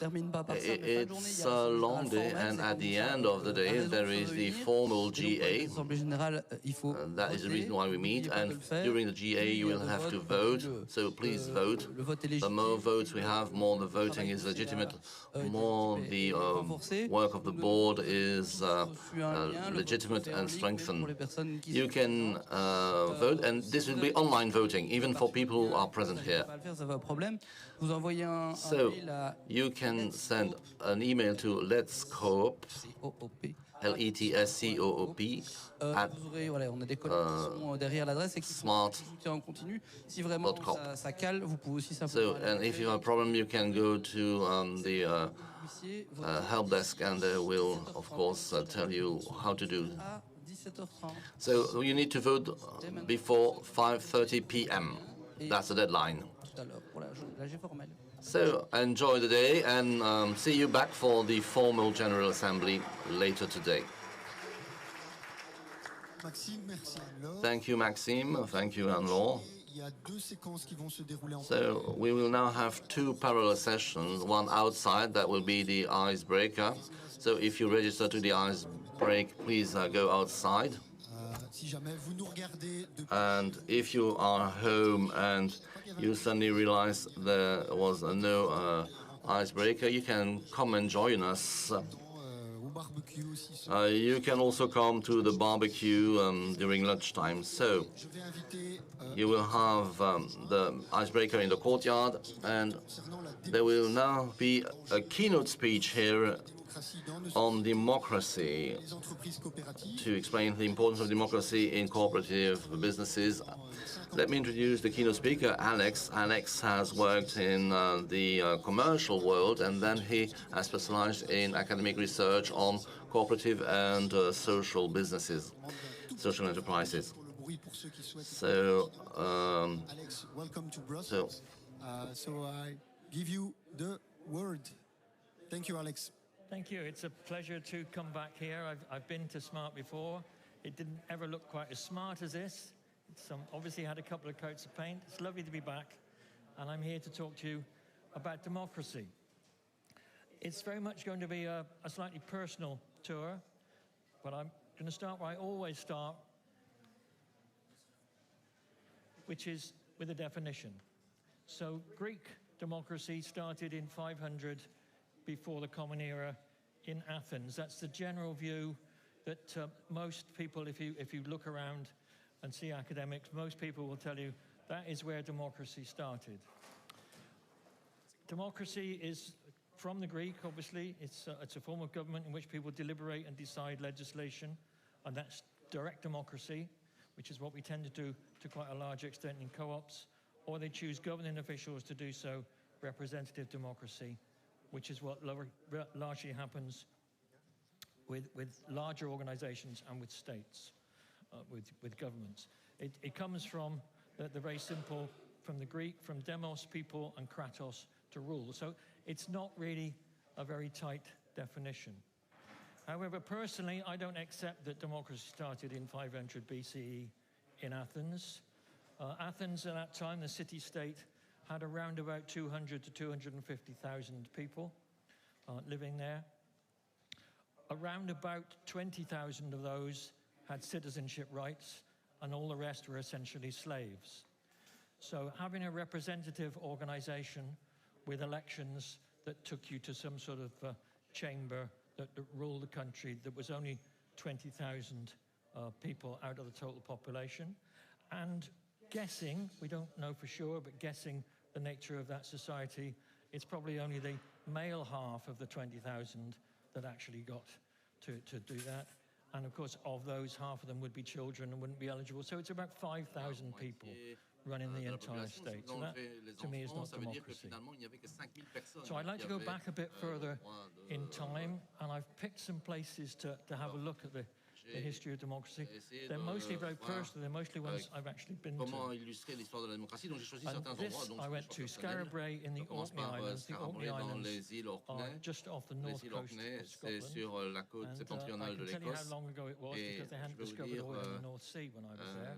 It's a long day, and at the end of the day, there is the formal GA. That is the reason why we meet, and during the GA, you will have to vote, so please vote. The more votes we have, more the voting is legitimate, more the work of the board is legitimate and strengthened. You can vote, and this will be online voting, even for people who are present here. So you can send an email to Let's Coop, LETSCOOP, at smart.com. So, and if you have a problem, you can go to the help desk, and they will, of course, tell you how to do. So you need to vote before 5:30 p.m. That's the deadline. So enjoy the day, and see you back for the formal General Assembly later today. Thank you, Maxime. Thank you, Anne-Laure. So we will now have two parallel sessions, one outside, that will be the icebreaker. So if you register to the icebreak, please go outside. And if you are home and you suddenly realize there was no icebreaker, you can come and join us. You can also come to the barbecue during lunchtime. So you will have the icebreaker in the courtyard, and there will now be a keynote speech here on democracy, to explain the importance of democracy in cooperative businesses. Let me introduce the keynote speaker, Alex. Alex has worked in the commercial world, and then he has specialized in academic research on cooperative and social businesses, social enterprises. So, Alex, welcome to Brussels. So I give you the word. Thank you, Alex. Thank you. It's a pleasure to come back here. I've been to Smart before. It didn't ever look quite as smart as this. It's obviously had a couple of coats of paint. It's lovely to be back, and I'm here to talk to you about democracy. It's very much going to be a slightly personal tour, but I'm going to start where I always start, which is with a definition. So Greek democracy started in 500 before the Common Era in Athens. That's the general view that most people, if you look around and see academics, most people will tell you that is where democracy started. Democracy is from the Greek, obviously. It's a form of government in which people deliberate and decide legislation, and that's direct democracy, which is what we tend to do to quite a large extent in co-ops, or they choose governing officials to do so, representative democracy, which is what largely happens with larger organizations and with states, with governments. It comes from the very simple, from the Greek, from demos, people, and kratos, to rule. So it's not really a very tight definition. However, personally, I don't accept that democracy started in 500 BCE in Athens. Athens at that time, the city-state, had around about 200 to 250,000 people living there. Around about 20,000 of those had citizenship rights, and all the rest were essentially slaves. So having a representative organization with elections that took you to some sort of chamber that ruled the country, that was only 20,000 people out of the total population, and guessing, we don't know for sure, but guessing the nature of that society, it's probably only the male half of the 20,000 that actually got to do that. And of course, of those, half of them would be children and wouldn't be eligible. So it's about 5,000 people running the entire state. So that, to me, is not democracy. So I'd like to go back a bit further in time, and I've picked some places to have a look at the history of democracy. They're mostly very personal. They're mostly ones I've actually been to. And this, I went to Skara in the Orkney Islands. The Orkney Islands are just off the north coast of Scotland. And I can tell you how long ago it was, because they hadn't discovered oil in the North Sea when I was there.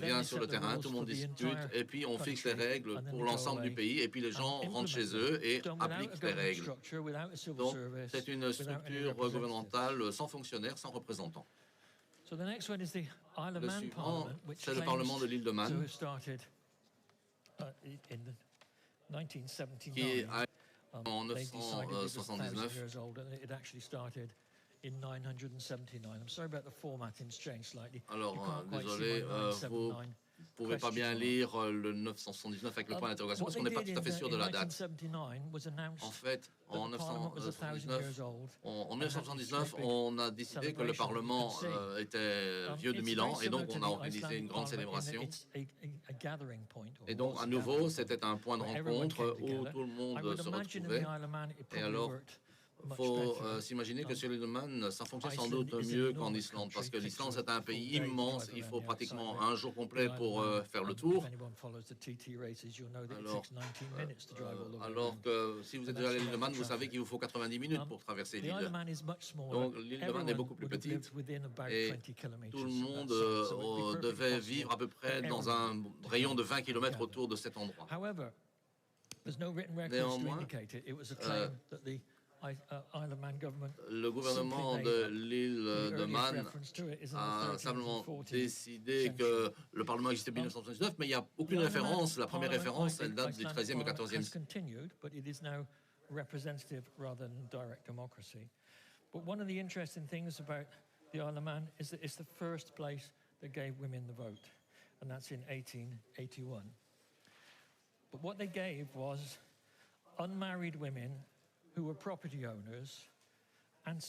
vient sur le terrain, tout le monde discute, et puis on fixe les règles pour l'ensemble du pays, et puis les gens rentrent chez eux et appliquent les règles. Donc, c'est une structure gouvernementale sans fonctionnaires, sans représentants. Le suivant, c'est le Parlement de l'île de Man, qui a En they decided it was 1,000 979, years old, and it actually started in 979. I'm sorry about the formatting's changed slightly. alors, You can't quite see désolé, my vous 979 ne pouvez pas bien question mark. lire le 979 avec le point d'interrogation What parce qu'on they n'est pas did tout à fait sûr de in la date. 1979 was En announced fait, that en the Parliament was 1,000 years 979, old en and had this 1979, great big on a décidé que le celebration Parlement at sea. était vieux de It's 1000 very ans et similar donc to on a the organisé Icelandic une grande Parliament in that célébration. it's a gathering point. Or Et donc, was à a nouveau, gathering c'était point un point de where everyone rencontre came où together. tout le I monde would se imagine in retrouvait. the Isle of Man it Et probably alors, worked il much faut better. s'imaginer que sur l'île de Man, ça fonctionne sans Iceland doute is an mieux qu'en enormous Islande, parce country. que Takes l'Islande, you c'est un a full pays day to immense. drive Il around faut the outside pratiquement of it. un jour The complet Isle of pour Man, faire le if tour. anyone follows the TT races, you'll know that it Alors, takes 19 minutes to drive all the way alors around. que si vous And êtes déjà that's allé à l'île de without Man, the vous savez traffic. qu'il vous faut 90 minutes pour traverser The Isle l'île. of Man is much smaller. Donc l'île de Man est Everyone beaucoup plus would have lived petite within about et 20 kilometers tout le of that monde site, so it'd be perfectly devait possible vivre à peu for près dans everyone un to rayon come de 20 and km gather. autour de cet endroit. However, there's no written records to Néanmoins, indicate it. It was a claim that the Isle of Man government le gouvernement simply de made up. l'île The de earliest Man reference to it is in the a 13th simplement and 14th décidé century. que le Parlement existait en 1979, mais il n'y a The aucune Isle of Man référence. La première Parliament, référence, like elle the date du Icelandic 13e ou Parliament, 14e has siècle. continued, but it is now representative rather than direct democracy. But one of the interesting things about the Isle of Man is that it's the first place that gave women the vote, and that's in 1881. But what they gave was unmarried women who were property owners and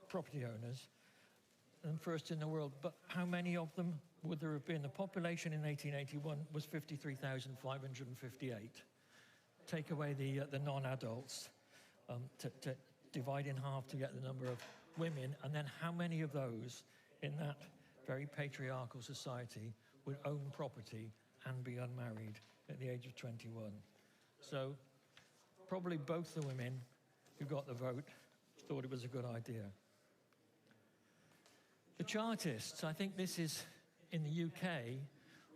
property owners, and first in the world. But how many of them would there have been? The population in 1881 was 53,558. Take away the non-adults, to divide in half to get the number of women, and then how many of those in that very patriarchal society would own property and be unmarried at the age of 21? So probably both the women who got the vote thought it was a good idea. The Chartists, I think this is, in the UK,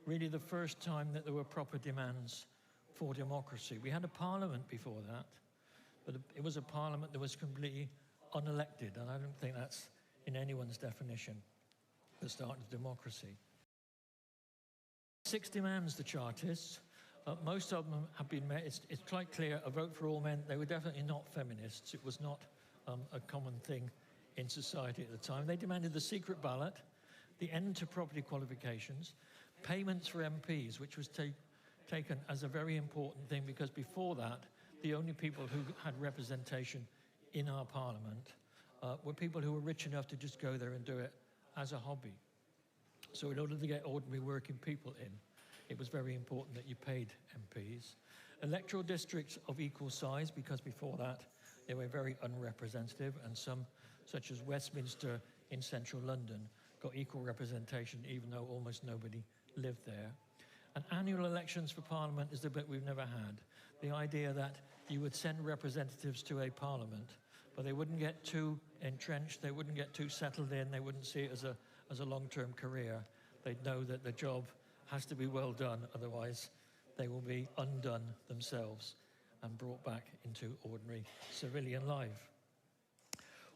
really the first time that there were proper demands for democracy. We had a parliament before that, but it was a parliament that was completely unelected, and I don't think that's in anyone's definition the start of democracy. 6 demands, the Chartists. Most of them have been met. It's quite clear a vote for all men. They were definitely not feminists. It was not a common thing in society at the time. They demanded the secret ballot, the end to property qualifications, payments for MPs, which was taken as a very important thing because before that, the only people who had representation in our parliament were people who were rich enough to just go there and do it as a hobby. So in order to get ordinary working people in, it was very important that you paid MPs. Electoral districts of equal size, because before that, they were very unrepresentative, and some, such as Westminster in central London, got equal representation, even though almost nobody lived there. And annual elections for Parliament is the bit we've never had. The idea that you would send representatives to a Parliament, but they wouldn't get too entrenched, they wouldn't get too settled in, they wouldn't see it as a long-term career. They'd know that the job has to be well done, otherwise they will be undone themselves and brought back into ordinary civilian life.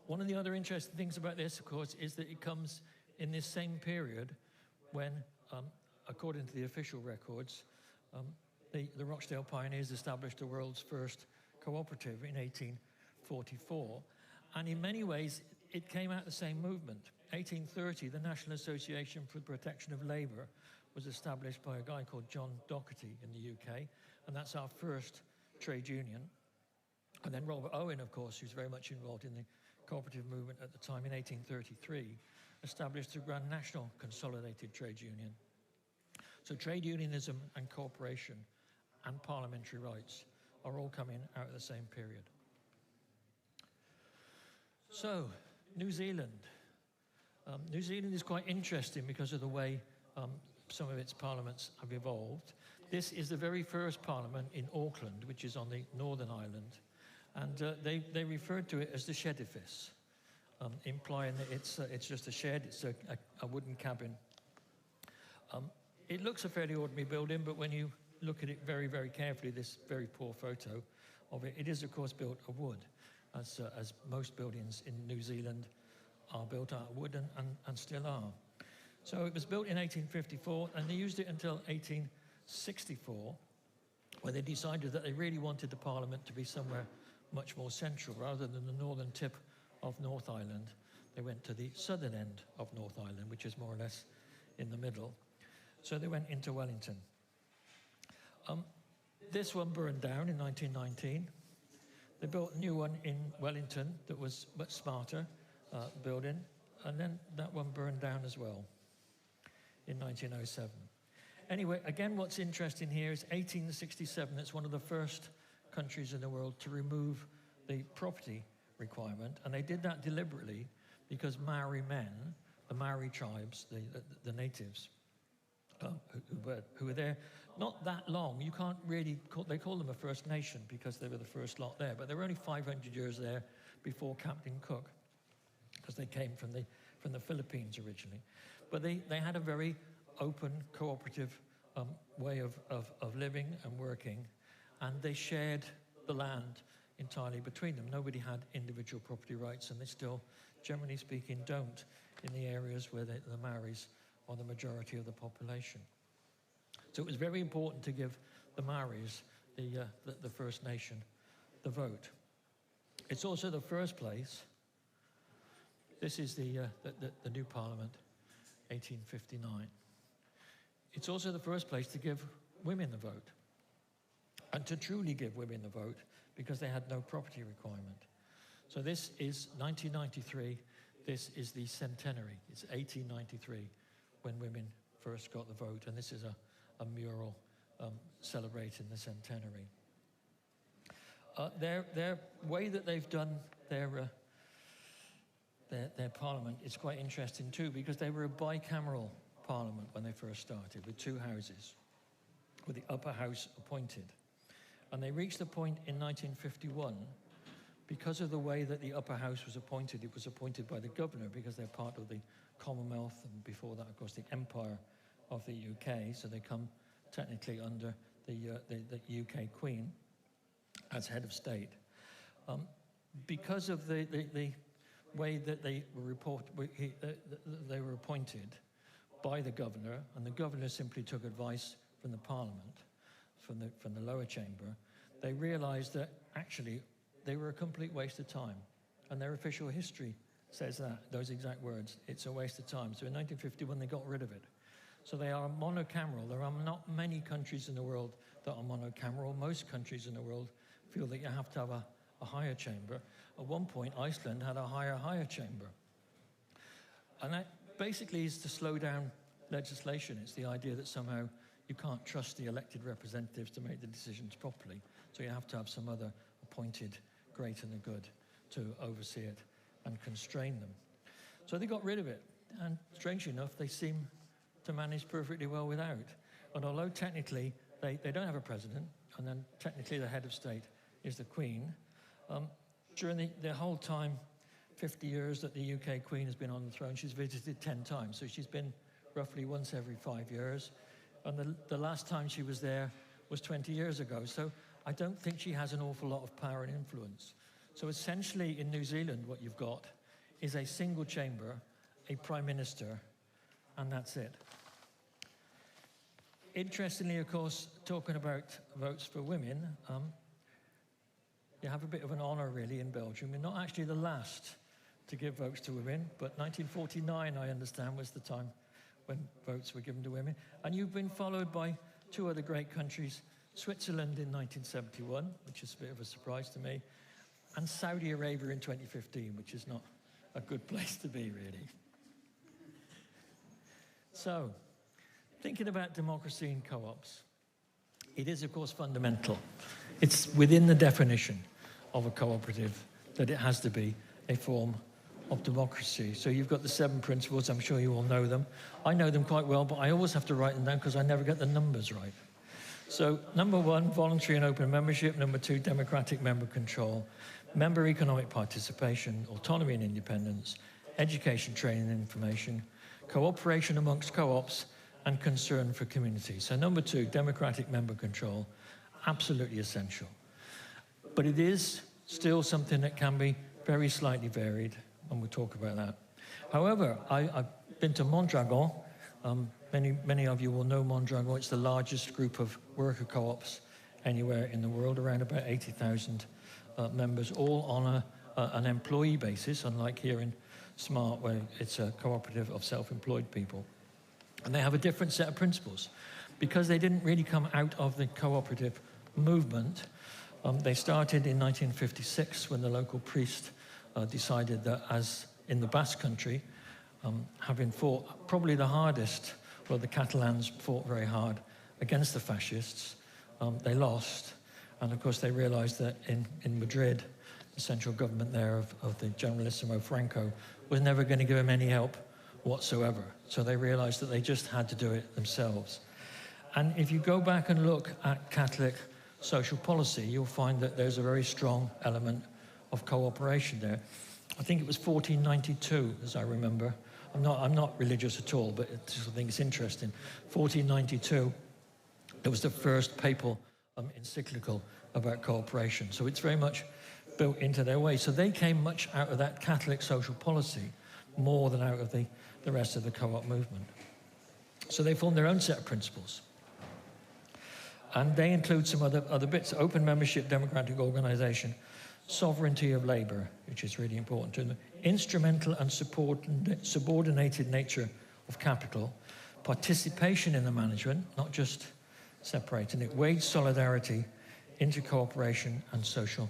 One of the other interesting things about this, of course, is that it comes in this same period when, according to the official records, the Rochdale Pioneers established the world's first cooperative in 1844. And in many ways, it came out of the same movement. 1830, the National Association for the Protection of Labour was established by a guy called John Doherty in the UK, and that's our first trade union. And then Robert Owen, of course, who's very much involved in the cooperative movement at the time in 1833, established the Grand National Consolidated Trade Union. So trade unionism and cooperation and parliamentary rights are all coming out of the same period. So, New Zealand. New Zealand is quite interesting because of the way some of its parliaments have evolved. This is the very first parliament in Auckland, which is on the Northern Island, and they referred to it as the shedifice, implying that it's just a shed, it's a wooden cabin. It looks a fairly ordinary building, but when you look at it very, very carefully, this very poor photo of it, it is, of course, built of wood, as most buildings in New Zealand are built out of wood and still are. So it was built in 1854, and they used it until 1864, where they decided that they really wanted the Parliament to be somewhere much more central. Rather than the northern tip of North Island, they went to the southern end of North Island, which is more or less in the middle. So they went into Wellington. This one burned down in 1919. They built a new one in Wellington that was much smarter building, and then that one burned down as well in 1907. Anyway, again, what's interesting here is 1867, it's one of the first countries in the world to remove the property requirement, and they did that deliberately because Maori men, the Maori tribes, the natives, who were there not that long. You can't really they call them a First Nation because they were the first lot there, but they were only 500 years there before Captain Cook, because they came from the Philippines originally. But they had a very open, cooperative way of living and working, and they shared the land entirely between them. Nobody had individual property rights, and they still, generally speaking, don't in the areas where the Maoris are the majority of the population. So it was very important to give the Maoris, the First Nation, the vote. It's also the first place. This is the new Parliament, 1859. It's also the first place to give women the vote, and to truly give women the vote, because they had no property requirement. So this is 1993. This is the centenary. It's 1893 when women first got the vote, and this is a mural celebrating the centenary. Their way that they've done their parliament is quite interesting too, because they were a bicameral parliament when they first started, with two houses, with the upper house appointed. And they reached the point in 1951, because of the way that the upper house was appointed. It was appointed by the governor, because they're part of the Commonwealth, and before that, of course, the Empire of the UK, so they come technically under the UK Queen as head of state. Because of the way that they were appointed by the governor, and the governor simply took advice from the Parliament, from the lower chamber, they realized that actually they were a complete waste of time. And their official history says that, those exact words, it's a waste of time. So in 1951, they got rid of it. So they are monocameral. There are not many countries in the world that are monocameral. Most countries in the world feel that you have to have a higher chamber. At one point, Iceland had a higher chamber. And that basically is to slow down legislation. It's the idea that somehow you can't trust the elected representatives to make the decisions properly. So you have to have some other appointed great and the good to oversee it and constrain them. So they got rid of it. And strangely enough, they seem to manage perfectly well without. And although technically they don't have a president, and then technically the head of state is the Queen, during the whole time, 50 years that the UK Queen has been on the throne, she's visited 10 times. So she's been roughly once every 5 years. And the last time she was there was 20 years ago. So I don't think she has an awful lot of power and influence. So essentially in New Zealand, what you've got is a single chamber, a prime minister, and that's it. Interestingly, of course, talking about votes for women, you have a bit of an honor really in Belgium. You're not actually the last to give votes to women, but 1949, I understand, was the time when votes were given to women. And you've been followed by two other great countries, Switzerland in 1971, which is a bit of a surprise to me, and Saudi Arabia in 2015, which is not a good place to be, really. So, thinking about democracy in co-ops, it is, of course, fundamental. It's within the definition of a cooperative that it has to be a form of democracy. So you've got the 7 principles. I'm sure you all know them. I know them quite well, but I always have to write them down because I never get the numbers right. So number 1, voluntary and open membership. Number 2, democratic member control. Member economic participation, autonomy and independence, education, training and information, cooperation amongst co-ops, and concern for community. So number 2, democratic member control, absolutely essential. But it is still something that can be very slightly varied, and we'll talk about that. However, I've been to Mondragon. Many of you will know Mondragon. It's the largest group of worker co-ops anywhere in the world, around about 80,000 members, all on an employee basis, unlike here in Smart, where it's a cooperative of self-employed people. And they have a different set of principles. Because they didn't really come out of the cooperative movement, they started in 1956 when the local priest decided that, as in the Basque Country, having fought probably the hardest, well, the Catalans fought very hard against the fascists. They lost, and of course they realized that in Madrid, the central government there of the Generalissimo Franco was never going to give them any help whatsoever. So they realized that they just had to do it themselves. And if you go back and look at Catholic social policy, you'll find that there's a very strong element of cooperation there. I think it was 1492, as I remember. I'm not religious at all, but I think it's interesting. 1492, there was the first papal encyclical about cooperation. So it's very much built into their way. So they came much out of that Catholic social policy more than out of the rest of the co-op movement. So they formed their own set of principles. And they include some other bits: open membership, democratic organization, sovereignty of labor, which is really important to them, instrumental and subordinated nature of capital, participation in the management, not just separating it, wage solidarity, inter-cooperation, and social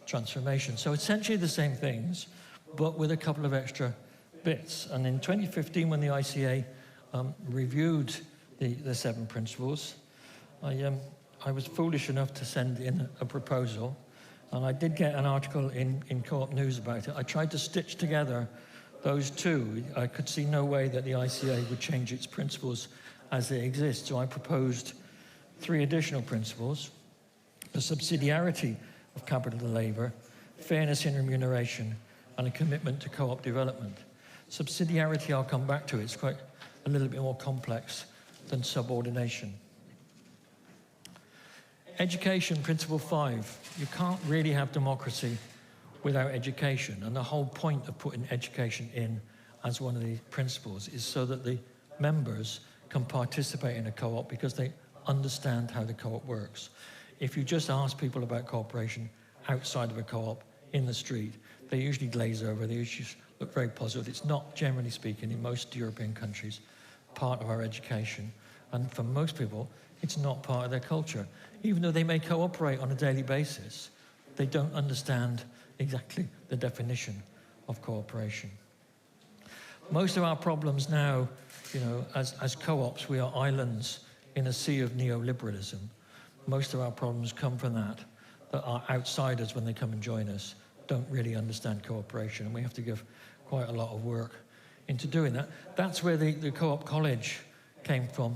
transformation. So essentially the same things, but with a couple of extra bits. And in 2015, when the ICA reviewed the 7 principles, I was foolish enough to send in a proposal, and I did get an article in Co-op News about it. I tried to stitch together those two. I could see no way that the ICA would change its principles as they exist, so I proposed 3 additional principles: the subsidiarity of capital and labor, fairness in remuneration, and a commitment to co-op development. Subsidiarity, I'll come back to. It's quite a little bit more complex than subordination. Education, principle 5. You can't really have democracy without education. And the whole point of putting education in as one of the principles is so that the members can participate in a co-op because they understand how the co-op works. If you just ask people about cooperation outside of a co-op in the street, they usually glaze over, they usually look very positive. It's not, generally speaking, in most European countries, part of our education. And for most people, it's not part of their culture. Even though they may cooperate on a daily basis, they don't understand exactly the definition of cooperation. Most of our problems now, as co-ops, we are islands in a sea of neoliberalism. Most of our problems come from that our outsiders, when they come and join us, don't really understand cooperation, and we have to give quite a lot of work into doing that. That's where the Co-op College came from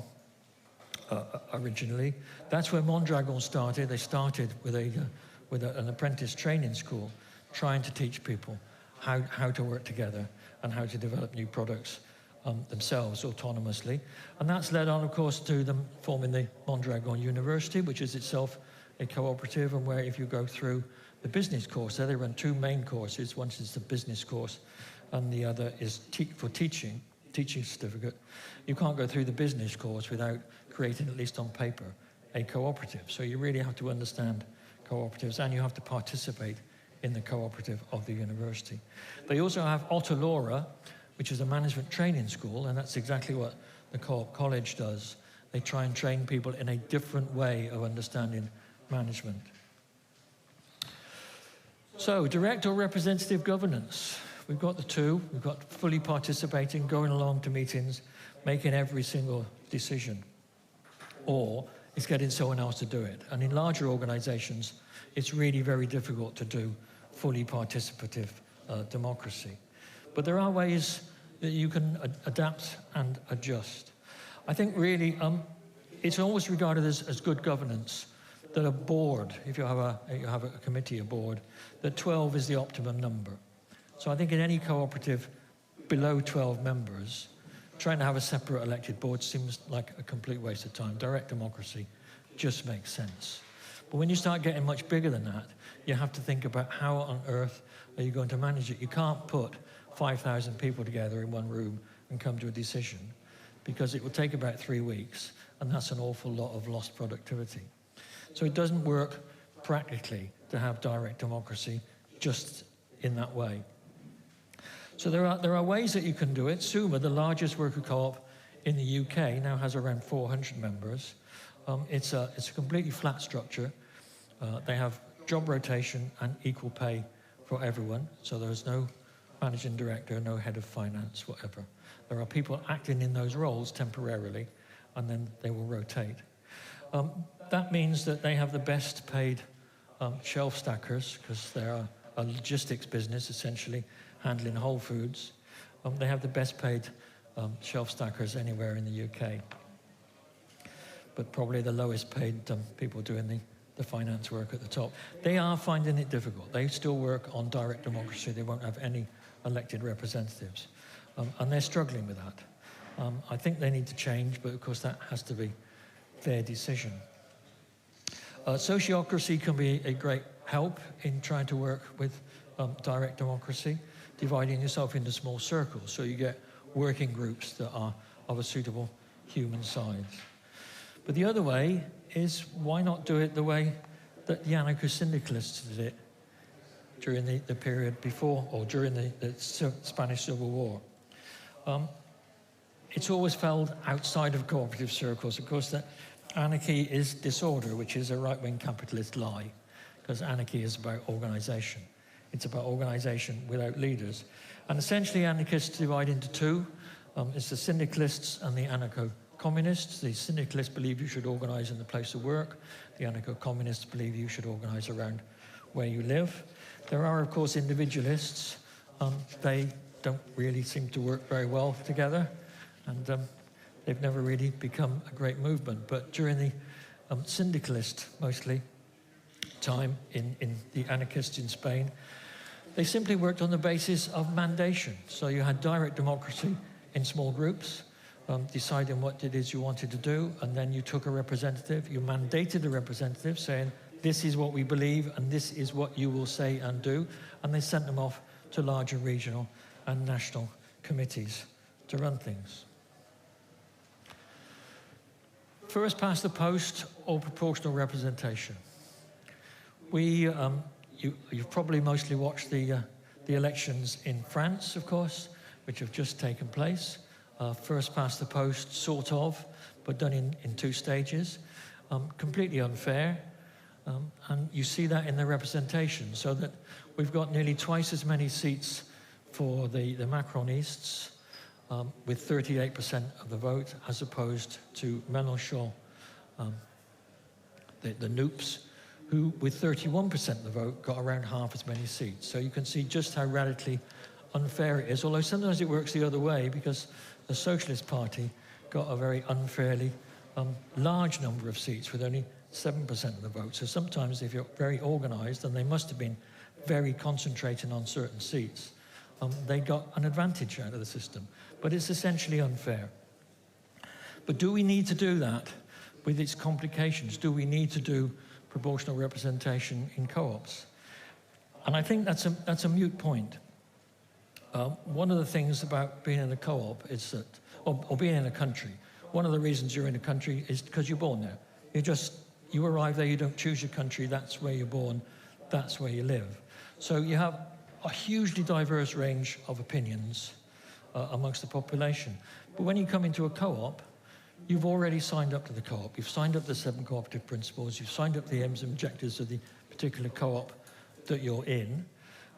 originally. That's where Mondragon started. They started with an apprentice training school, trying to teach people how to work together and how to develop new products themselves autonomously. And that's led on, of course, to them forming the Mondragon University, which is itself a cooperative, and where if you go through the business course, they run 2 main courses. One is the business course, and the other is for teaching certificate. You can't go through the business course without creating, at least on paper, a cooperative. So you really have to understand cooperatives, and you have to participate in the cooperative of the university. They also have Otolora, which is a management training school, and that's exactly what the Co-op College does. They try and train people in a different way of understanding management. So, direct or representative governance. We've got the 2. We've got fully participating, going along to meetings, making every single decision. Or it's getting someone else to do it. And in larger organizations, it's really very difficult to do fully participative democracy. But there are ways that you can adapt and adjust. I think really it's always regarded as good governance that a board, if you have a committee, a board, that 12 is the optimum number. So I think in any cooperative below 12 members, trying to have a separate elected board seems like a complete waste of time. Direct democracy just makes sense. But when you start getting much bigger than that, you have to think about how on earth are you going to manage it. You can't put 5,000 people together in one room and come to a decision, because it will take about 3 weeks, and that's an awful lot of lost productivity. So it doesn't work practically to have direct democracy just in that way. So there are ways that you can do it. Suma, the largest worker co-op in the UK, now has around 400 members. It's a completely flat structure. They have job rotation and equal pay for everyone. So there's no managing director, no head of finance, whatever. There are people acting in those roles temporarily, and then they will rotate. That means that they have the best paid shelf stackers, because they're a logistics business, essentially, handling Whole Foods. They have the best paid shelf stackers anywhere in the UK, but probably the lowest paid people doing the finance work at the top. They are finding it difficult. They still work on direct democracy. They won't have any elected representatives, and they're struggling with that. I think they need to change, but of course that has to be their decision. Sociocracy can be a great help in trying to work with direct democracy, dividing yourself into small circles, so you get working groups that are of a suitable human size. But the other way is, why not do it the way that the anarchist syndicalists did it during the period before, or during the Spanish Civil War? It's always felt outside of cooperative circles, of course, that anarchy is disorder, which is a right-wing capitalist lie, because anarchy is about organization. It's about organization without leaders. And essentially, anarchists divide into two. It's the syndicalists and the anarcho-communists. The syndicalists believe you should organize in the place of work. The anarcho-communists believe you should organize around where you live. There are, of course, individualists. They don't really seem to work very well together, and they've never really become a great movement. But during the syndicalist, mostly, time in the anarchists in Spain, they simply worked on the basis of mandation. So you had direct democracy in small groups, deciding what it is you wanted to do, and then you took a representative, you mandated a representative saying, this is what we believe, and this is what you will say and do, and they sent them off to larger regional and national committees to run things. First past the post or proportional representation. You've probably mostly watched the elections in France, of course, which have just taken place. First past the post, sort of, but done in two stages. Completely unfair. And you see that in the representation, so that we've got nearly twice as many seats for the Macronists, with 38% of the vote, as opposed to Mélenchon, the Noops, who, with 31% of the vote, got around half as many seats. So you can see just how radically unfair it is, although sometimes it works the other way, because the Socialist Party got a very unfairly large number of seats, with only 7% of the vote. So sometimes, if you're very organized, and they must have been very concentrating on certain seats, they got an advantage out of the system. But it's essentially unfair. But do we need to do that with its complications? Do we need to do proportional representation in co-ops? And I think that's a moot point. One of the things about being in a co-op is that, or being in a country, one of the reasons you're in a country is because you're born there. You arrive there, you don't choose your country, that's where you're born, that's where you live. So you have a hugely diverse range of opinions amongst the population. But when you come into a co-op, you've already signed up to the co-op. You've signed up the 7 cooperative principles. You've signed up the aims and objectives of the particular co-op that you're in.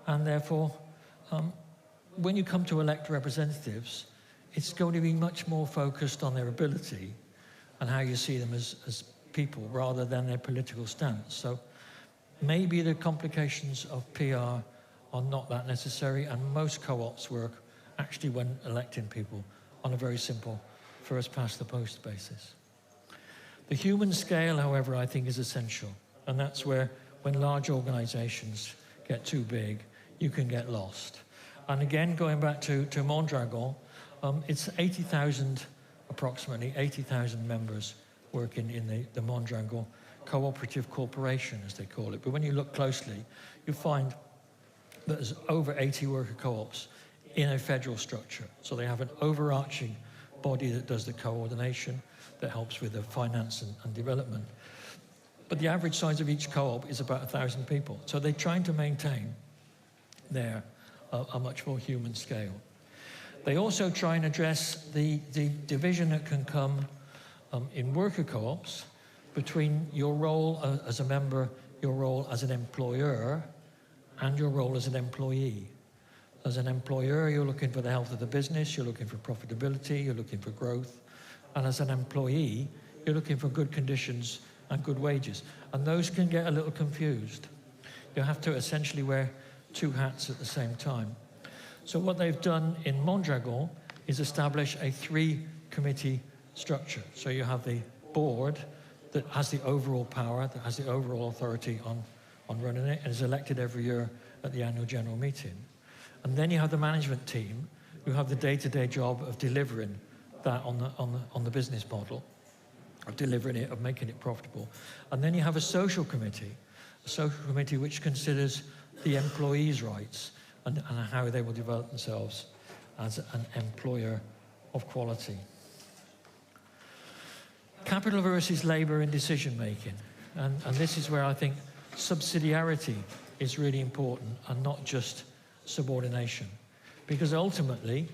And therefore, when you come to elect representatives, it's going to be much more focused on their ability and how you see them as people, rather than their political stance. So maybe the complications of PR are not that necessary, and most co-ops work actually, when electing people, on a very simple first past the post basis. The human scale, however, I think is essential, and that's where, when large organizations get too big, you can get lost. And again, going back to Mondragon, it's 80,000, approximately 80,000 members working in the Mondragon Cooperative Corporation, as they call it. But when you look closely, you find that there's over 80 worker co-ops in a federal structure. So they have an overarching body that does the coordination, that helps with the finance and development. But the average size of each co-op is about 1,000 people. So they're trying to maintain their a much more human scale. They also try and address the division that can come in worker co-ops between your role as a member, your role as an employer, and your role as an employee. As an employer, you're looking for the health of the business, you're looking for profitability, you're looking for growth. And as an employee, you're looking for good conditions and good wages. And those can get a little confused. You have to essentially wear two hats at the same time. So what they've done in Mondragon is establish a 3-committee structure. So you have the board that has the overall power, that has the overall authority on running it, and is elected every year at the annual general meeting. And then you have the management team who have the day-to-day job of delivering that on the business model, of delivering it, of making it profitable. And then you have a social committee which considers the employees' rights and how they will develop themselves as an employer of quality. Capital versus labour in decision making. And this is where I think subsidiarity is really important and not just subordination. Because ultimately,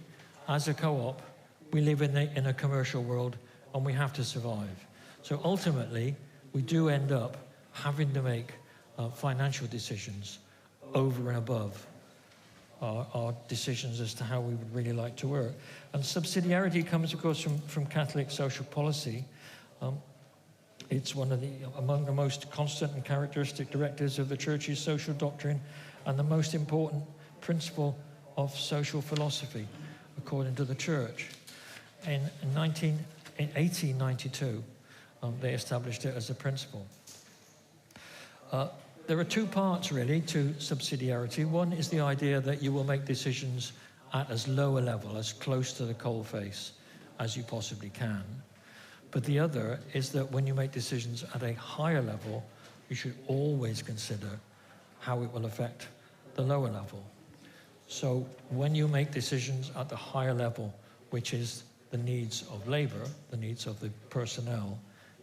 as a co-op, we live in a commercial world and we have to survive. So ultimately, we do end up having to make financial decisions over and above our decisions as to how we would really like to work. And subsidiarity comes, of course, from Catholic social policy. It's one of among the most constant and characteristic directives of the Church's social doctrine and the most important principle of social philosophy, according to the Church. In 1892, they established it as a principle. There are two parts, really, to subsidiarity. One is the idea that you will make decisions at as low a level, as close to the coalface as you possibly can. But the other is that when you make decisions at a higher level, you should always consider how it will affect the lower level. So when you make decisions at the higher level, which is the needs of labor, the needs of the personnel,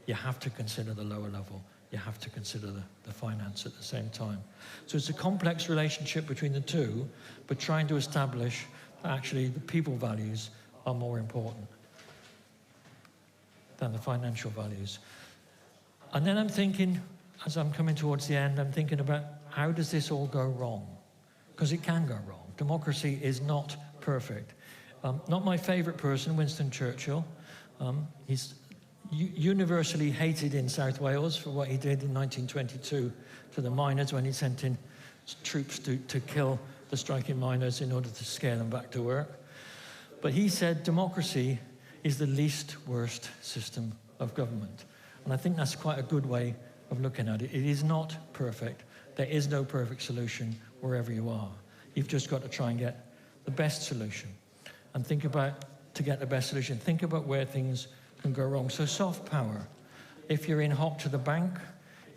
you have to consider the lower level. You have to consider the finance at the same time. So it's a complex relationship between the two, but trying to establish that actually the people values are more important than the financial values. And then I'm thinking, as I'm coming towards the end, I'm thinking about how does this all go wrong? Because it can go wrong. Democracy is not perfect. Not my favorite person, Winston Churchill. He's universally hated in South Wales for what he did in 1922 to the miners when he sent in troops to kill the striking miners in order to scare them back to work. But he said democracy is the least worst system of government. And I think that's quite a good way of looking at it. It is not perfect. There is no perfect solution wherever you are. You've just got to try and get the best solution. And think about, to get the best solution, think about where things can go wrong. So soft power. If you're in hock to the bank,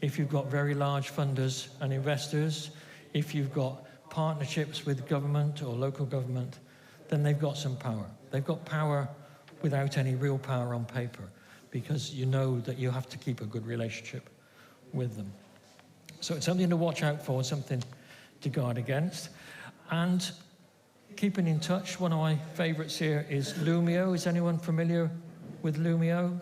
if you've got very large funders and investors, if you've got partnerships with government or local government, then they've got some power. They've got power without any real power on paper, because you know that you have to keep a good relationship with them. So it's something to watch out for, something to guard against. And keeping in touch, one of my favorites here is Lumio. Is anyone familiar with Lumio?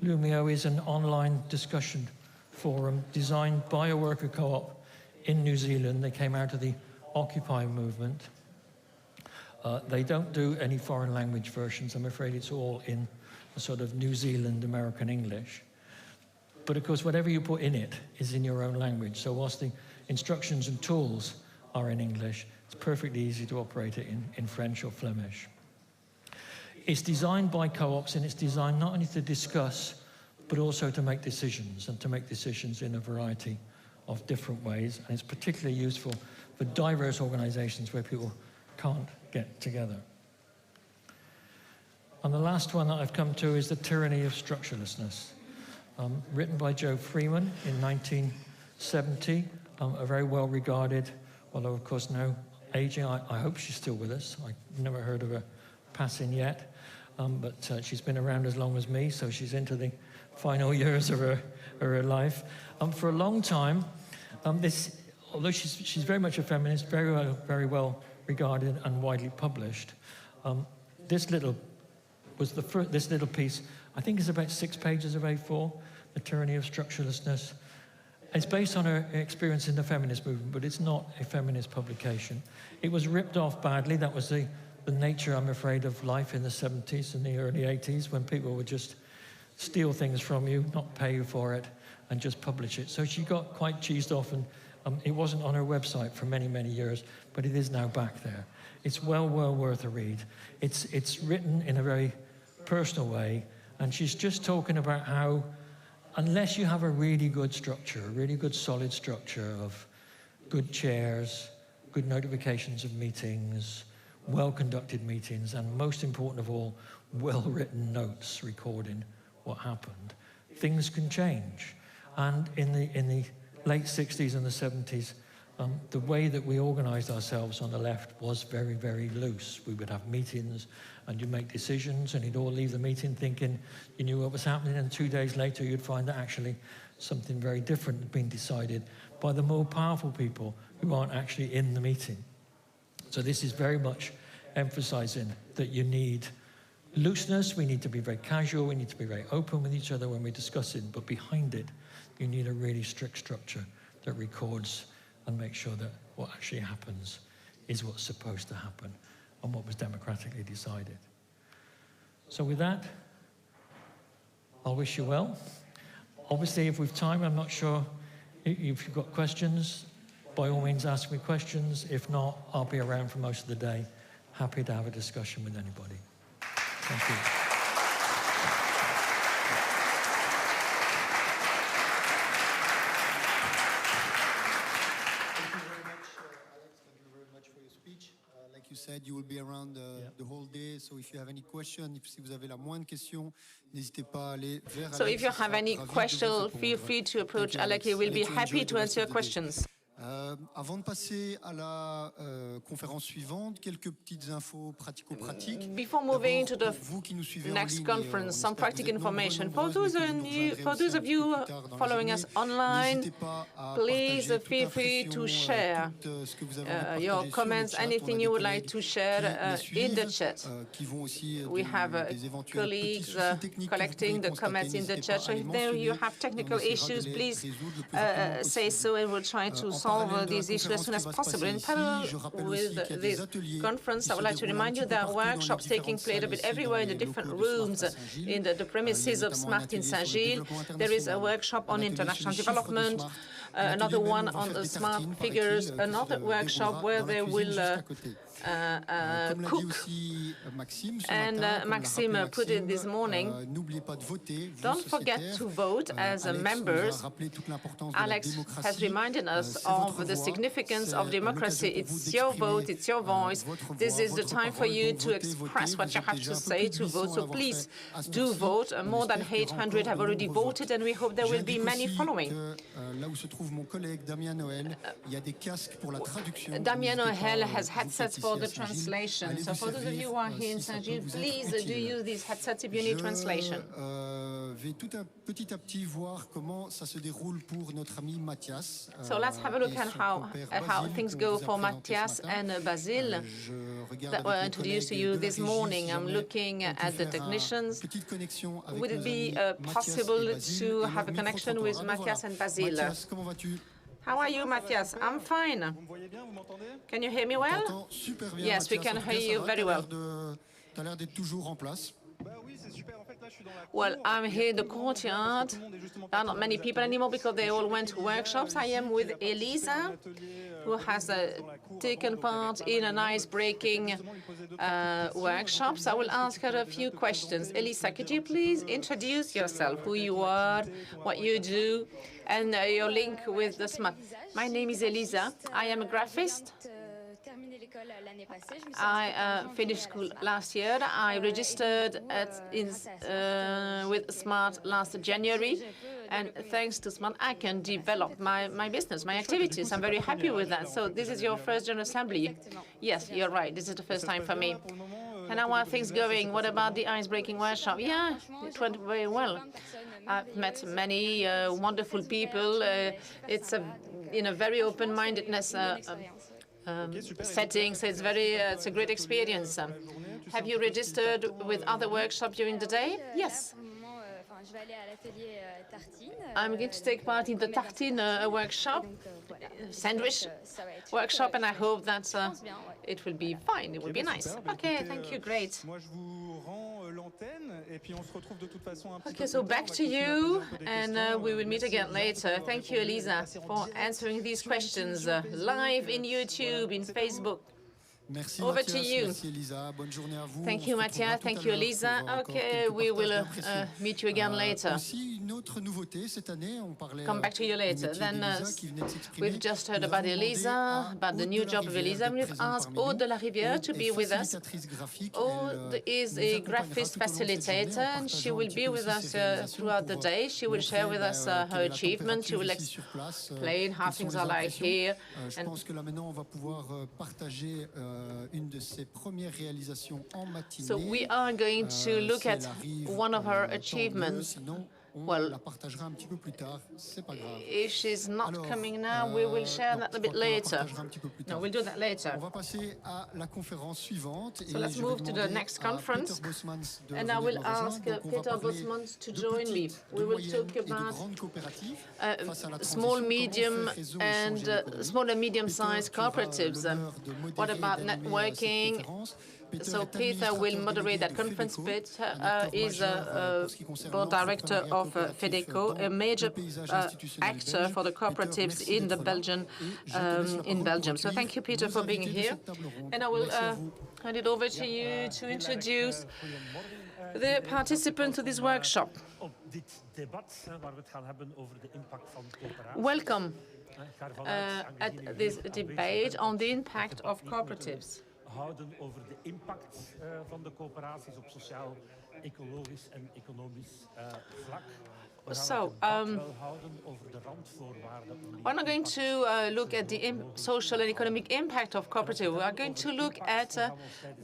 Lumio is an online discussion forum designed by a worker co-op in New Zealand. They came out of the Occupy movement. They don't do any foreign language versions. I'm afraid it's all in a sort of New Zealand American English. But of course, whatever you put in it is in your own language. So whilst the instructions and tools are in English, it's perfectly easy to operate it in French or Flemish. It's designed by co-ops, and it's designed not only to discuss, but also to make decisions, and to make decisions in a variety of different ways. And it's particularly useful for diverse organizations where people can't get together. And the last one that I've come to is The Tyranny of Structurelessness, written by Joe Freeman in 1970, a very well-regarded, although of course now aging. I hope she's still with us. I've never heard of her passing yet. but she's been around as long as me, so she's into the final years of her life. For a long time, although she's very much a feminist, very well regarded and widely published, this little piece, I think is about 6 pages of A4, The Tyranny of Structurelessness. It's based on her experience in the feminist movement, but it's not a feminist publication. It was ripped off badly. That was the nature, I'm afraid, of life in the 70s and the early 80s, when people would just steal things from you, not pay you for it, and just publish it. So she got quite cheesed off, and it wasn't on her website for many, many years, but it is now back there. It's well worth a read. It's written in a very personal way, and she's just talking about how, unless you have a really good structure, a really good solid structure of good chairs, good notifications of meetings, well-conducted meetings, and most important of all, well-written notes recording what happened, things can change. And in the late 60s and the 70s, the way that we organized ourselves on the left was very, very loose. We would have meetings, and you'd make decisions, and you'd all leave the meeting thinking you knew what was happening, and 2 days later you'd find that actually something very different had been decided by the more powerful people who aren't actually in the meeting. So this is very much emphasizing that you need looseness, we need to be very casual, we need to be very open with each other when we're discussing, but behind it, you need a really strict structure that records and makes sure that what actually happens is what's supposed to happen and what was democratically decided. So with that, I'll wish you well. Obviously, if we've time, I'm not sure if you've got questions, by all means ask me questions. If not, I'll be around for most of the day. Happy to have a discussion with anybody. Thank you. Said you will be around the whole day, so if you have any question, si vous avez la moindre question, n'hésitez pas à aller vers Alex. So if you have any question, feel free to approach Alex. He will be happy to answer your questions. Avant de passer à la conférence suivante, quelques petites infos pratico-pratiques. Before moving to the next conference, some practical information. For those of you following us online, please feel free to share your comments, anything you would like to share in the chat. We have colleagues collecting the comments in the chat. So if there you have technical issues, please say so, and we'll try to solve these issues as soon as possible. In parallel with this conference, I would like to remind you there are workshops taking place a bit everywhere in the different rooms in the premises of Smart in Saint-Gilles. There is a workshop on international development, another one on the smart figures, another workshop where they will cook. And Maxime put it this morning, don't forget to vote as members. Alex has reminded us of the significance of democracy. It's your vote, it's your voice. This is the time for you to express what you have to say, to vote. So please do vote. More than 800 have already voted, and we hope there will be many following. Damien Noël has headsets for the translation. So for those of you who are here in Saint-Gilles, please do use these headsets if you need translation. So let's have a look at how things go for Matthias and Basile that were introduced to you this morning. I'm looking at the technicians. Would it be possible to have a connection with Matthias and Basile? How are you, Matthias? I'm fine. Can you hear me well? Yes, we can hear you very well. Well, I'm here in the courtyard. There are not many people anymore because they all went to workshops. I am with Elisa, who has taken part in an ice-breaking workshop. So I will ask her a few questions. Elisa, could you please introduce yourself, who you are, what you do, and your link with the SMART? My name is Elisa. I am a graphist. I finished school last year. I registered with SMART last January, and thanks to SMART, I can develop my business, my activities. I'm very happy with that. So this is your first General Assembly? Yes, you're right. This is the first time for me. And how are things going? What about the ice-breaking workshop? Yeah, it went very well. I've met many wonderful people. It's in a very open-mindedness setting, so it's a great experience. Have you registered with other workshops during the day? Yes. I'm going to take part in the tartine workshop, sandwich workshop, and I hope that it will be fine. It will be nice. Okay, thank you. Great. Okay, so back to you, and we will meet again later. Thank you, Elisa, for answering these questions live in YouTube, in Facebook. Merci, Over Mathias. to you. Merci, Elisa. Bonne journée à vous. Thank you, Mathias. Thank you, Elisa. Okay, we will meet you again later. Aussi, une autre nouveauté cette année, on parlait. Come back to you later. Then we've just heard about Elisa, about the new job of Elisa. We've asked Aude de la Rivière to be with us. Aude is a graphist facilitator, and she will be with us throughout the day. She will share with us her achievements. She will explain how things are like here. Je pense que là maintenant, on va pouvoir partager une de ses premières réalisations en matinée. So we are going to look at one of her achievements. Well, if she's not coming now, we will share that a bit later. No, we'll do that later. So let's move to the next conference, and I will ask Peter Bosmans to join me. We will talk about small, medium, and small and medium-sized cooperatives. What about networking? So Peter will moderate that conference. Peter is board director of FEDECO, a major actor for the cooperatives in Belgium. So thank you, Peter, for being here. And I will hand it over to you to introduce the participants to this workshop. Welcome at this debate on the impact of cooperatives. Houden over de impact van de coöperaties op sociaal, ecologisch en economisch vlak. So, we're not going to look at the social and economic impact of cooperative. We are going to look at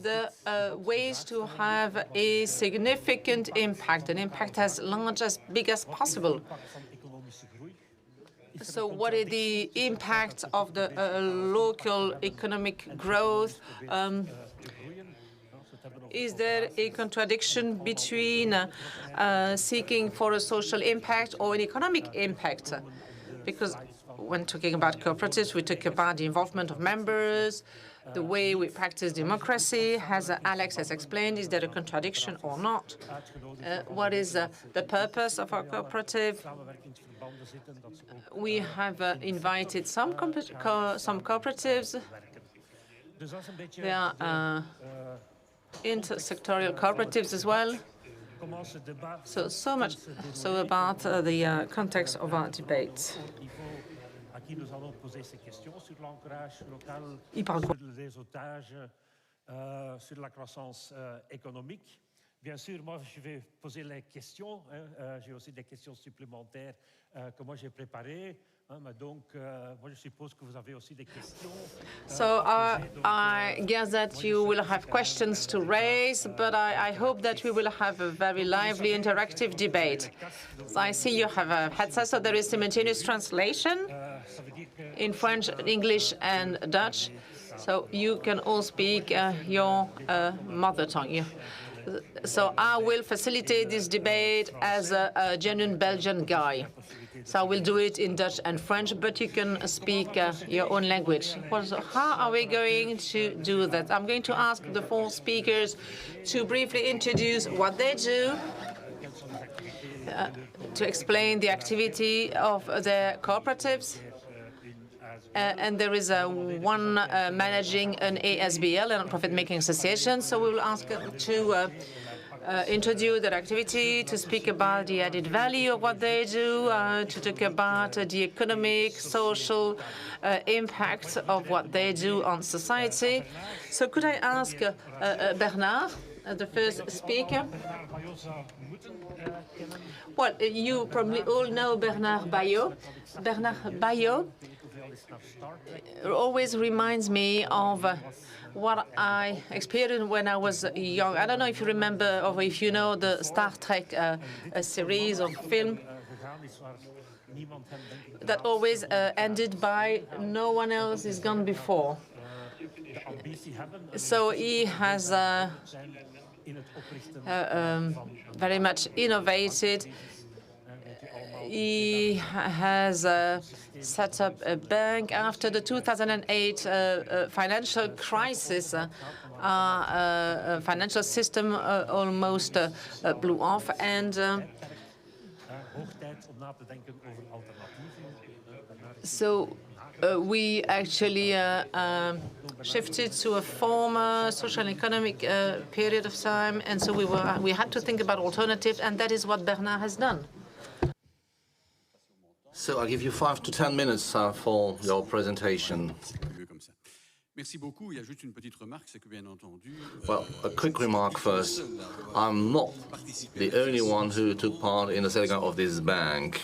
the ways to have a significant impact, an impact as large, as big as possible. So what is the impact of the local economic growth? Is there a contradiction between seeking for a social impact or an economic impact? Because when talking about cooperatives, we talk about the involvement of members, the way we practice democracy. As Alex has explained, is there a contradiction or not? What is the purpose of our cooperative? We have invited some cooperatives. There are intersectorial cooperatives as well. So much so about the context of our debate. Nous allons poser ces questions sur l'ancrage local, sur le réseautage, sur la croissance économique. Bien sûr, moi, je vais poser les questions. J'ai aussi des questions supplémentaires que moi j'ai préparées. Donc, moi, je suppose que vous avez aussi des questions. So I guess that you will have questions to raise, but I hope that we will have a very lively, interactive debate. So I see you have a headset, so there is simultaneous translation in French, English, and Dutch. So you can all speak your mother tongue. So I will facilitate this debate as a genuine Belgian guy. So I will do it in Dutch and French, but you can speak your own language. So how are we going to do that? I'm going to ask the four speakers to briefly introduce what they do, to explain the activity of their cooperatives. And there is one managing an ASBL, a non-profit-making association. So we will ask to introduce their activity, to speak about the added value of what they do, to talk about the economic, social impact of what they do on society. So could I ask Bernard, the first speaker? Well, you probably all know Bernard Bayot. Bernard Bayot always reminds me of what I experienced when I was young. I don't know if you remember or if you know the Star Trek a series of film that always ended by no one else is gone before. So he has very much innovated. He has set up a bank after the 2008 financial crisis. Our financial system almost blew off, and so we actually shifted to a former social and economic period of time, and so we had to think about alternatives, and that is what Bernard has done. So I'll give you 5 to 10 minutes for your presentation. Well, a quick remark first. I'm not the only one who took part in the setting up of this bank.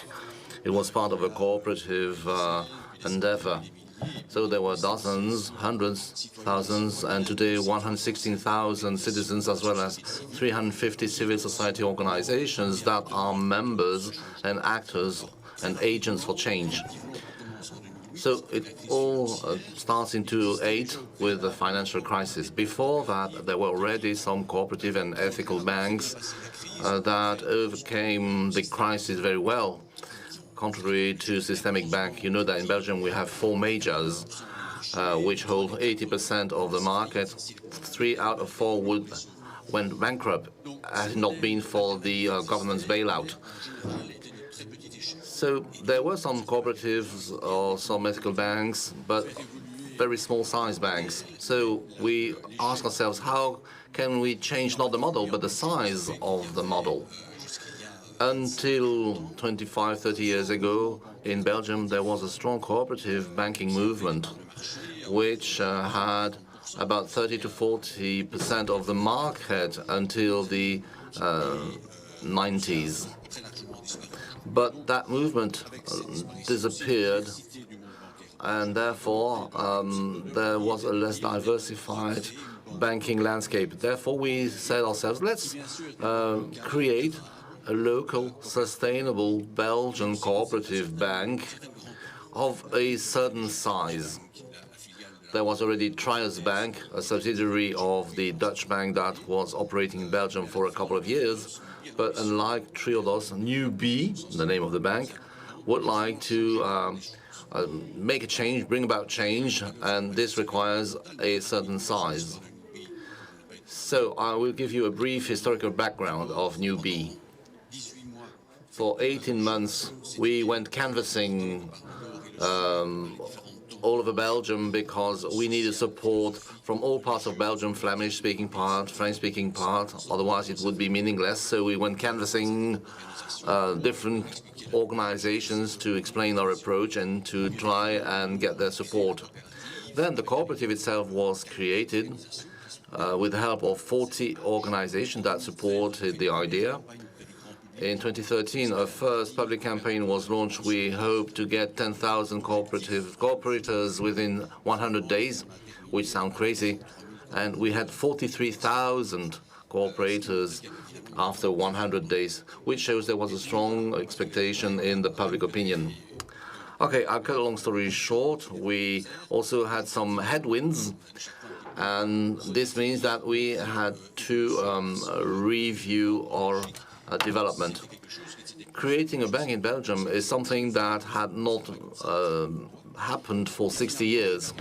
It was part of a cooperative endeavor. So there were dozens, hundreds, thousands, and today 116,000 citizens, as well as 350 civil society organizations that are members and actors and agents for change. So it all starts in 2008 with the financial crisis. Before that, there were already some cooperative and ethical banks that overcame the crisis very well. Contrary to systemic bank, you know that in Belgium we have 4 majors which hold 80% of the market. 3 out of 4 went bankrupt had it not been for the government's bailout. So there were some cooperatives or some ethical banks, but very small-sized banks. So we ask ourselves, how can we change not the model, but the size of the model? Until 25, 30 years ago, in Belgium, there was a strong cooperative banking movement, which had about 30 to 40% of the market until the 90s. But that movement disappeared, and therefore there was a less diversified banking landscape. Therefore, we said ourselves, let's create a local, sustainable Belgian cooperative bank of a certain size. There was already Trias Bank, a subsidiary of the Dutch bank that was operating in Belgium for a couple of years. But unlike Triodos, New B, the name of the bank, would like to make a change, bring about change, and this requires a certain size. So I will give you a brief historical background of New B. For 18 months, we went canvassing all over Belgium because we needed support from all parts of Belgium, Flemish-speaking part, French-speaking part, otherwise it would be meaningless. So we went canvassing different organizations to explain our approach and to try and get their support. Then the cooperative itself was created with the help of 40 organizations that supported the idea. In 2013, our first public campaign was launched. We hope to get 10,000 cooperators within 100 days, which sounds crazy. And we had 43,000 cooperators after 100 days, which shows there was a strong expectation in the public opinion. Okay, I'll cut a long story short. We also had some headwinds, and this means that we had to review our development. Creating a bank in Belgium is something that had not happened for 60 years.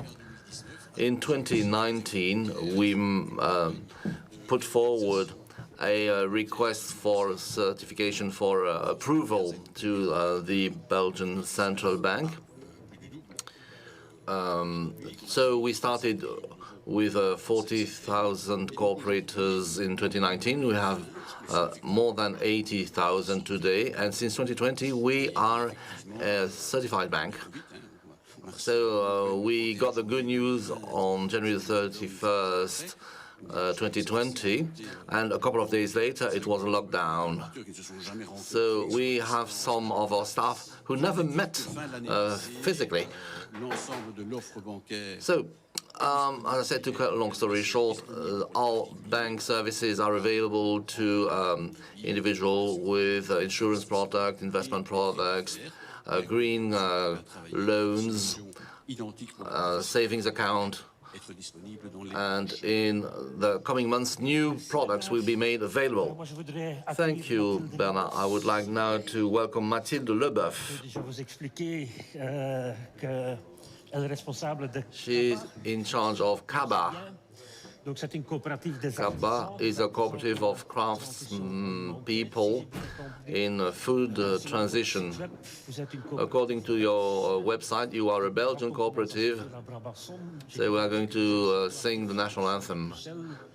In 2019, we put forward a request for certification for approval to the Belgian Central Bank. So we started with 40,000 cooperators in 2019. We have more than 80,000 today, and since 2020 we are a certified bank. So we got the good news on January 31st 2020, and a couple of days later it was a lockdown. So we have some of our staff who never met physically. So, as I said, to cut a long story short, all bank services are available to individuals with insurance products, investment products, green loans, savings account, and in the coming months, new products will be made available. Thank you, Bernard. I would like now to welcome Mathilde Leboeuf. She's in charge of CABA. CABA is a cooperative of craftspeople in food transition. According to your website, you are a Belgian cooperative, so we are going to sing the national anthem.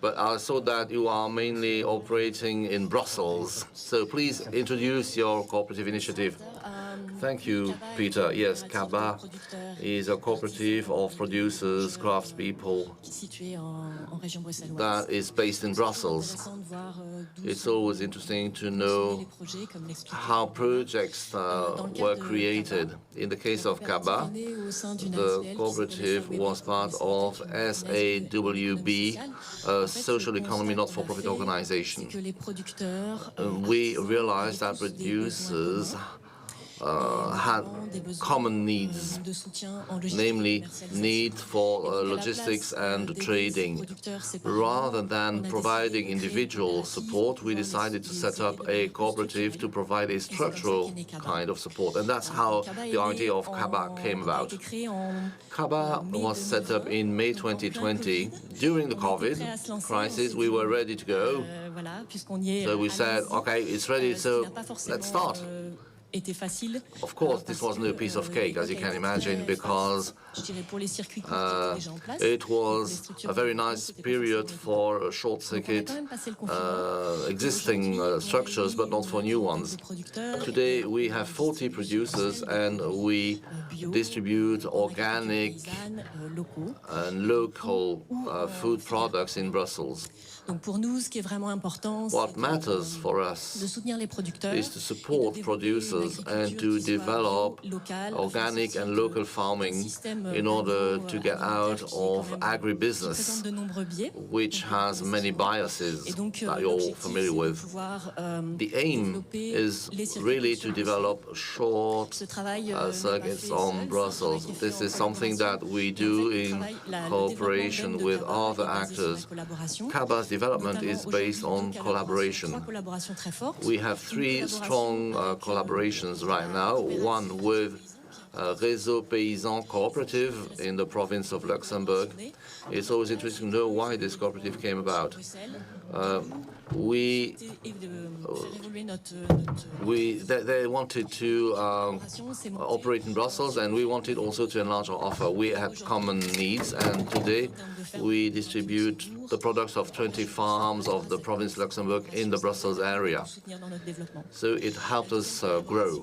But I saw that you are mainly operating in Brussels, so please introduce your cooperative initiative. Thank you, Peter. Yes, CABA is a cooperative of producers, craftspeople that is based in Brussels. It's always interesting to know how projects were created. In the case of CABA, the cooperative was part of SAWB, a social economy not-for-profit organization. We realized that producers had common needs, namely need for logistics and trading. Rather than providing individual support, we decided to set up a cooperative to provide a structural kind of support, and that's how the idea of CABA came about. CABA was set up in May 2020. During the COVID crisis, we were ready to go, so we said, okay, it's ready, so let's start. Of course, this was no piece of cake, as you can imagine, because it was a very nice period for short-circuit existing structures, but not for new ones. Today, we have 40 producers, and we distribute organic and local food products in Brussels. What matters for us is to support producers and to develop organic and local farming in order to get out of agribusiness, which has many biases that you're all familiar with. The aim is really to develop short circuits on Brussels. This is something that we do in cooperation with other actors. CABA's development is based on collaboration. We have 3 strong collaborations right now, one with Réseau Paysan Cooperative in the province of Luxembourg. It's always interesting to know why this cooperative came about. They wanted to operate in Brussels, and we wanted also to enlarge our offer. We had common needs, and today we distribute the products of 20 farms of the province of Luxembourg in the Brussels area. So it helped us grow.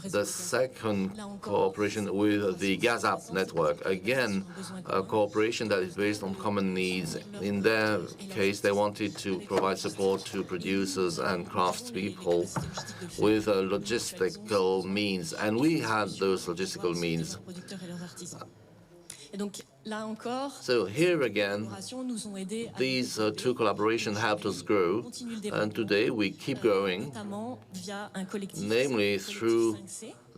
The second cooperation with the Gazap network, again, a cooperation that is based on common needs. In their case, they wanted to provide support to producers and craftspeople with logistical means, and we had those logistical means. So here again, these 2 collaborations helped us grow, and today we keep growing, namely through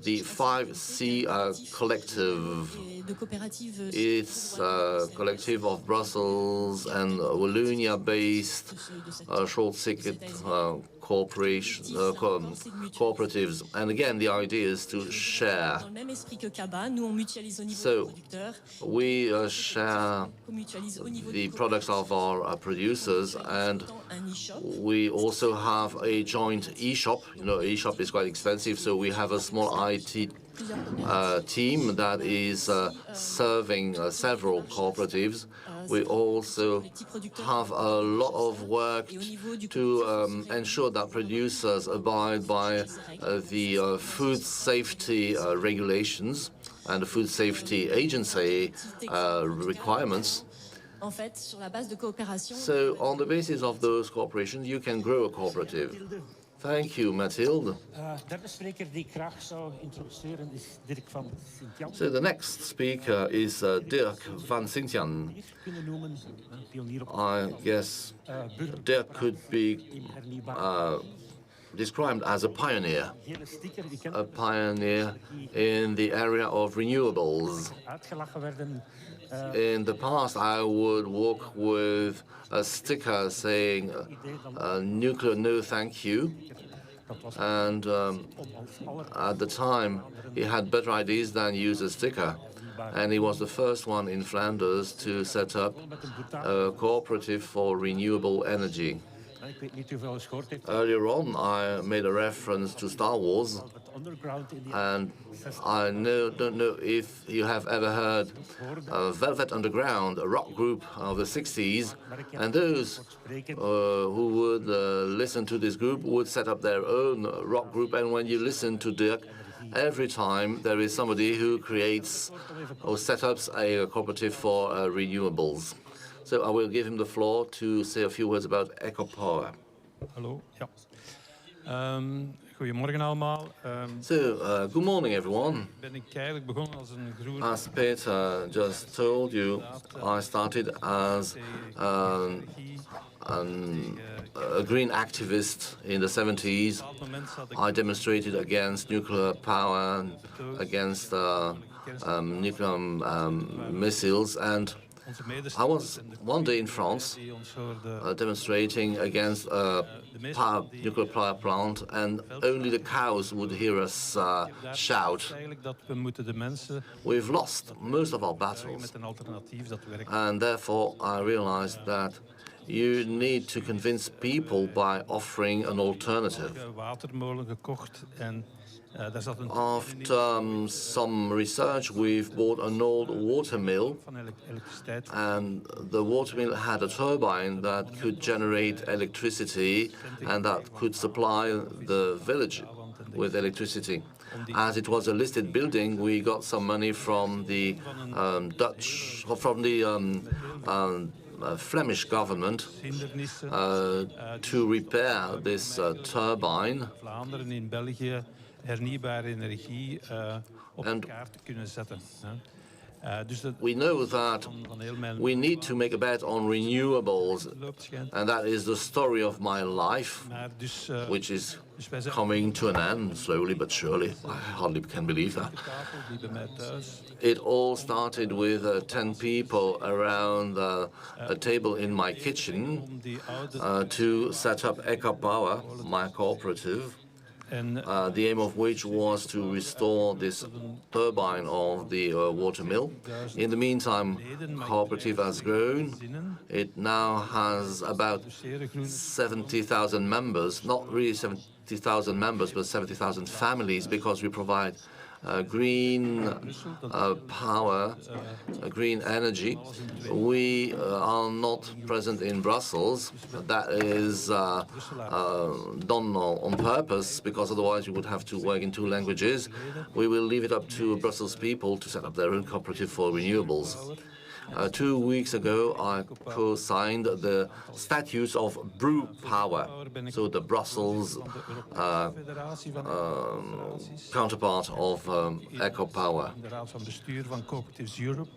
the 5C collective. It's a collective of Brussels and Wallonia-based short-circuit cooperatives. And again, the idea is to share. So we share the products of our producers, and we also have a joint e-shop. You know, e-shop is quite expensive, so we have a small IT team that is serving several cooperatives. We also have a lot of work to ensure that producers abide by the food safety regulations and the food safety agency requirements. So on the basis of those cooperations, you can grow a cooperative. Thank you, Mathilde. Derde spreker die ik graag zou introduceren is Dirk van Sint-Jan. So the next speaker is Dirk van Sint-Jan. I guess Dirk could be described as a pioneer in the area of renewables. In the past, I would walk with a sticker saying, nuclear, no thank you. And at the time, he had better ideas than use a sticker. And he was the first one in Flanders to set up a cooperative for renewable energy. Earlier on, I made a reference to Star Wars, and I don't know if you have ever heard Velvet Underground, a rock group of the 60s, and those who would listen to this group would set up their own rock group, and when you listen to Dirk, every time there is somebody who creates or sets up a cooperative for renewables. So I will give him the floor to say a few words about EcoPower. Hallo, ja. Goedemorgen allemaal. So, good morning, everyone. Ben ik eigenlijk begonnen als een groen... As Peter just told you, I started as a green activist in the 70s. I demonstrated against nuclear power, against nuclear missiles, and I was one day in France demonstrating against a nuclear power plant, and only the cows would hear us shout. We've lost most of our battles, and therefore I realized that you need to convince people by offering an alternative. After some research, we've bought an old water mill, and the water mill had a turbine that could generate electricity and that could supply the village with electricity. As it was a listed building, we got some money from the Flemish government to repair this turbine. Hernieuwbare energie op elkaar te kunnen zetten. We know that we need to make a bet on renewables, and that is the story of my life, which is coming to an end slowly but surely. I hardly can believe that. It all started with 10 people around a table in my kitchen to set up EcoPower, my cooperative. The aim of which was to restore this turbine of the water mill. In the meantime, cooperative has grown. It now has about 70,000 members, not really 70,000 members, but 70,000 families, because we provide green power, green energy. We are not present in Brussels. That is done on purpose, because otherwise we would have to work in 2 languages. We will leave it up to Brussels people to set up their own cooperative for renewables. 2 weeks ago, I co-signed the statutes of Brew Power, so the Brussels counterpart of EcoPower.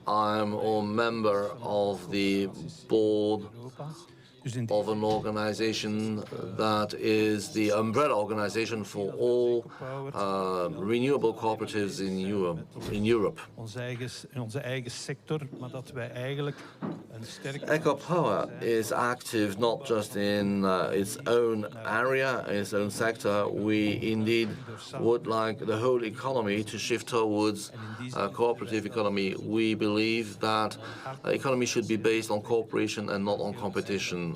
I'm a member of the board of an organization that is the umbrella organization for all renewable cooperatives in Europe. EcoPower is active not just in its own area, its own sector. We indeed would like the whole economy to shift towards a cooperative economy. We believe that economy should be based on cooperation and not on competition.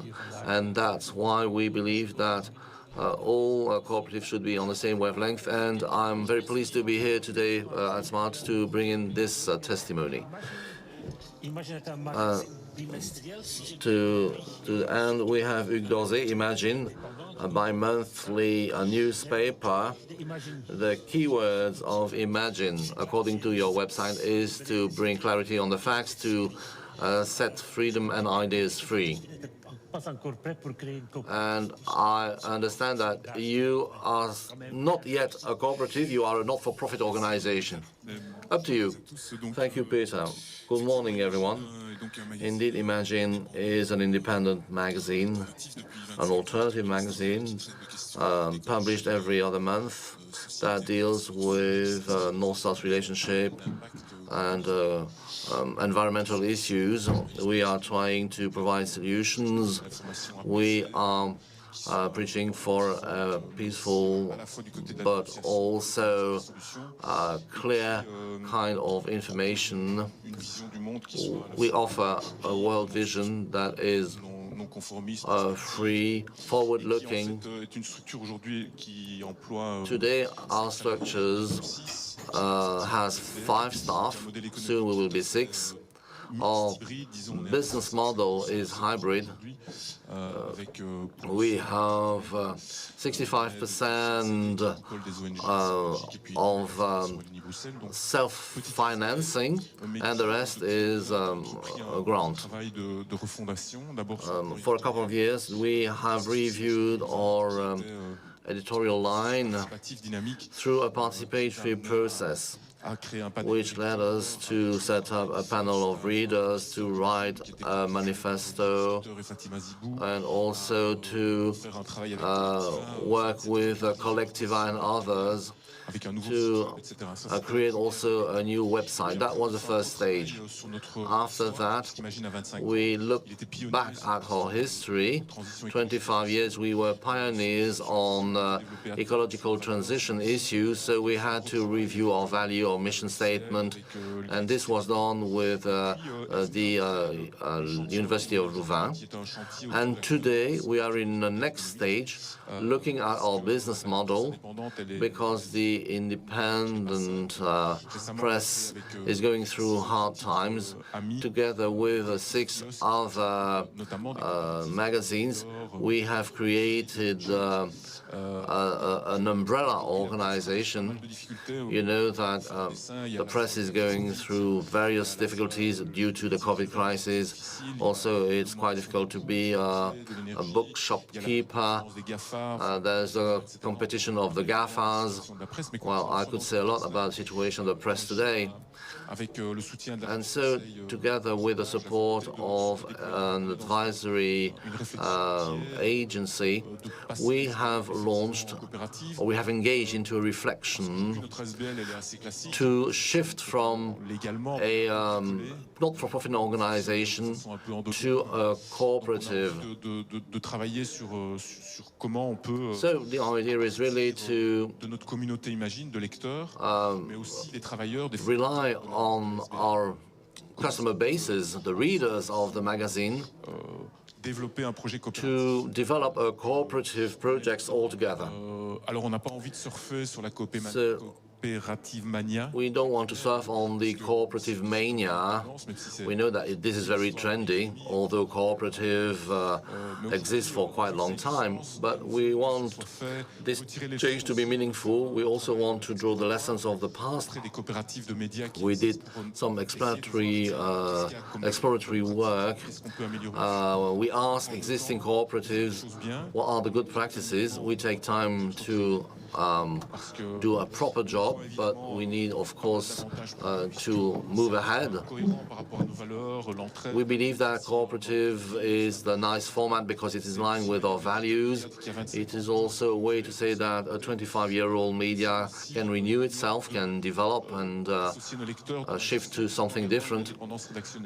And that's why we believe that all cooperatives should be on the same wavelength. And I'm very pleased to be here today at Smart to bring in this testimony. To the end, we have Hugues Dorzé, Imagine, a bi-monthly newspaper. The keywords of Imagine, according to your website, is to bring clarity on the facts, to set freedom and ideas free. And I understand that you are not yet a cooperative, you are a not-for-profit organization. Up to you. Thank you, Peter. Good morning, everyone. Indeed, Imagine is an independent magazine, an alternative magazine, published every other month that deals with North-South relationship and environmental issues. We are trying to provide solutions. We are preaching for a peaceful but also clear kind of information. We offer a world vision that is free, forward-looking. Today, our structures has 5 staff. Soon we will be 6. Our business model is hybrid. We have 65% of self-financing, and the rest is a grant. For a couple of years, we have reviewed our editorial line through a participatory process, which led us to set up a panel of readers to write a manifesto and also to work with Collectiva and others to create also a new website. That was the first stage. After that, we looked back at our history. 25 years, we were pioneers on ecological transition issues, so we had to review our value, our mission statement, and this was done with the University of Louvain. And today, we are in the next stage, looking at our business model, because the independent press is going through hard times. Together with 6 other magazines, we have created an umbrella organization. You know that the press is going through various difficulties due to the COVID crisis. Also, it's quite difficult to be a bookshop keeper. There's a competition of the GAFAs. Well, I could say a lot about the situation of the press today. And so, together with the support of an advisory agency, we have launched, or we have engaged into a reflection to shift from a not-for-profit organization to a cooperative. So the idea is really to rely on our customer bases, the readers of the magazine, to develop a cooperative projects altogether. So, we don't want to surf on the cooperative mania. We know that this is very trendy, although cooperative exists for quite a long time. But we want this change to be meaningful. We also want to draw the lessons of the past. We did some exploratory work. We asked existing cooperatives what are the good practices. We take time to do a proper job, but we need, of course, to move ahead. We believe that cooperative is the nice format because it is in line with our values. It is also a way to say that a 25-year-old media can renew itself, can develop and shift to something different.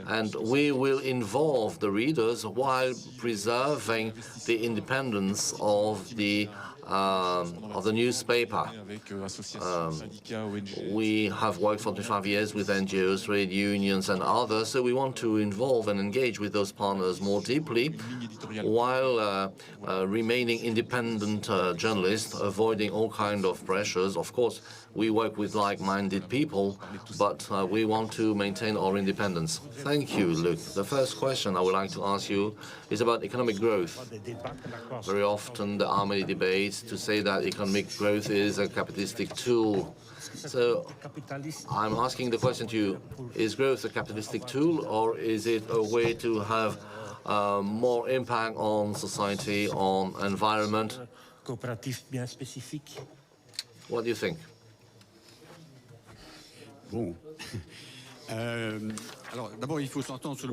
And we will involve the readers while preserving the independence of the newspaper. We have worked for 25 years with NGOs, trade unions and others, so we want to involve and engage with those partners more deeply while remaining independent journalists, avoiding all kinds of pressures. Of course, we work with like-minded people, but we want to maintain our independence. Thank you, Luc. The first question I would like to ask you is about economic growth. Very often there are many debates hesitate to say that economic growth is a capitalistic tool. So I'm asking the question to you, is growth a capitalistic tool, or is it a way to have more impact on society, on environment? What do you think?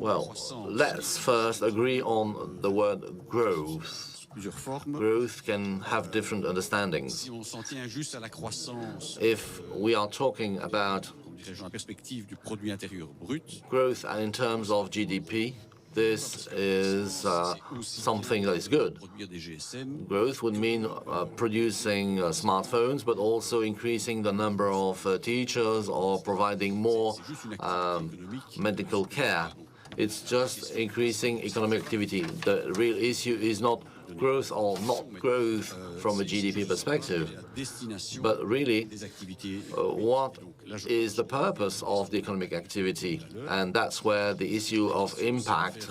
Well, let's first agree on the word growth. Growth can have different understandings. If we are talking about growth and in terms of GDP, this is something that is good. Growth would mean producing smartphones, but also increasing the number of teachers or providing more medical care. It's just increasing economic activity. The real issue is not growth or not growth from a GDP perspective, but really what is the purpose of the economic activity? And that's where the issue of impact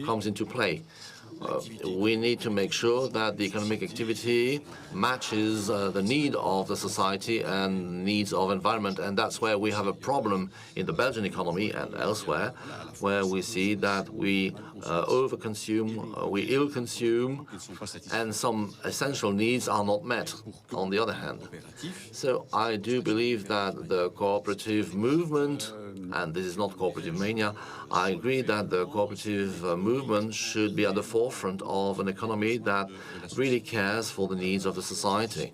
comes into play. We need to make sure that the economic activity matches the need of the society and needs of environment, and that's where we have a problem in the Belgian economy and elsewhere, where we see that we overconsume, we ill-consume, and some essential needs are not met, on the other hand. So I do believe that the cooperative movement, and this is not cooperative mania, I agree that the cooperative movement should be at the forefront of an economy that really cares for the needs of the society.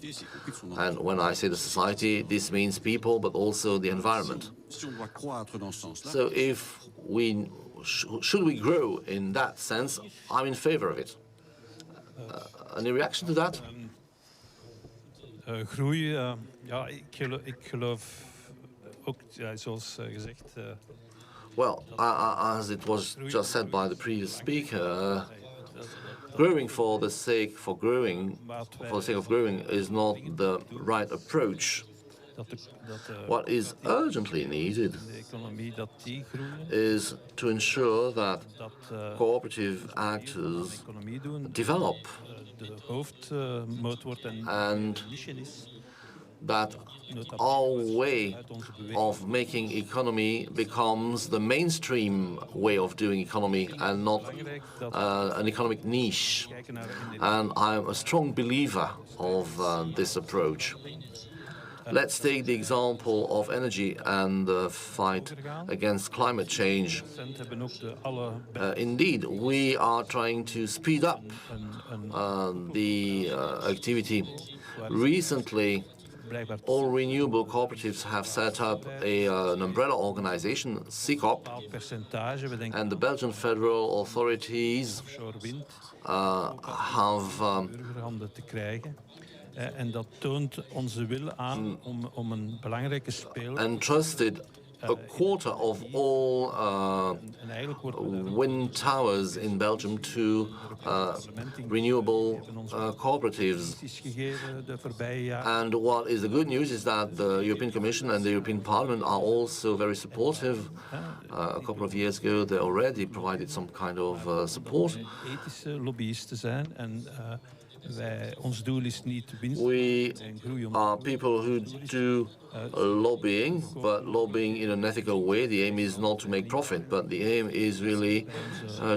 And when I say the society, this means people, but also the environment. So if we should we grow in that sense, I'm in favor of it. Any reaction to that? Groei, ja, ik geloof ook, zoals gezegd. Well, as it was just said by the previous speaker, growing for the sake of growing is not the right approach. What is urgently needed is to ensure that cooperative actors develop and that our way of making economy becomes the mainstream way of doing economy and not an economic niche. And I'm a strong believer of this approach. Let's take the example of energy and the fight against climate change. Indeed, we are trying to speed up the activity. Recently, all renewable cooperatives have set up an umbrella organization, COOP, and the Belgian federal authorities have En dat toont onze wil aan om een belangrijke speler. Entrusted a quarter of all wind towers in Belgium to renewable cooperatives. And what is the good news is that the European Commission and the European Parliament are also very supportive. A couple of years ago, they already provided some kind of support. We are people who do lobbying, but lobbying in an ethical way. The aim is not to make profit, but the aim is really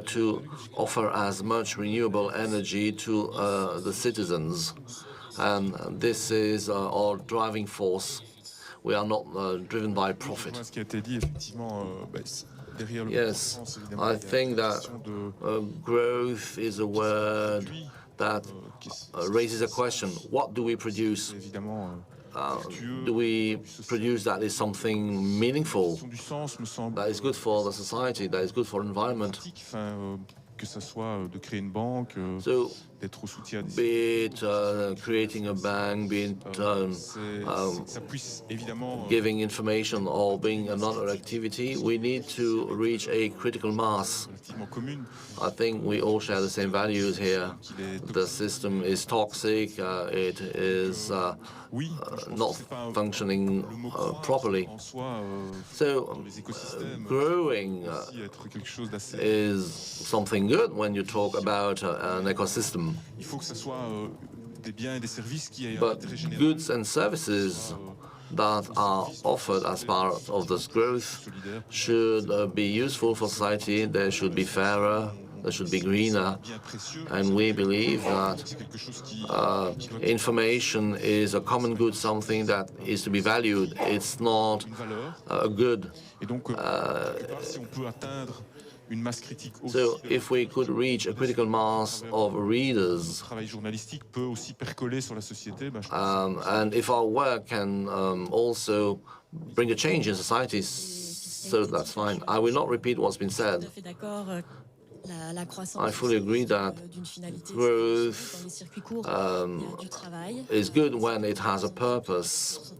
to offer as much renewable energy to the citizens. And this is our driving force. We are not driven by profit. Yes, I think that growth is a word that raises a question. What do we produce? Do we produce that is something meaningful, that is good for the society, that is good for the environment? So, be it creating a bank, be it giving information or being another activity, we need to reach a critical mass. I think we all share the same values here. The system is toxic, it is not functioning properly. So growing is something good when you talk about an ecosystem. But goods and services that are offered as part of this growth should be useful for society. They should be fairer, they should be greener. And we believe that information is a common good, something that is to be valued. It's not a good. So if we could reach a critical mass of readers, and if our work can also bring a change in society, so that's fine. I will not repeat what's been said. I fully agree that growth is good when it has a purpose.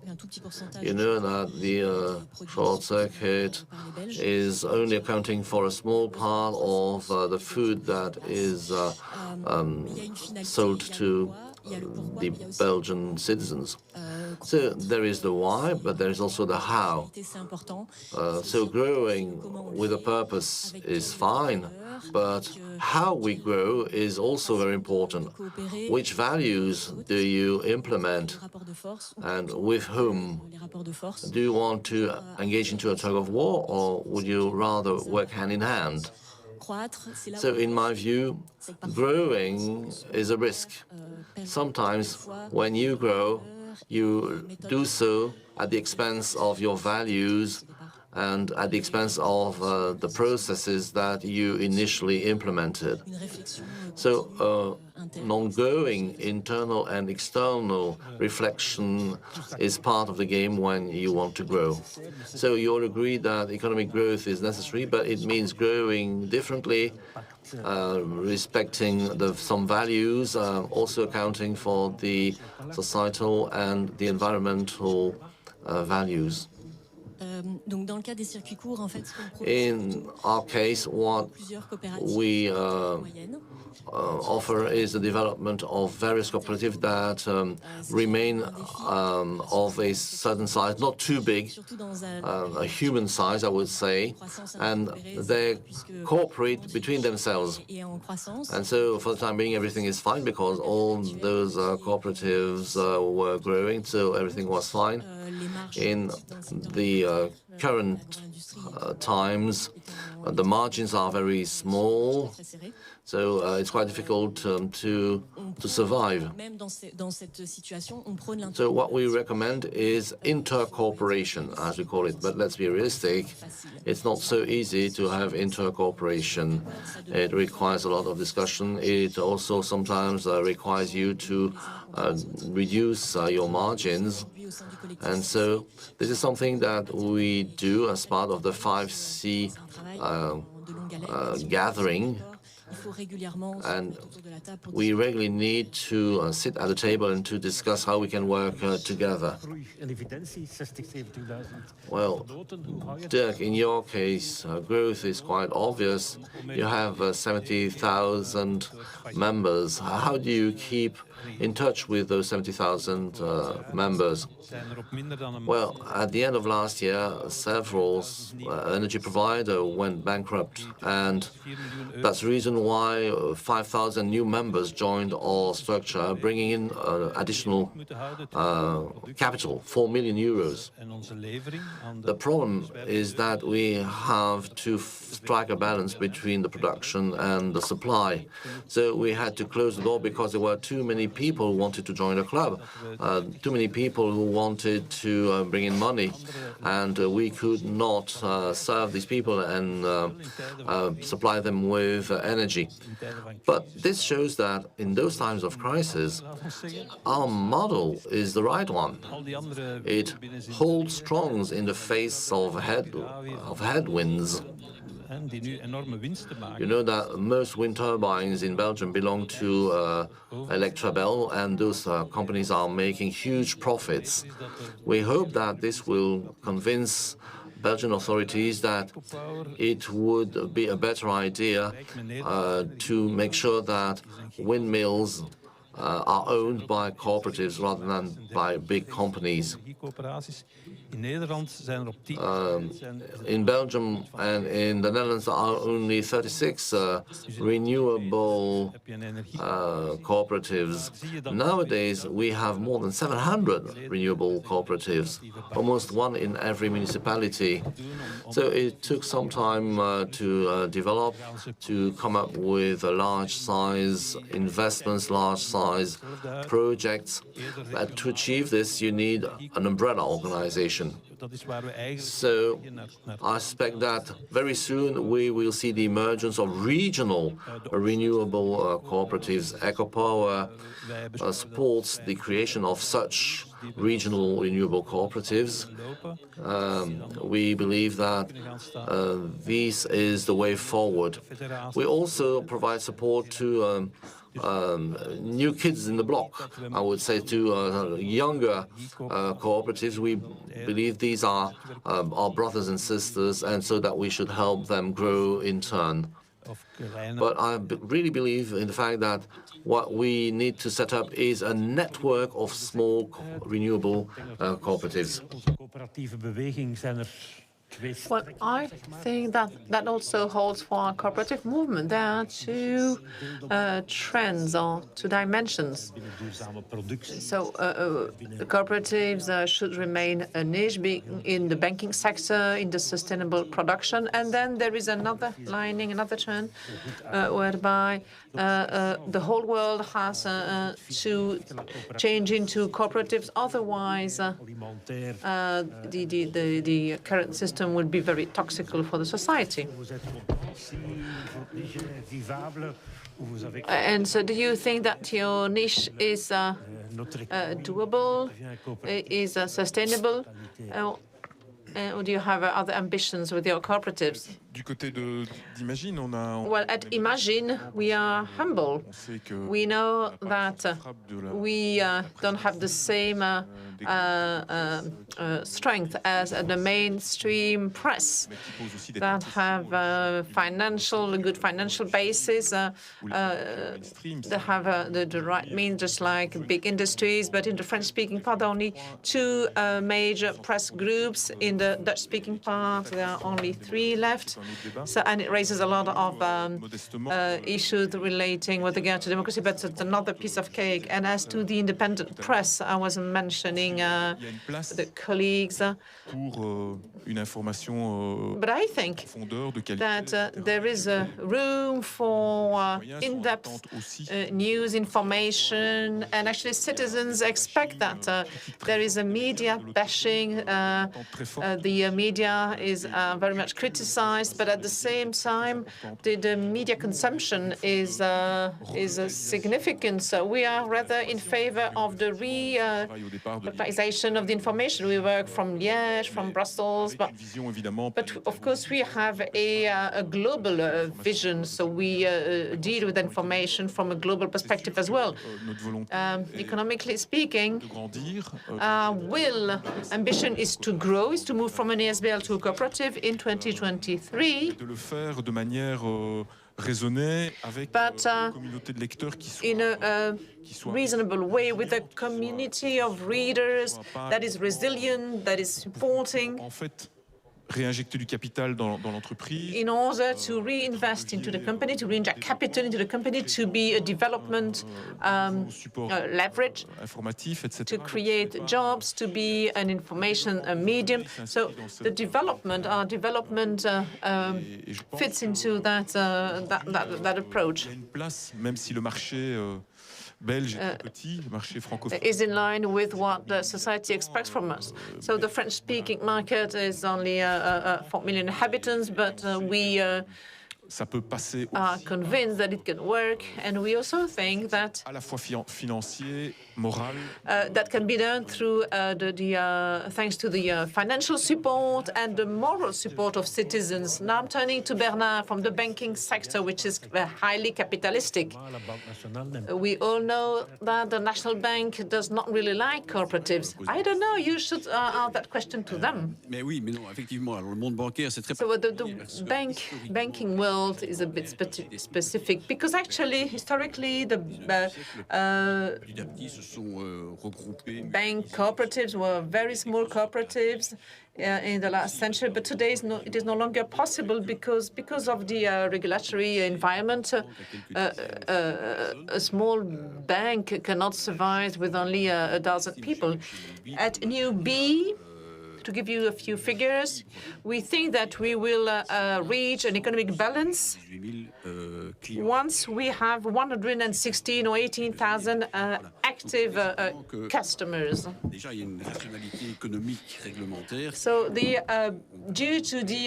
You know that the short circuit is only accounting for a small part of the food that is sold to the Belgian citizens. So there is the why, but there is also the how. So growing with a purpose is fine, but how we grow is also very important. Which values do you implement, and with whom? Do you want to engage into a tug of war, or would you rather work hand in hand? So in my view, growing is a risk. Sometimes when you grow, you do so at the expense of your values and at the expense of the processes that you initially implemented. So an ongoing internal and external reflection is part of the game when you want to grow. So you all agree that economic growth is necessary, but it means growing differently, respecting some values, also accounting for the societal and the environmental values. In our case, what we offer is the development of various cooperatives that remain of a certain size, not too big, a human size, I would say, and they cooperate between themselves. And so for the time being, everything is fine because all those cooperatives were growing, so everything was fine. In the current times, the margins are very small, so it's quite difficult to survive. So what we recommend is inter-cooperation, as we call it. But let's be realistic, it's not so easy to have inter-cooperation. It requires a lot of discussion. It also sometimes requires you to reduce your margins. And so this is something that we do as part of the 5C gathering. And we regularly need to sit at the table and to discuss how we can work together. Well, Dirk, in your case, growth is quite obvious. You have 70,000 members. How do you keep in touch with those 70,000 members? Well, at the end of last year, several energy providers went bankrupt, and that's the reason why 5,000 new members joined our structure, bringing in additional capital, 4 million euros. The problem is that we have to strike a balance between the production and the supply. So we had to close the door because there were too many people who wanted to join the club, too many people who wanted to bring in money, and we could not serve these people and supply them with energy. But this shows that in those times of crisis, our model is the right one. It holds strong in the face of headwinds. You know that most wind turbines in Belgium belong to Electrabel, and those companies are making huge profits. We hope that this will convince Belgian authorities that it would be a better idea to make sure that windmills are owned by cooperatives rather than by big companies. In Belgium and in the Netherlands, there are only 36 renewable cooperatives. Nowadays, we have more than 700 renewable cooperatives, almost one in every municipality. So it took some time to develop, to come up with a large-size investments, large-size projects. But to achieve this, you need an umbrella organization. So I expect that very soon we will see the emergence of regional renewable cooperatives. EcoPower supports the creation of such regional renewable cooperatives. We believe that this is the way forward. We also provide support to new kids in the block, I would say, to younger cooperatives. We believe these are our brothers and sisters, and so that we should help them grow in turn. But I really believe in the fact that what we need to set up is a network of small renewable cooperatives. Well, I think that also holds for our cooperative movement. There are two trends or two dimensions. So the cooperatives should remain a niche in the banking sector, in the sustainable production. And then there is another lining, another trend, whereby the whole world has to change into cooperatives. Otherwise, the current system would be very toxic for the society. And so do you think that your niche is doable, is sustainable, or do you have other ambitions with your cooperatives? Well, at Imagine, we are humble. We know that we don't have the same strength as the mainstream press that have a good financial basis. They have the right means, just like big industries. But in the French-speaking part, there are only two major press groups. In the Dutch-speaking part, there are only 3 left. So, and it raises a lot of issues relating with regard to democracy, but it's another piece of cake. And as to the independent press, I was mentioning the colleagues. But I think that there is room for in-depth news information, and actually citizens expect that. There is a media bashing. The media is very much criticized, but at the same time, the media consumption is significant. So we are rather in favor of the re-localization of the information. We work from Liège, from Brussels, but of course we have a global vision. So we deal with information from a global perspective as well. Economically speaking, ambition is to grow, is to move from an ASBL to a cooperative in 2023. But in a reasonable way, with a community of readers that is resilient, that is supporting, in order to reinvest into the company, to reinject capital into the company, to be a development leverage, to create jobs, to be an information medium. So the development, our development fits into that approach. Is in line with what the society expects from us. So the French-speaking market is only 4 million inhabitants, but we are convinced that it can work, and we also think that that can be done through thanks to the financial support and the moral support of citizens. Now I'm turning to Bernard from the banking sector, which is highly capitalistic. We all know that the National Bank does not really like cooperatives. I don't know, you should ask that question to them. So the banking world result is a bit specific because actually, historically, the bank cooperatives were very small cooperatives in the last century, but today it is no longer possible because of the regulatory environment. A small bank cannot survive with only a dozen people. At New B, to give you a few figures, we think that we will reach an economic balance once we have 116 or 18,000 active customers. So due to the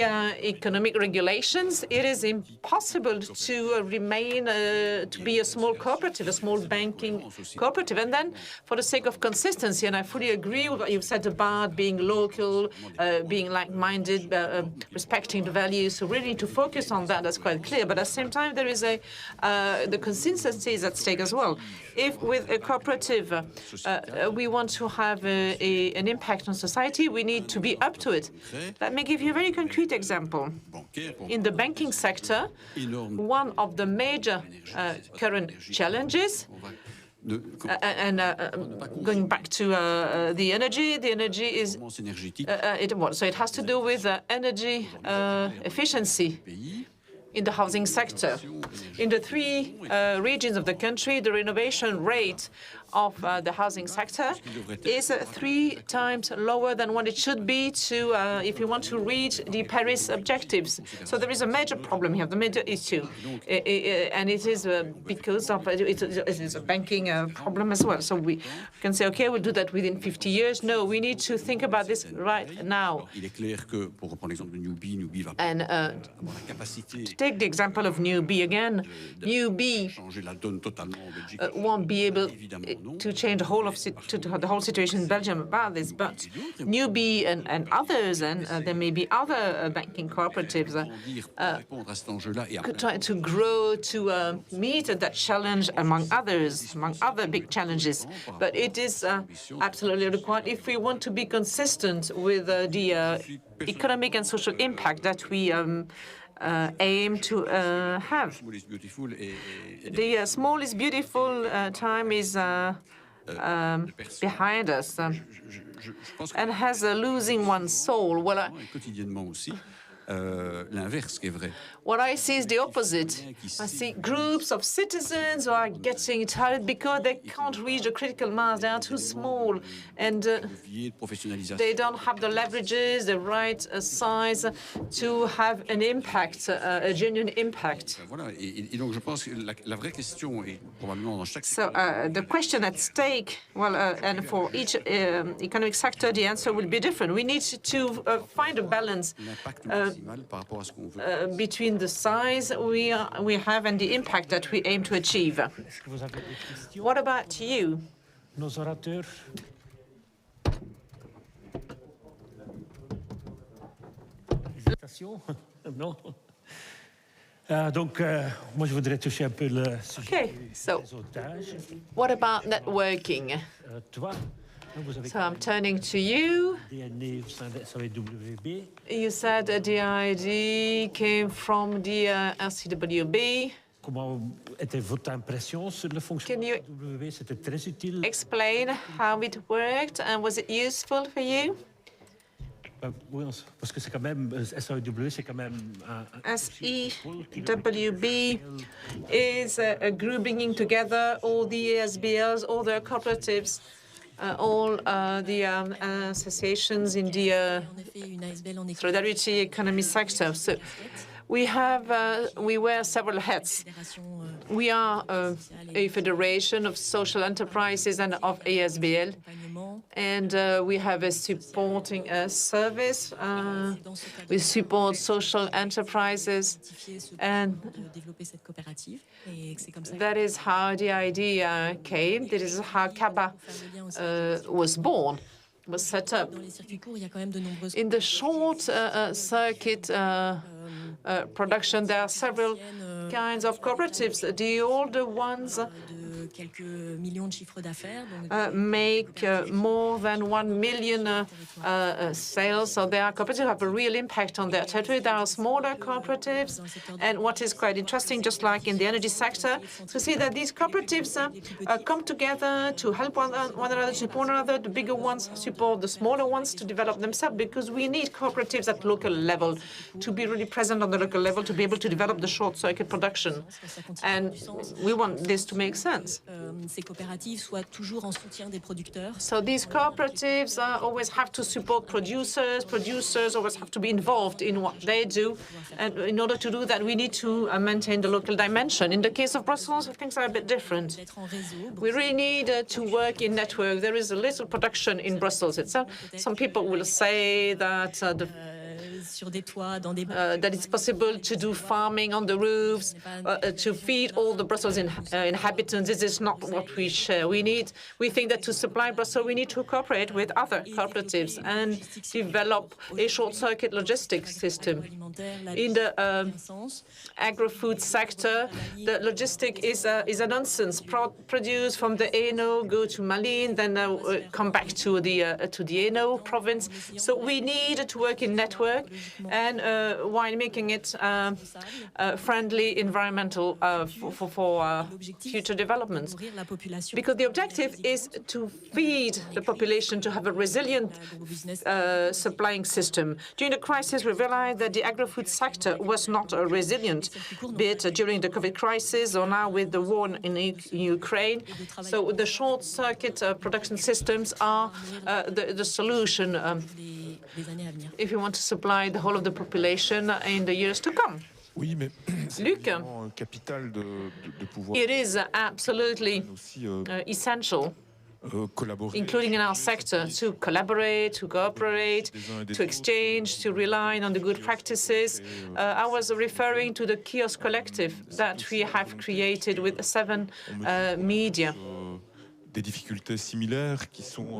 economic regulations, it is impossible to remain, to be a small cooperative, a small banking cooperative. And then, for the sake of consistency, and I fully agree with what you've said about being local, being like-minded, respecting the values. So really need to focus on that. That's quite clear. But at the same time, there is the consistency is at stake as well. If with a cooperative we want to have an impact on society, we need to be up to it. Let me give you a very concrete example. In the banking sector, one of the major current challenges. Going back to the energy is so it has to do with energy efficiency in the housing sector. In the three regions of the country, the renovation rate of the housing sector is 3 times lower than what it should be to if you want to reach the Paris objectives. So there is a major problem here, the major issue, and it is because of it is a banking problem as well. So we can say, okay, we'll do that within 50 years. No, we need to think about this right now. And to take the example of New B again, New B won't be able to change the whole situation in Belgium about this, but New B and others, and there may be other banking cooperatives could try to grow to meet that challenge among other big challenges. But it is absolutely required if we want to be consistent with the economic and social impact that we aim to have. The small is beautiful time is behind us and has a losing one's soul. Well, what I see is the opposite. I see groups of citizens who are getting tired because they can't reach the critical mass. They are too small, and they don't have the leverages, the right size to have an impact, a genuine impact. So the question at stake, well, and for each economic sector, the answer will be different. We need to find a balance between the size we have and the impact that we aim to achieve. What about you? Nos orateurs. Non. Donc, moi, je voudrais toucher un peu le sujet des otages. What about networking? So I'm turning to you. You said that the idea came from the LCWB. Can you explain how it worked and was it useful for you? SEWB is a group bringing together all the ASBLs, all the cooperatives, all the associations in the solidarity economy sector. So we wear several hats. We are a federation of social enterprises and of ASBL, and we have a supporting service. We support social enterprises, and that is how the idea came. This is how CABA was born, was set up. In the short circuit production, there are several kinds of cooperatives. The older ones make more than 1 million sales. So they are cooperatives have a real impact on their territory. There are smaller cooperatives. And what is quite interesting, just like in the energy sector, to see that these cooperatives come together to help one another, support one another. The bigger ones support the smaller ones to develop themselves, because we need cooperatives at local level to be really present on the local level, to be able to develop the short-circuit production. And we want this to make sense. So these cooperatives always have to support producers. Producers always have to be involved in what they do. And in order to do that, we need to maintain the local dimension. In the case of Brussels, things are a bit different. We really need to work in network. There is a little production in Brussels itself. Some people will say that that it's possible to do farming on the roofs, to feed all the Brussels inhabitants. This is not what we share. We think that to supply Brussels, we need to cooperate with other cooperatives and develop a short-circuit logistics system. In the agri-food sector, the logistic is a nonsense. Produce from the Hainaut, go to Malines, then come back to the Hainaut province. So we need to work in network, and while making it friendly, environmental for future developments. Because the objective is to feed the population, to have a resilient supplying system. During the crisis, we realized that the agri-food sector was not resilient, be it during the COVID crisis or now with the war in Ukraine. So the short-circuit production systems are the solution if you want to supply the whole of the population in the years to come. Luc, it is absolutely essential, including in our sector, to collaborate, to cooperate, to exchange, to rely on the good practices. I was referring to the kiosk collective that we have created with 7 media.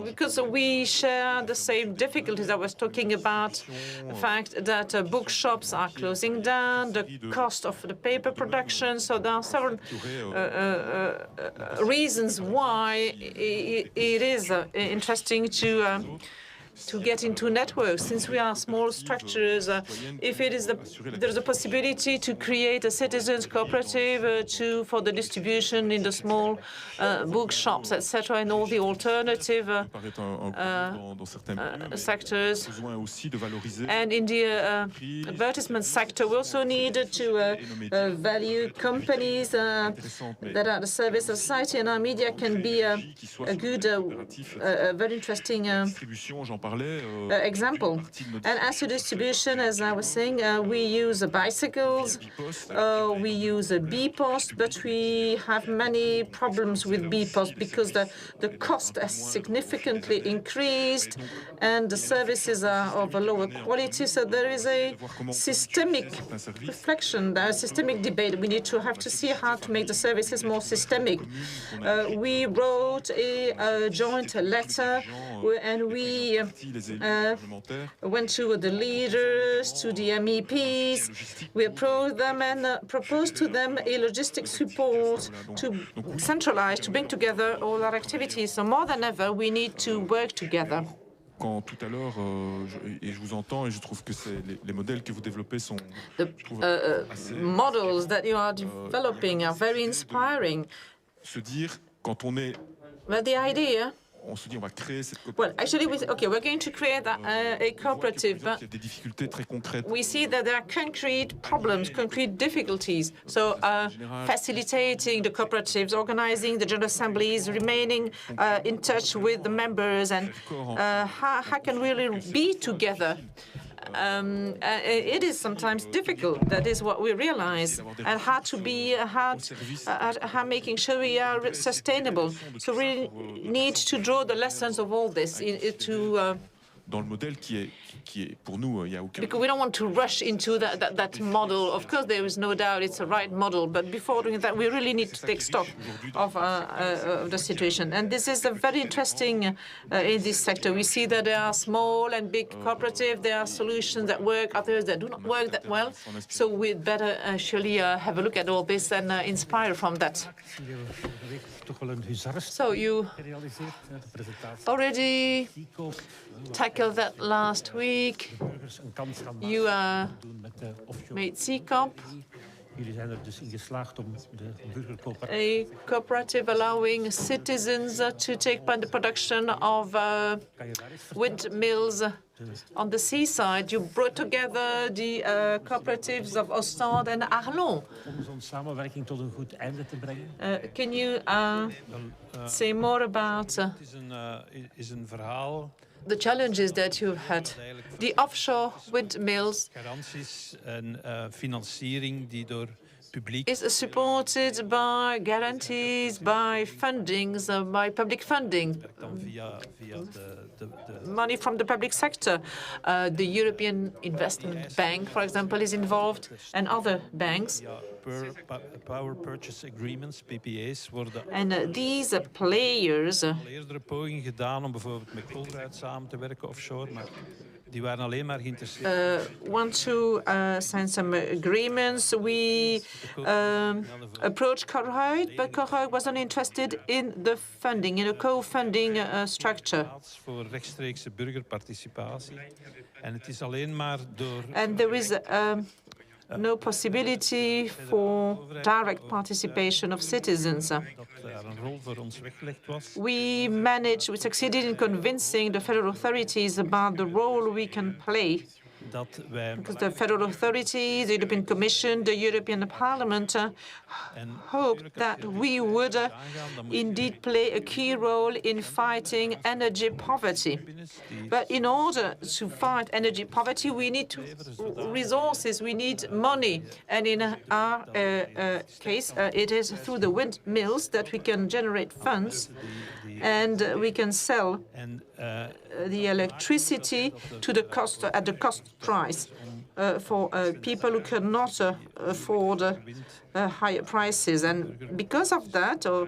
Because we share the same difficulties. I was talking about the fact that bookshops are closing down, the cost of the paper production. So there are several reasons why it is interesting to get into networks. Since we are small structures, if there's a possibility to create a citizens cooperative for the distribution in the small bookshops, etc., and all the alternative sectors. And in the advertisement sector, we also need to value companies that are the service of society, and our media can be a good, very interesting example. And as to distribution, as I was saying, we use bicycles, we use a B-post, but we have many problems with B-post because the cost has significantly increased and the services are of a lower quality. So there is a systemic reflection, a systemic debate. We need to have to see how to make the services more systemic. We wrote a joint letter, and we went to the leaders, to the MEPs. We approached them and proposed to them a logistic support to centralize, to bring together all our activities. So more than ever, we need to work together. Quand tout à l'heure, et je vous entends, et je trouve que les modèles que vous développez sont models that you are developing are very inspiring. Se dire quand on est. But the idea. On se dit on va créer cette coopérative. Well, actually, we're going to create a cooperative, but we see that there are concrete problems, concrete difficulties. So facilitating the cooperatives, organizing the general assemblies, remaining in touch with the members, and how can we really be together? It is sometimes difficult. That is what we realize, and how making sure we are sustainable. So we need to draw the lessons of all this dans le modèle qui est pour nous, il y a aucun. Because we don't want to rush into that model. Of course, there is no doubt it's a right model, but before doing that, we really need to take stock of the situation. And this is very interesting in this sector. We see that there are small and big cooperatives. There are solutions that work, others that do not work that well. So we'd better actually have a look at all this and inspire from that. So you already tackled that last week. You made Coop, a cooperative allowing citizens to take part in the production of windmills on the seaside. You brought together the cooperatives of Ostende and Arlon. Can you say more about the challenges that you've had? The offshore windmills is supported by guarantees, by fundings, by public funding, money from the public sector. The European Investment Bank, for example, is involved, and other banks. Power purchase agreements, PPA's, worden And these players eerdere pogingen gedaan om bijvoorbeeld met Colruyt samen te werken offshore, maar die waren alleen maar geïnteresseerd. Want to sign some agreements. We approached Coop, but Coop wasn't interested in the funding, in a co-funding structure. Voor rechtstreekse burgerparticipatie. En het is alleen maar door. And there is no possibility for direct participation of citizens. We succeeded in convincing the federal authorities about the role we can play. Because the federal authorities, the European Commission, the European Parliament hoped that we would indeed play a key role in fighting energy poverty. But in order to fight energy poverty, we need resources, we need money. And in our case, it is through the windmills that we can generate funds and we can sell the electricity to the cost at the cost price for people who cannot afford higher prices. And because of that, the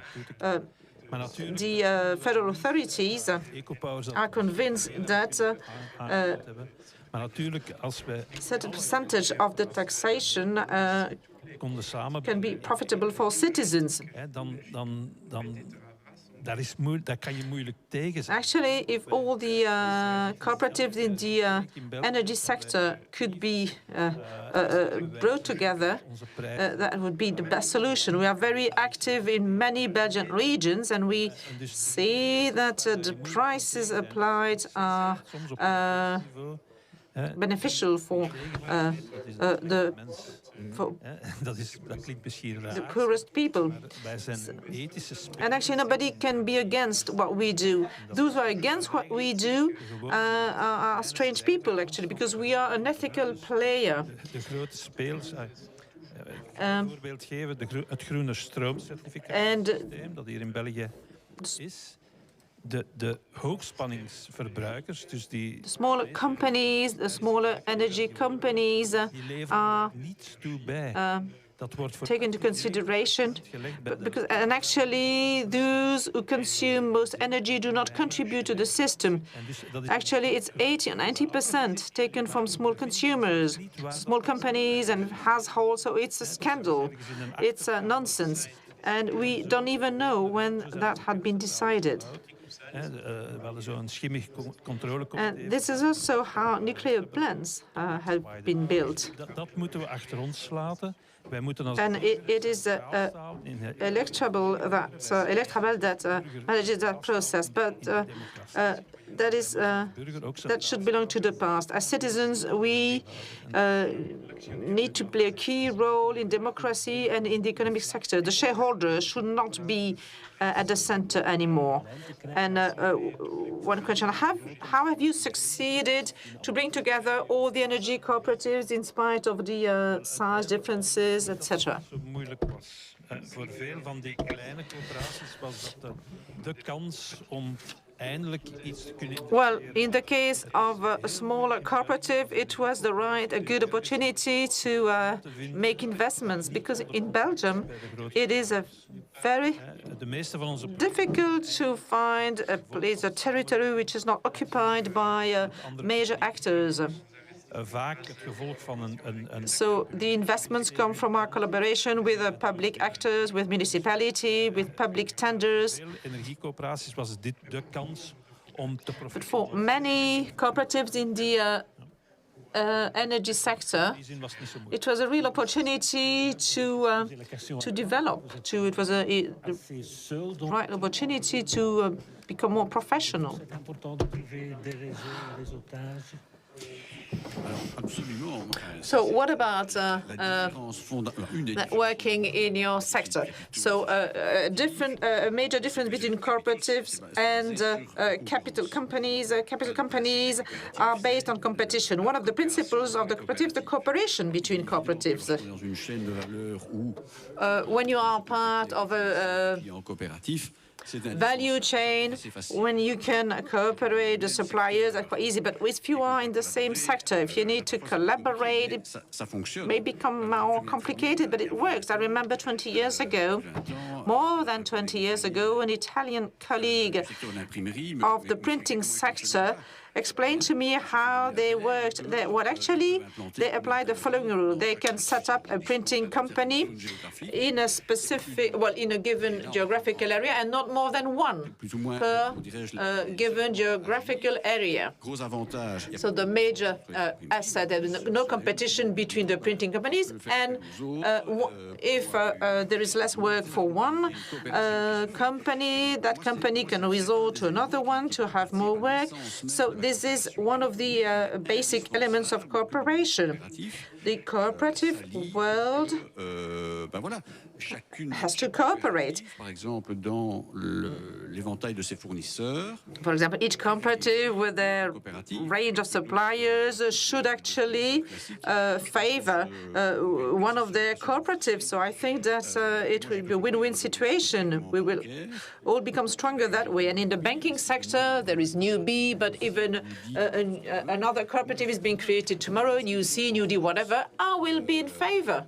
federal authorities are convinced that a certain percentage of the taxation can be profitable for citizens. Actually, if all the cooperatives in the energy sector could be brought together, that would be the best solution. We are very active in many Belgian regions, and we see that the prices applied are beneficial for the poorest people. And actually, nobody can be against what we do. Those who are against what we do are strange people, actually, because we are an ethical player. Het groene stroomcertificaat dat hier in België is. De hoogspanningsverbruikers, dus die smaller companies, the smaller energy companies are taken into consideration, and actually those who consume most energy do not contribute to the system. Actually, it's 80 or 90% taken from small consumers, small companies and households, so it's a scandal. It's nonsense. And we don't even know when that had been decided. And this is also how nuclear plants have been built. And it is electrable that manages that process, but that should belong to the past. As citizens, we need to play a key role in democracy and in the economic sector. The shareholders should not be at the center anymore. And one question: how have you succeeded to bring together all the energy cooperatives in spite of the size differences, etc.? Voor veel van die kleine coöperaties was dat de kans om eindelijk iets te kunnen. Well, in the case of a smaller cooperative, it was a good opportunity to make investments, because in Belgium it is very difficult to find a territory which is not occupied by major actors. vaak het gevolg van een So the investments come from our collaboration with public actors, with municipality, with public tenders. veel energiecoöperaties was dit de kans om te But for profiteren. many cooperatives in the energy sector, In die zin was het niet zo moeilijk. it was a real opportunity to develop. It was a right opportunity to become more professional. C'est important de trouver des réseaux, un réseautage. So what about networking in your sector? So a major difference between cooperatives and capital companies. Capital companies are based on competition. One of the principles of the cooperative, the cooperation between cooperatives. When you are part of a value chain, when you can cooperate with suppliers, that's quite easy. But if you are in the same sector, if you need to collaborate, it may become more complicated, but it works. I remember 20 years ago, more than 20 years ago, an Italian colleague of the printing sector explained to me how they worked. Actually, they applied the following rule. They can set up a printing company in a specific, in a given geographical area, and not more than one per given geographical area. So the major asset, there is no competition between the printing companies, and if there is less work for one company, that company can resort to another one to have more work. So this is one of the basic elements of cooperation. The cooperative world has to cooperate. For example, each cooperative with their range of suppliers should actually favor one of their cooperatives. So I think that it will be a win-win situation. We will all become stronger that way. And in the banking sector, there is New B, but even another cooperative is being created tomorrow, New C, New D, whatever, I will be in favor.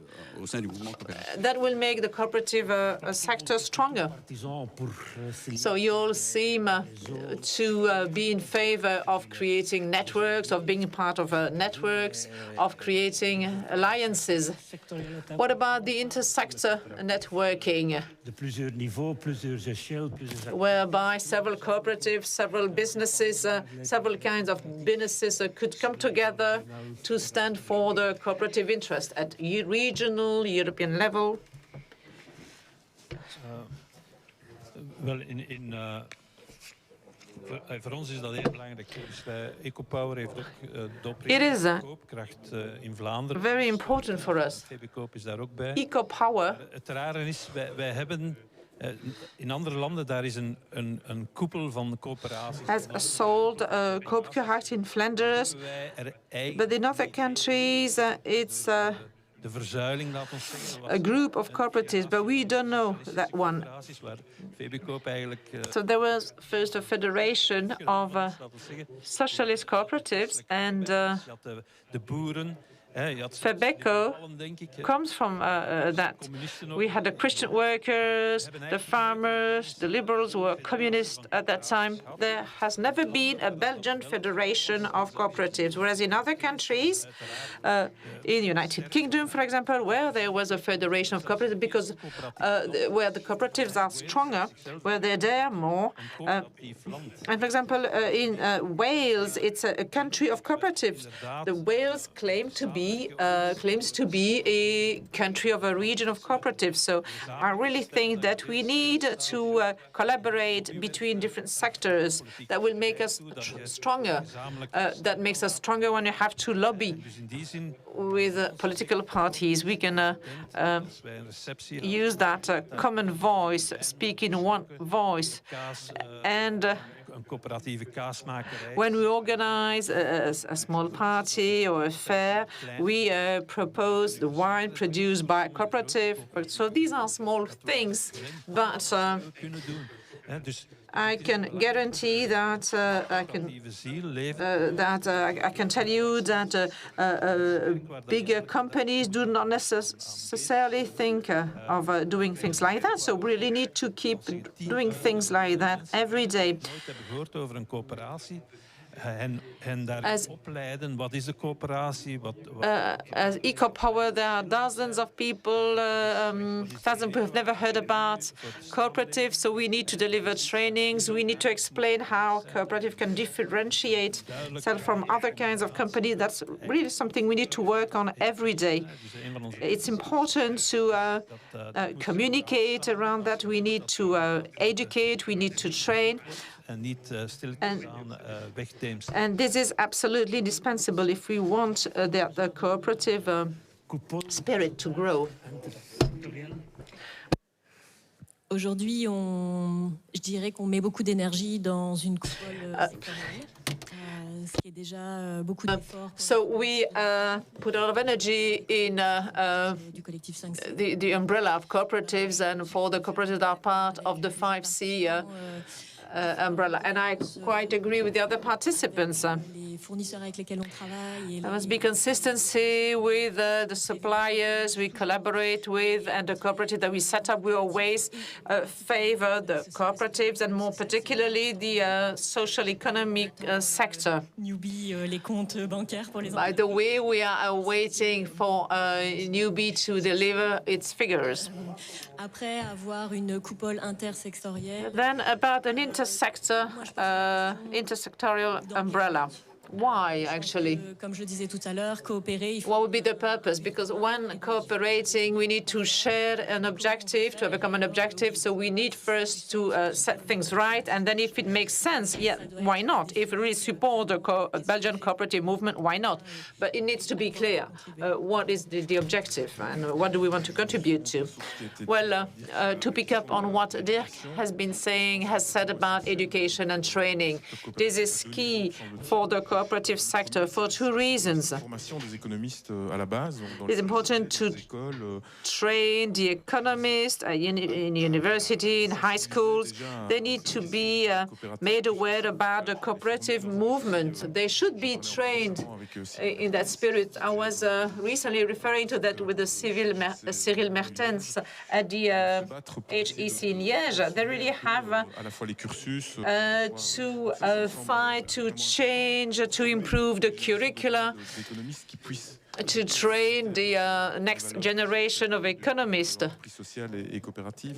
That will make the cooperative sector stronger. So you all seem to be in favor of creating networks, of being part of networks, of creating alliances. What about the intersector networking, whereby several cooperatives, several businesses, several kinds of businesses could come together to stand for the cooperative interest at regional, European level? Wel, voor ons is dat heel belangrijk. Dus EcoPower heeft ook de oprichting van koopkracht in Vlaanderen. Very important for us. Coop is daar ook bij. EcoPower. Het rare is, wij hebben in andere landen daar is een koepel van coöperaties. Has sold koopkracht in Flanders, but in other countries it's a group of cooperatives, but we don't know that one. So there was first a federation of socialist cooperatives, and Febeco comes from that. We had the Christian workers, the farmers, the liberals who were communists at that time. There has never been a Belgian federation of cooperatives, whereas in other countries, in the United Kingdom, for example, where there was a federation of cooperatives, because where the cooperatives are stronger, where they're there more. And for example, in Wales, it's a country of cooperatives. The Wales claims to be a country of a region of cooperatives. So I really think that we need to collaborate between different sectors. That will make us stronger. That makes us stronger when you have to lobby with political parties. We can use that common voice, speak in one voice. And when we organize a small party or a fair, we propose the wine produced by a cooperative. So these are small things, but I can guarantee that I can tell you that bigger companies do not necessarily think of doing things like that. So we really need to keep doing things like that every day. hen daarin opleiden. Wat is de coöperatie? As eco-power, there are dozens of people, thousands who have never heard about cooperatives, so we need to deliver trainings. We need to explain how cooperative can differentiate itself from other kinds of companies. That's really something we need to work on every day. It's important to communicate around that. We need to educate, we need to train. And this is absolutely indispensable if we want the cooperative spirit to grow. Aujourd'hui, je dirais qu'on met beaucoup d'énergie dans une coupole sectorielle. Ce qui est déjà beaucoup d'efforts. So we put a lot of energy in the umbrella of cooperatives, and for the cooperatives that are part of the 5C umbrella. And I quite agree with the other participants. There must be consistency with the suppliers we collaborate with, and the cooperative that we set up. We always favor the cooperatives, and more particularly the social economic sector. By the way, we are waiting for Newbie to deliver its figures. Then about an intersectorial umbrella. Why, actually? What would be the purpose? Because when cooperating, we need to share an objective, to have a common objective. So we need first to set things right. And then if it makes sense, yeah, why not? If we really support the Belgian cooperative movement, why not? But it needs to be clear. What is the objective and what do we want to contribute to? Well, to pick up on what Dirk has said about education and training, this is key for the cooperative sector for two reasons. It's important to train the economists in university, in high schools. They need to be made aware about the cooperative movement. They should be trained in that spirit. I was recently referring to that with the Cyril Mertens at the HEC in Liège. They really have to fight, to change, to improve the curricula, to train the next generation of economists,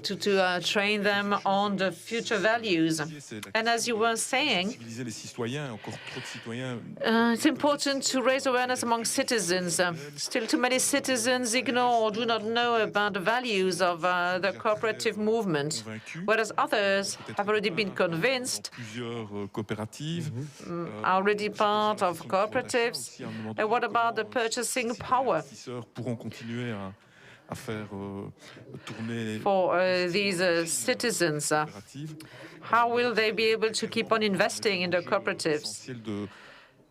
to train them on the future values. And as you were saying, it's important to raise awareness among citizens. Still too many citizens ignore or do not know about the values of the cooperative movement, whereas others have already been convinced, are already part of cooperatives. And what about the purchasing power for these citizens? How will they be able to keep on investing in the cooperatives?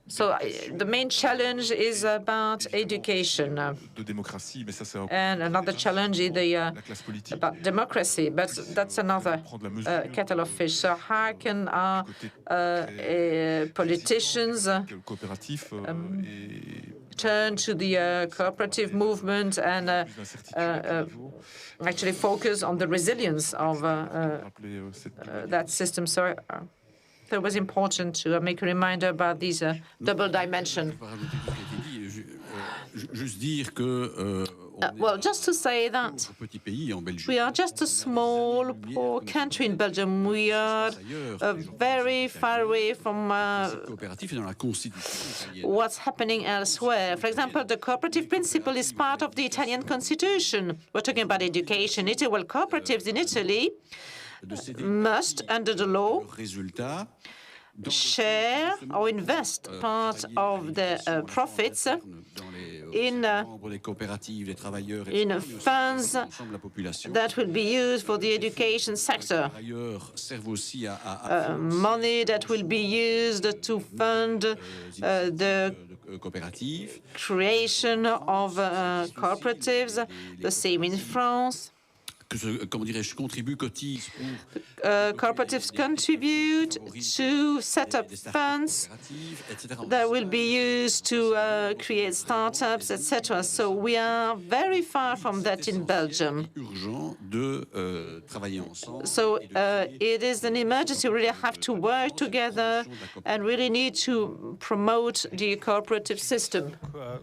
So the main challenge is about education. And another challenge is about democracy, but that's another kettle of fish. So how can our politicians turn to the cooperative movement and actually focus on the resilience of that system? So it was important to make a reminder about these double dimension. Well, just to say that we are just a small, poor country in Belgium. We are very far away from what's happening elsewhere. For example, the cooperative principle is part of the Italian constitution. We're talking about education. Well, cooperatives in Italy must, under the law, share or invest part of the profits in funds that will be used for the education sector, money that will be used to fund the creation of cooperatives, the same in France. Cooperatives contribute to set up funds that will be used to create startups, etc. So we are very far from that in Belgium. So it is an emergency. We really have to work together and really need to promote the cooperative system.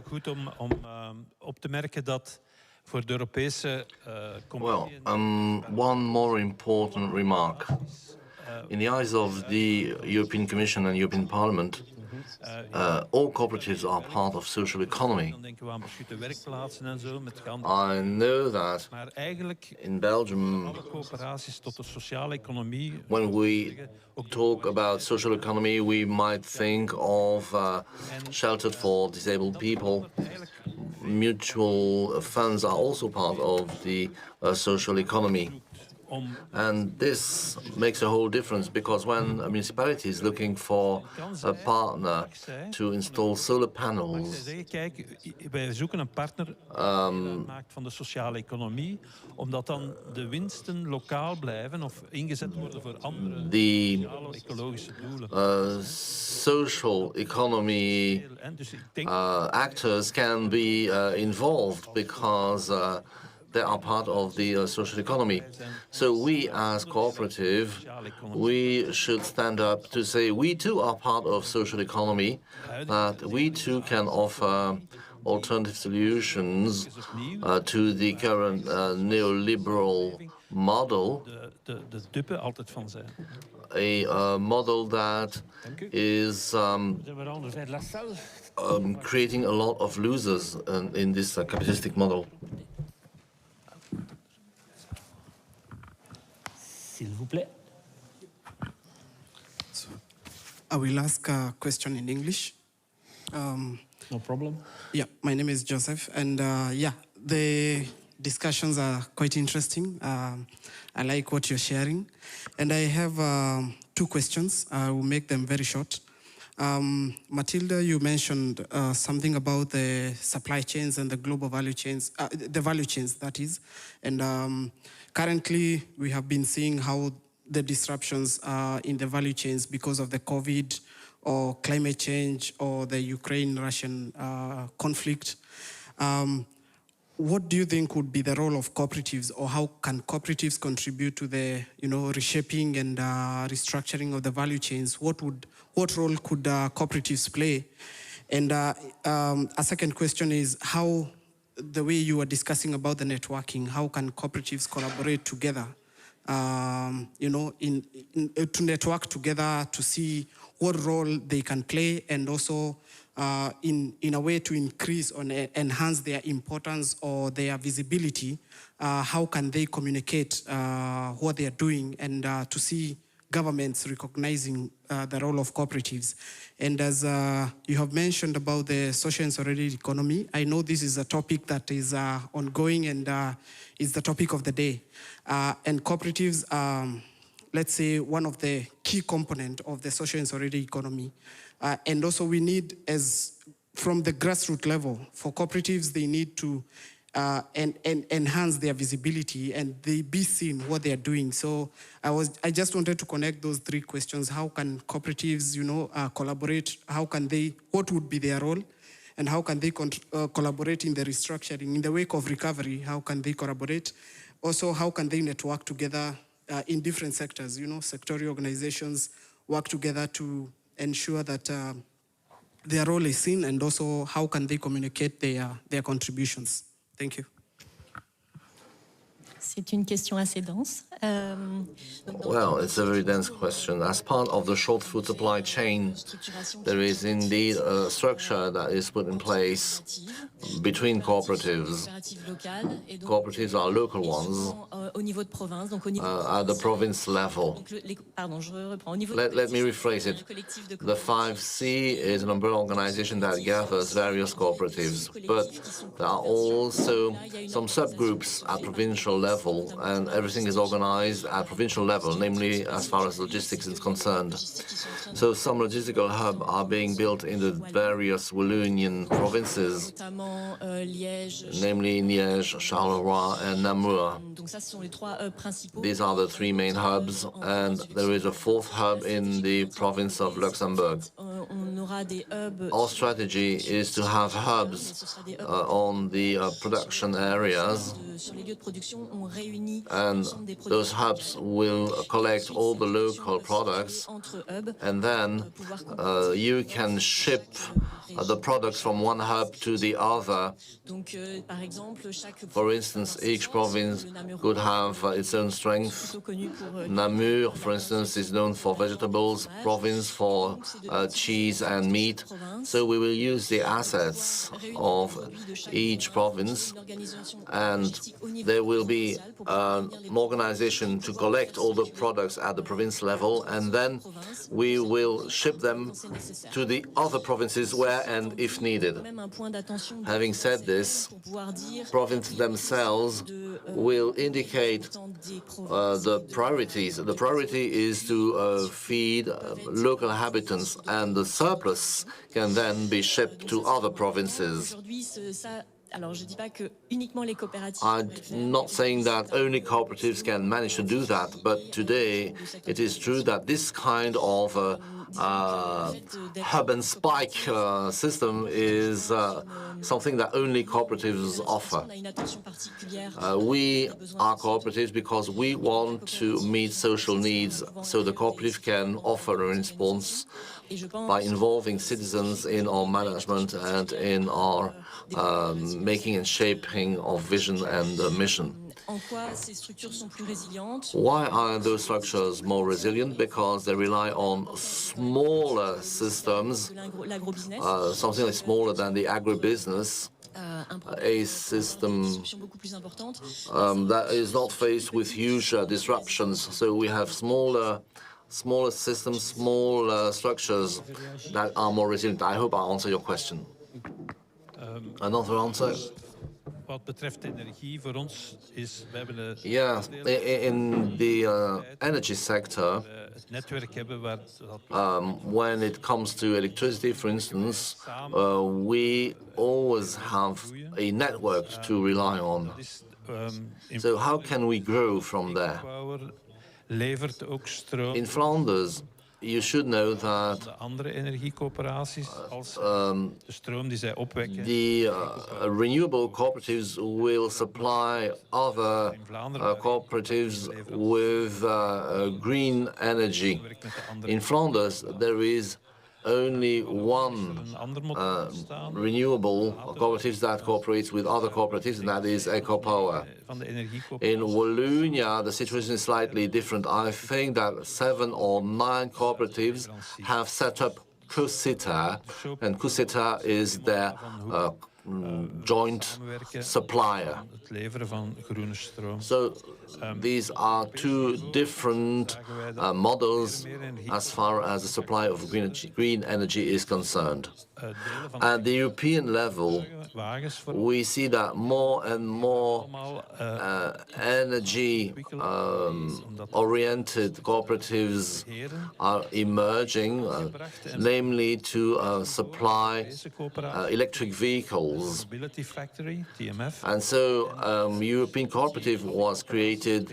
Goed om op te merken dat voor de Europese Well, one more important remark. In the eyes of the European Commission and European Parliament, all cooperatives are part of social economy. I know that in Belgium, when we talk about social economy, we might think of shelter for disabled people. Mutual funds are also part of the social economy. And this makes a whole difference, because when a municipality is looking for a partner to install solar panels, wij zoeken een partner die maakt van de sociale economie, omdat dan de winsten lokaal blijven of ingezet worden voor andere sociale ecologische doelen. Social economy actors can be involved because they are part of the social economy. So we, as cooperative, we should stand up to say we too are part of social economy, that we too can offer alternative solutions to the current neoliberal model, a model that is creating a lot of losers in this capitalistic model. S'il vous plaît. So, I will ask a question in English. No problem. Yeah, my name is Joseph, and yeah, the discussions are quite interesting. I like what you're sharing, and I have two questions. I will make them very short. Matilda, you mentioned something about the supply chains and the global value chains, the value chains, that is, and currently, we have been seeing how the disruptions in the value chains because of the COVID or climate change or the Ukraine-Russian conflict. What do you think would be the role of cooperatives, or how can cooperatives contribute to the reshaping and restructuring of the value chains? What role could cooperatives play? And a second question is how, the way you were discussing about the networking, how can cooperatives collaborate together, to network together to see what role they can play, and also in a way to increase or enhance their importance or their visibility, how can they communicate what they are doing, and to see governments recognizing the role of cooperatives. And as you have mentioned about the social and solidarity economy, I know this is a topic that is ongoing and is the topic of the day. And cooperatives are, let's say, one of the key components of the social and solidarity economy. And also we need, as from the grassroots level, for cooperatives, they need to enhance their visibility and they be seen what they are doing. So I just wanted to connect those three questions. How can cooperatives, collaborate? How can they, what would be their role? And how can they collaborate in the restructuring? In the wake of recovery, how can they collaborate? Also, how can they network together in different sectors? Sectorial organizations work together to ensure that their role is seen, and also how can they communicate their contributions? Thank you. C'est une question assez dense. Well, it's a very dense question. As part of the short food supply chain, there is indeed a structure that is put in place between cooperatives. Cooperatives are local ones at the province level. Let me rephrase it. The 5C is an umbrella organization that gathers various cooperatives, but there are also some subgroups at provincial level level, and everything is organized at provincial level, namely as far as logistics is concerned. So some logistical hubs are being built in the various Walloonian provinces, namely Liège, Charleroi, and Namur. These are the three main hubs, and there is a fourth hub in the province of Luxembourg. Our strategy is to have hubs on the production areas, and those hubs will collect all the local products, and then you can ship the products from one hub to the other. For instance, each province could have its own strength. Namur, for instance, is known for vegetables, province for cheese and meat. So we will use the assets of each province, and there will be an organization to collect all the products at the province level, and then we will ship them to the other provinces where and if needed. Having said this, provinces themselves will indicate the priorities. The priority is to feed local inhabitants, and the surplus can then be shipped to other provinces. I'm not saying that only cooperatives can manage to do that, but today it is true that this kind of hub and spike system is something that only cooperatives offer. We are cooperatives because we want to meet social needs, so the cooperative can offer a response by involving citizens in our management and in our making and shaping of vision and mission. Why are those structures more resilient? Because they rely on smaller systems, something like smaller than the agribusiness, a system that is not faced with huge disruptions. So we have smaller systems, small structures that are more resilient. I hope I answer your question. Another answer? Yeah, in the energy sector, when it comes to electricity, for instance, we always have a network to rely on. So how can we grow from there? In Flanders, you should know that the renewable cooperatives will supply other cooperatives with green energy. In Flanders, there is only one renewable cooperative that cooperates with other cooperatives, and that is EcoPower. In Wallonia, the situation is slightly different. I think that 7 or 9 cooperatives have set up Cooperative, and Cooperative is their joint supplier. So these are two different models as far as the supply of green energy is concerned. At the European level, we see that more and more energy-oriented cooperatives are emerging, namely to supply electric vehicles. And so European Cooperative was created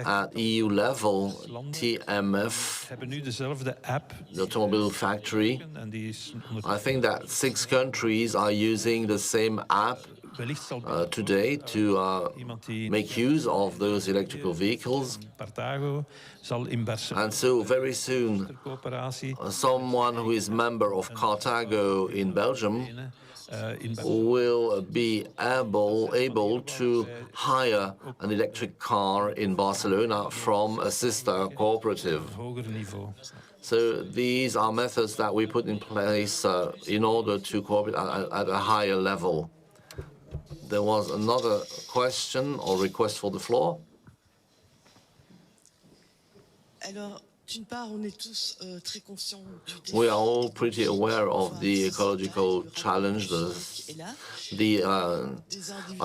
at EU level, TMF, the automobile factory. I think that 6 countries are using the same app today to make use of those electrical vehicles. And so very soon, someone who is member of Carthago in Belgium will be able to hire an electric car in Barcelona from a sister cooperative. So these are methods that we put in place in order to cooperate at a higher level. There was another question or request for the floor. We are all pretty aware of the ecological challenge. The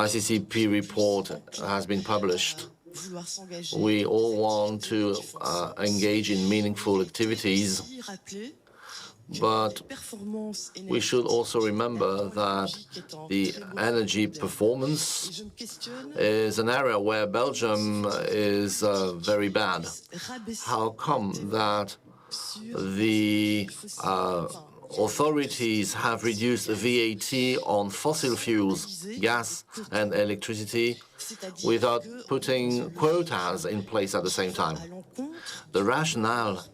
ICCP report has been published. We all want to engage in meaningful activities, but we should also remember that the energy performance is an area where Belgium is very bad. How come that the authorities have reduced VAT on fossil fuels, gas and electricity, without putting quotas in place at the same time? The rationale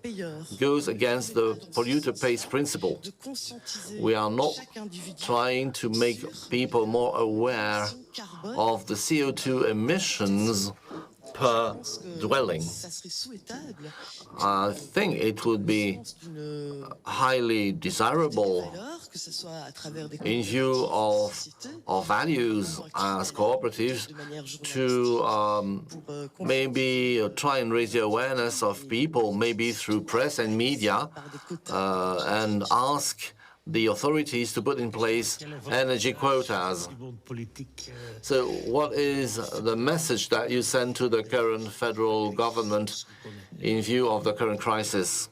goes against the polluter pays principle. We are not trying to make people more aware of the CO2 emissions per dwelling. I think it would be highly desirable in view of our values as cooperatives to maybe try and raise the awareness of people, maybe through press and media, and ask the authorities to put in place energy quotas. So what is the message that you send to the current federal government in view of the current crisis?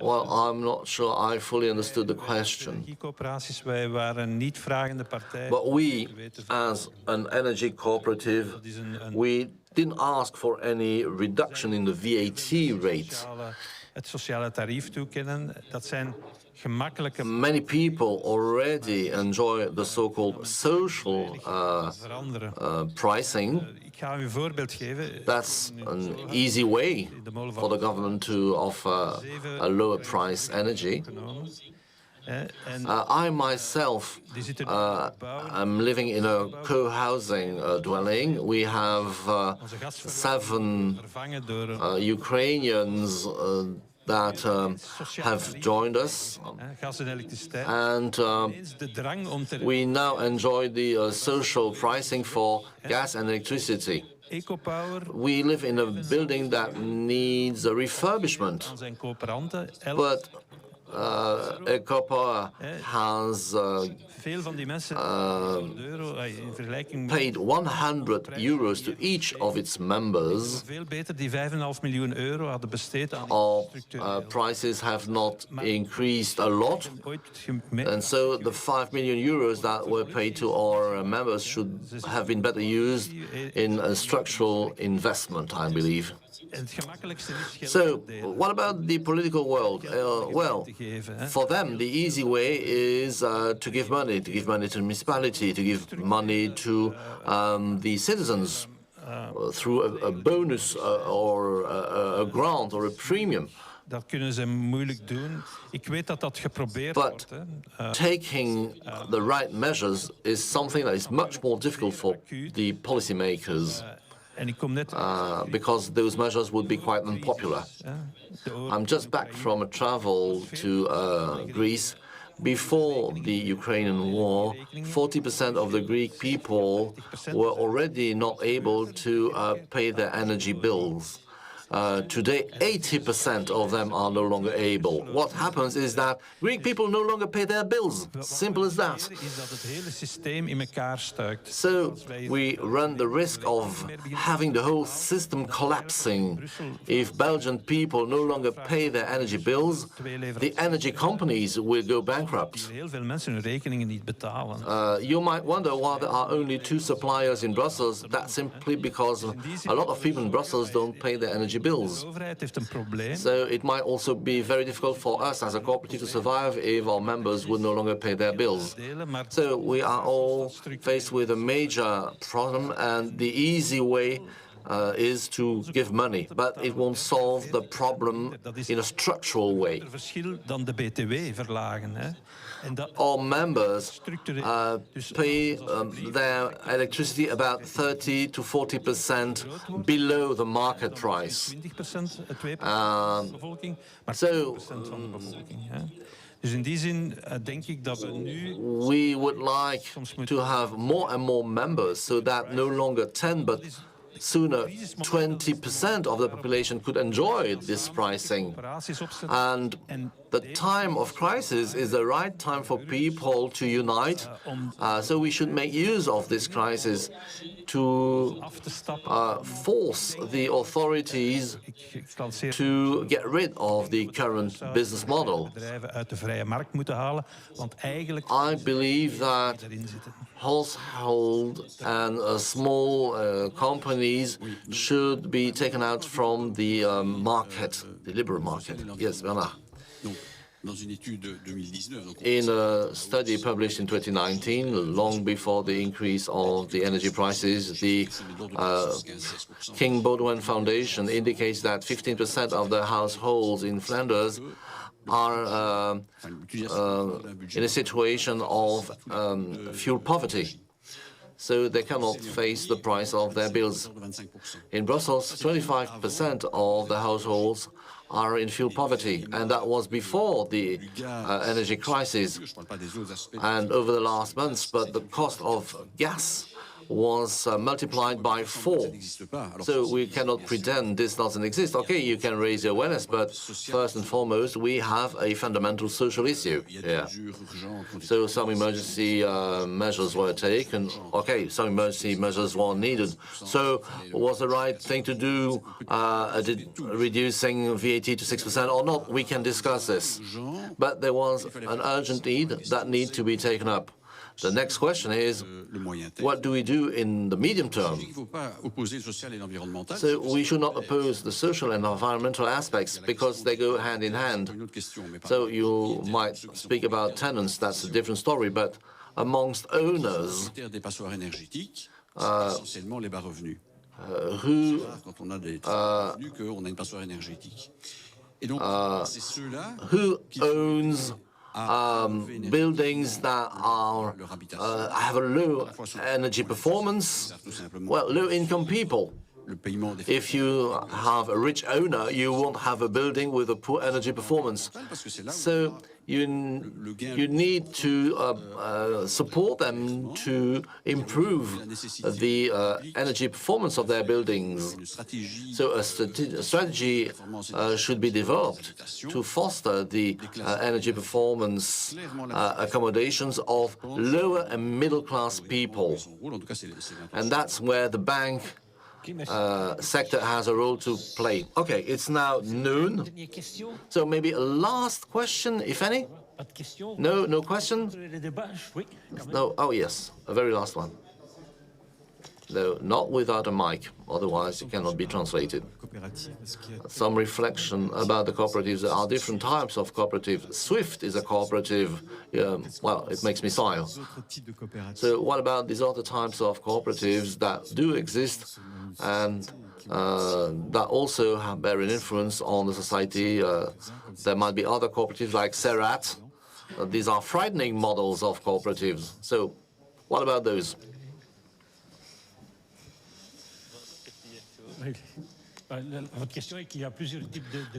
Well, I'm not sure I fully understood the question. But we, as an energy cooperative, we didn't ask for any reduction in the VAT rate. Many people already enjoy the so-called social pricing. That's an easy way for the government to offer a lower price energy. I myself am living in a co-housing dwelling. We have 7 Ukrainians that have joined us, and we now enjoy the social pricing for gas and electricity. We live in a building that needs a refurbishment, but EcoPower has paid €100 to each of its members. Our prices have not increased a lot, and so the €5 million that were paid to our members should have been better used in a structural investment, I believe. So, what about the political world? Well, for them, the easy way is to give money to the municipality, to give money to the citizens through a bonus or a grant or a premium. But taking the right measures is something that is much more difficult for the policymakers. Because those measures would be quite unpopular. I'm just back from a travel to Greece. Before the Ukrainian war, 40% of the Greek people were already not able to pay their energy bills. Today, 80% of them are no longer able. What happens is that Greek people no longer pay their bills. Simple as that. So we run the risk of having the whole system collapsing. If Belgian people no longer pay their energy bills, the energy companies will go bankrupt. You might wonder why there are only 2 suppliers in Brussels. That's simply because a lot of people in Brussels don't pay their energy bills. So it might also be very difficult for us as a cooperative to survive if our members would no longer pay their bills. So we are all faced with a major problem, and the easy way is to give money, but it won't solve the problem in a structural way. Our members pay their electricity about 30 to 40% below the market price. We would like to have more and more members so that no longer 10, but sooner 20% of the population could enjoy this pricing. And the time of crisis is the right time for people to unite. So we should make use of this crisis to force the authorities to get rid of the current business model. I believe that household and small companies should be taken out from the market, the liberal market. Yes, Bernard. In a study published in 2019, long before the increase of the energy prices, the King Baudouin Foundation indicates that 15% of the households in Flanders are in a situation of fuel poverty. So they cannot face the price of their bills. In Brussels, 25% of the households are in fuel poverty, and that was before the energy crisis and over the last months, but the cost of gas was multiplied by 4. So we cannot pretend this doesn't exist. Okay, you can raise your awareness, but first and foremost, we have a fundamental social issue here. So some emergency measures were taken. Okay, some emergency measures were needed. So was the right thing to do reducing VAT to 6% or not? We can discuss this. But there was an urgent need that needs to be taken up. The next question is, what do we do in the medium term? So we should not oppose the social and environmental aspects because they go hand in hand. So you might speak about tenants, that's a different story, but amongst owners, who owns buildings that have a low energy performance, well, low-income people. If you have a rich owner, you won't have a building with a poor energy performance. So you need to support them to improve the energy performance of their buildings. So a strategy should be developed to foster the energy performance accommodations of lower and middle-class people. And that's where the bank sector has a role to play. Okay, it's now noon. So maybe a last question, if any? No, no question? No, oh yes, a very last one. No, not without a mic, otherwise it cannot be translated. Some reflection about the cooperatives. There are different types of cooperatives. SWIFT is a cooperative. Well, it makes me smile. So what about these other types of cooperatives that do exist and that also bear an influence on the society? There might be other cooperatives like Serat. These are frightening models of cooperatives. So what about those?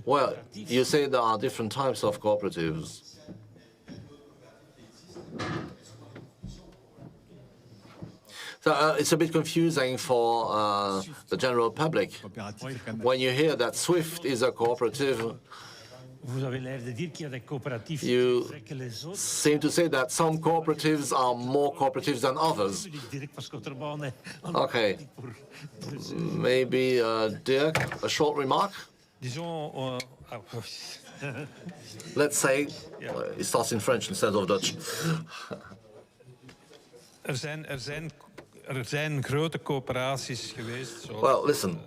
Well, you say there are different types of cooperatives. So it's a bit confusing for the general public. When you hear that SWIFT is a cooperative, you seem to say that some cooperatives are more cooperatives than others. Okay. Maybe, Dirk, a short remark? Let's say, it starts in French instead of Dutch. Grote coöperaties geweest. Well, listen,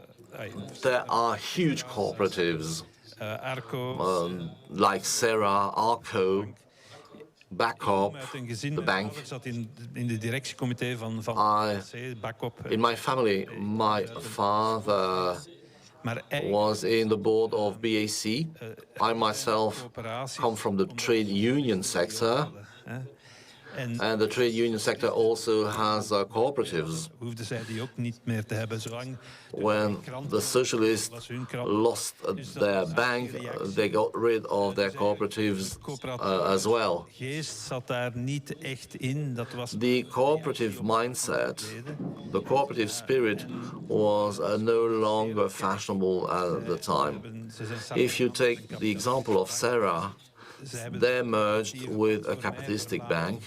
there are huge cooperatives. Like Sarah, Arco, Backup, the bank. In my family, my father was in the board of BAC. I myself come from the trade union sector. And the trade union sector also has cooperatives. When the socialists lost their bank, they got rid of their cooperatives as well. The cooperative mindset, the cooperative spirit was no longer fashionable at the time. If you take the example of Sarah, they merged with a capitalistic bank.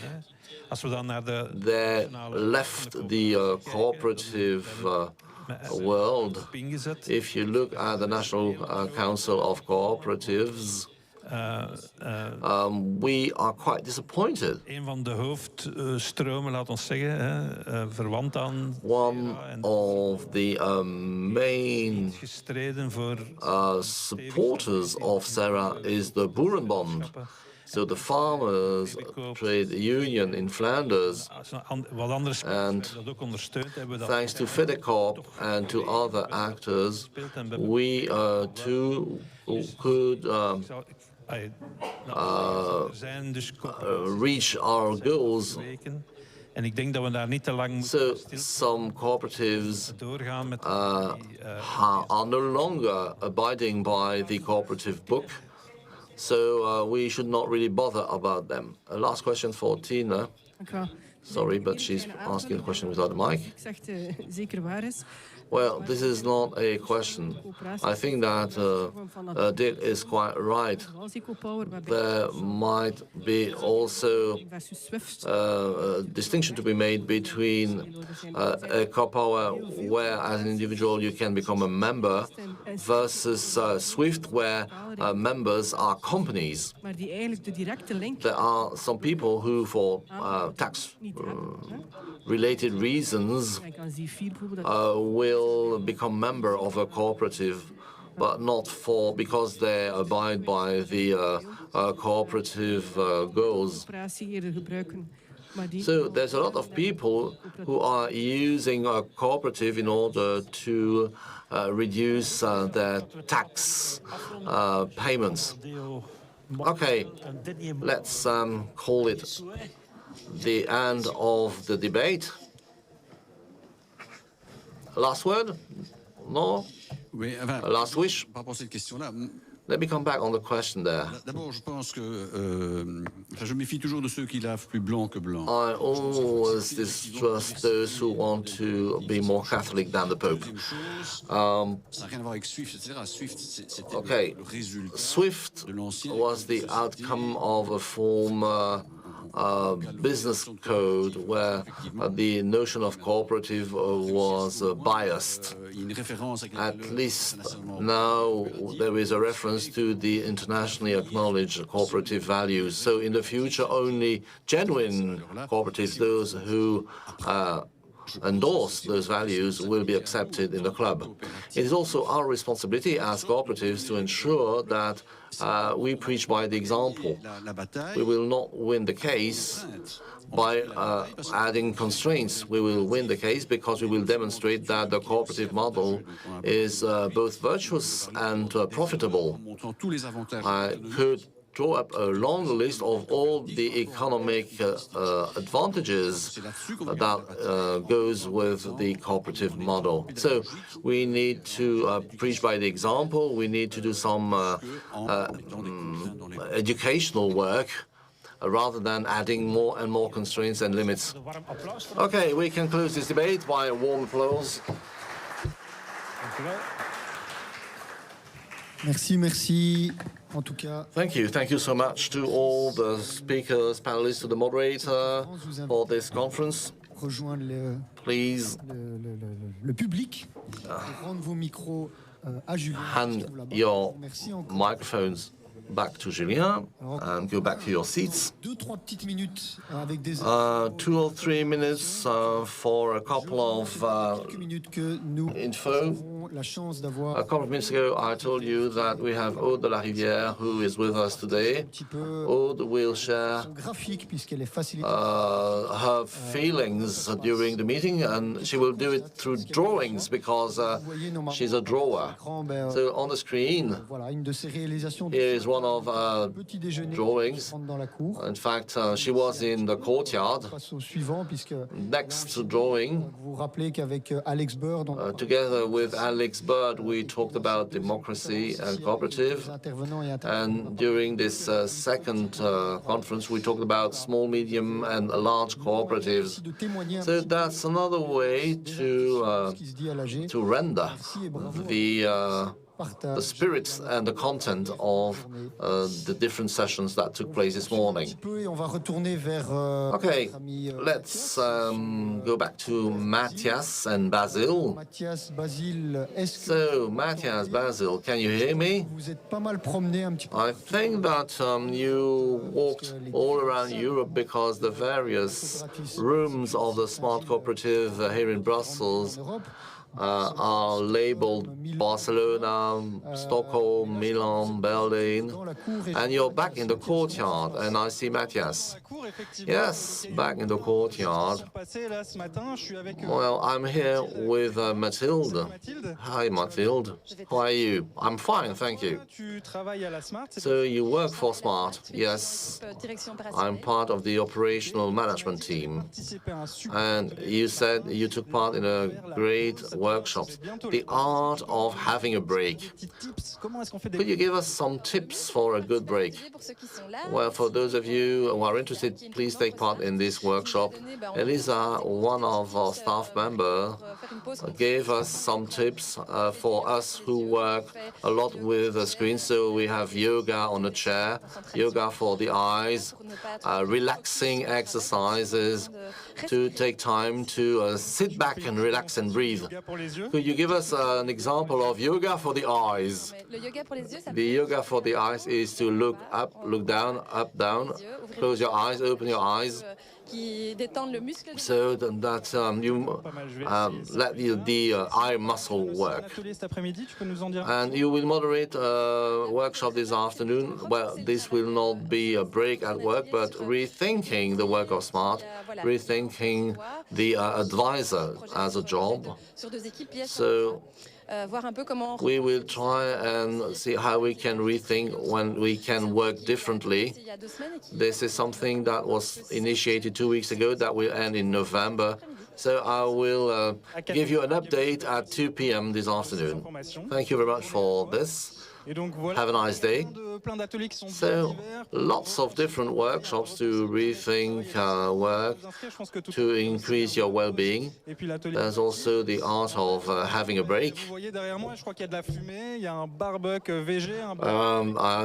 They left the cooperative world. If you look at the National Council of Cooperatives, we are quite disappointed. Een van de hoofdstromen, laat ons zeggen, verwant aan. One of the main supporters of SERA is the Boerenbond. So the farmers trade union in Flanders, and thanks to FEDECOP and to other actors, we too could reach our goals. So some cooperatives are no longer abiding by the cooperative book. So we should not really bother about them. Last question for Tina. Sorry, but she's asking a question without a mic. Well, this is not a question. I think that Dick is quite right. There might be also a distinction to be made between a co-power where, as an individual, you can become a member, versus SWIFT, where members are companies. There are some people who, for tax-related reasons, will become member of a cooperative, but not because they abide by the cooperative goals. So there's a lot of people who are using a cooperative in order to reduce their tax payments. Okay, let's call it the end of the debate. Last word? No? Last wish? Let me come back on the question there. I always distrust those who want to be more Catholic than the Pope. Okay, SWIFT was the outcome of a former business code where the notion of cooperative was biased. At least now there is a reference to the internationally acknowledged cooperative values. So in the future, only genuine cooperatives, those who endorse those values, will be accepted in the club. It is also our responsibility as cooperatives to ensure that we preach by the example. We will not win the case by adding constraints. We will win the case because we will demonstrate that the cooperative model is both virtuous and profitable. I could draw up a long list of all the economic advantages that goes with the cooperative model. So we need to preach by the example. We need to do some educational work rather than adding more and more constraints and limits. Okay, we can close this debate by a warm applause. Merci, merci. En tout cas, thank you so much to all the speakers, panelists, to the moderator for this conference. Please le public, rendre vos micros à Julien. Hand your microphones back to Julien and go back to your seats. 2-3 petites minutes avec des 2 or 3 minutes for a couple of info. A couple of minutes ago, I told you that we have Aude de la Rivière, who is with us today. Aude will share her feelings during the meeting, and she will do it through drawings because she's a drawer. So on the screen, here is one of drawings. In fact, she was in the courtyard. Next drawing, together with Alex Bird, we talked about democracy and cooperative. And during this second conference, we talked about small, medium, and large cooperatives. So that's another way to render the the spirits and the content of the different sessions that took place this morning. Okay, let's go back to Matthias and Basil. So, Matthias, Basil, can you hear me? I think that you walked all around Europe because the various rooms of the Smart Cooperative here in Brussels are labeled Barcelona, Stockholm, Milan, Berlin, and you're back in the courtyard, and I see Matthias. Yes, back in the courtyard. Well, I'm here with Mathilde. Hi, Mathilde. How are you? I'm fine, thank you. So you work for Smart? Yes. I'm part of the operational management team. And you said you took part in a great workshop, the art of having a break. Could you give us some tips for a good break? Well, for those of you who are interested, please take part in this workshop. Elisa, one of our staff members, gave us some tips for us who work a lot with the screen. So we have yoga on a chair, yoga for the eyes, relaxing exercises to take time to sit back and relax and breathe. Could you give us an example of yoga for the eyes? The yoga for the eyes is to look up, look down, up, down, close your eyes, open your eyes, so that you let the eye muscle work. And you will moderate a workshop this afternoon. Well, this will not be a break at work, but rethinking the work of Smart, rethinking the advisor as a job. So we will try and see how we can rethink when we can work differently. This is something that was initiated 2 weeks ago that will end in November. So I will give you an update at 2 p.m. this afternoon. Thank you very much for this. Have a nice day. So, lots of different workshops to rethink work, to increase your well-being. There's also the art of having a break.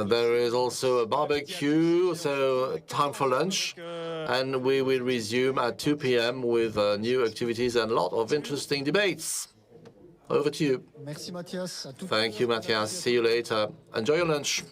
There is also a barbecue, so time for lunch. And we will resume at 2 p.m. with new activities and a lot of interesting debates. Over to you. Thank you, Matthias. See you later. Enjoy your lunch.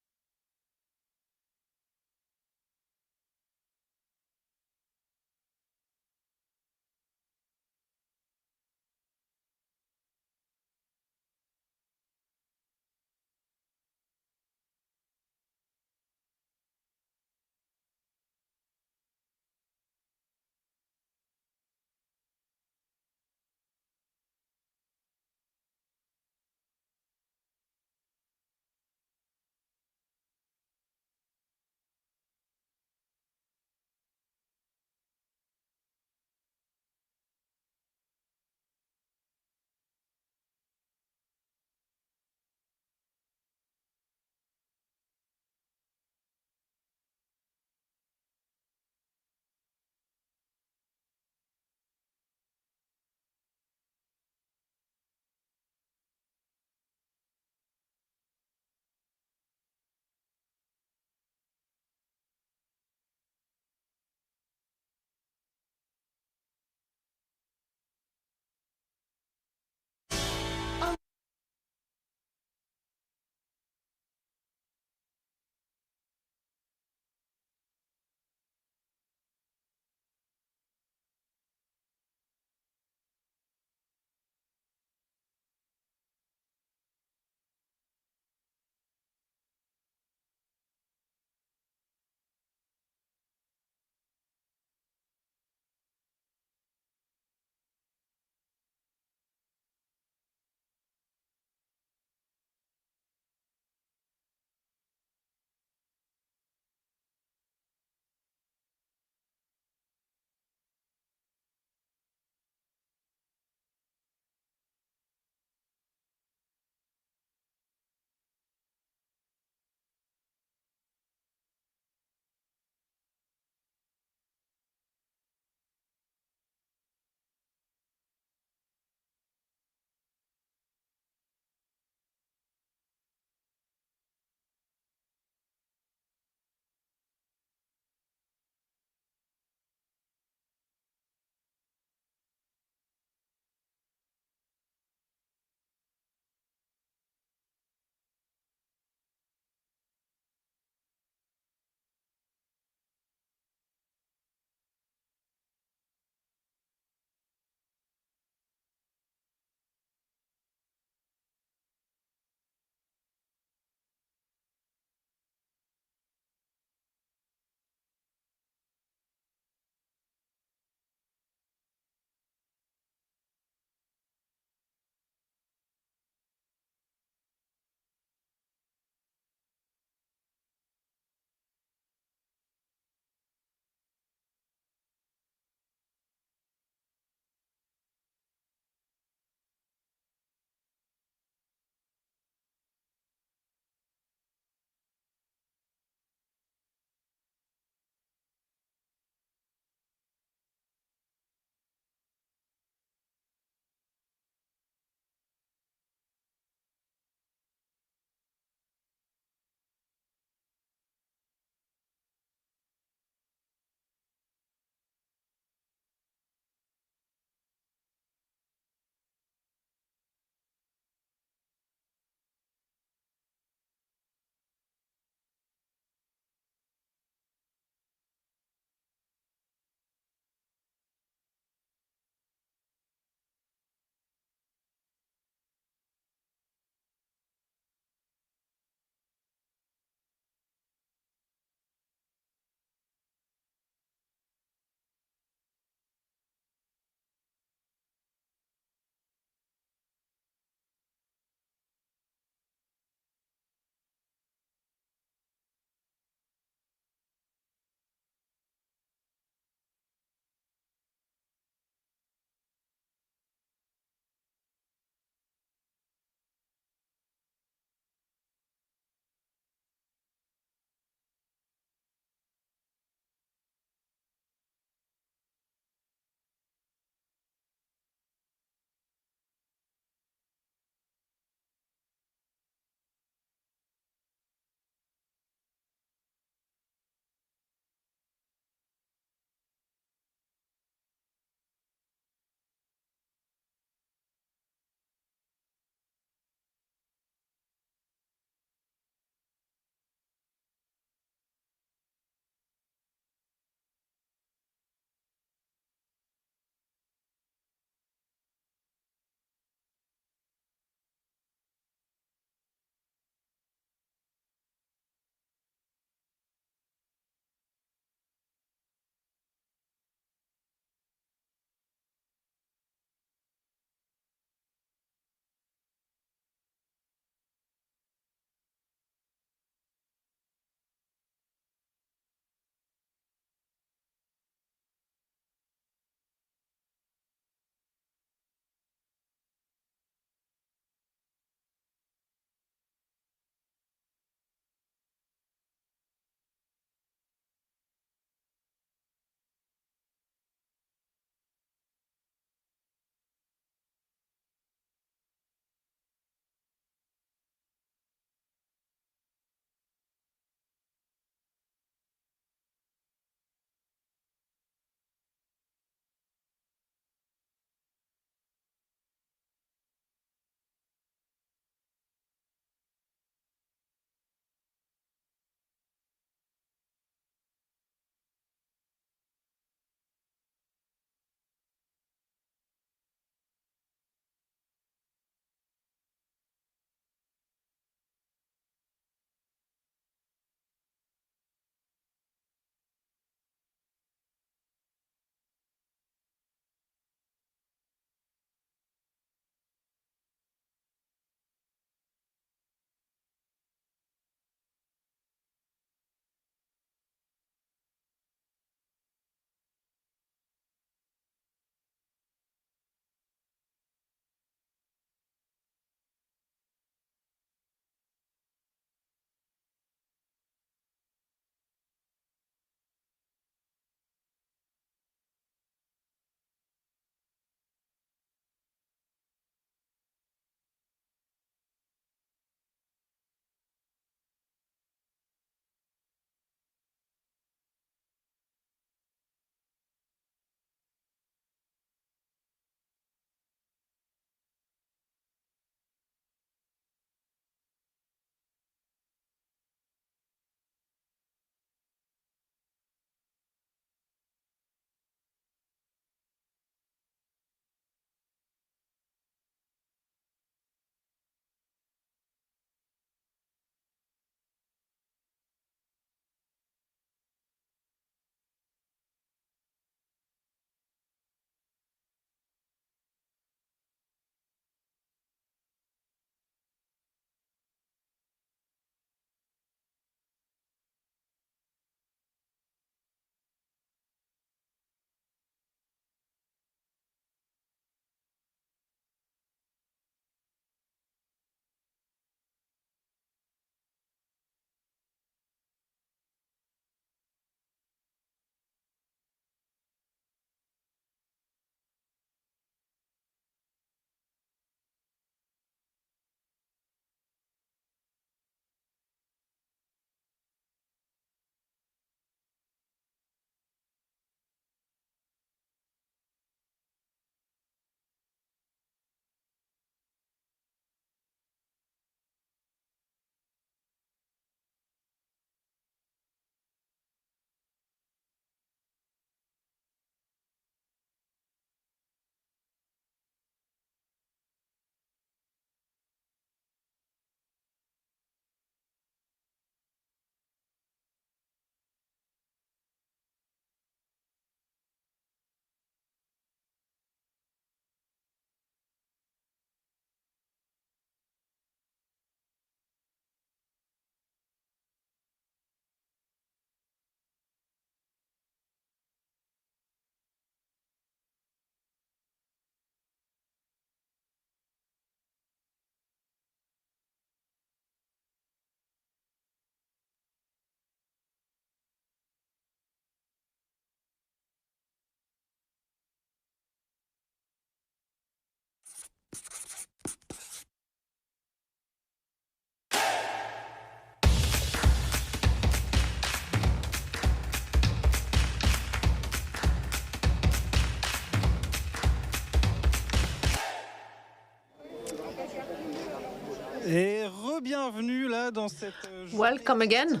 Welcome again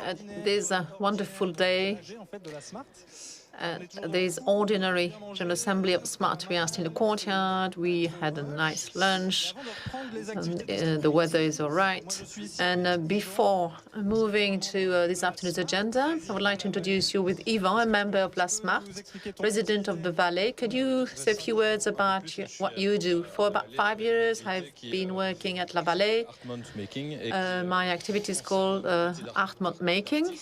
at this wonderful day. This ordinary General Assembly of Smart. We asked in the courtyard, we had a nice lunch, the weather is all right. And before moving to this afternoon's agenda, I would like to introduce you with Yvan, a member of La Smart, resident of the Valais. Could you say a few words about what you do? For about 5 years, I've been working at La Valais. My activity is called art making.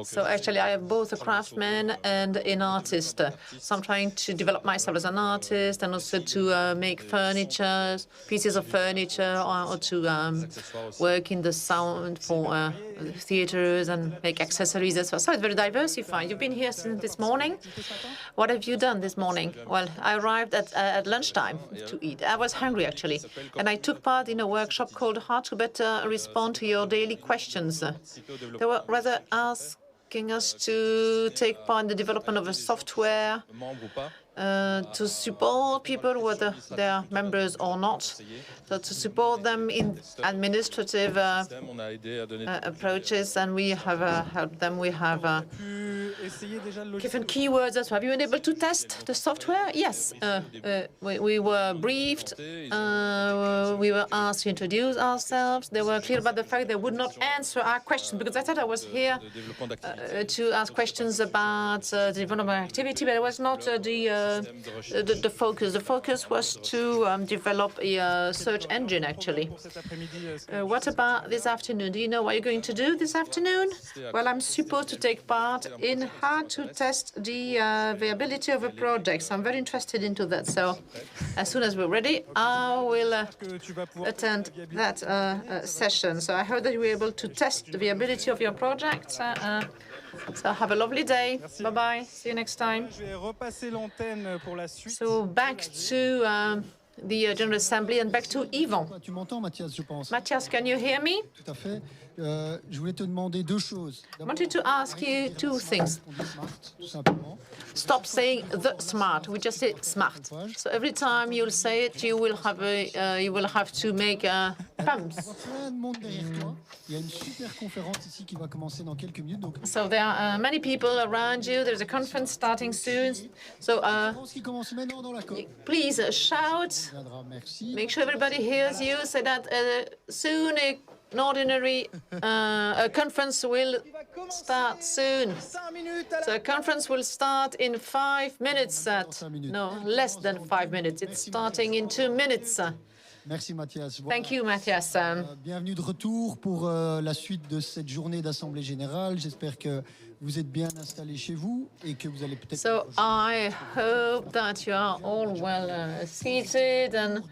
So actually, I am both a craftsman and an artist. So I'm trying to develop myself as an artist and also to make furniture, pieces of furniture, or to work in the sound for theaters and make accessories as well. So it's very diversified. You've been here since this morning. What have you done this morning? Well, I arrived at lunchtime to eat. I was hungry, actually. And I took part in a workshop called How to Better Respond to Your Daily Questions. They were rather asking us to take part in the development of a software to support people, whether they are members or not, so to support them in administrative approaches, and we have helped them. We have given keywords as well. Have you been able to test the software? Yes. We were briefed. We were asked to introduce ourselves. They were clear about the fact they would not answer our questions, because I thought I was here to ask questions about the development activity, but it was not the focus. The focus was to develop a search engine, actually. What about this afternoon? Do you know what you're going to do this afternoon? Well, I'm supposed to take part in how to test the viability of a project. So I'm very interested into that. So as soon as we're ready, I will attend that session. So I hope that you're able to test the viability of your project. So have a lovely day. Bye-bye. See you next time. So back to the General Assembly and back to Yvan. Matthias, can you hear me? Je voulais te demander deux choses. I wanted to ask you two things. Stop saying the smart. We just say smart. So every time you'll say it, you will have to make pumps. So there are many people around you. There's a conference starting soon. So please shout. Make sure everybody hears you. Say that soon an ordinary conference will start soon. So a conference will start in 5 minutes. No, less than 5 minutes. It's starting in 2 minutes. Merci Mathias. Thank you, Matthias. Bienvenue de retour pour la suite de cette journée d'Assemblée Générale. J'espère que vous êtes bien installés chez vous et que vous allez peut-être... So I hope that you are all well seated and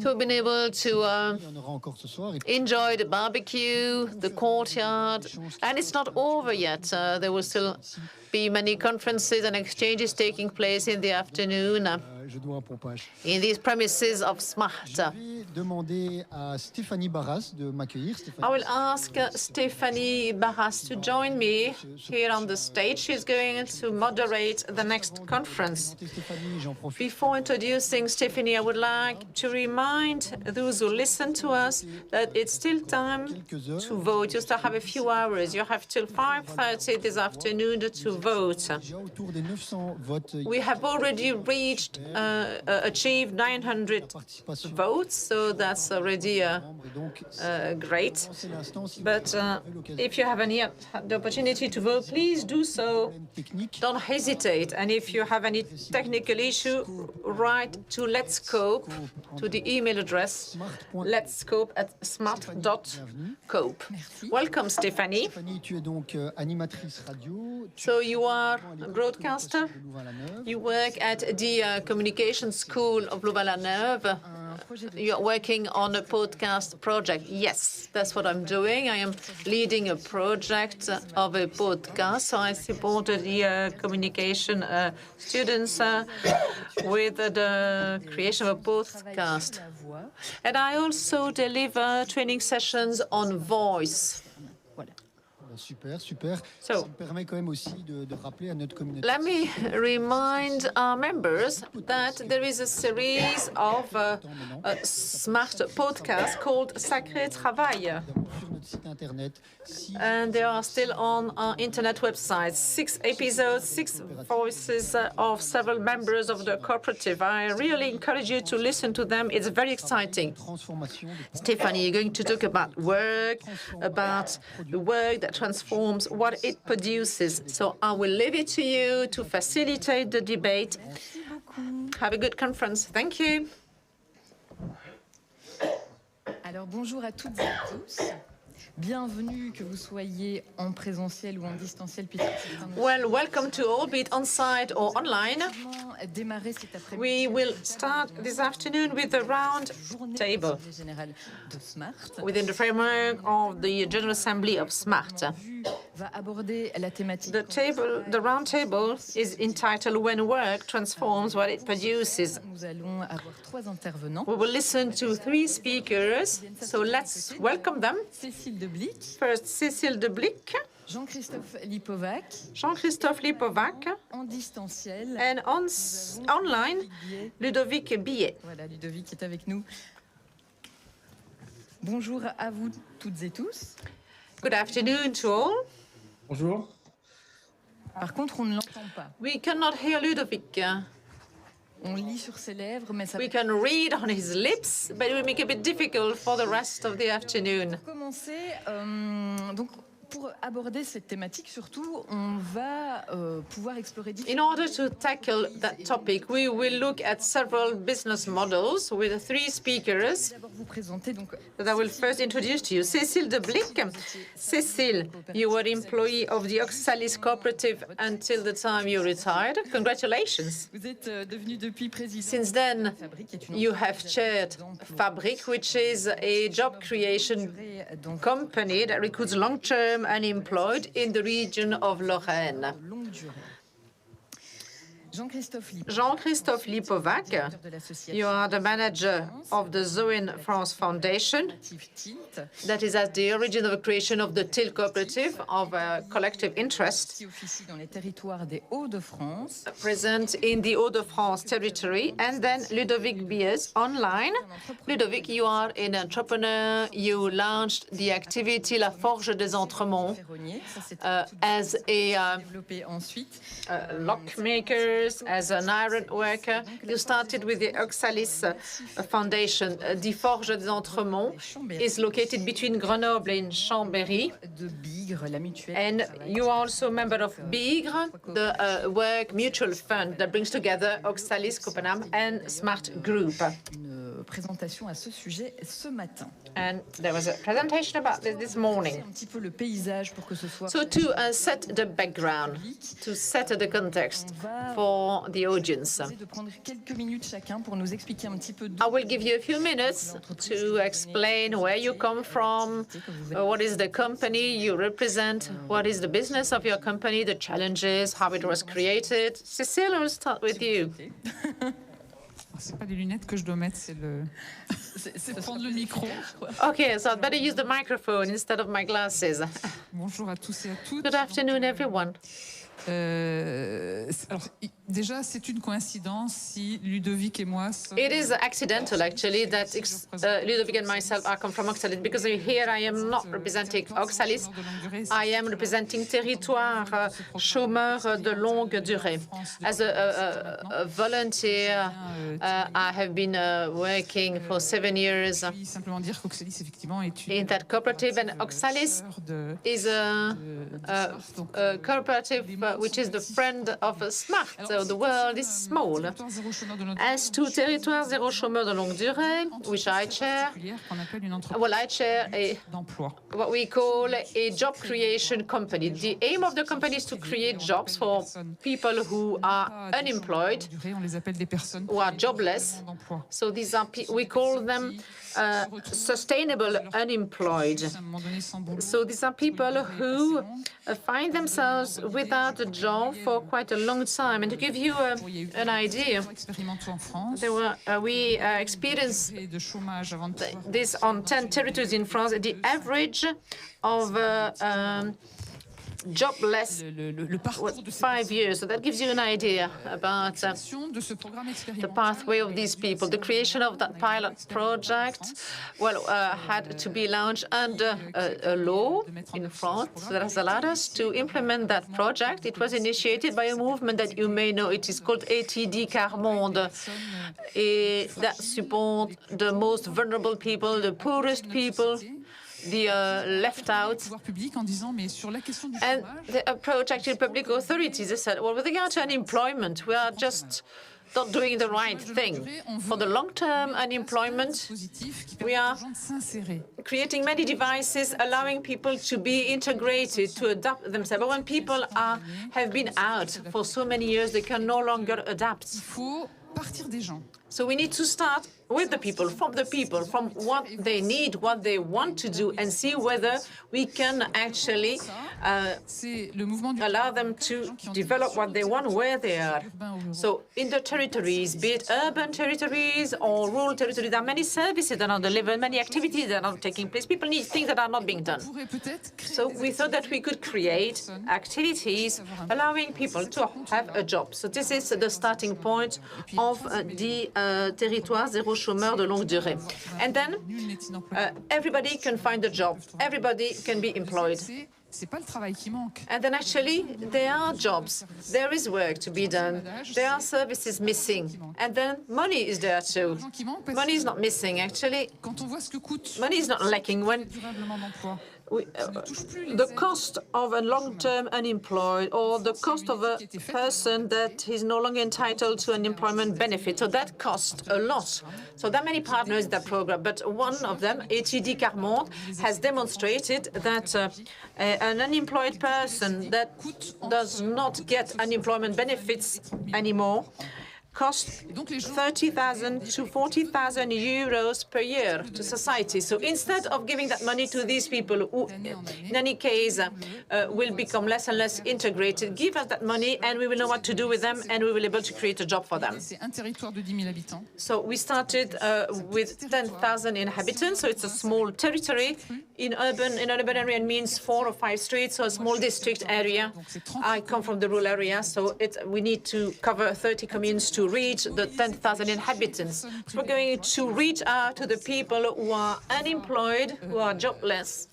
to have been able to enjoy the barbecue, the courtyard. And it's not over yet. There will still be many conferences and exchanges taking place in the afternoon in these premises of Smart. I will ask Stéphanie Barras to join me here on the stage. She's going to moderate the next conference. Before introducing Stéphanie, I would like to remind those who listen to us that it's still time to vote. You still have a few hours. You have till 5:30 this afternoon to vote. We have already achieved 900 votes, so that's already great. But if you have the opportunity to vote, please do so. Don't hesitate. And if you have any technical issue, write to Let's Coop, to the email address letscoop@smart.coop. Welcome, Stéphanie. So you are a broadcaster. You work at the Communication School of Louvain-la-Neuve. You are working on a podcast project. Yes, that's what I'm doing. I am leading a project of a podcast. So I supported the communication students with the creation of a podcast. And I also deliver training sessions on voice. Super, super. So, Ça me permet quand même aussi de rappeler à notre communauté. let me remind our members that there is a series of smart podcasts called Sacré Travail. And they are still on our internet website. 6 episodes, 6 voices of several members of the cooperative. I really encourage you to listen to them. It's very exciting. Stephanie, you're going to talk about work, about the work that transforms what it produces. So I will leave it to you to facilitate the debate. Have a good conference. Thank you. Alors bonjour à toutes et à tous. Bienvenue, que vous soyez en présentiel ou en distanciel. Well, welcome to all, be it on-site or online. We will start this afternoon with the round table within the framework of the General Assembly of SMART. The round table is entitled When Work Transforms What It Produces. We will listen to 3 speakers, so let's welcome them. First, Cécile de Blic. Jean-Christophe Lipovac. Jean-Christophe Lipovac. En distanciel. And online, Ludovic Billet. Voilà, Ludovic est avec nous. Bonjour à vous toutes et tous. Good afternoon to all. Bonjour. Par contre, on ne l'entend pas. We cannot hear Ludovic. On lit sur ses lèvres, mais ça. We can read on his lips, but it will make it a bit difficult for the rest of the afternoon. Pour commencer, donc pour aborder cette thématique, surtout, on va pouvoir explorer différents. In order to tackle that topic, we will look at several business models with 3 speakers Vous présenter donc. that I will first introduce to you. Cécile de Blic. Cécile, you were employee of the Oxalis cooperative until the time you retired. Congratulations. Vous êtes devenu depuis président. Since then, you have chaired Fabric, which is a job creation company that recruits long-term unemployed in the region of Lorraine. Jean-Christophe Lipovac, you are the manager of the Zoen France Foundation, that is at the origin of the creation of the TIL cooperative of a collective interest, present in the Hauts-de-France territory, and then Ludovic Bies, online. Ludovic, you are an entrepreneur. You launched the activity La Forge des Entremonts as a lockmaker, as an iron worker. You started with the Oxalis Foundation. The Forge des Entremonts is located between Grenoble and Chambéry. And you are also a member of Bigre, the work mutual fund that brings together Oxalis, Copenhagen, and Smart Group. Présentation à ce sujet ce matin. And there was a presentation about this morning. Un petit peu le paysage pour que ce soit. So to set the background, to set the context for the audience, De prendre quelques minutes chacun pour nous expliquer un petit peu. I will give you a few minutes to explain where you come from, what is the company you represent, what is the business of your company, the challenges, how it was created. Cécile, I'll start with you. C'est pas les lunettes que je dois mettre, c'est prendre le micro. Okay, so I'd better use the microphone instead of my glasses. Bonjour à tous et à toutes. Good afternoon, everyone. Alors, déjà, c'est une coïncidence si Ludovic et moi sommes... It is accidental, actually, that Ludovic and myself are come from Oxalis, because here I am not representing Oxalis, I am representing Territoire Chômeurs de Longue Durée. As a volunteer, I have been working for 7 years Simplement dire qu'Oxalis, effectivement, est in that cooperative, and Oxalis is a cooperative which is the friend of SMART, so the world is small. As to Territoire Zéro Chômeur de Longue Durée, which I chair, well, I chair what we call a job creation company. The aim of the company is to create jobs for people who are unemployed, who are jobless. So these are we call them sustainable unemployed. So these are people who find themselves without a job for quite a long time. And to give you an idea, we experienced this on 10 territories in France. The average of jobless with 5 years. So that gives you an idea about the pathway of these people. The creation of that pilot project, had to be launched under a law in France that has allowed us to implement that project. It was initiated by a movement that you may know. It is called ATD Quart Monde, that support the most vulnerable people, the poorest people, the left out. And the approach actually public authorities, they said, well, with regard to unemployment, we are just not doing the right thing. For the long-term unemployment, we are creating many devices allowing people to be integrated, to adapt themselves. But when people have been out for so many years, they can no longer adapt. So we need to start with the people, from what they need, what they want to do, and see whether we can actually allow them to develop what they want where they are. So in the territories, be it urban territories or rural territories, there are many services that are delivered, many activities that are taking place. People need things that are not being done. So we thought that we could create activities allowing people to have a job. So this is the starting point of the Territoire Zéro Chômeur de Longue Durée. And then everybody can find a job. Everybody can be employed. And then actually, there are jobs. There is work to be done. There are services missing. And then money is there too. Money is not missing, actually. Money is not lacking. When the cost of a long-term unemployed or the cost of a person that is no longer entitled to an employment benefit. So that costs a lot. So there are many partners in that program, but one of them, ATD Quart Monde, has demonstrated that an unemployed person that does not get unemployment benefits anymore cost 30,000 to 40,000 euros per year to society. So instead of giving that money to these people who, in any case, will become less and less integrated, give us that money and we will know what to do with them and we will be able to create a job for them. So we started with 10,000 inhabitants, so it's a small territory. In an urban area, it means 4 or 5 streets, so a small district area. I come from the rural area, so we need to cover 30 communes to reach the 10,000 inhabitants. We're going to reach out to the people who are unemployed, who are jobless.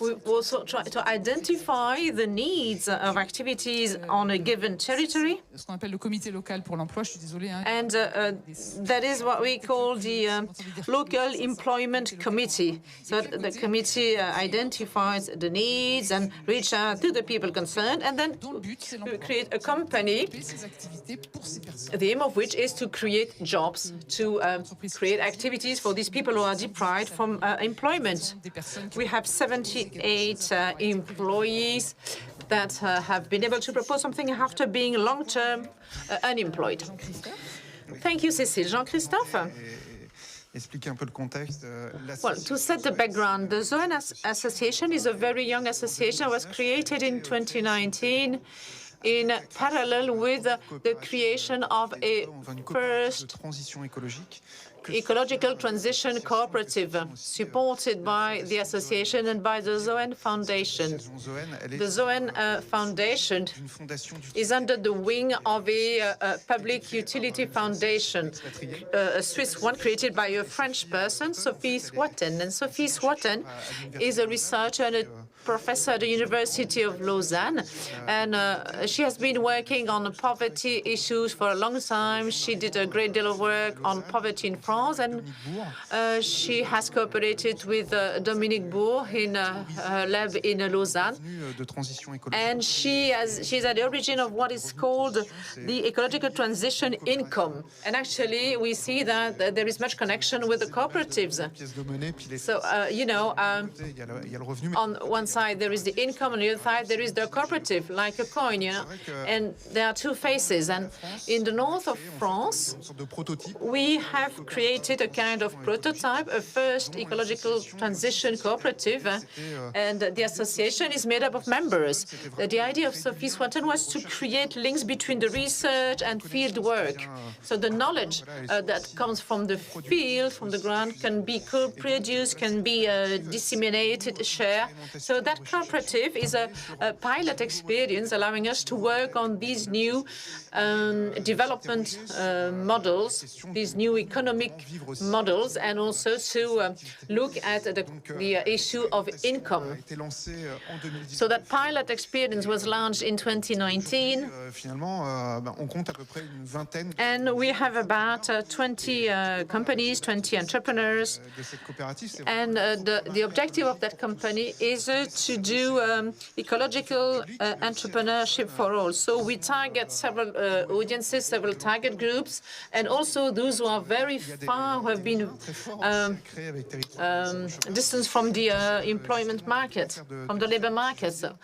We also try to identify the needs of activities on a given territory. And that is what we call the local employment committee. So the committee identifies the needs and reach out to the people concerned, and then we create a company, the aim of which is to create jobs, to create activities for these people who are deprived from employment. We have 78 employees that have been able to propose something after being long-term unemployed. Thank you, Cécile. Jean-Christophe? Well, to set the background, the Zoen Association is a very young association. It was created in 2019 in parallel with the creation of a first ecological transition cooperative supported by the association and by the Zoen Foundation. The Zoen Foundation is under the wing of a public utility foundation, a Swiss one created by a French person, Sophie Swatten. And Sophie Swatten is a researcher and a professor at the University of Lausanne, and she has been working on poverty issues for a long time. She did a great deal of work on poverty in France, and she has cooperated with Dominique Bourg in her lab in Lausanne. And she's at the origin of what is called the ecological transition income. And actually, we see that there is much connection with the cooperatives. So, on one side, there is the income, on the other side, there is the cooperative, like a coin, and there are two faces. And in the north of France, we have created created a kind of prototype, a first ecological transition cooperative, and the association is made up of members. The idea of Sophie Swanton was to create links between the research and field work. So the knowledge that comes from the field, from the ground, can be co-produced, can be disseminated, shared. So that cooperative is a pilot experience allowing us to work on these new development models, these new economic models, and also to look at the issue of income. So that pilot experience was launched in 2019, and we have about 20 companies, 20 entrepreneurs, and the objective of that company is to do ecological entrepreneurship for all. So we target several audiences, several target groups, and also those who are very far, who have been distanced from the employment market, from the labor market. So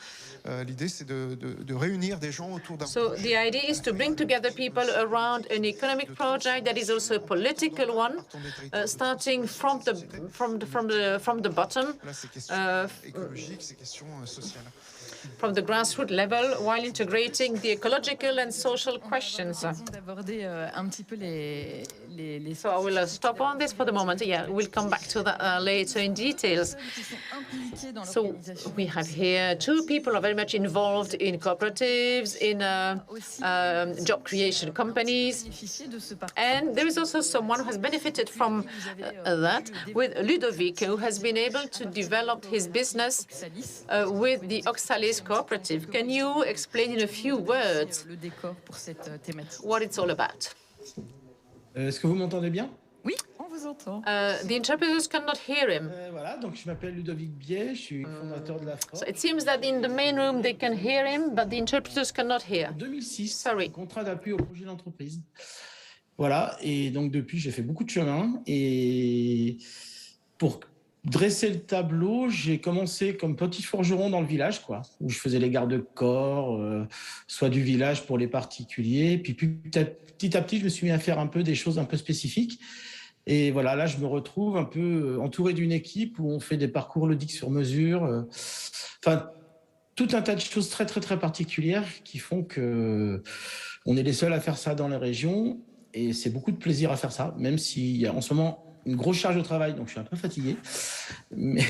the idea is to bring together people around an economic project that is also a political one, starting from the bottom, from the grassroots level, while integrating the ecological and social questions. So I will stop on this for the moment. Yeah, we'll come back to that later in details. So we have here 2 people who are very much involved in cooperatives, in job creation companies. And there is also someone who has benefited from that, with Ludovic, who has been able to develop his business with the Oxalis cooperative. Can you explain in a few words what it's all about? Est-ce que vous m'entendez bien? Oui, on vous entend. The interpreters cannot hear him. Voilà, donc je m'appelle Ludovic Biet, je suis fondateur de la France. So it seems that in the main room they can hear him, but the interpreters cannot hear. En 2006, Sorry. Contrat d'appui au projet d'entreprise. Voilà, et donc depuis, j'ai fait beaucoup de chemin. Et pour dresser le tableau, j'ai commencé comme petit forgeron dans le village, quoi, où je faisais les garde-corps, soit du village pour les particuliers. Puis petit à petit, je me suis mis à faire un peu des choses un peu spécifiques. Et voilà, là, je me retrouve un peu entouré d'une équipe où on fait des parcours ludiques sur mesure. Enfin, tout un tas de choses très, très, très particulières qui font que on est les seuls à faire ça dans les régions. Et c'est beaucoup de plaisir à faire ça, même s'il y a en ce moment une grosse charge de travail, donc je suis un peu fatigué. Mais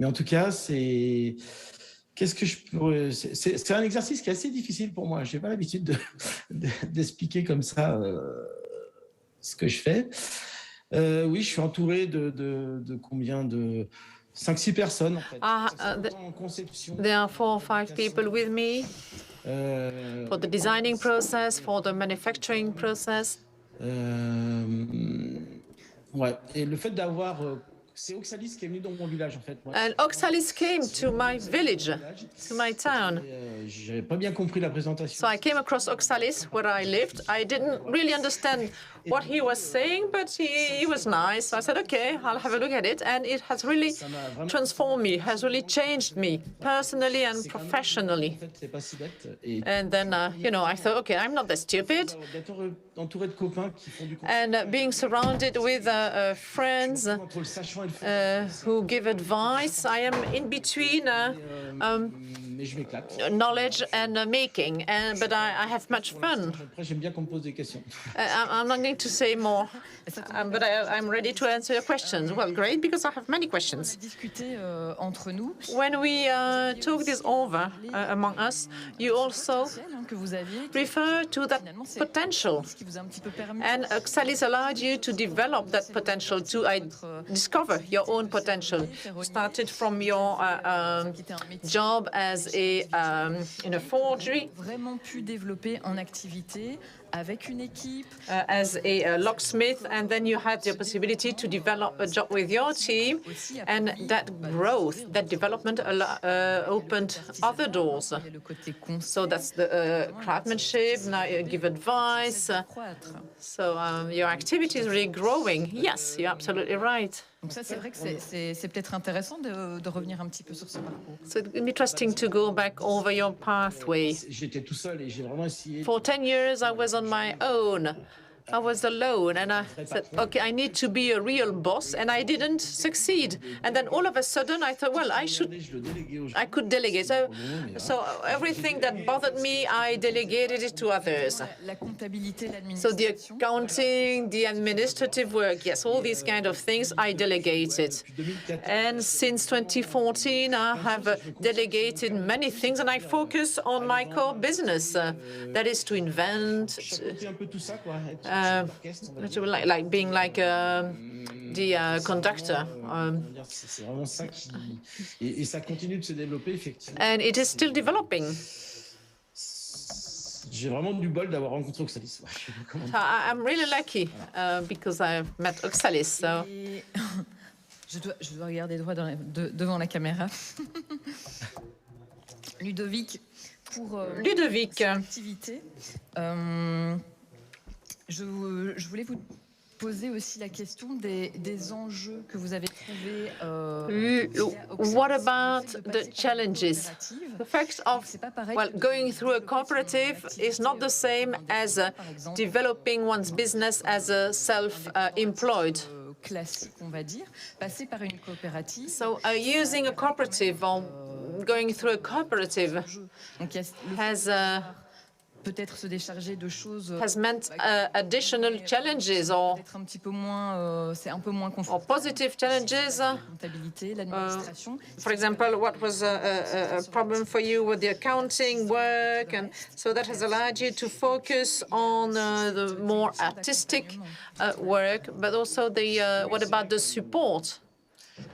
en tout cas, c'est un exercice qui est assez difficile pour moi. Je n'ai pas l'habitude d'expliquer comme ça ce que je fais. Oui, je suis entouré de combien de 5-6 personnes en fait. There are 4 or 5 people with me for the designing process, for the manufacturing process. Ouais, et le fait d'avoir... c'est Oxalis qui est venu dans mon village, en fait. And Oxalis came to my village, to my town. J'avais pas bien compris la présentation. So I came across Oxalis, where I lived. I didn't really understand what he was saying, but he was nice. So I said, okay, I'll have a look at it. And it has really transformed me, has really changed me, personally and professionally. And then, you know, I thought, okay, I'm not that stupid. And being surrounded with friends who give advice, I am in between knowledge and making, but I have much fun. I'm not going to say more, but I'm ready to answer your questions. Well, great, because I have many questions. When we talk this over among us, you also refer to that potential. And Oxalis allowed you to develop that potential, to discover your own potential. You started from your job as in a forgery, as a locksmith, and then you had the possibility to develop a job with your team, and that growth, that development opened other doors. So that's the craftsmanship, now you give advice, so your activity is really growing. Yes, you're absolutely right. Donc ça, c'est vrai que c'est peut-être intéressant de revenir un petit peu sur ce parcours. So it's interesting to go back over your pathway. J'étais tout seul et j'ai vraiment essayé. For 10 years, I was on my own. I was alone, and I said, okay, I need to be a real boss, and I didn't succeed. And then all of a sudden, I thought, well, I could delegate. So everything that bothered me, I delegated it to others. So the accounting, the administrative work, yes, all these kind of things, I delegated. And since 2014, I have delegated many things, and I focus on my core business, that is to invent, like being like the conductor. And it is still developing. I'm really lucky because I've met Oxalis. So. Je dois regarder droit devant la caméra. Ludovic, pour l'activité, je voulais vous poser aussi la question des enjeux que vous avez trouvés. What about the challenges? The fact of going through a cooperative is not the same as developing one's business as a self-employed. Classique, on va dire, passer par une coopérative. So using a cooperative or going through a cooperative has peut-être se décharger de choses has meant additional challenges or un petit peu moins c'est un peu moins or positive challenges. Comptabilité, l'administration. For example, what was a problem for you with the accounting work, and so that has allowed you to focus on the more artistic work, but also the what about the support?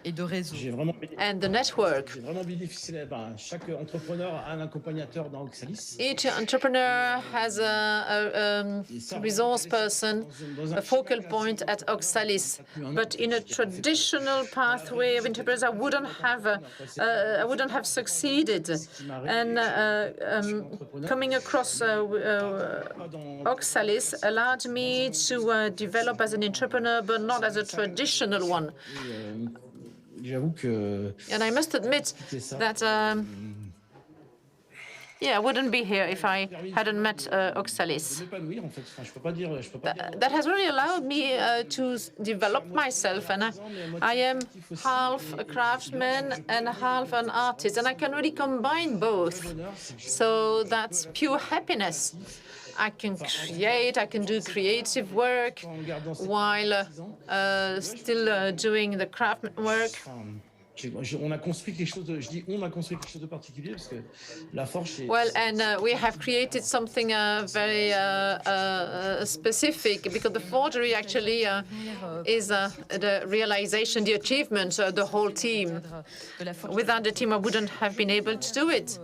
Et de réseau. And the network. Each entrepreneur has a resource person, a focal point at Oxalis. But in a traditional pathway of entrepreneurs, I wouldn't have succeeded. And coming across Oxalis allowed me to develop as an entrepreneur, but not as a traditional one. And I must admit that, I wouldn't be here if I hadn't met Oxalis. That has really allowed me to develop myself, and I am half a craftsman and half an artist, and I can really combine both. So that's pure happiness. I can create, I can do creative work while still doing the craftsman work. Well, and we have created something very specific, because the forgery actually is the realization, the achievement of the whole team. Without the team, I wouldn't have been able to do it.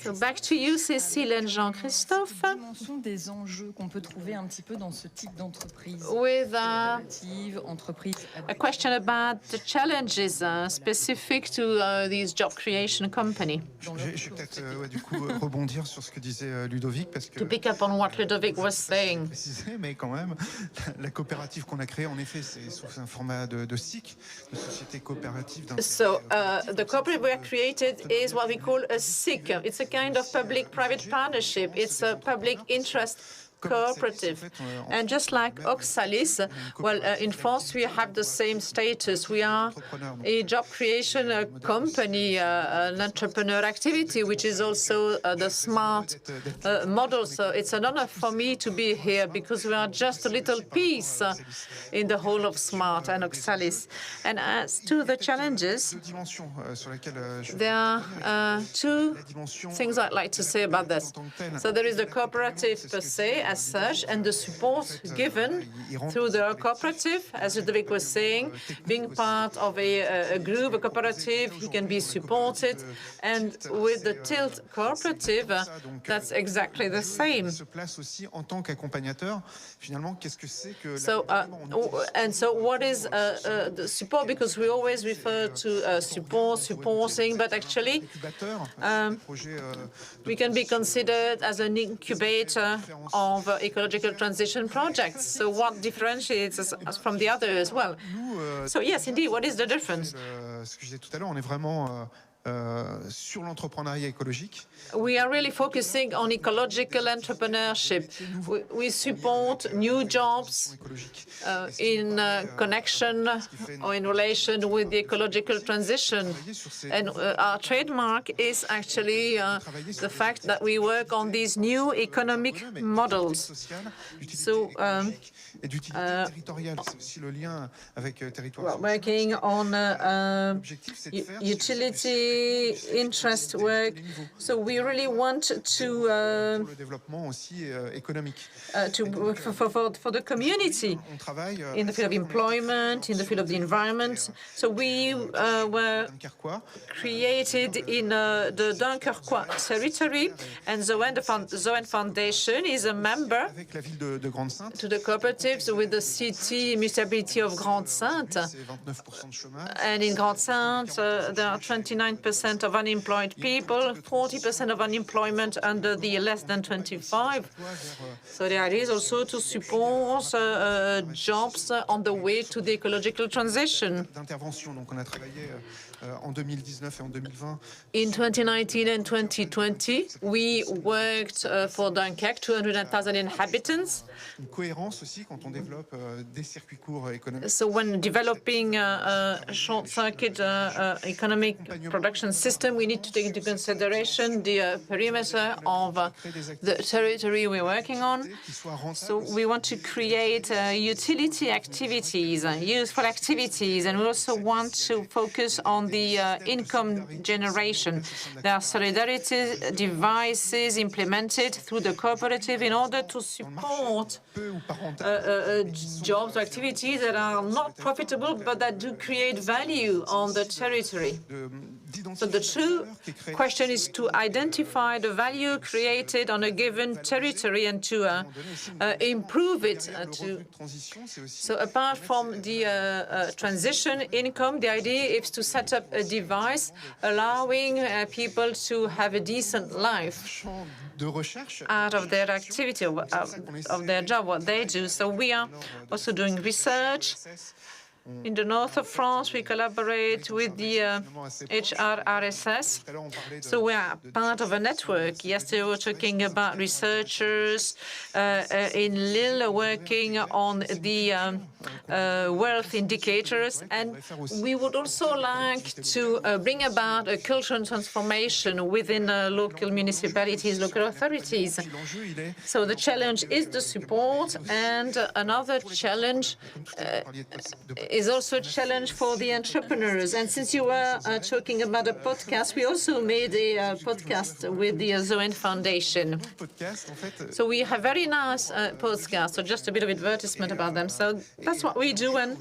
So back to you, Cécile and Jean-Christophe. With a question about the challenges specific to these job creation company. Je vais peut-être du coup rebondir sur ce que disait Ludovic, parce que to pick up on what Ludovic was saying. Mais quand même, la coopérative qu'on a créée, en effet, c'est sous un format de SIC, de société coopérative. So the cooperative we created is what we call a SIC. It's a kind of public-private partnership. It's a public interest cooperative. And just like Oxalis, well, in France, we have the same status. We are a job creation company, an entrepreneur activity, which is also the SMART model. So it's an honor for me to be here, because we are just a little piece in the whole of SMART and Oxalis. And as to the challenges, there are two things I'd like to say about this. So there is the cooperative per se, as such, and the support given through the cooperative, as Ludovic was saying, being part of a group, a cooperative, he can be supported, and with the Tilt cooperative, that's exactly the same. So, so what is the support? Because we always refer to supporting, but actually we can be considered as an incubator of ecological transition projects. So what differentiates us from the others? Well, so yes, indeed, what is the difference? Ce que je disais tout à l'heure, on est vraiment sur l'entrepreneuriat écologique. We are really focusing on ecological entrepreneurship. We support new jobs in connection or in relation with the ecological transition. And our trademark is actually the fact that we work on these new economic models. So, working on utility interest work. So we really want to work for the community in the field of employment, in the field of the environment. So we were created in the Dunkerquois territory, and Zoen Foundation is a member to the cooperatives with the city municipality of Grande-Sainte. And in Grande-Sainte, there are 29% of unemployed people, 40% of unemployment under the less than 25. So the idea is also to support jobs on the way to the ecological transition. In 2019 and 2020, we worked for Dunkerque, 200,000 inhabitants. So when developing a short-circuit economic production system, we need to take into consideration the perimeter of the territory we're working on. So we want to create utility activities, useful activities, and we also want to focus on the income generation. There are solidarity devices implemented through the cooperative in order to support jobs or activities that are not profitable but that do create value on the territory. So the true question is to identify the value created on a given territory and to improve it. So apart from the transition income, the idea is to set up a device allowing people to have a decent life out of their activity, of their job, what they do. So we are also doing research. In the north of France, we collaborate with the HRRSS. So we are part of a network. Yesterday, we were talking about researchers in Lille working on the wealth indicators. And we would also like to bring about a cultural transformation within local municipalities, local authorities. So the challenge is the support, and another challenge is also a challenge for the entrepreneurs. And since you were talking about a podcast, we also made a podcast with the Zoen Foundation. So we have very nice podcasts, so just a bit of advertisement about them. So that's what we do. And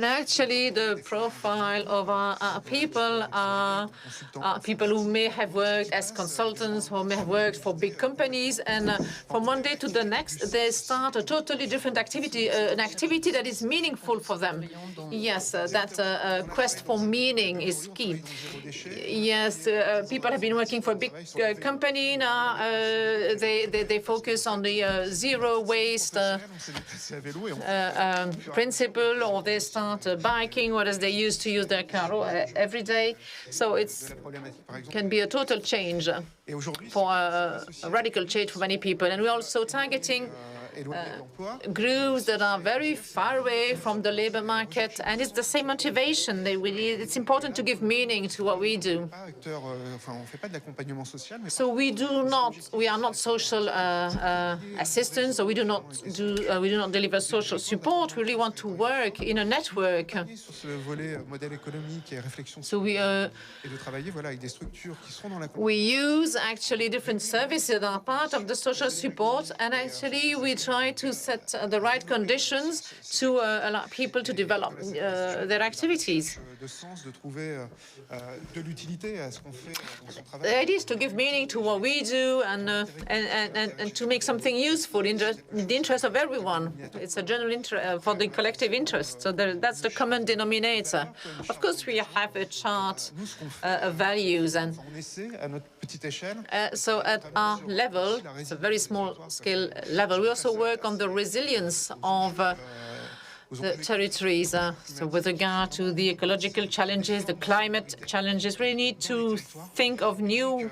actually, the profile of our people are people who may have worked as consultants, who may have worked for big companies, and from one day to the next, they start a totally different activity, an activity that is meaningful for them. Yes, that quest for meaning is key. Yes, people have been working for a big company now. They focus on the zero waste principle, or they start biking, whereas they used to use their car every day. So it can be a total change, for a radical change for many people. And we're also targeting groups that are very far away from the labor market, and it's the same motivation. It's important to give meaning to what we do. So we are not social assistants, or we do not deliver social support. We really want to work in a network. So we use actually different services that are part of the social support, and actually we try to set the right conditions to allow people to develop their activities. The idea is to give meaning to what we do and to make something useful in the interest of everyone. It's a general interest for the collective interest. So that's the common denominator. Of course, we have a chart of values, and so at our level, it's a very small scale level. We also work on the resilience of the territories. So with regard to the ecological challenges, the climate challenges, we need to think of new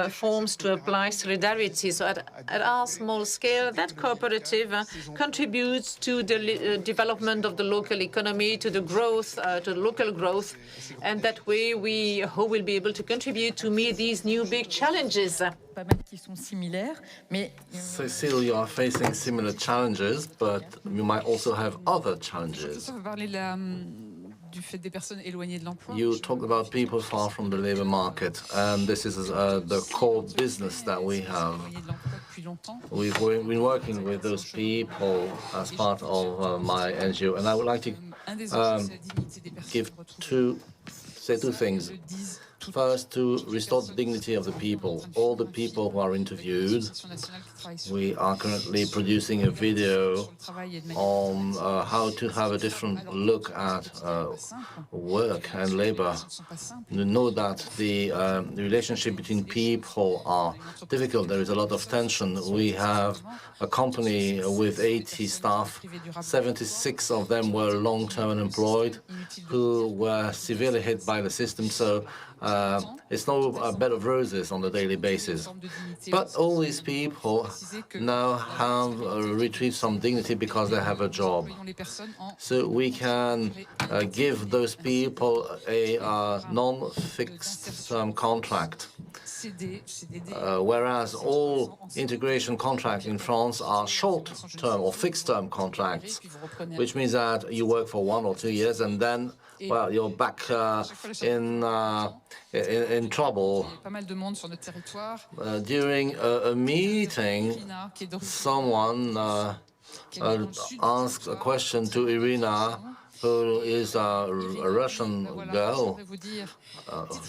forms to apply solidarity. So at our small scale, that cooperative contributes to the development of the local economy, to the growth, to the local growth, and that way we hope we'll be able to contribute to meet these new big challenges. Cecile, you are facing similar challenges, but you might also have other challenges. You talked about people far from the labor market, and this is the core business that we have. We've been working with those people as part of my NGO, and I would like to say two things. First, to restore the dignity of the people. All the people who are interviewed, we are currently producing a video on how to have a different look at work and labor. You know that the relationship between people are difficult. There is a lot of tension. We have a company with 80 staff. 76 of them were long-term unemployed, who were severely hit by the system. So it's no bed of roses on a daily basis. But all these people now have retrieved some dignity because they have a job. So we can give those people a non-fixed term contract. Whereas all integration contracts in France are short-term or fixed-term contracts, which means that you work for 1 or 2 years and then, well, you're back in trouble. During a meeting, someone asked a question to Irina, who is a Russian girl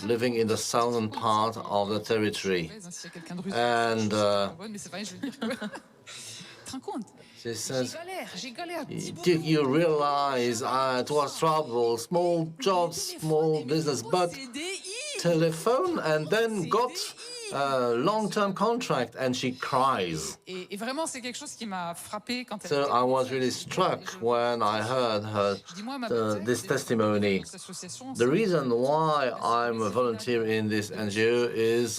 living in the southern part of the territory. And she says, "Do you realize it was trouble, small jobs, small business, but telephone and then got a long-term contract," and she cries. So I was really struck when I heard this testimony. The reason why I'm a volunteer in this NGO is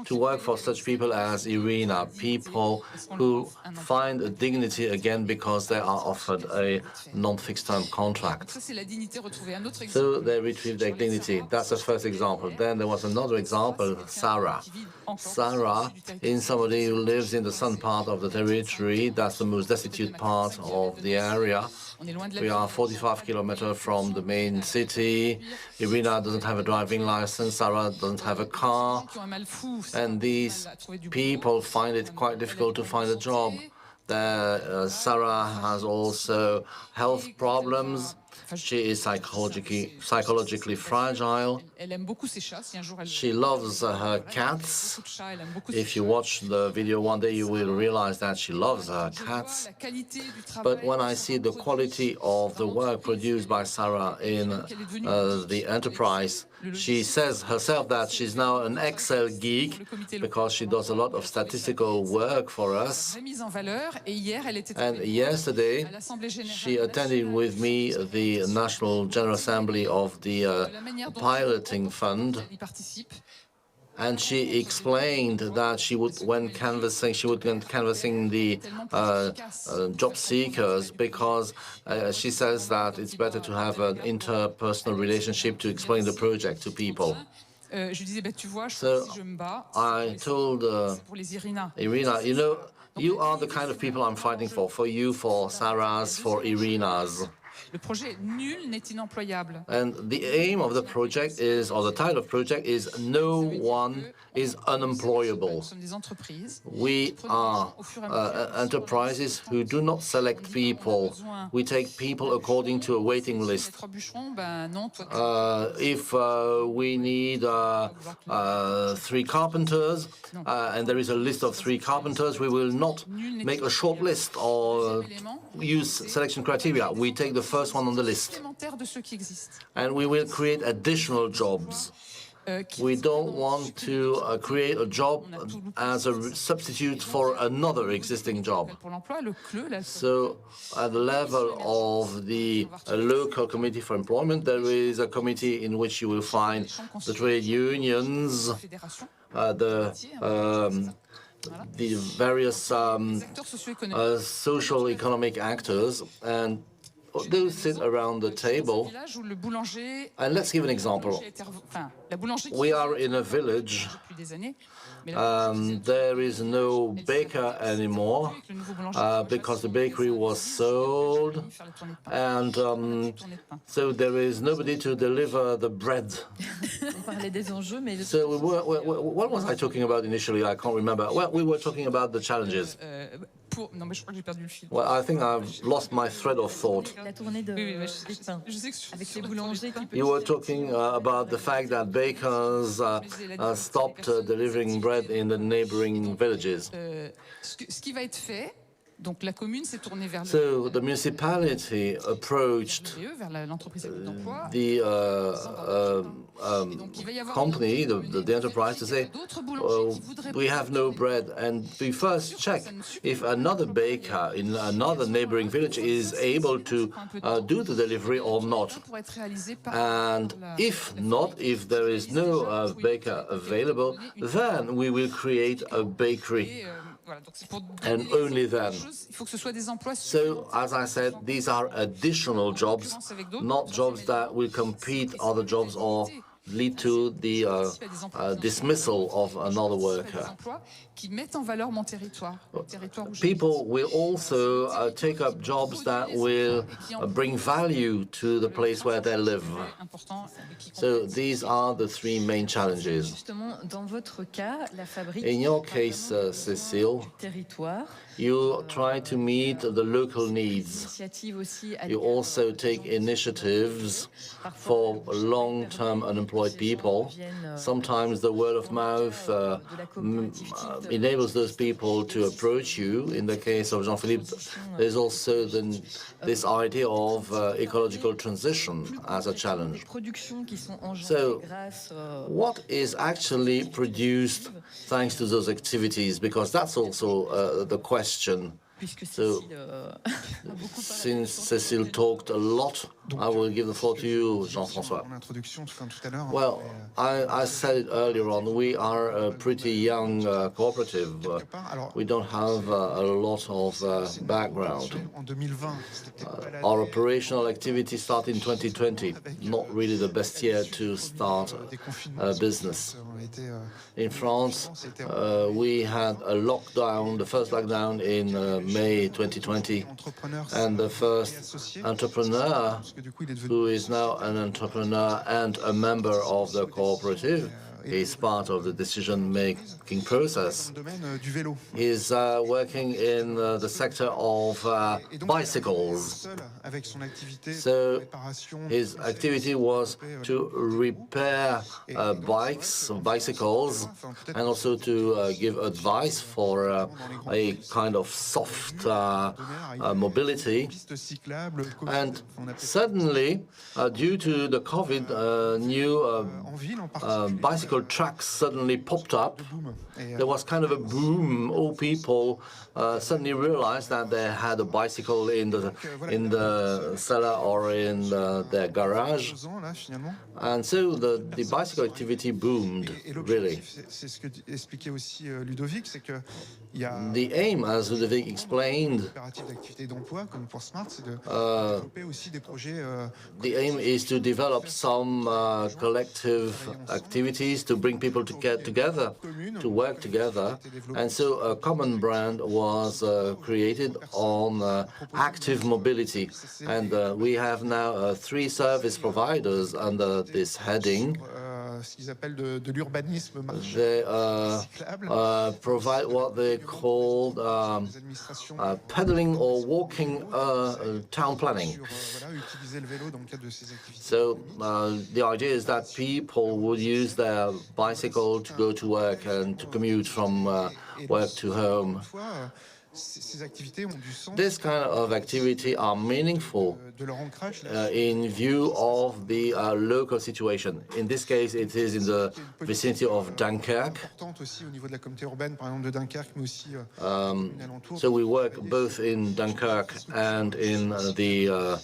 to work for such people as Irina, people who find a dignity again because they are offered a non-fixed term contract. So they retrieve their dignity. That's the first example. Then there was another example, Sarah. Sarah is somebody who lives in the southern part of the territory. That's the most destitute part of the area. We are 45 kilometers from the main city. Irina doesn't have a driving license. Sarah doesn't have a car. And these people find it quite difficult to find a job. Sarah has also health problems. She is psychologically fragile. She loves her cats. If you watch the video one day, you will realize that she loves her cats. But when I see the quality of the work produced by Sarah in the enterprise, she says herself that she's now an Excel geek because she does a lot of statistical work for us. And yesterday, she attended with me the National General Assembly of the Piloting Fund. And she explained that she would, when canvassing the job seekers, because she says that it's better to have an interpersonal relationship to explain the project to people. So I told Irina, you know, you are the kind of people I'm fighting for you, for Sarah's, for Irina's. And the aim of the project is, or the title of the project is, no one is unemployable. We are enterprises who do not select people. We take people according to a waiting list. If we need 3 carpenters, and there is a list of 3 carpenters, we will not make a short list or use selection criteria. We take the first one on the list. And we will create additional jobs. We don't want to create a job as a substitute for another existing job. So at the level of the local committee for employment, there is a committee in which you will find the trade unions, the various social economic actors, and those sit around the table. And let's give an example. We are in a village. There is no baker anymore because the bakery was sold, and so there is nobody to deliver the bread. So what was I talking about initially? I can't remember. Well, we were talking about the challenges. Well, I think I've lost my thread of thought. You were talking about the fact that bakers stopped delivering bread in the neighboring villages. So the municipality approached the company, the enterprise, to say, we have no bread, and we first check if another baker in another neighboring village is able to do the delivery or not. And if not, if there is no baker available, then we will create a bakery. And only then. So, as I said, these are additional jobs, not jobs that will compete other jobs or lead to the dismissal of another worker. People will also take up jobs that will bring value to the place where they live. So these are the three main challenges. In your case, Cécile, you try to meet the local needs. You also take initiatives for long-term unemployed people. Sometimes the word of mouth enables those people to approach you. In the case of Jean-Philippe, there's also this idea of ecological transition as a challenge. So what is actually produced thanks to those activities? Because that's also the question. So, since Cécile talked a lot, I will give the floor to you, Jean-François. Well, I said it earlier on, we are a pretty young cooperative. We don't have a lot of background. Our operational activity started in 2020, not really the best year to start a business. In France, we had a lockdown, the first lockdown in May 2020, and the first entrepreneur, who is now an entrepreneur and a member of the cooperative, is part of the decision-making process. He's working in the sector of bicycles. So his activity was to repair bicycles, and also to give advice for a kind of soft mobility. And suddenly, due to the COVID, new bicycle tracks suddenly popped up. There was kind of a boom. All people suddenly realized that they had a bicycle in the cellar or in their garage, and so the bicycle activity boomed, really. The aim, as Ludovic explained, the aim is to develop some collective activities to bring people to get together, to work together. And so a common brand was created on active mobility. And we have now 3 service providers under this heading. They provide what they call pedaling or walking town planning. So the idea is that people would use their bicycle to go to work and to commute from work to home. This kind of activity are meaningful in view of the local situation. In this case, it is in the vicinity of Dunkirk. So we work both in Dunkirk and in the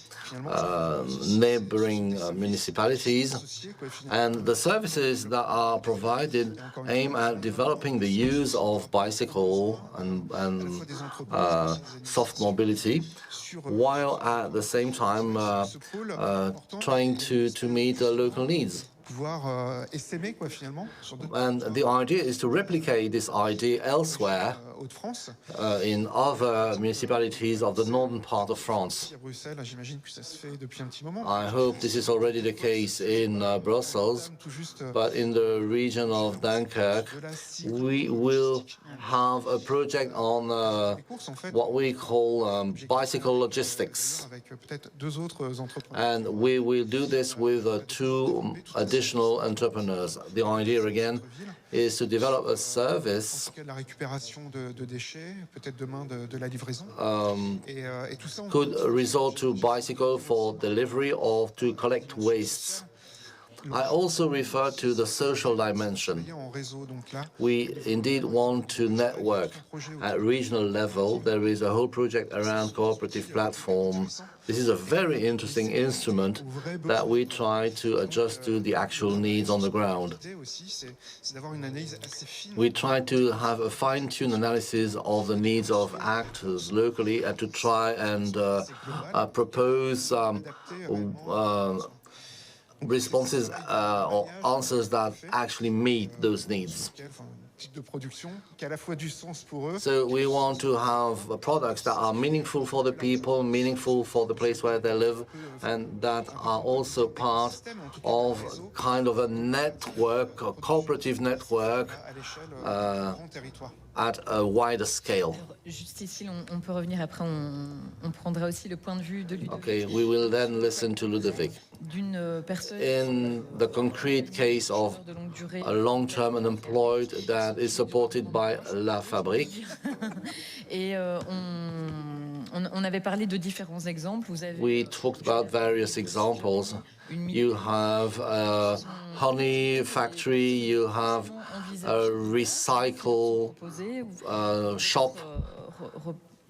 neighboring municipalities. And the services that are provided aim at developing the use of bicycle and soft mobility, while at the same time trying to meet the local needs. And the idea is to replicate this idea elsewhere in other municipalities of the northern part of France. I hope this is already the case in Brussels, but in the region of Dunkirk, we will have a project on what we call bicycle logistics. And we will do this with two additional entrepreneurs. The idea, again, is to develop a service could resort to bicycle for delivery or to collect wastes. I also refer to the social dimension. We indeed want to network. At regional level, there is a whole project around cooperative platforms. This is a very interesting instrument that we try to adjust to the actual needs on the ground. We try to have a fine-tuned analysis of the needs of actors locally and to try and propose responses or answers that actually meet those needs. So we want to have products that are meaningful for the people, meaningful for the place where they live, and that are also part of kind of a network, a cooperative network at a wider scale. Juste ici, on peut revenir après, on prendra aussi le point de vue de Ludovic. Okay, we will then listen to Ludovic. In the concrete case of a long-term unemployed that is supported by La Fabrique. Et on avait parlé de différents exemples. We talked about various examples. You have a honey factory, you have a recycle shop.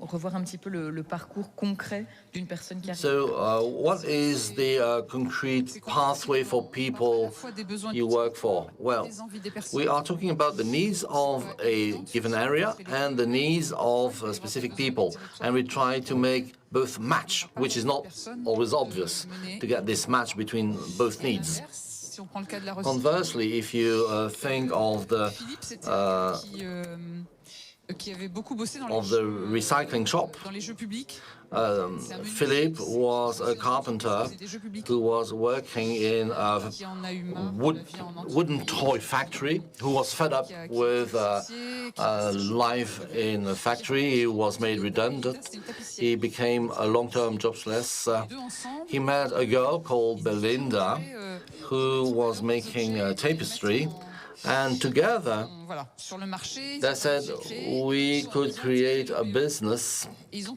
Revoir un petit peu le parcours concret d'une personne qui arrive. So, what is the concrete pathway for people you work for? Well, we are talking about the needs of a given area and the needs of specific people, and we try to make both match, which is not always obvious, to get this match between both needs. Conversely, if you think of the recycling shop. Philippe was a carpenter who was working in a wooden toy factory, who was fed up with life in a factory. He was made redundant. He became a long-term jobless. He met a girl called Belinda, who was making tapestry. And together, they said we could create a business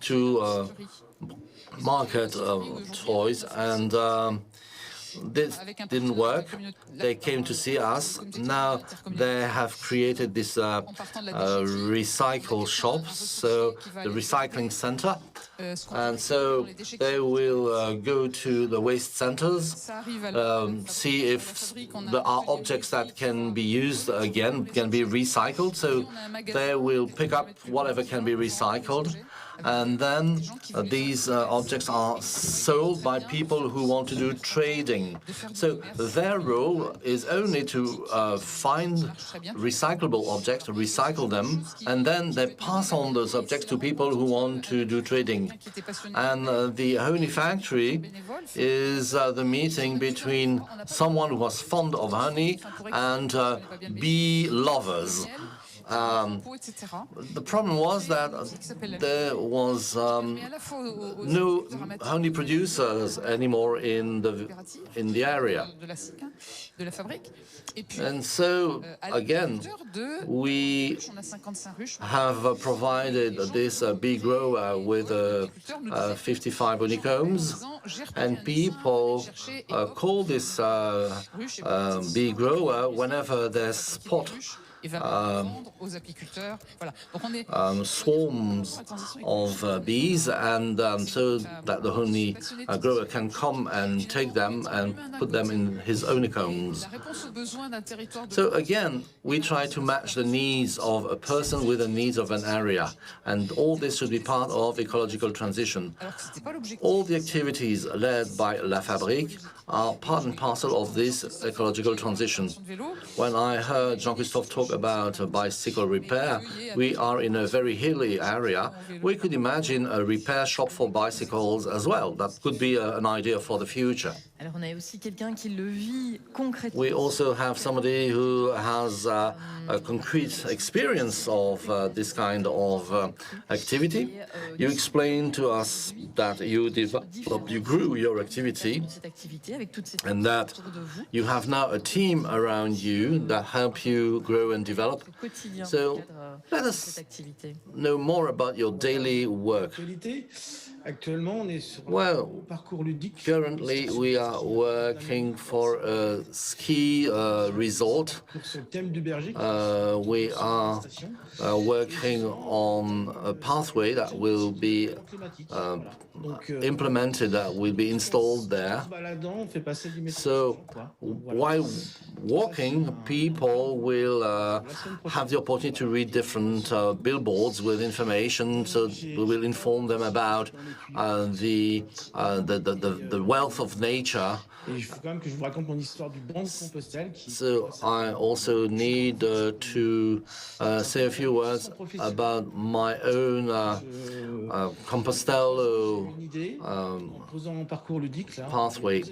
to market toys, and this didn't work. They came to see us. Now they have created this recycle shop, so the recycling center. And so they will go to the waste centers, see if there are objects that can be used again, can be recycled. So they will pick up whatever can be recycled. And then these objects are sold by people who want to do trading. So their role is only to find recyclable objects, recycle them, and then they pass on those objects to people who want to do trading. And the honey factory is the meeting between someone who was fond of honey and bee lovers. The problem was that there was no honey producers anymore in the area. And so, again, we have provided this bee grower with 55 honeycombs, and people call this bee grower whenever there's spot swarms of bees, and so that the honey grower can come and take them and put them in his honeycombs. So again, we try to match the needs of a person with the needs of an area, and all this should be part of ecological transition. All the activities led by La Fabrique are part and parcel of this ecological transition. When I heard Jean-Christophe talk about bicycle repair, we are in a very hilly area. We could imagine a repair shop for bicycles as well. That could be an idea for the future. We also have somebody who has a concrete experience of this kind of activity. You explained to us that you grew your activity and that you have now a team around you that help you grow and develop. So let us know more about your daily work. Well, currently we are working for a ski resort. We are working on a pathway that will be implemented, that will be installed there. So while walking, people will have the opportunity to read different billboards with information. So we will inform them about the wealth of nature. So I also need to say a few words about my own Compostelle pathway.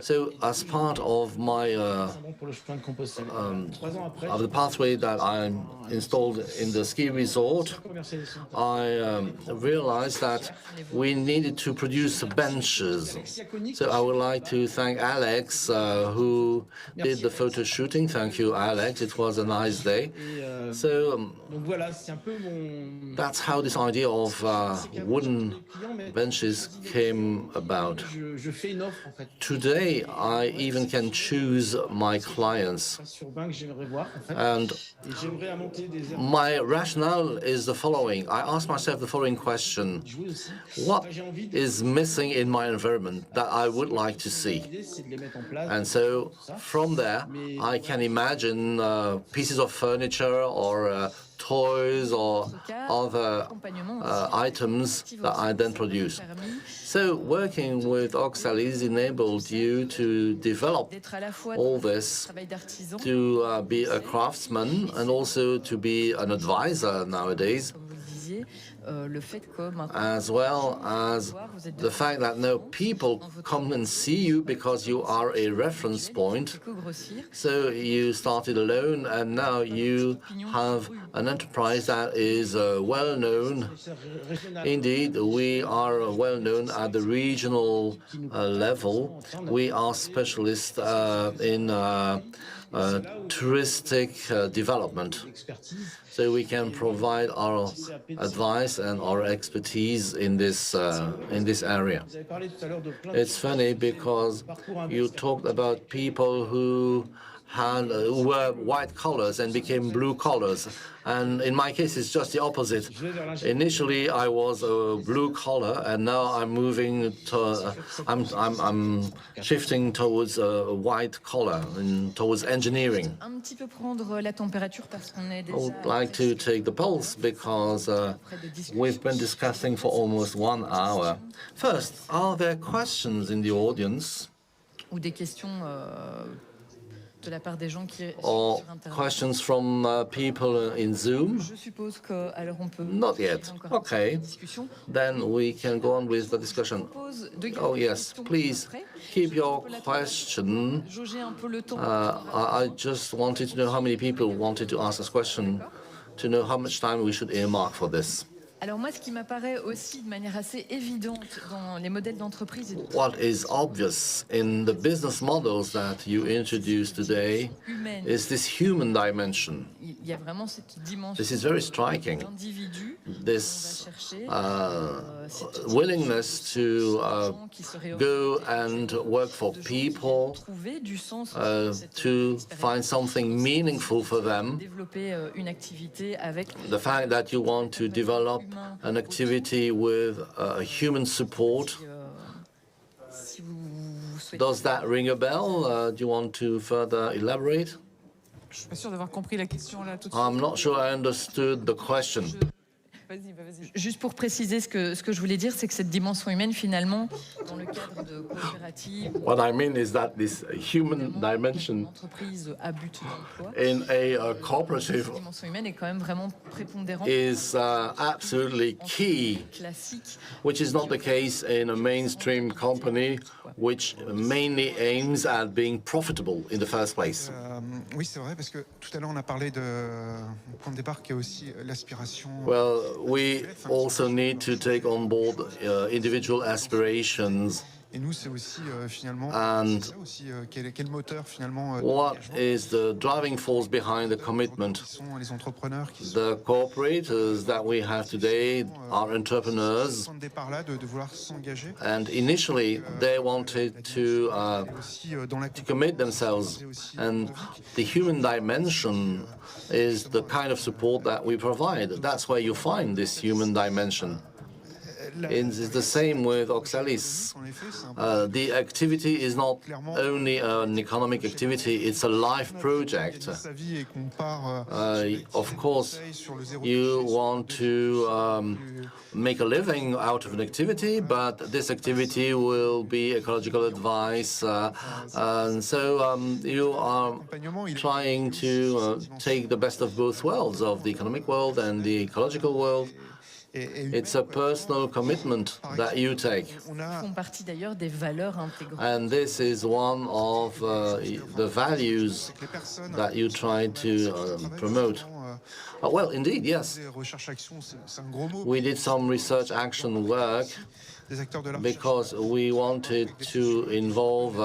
So as part of my of the pathway that I installed in the ski resort, I realized that we needed to produce benches. So I would like to thank Alex, who did the photo shooting. Thank you, Alex. It was a nice day. So that's how this idea of wooden benches came about. Today, I even can choose my clients. And my rationale is the following. I ask myself the following question. What is missing in my environment that I would like to see? And so from there, I can imagine pieces of furniture or toys or other items that I then produce. So working with Oxalis enabled you to develop all this, to be a craftsman and also to be an advisor nowadays, as well as the fact that now people come and see you because you are a reference point. So you started alone and now you have an enterprise that is well known. Indeed, we are well known at the regional level. We are specialists in touristic development. So we can provide our advice and our expertise in this area. It's funny because you talked about people who were white collars and became blue collars. And in my case, it's just the opposite. Initially, I was a blue collar, and now I'm moving to, I'm shifting towards a white collar and towards engineering. I would like to take the pulse because we've been discussing for almost 1 hour. First, are there questions in the audience? de la part des gens qui or sur Internet. questions from people in Zoom? Je suppose que alors on peut. Not yet. Okay. Then we can go on with the discussion. Oh yes, please keep your question. I just wanted to know how many people wanted to ask this question, to know how much time we should earmark for this. Alors moi, ce qui m'apparaît aussi de manière assez évidente dans les modèles d'entreprise. What is obvious in the business models that you introduced today is this human dimension. Il y a vraiment cette dimension. This is very striking. This willingness to go and work for people, to find something meaningful for them. The fact that you want to develop an activity with human support. Does that ring a bell? Do you want to further elaborate? Je suis pas sûre d'avoir compris la question là tout de suite. I'm not sure I understood the question. Juste pour préciser, ce que je voulais dire, c'est que cette dimension humaine, finalement, dans le cadre de coopératives, what I mean is that this human dimension à but d'emploi, in a cooperative cette dimension humaine est quand même vraiment prépondérante. Is absolutely key, which is not the case in a mainstream company, which mainly aims at being profitable in the first place. Oui, c'est vrai, parce que tout à l'heure, on a parlé de point de départ qui est aussi l'aspiration. Well, we also need to take on board individual aspirations. Et nous, c'est aussi finalement quel moteur finalement. What is the driving force behind the commitment? Les entrepreneurs qui sont. The cooperators that we have today are entrepreneurs. De vouloir s'engager. And initially, they wanted to commit themselves, and the human dimension is the kind of support that we provide. That's where you find this human dimension. It's the same with Oxalis. The activity is not only an economic activity, it's a life project. Of course, you want to make a living out of an activity, but this activity will be ecological advice. And so you are trying to take the best of both worlds, of the economic world and the ecological world. It's a personal commitment that you take. And this is one of the values that you try to promote. Well, indeed, yes. We did some research action work because we wanted to involve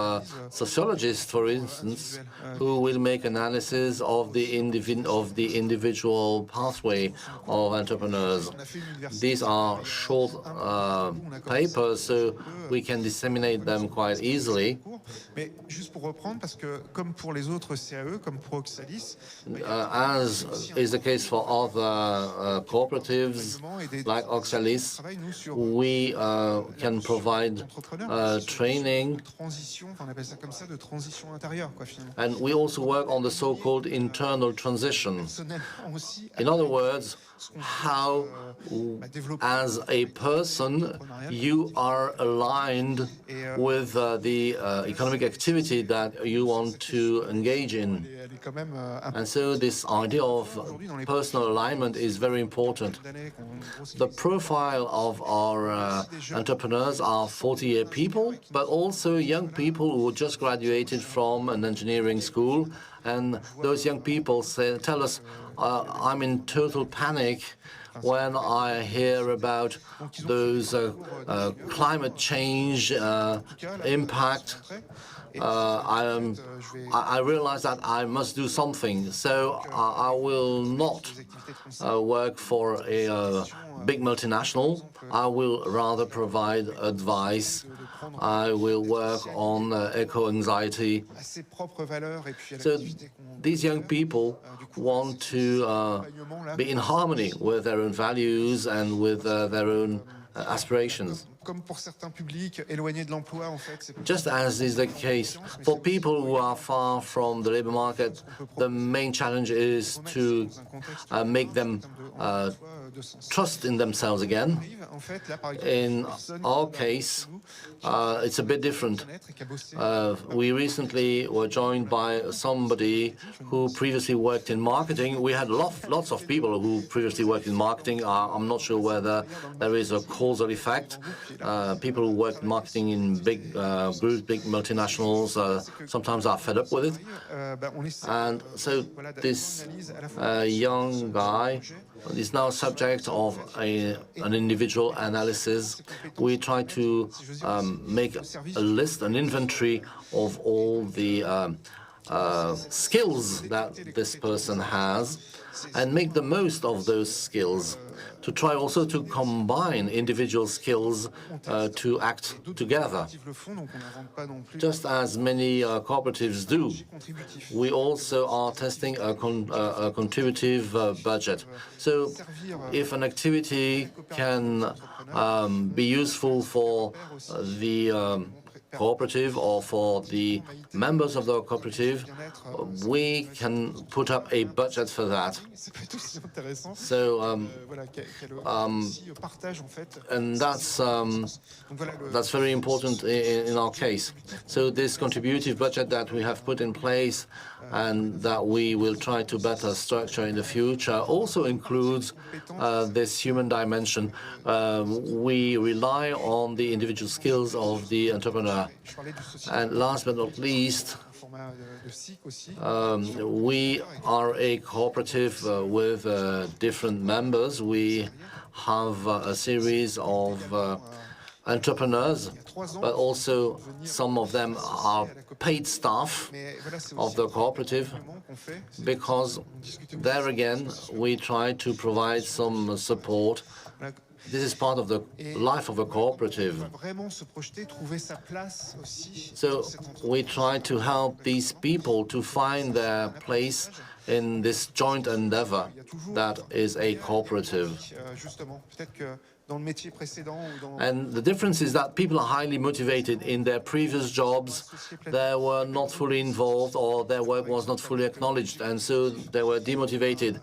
sociologists, for instance, who will make analysis of the individual pathway of entrepreneurs. These are short papers, so we can disseminate them quite easily. Mais juste pour reprendre, parce que comme pour les autres CAE, comme pour Oxalis, as is the case for other cooperatives like Oxalis, we can provide training, and we also work on the so-called internal transition. In other words, how, as a person, you are aligned with the economic activity that you want to engage in. And so this idea of personal alignment is very important. The profile of our entrepreneurs are 40-year people, but also young people who just graduated from an engineering school. And those young people tell us, I'm in total panic when I hear about those climate change impact. I realize that I must do something, so I will not work for a big multinational. I will rather provide advice. I will work on eco-anxiety. So these young people want to be in harmony with their own values and with their own aspirations. Just as is the case for people who are far from the labor market, the main challenge is to make them trust in themselves again. In our case, it's a bit different. We recently were joined by somebody who previously worked in marketing. We had lots of people who previously worked in marketing. I'm not sure whether there is a causal effect. People who work in marketing in big groups, big multinationals, sometimes are fed up with it. And so this young guy is now subject of an individual analysis. We try to make a list, an inventory of all the skills that this person has and make the most of those skills, to try also to combine individual skills to act together, just as many cooperatives do. We also are testing a contributive budget. So if an activity can be useful for the cooperative or for the members of the cooperative, we can put up a budget for that. So, and that's very important in our case. So this contributive budget that we have put in place and that we will try to better structure in the future also includes this human dimension. We rely on the individual skills of the entrepreneur. And last but not least, we are a cooperative with different members. We have a series of entrepreneurs, but also some of them are paid staff of the cooperative, because there again we try to provide some support. This is part of the life of a cooperative. So we try to help these people to find their place in this joint endeavor that is a cooperative. And the difference is that people are highly motivated. In their previous jobs, they were not fully involved or their work was not fully acknowledged, and so they were demotivated.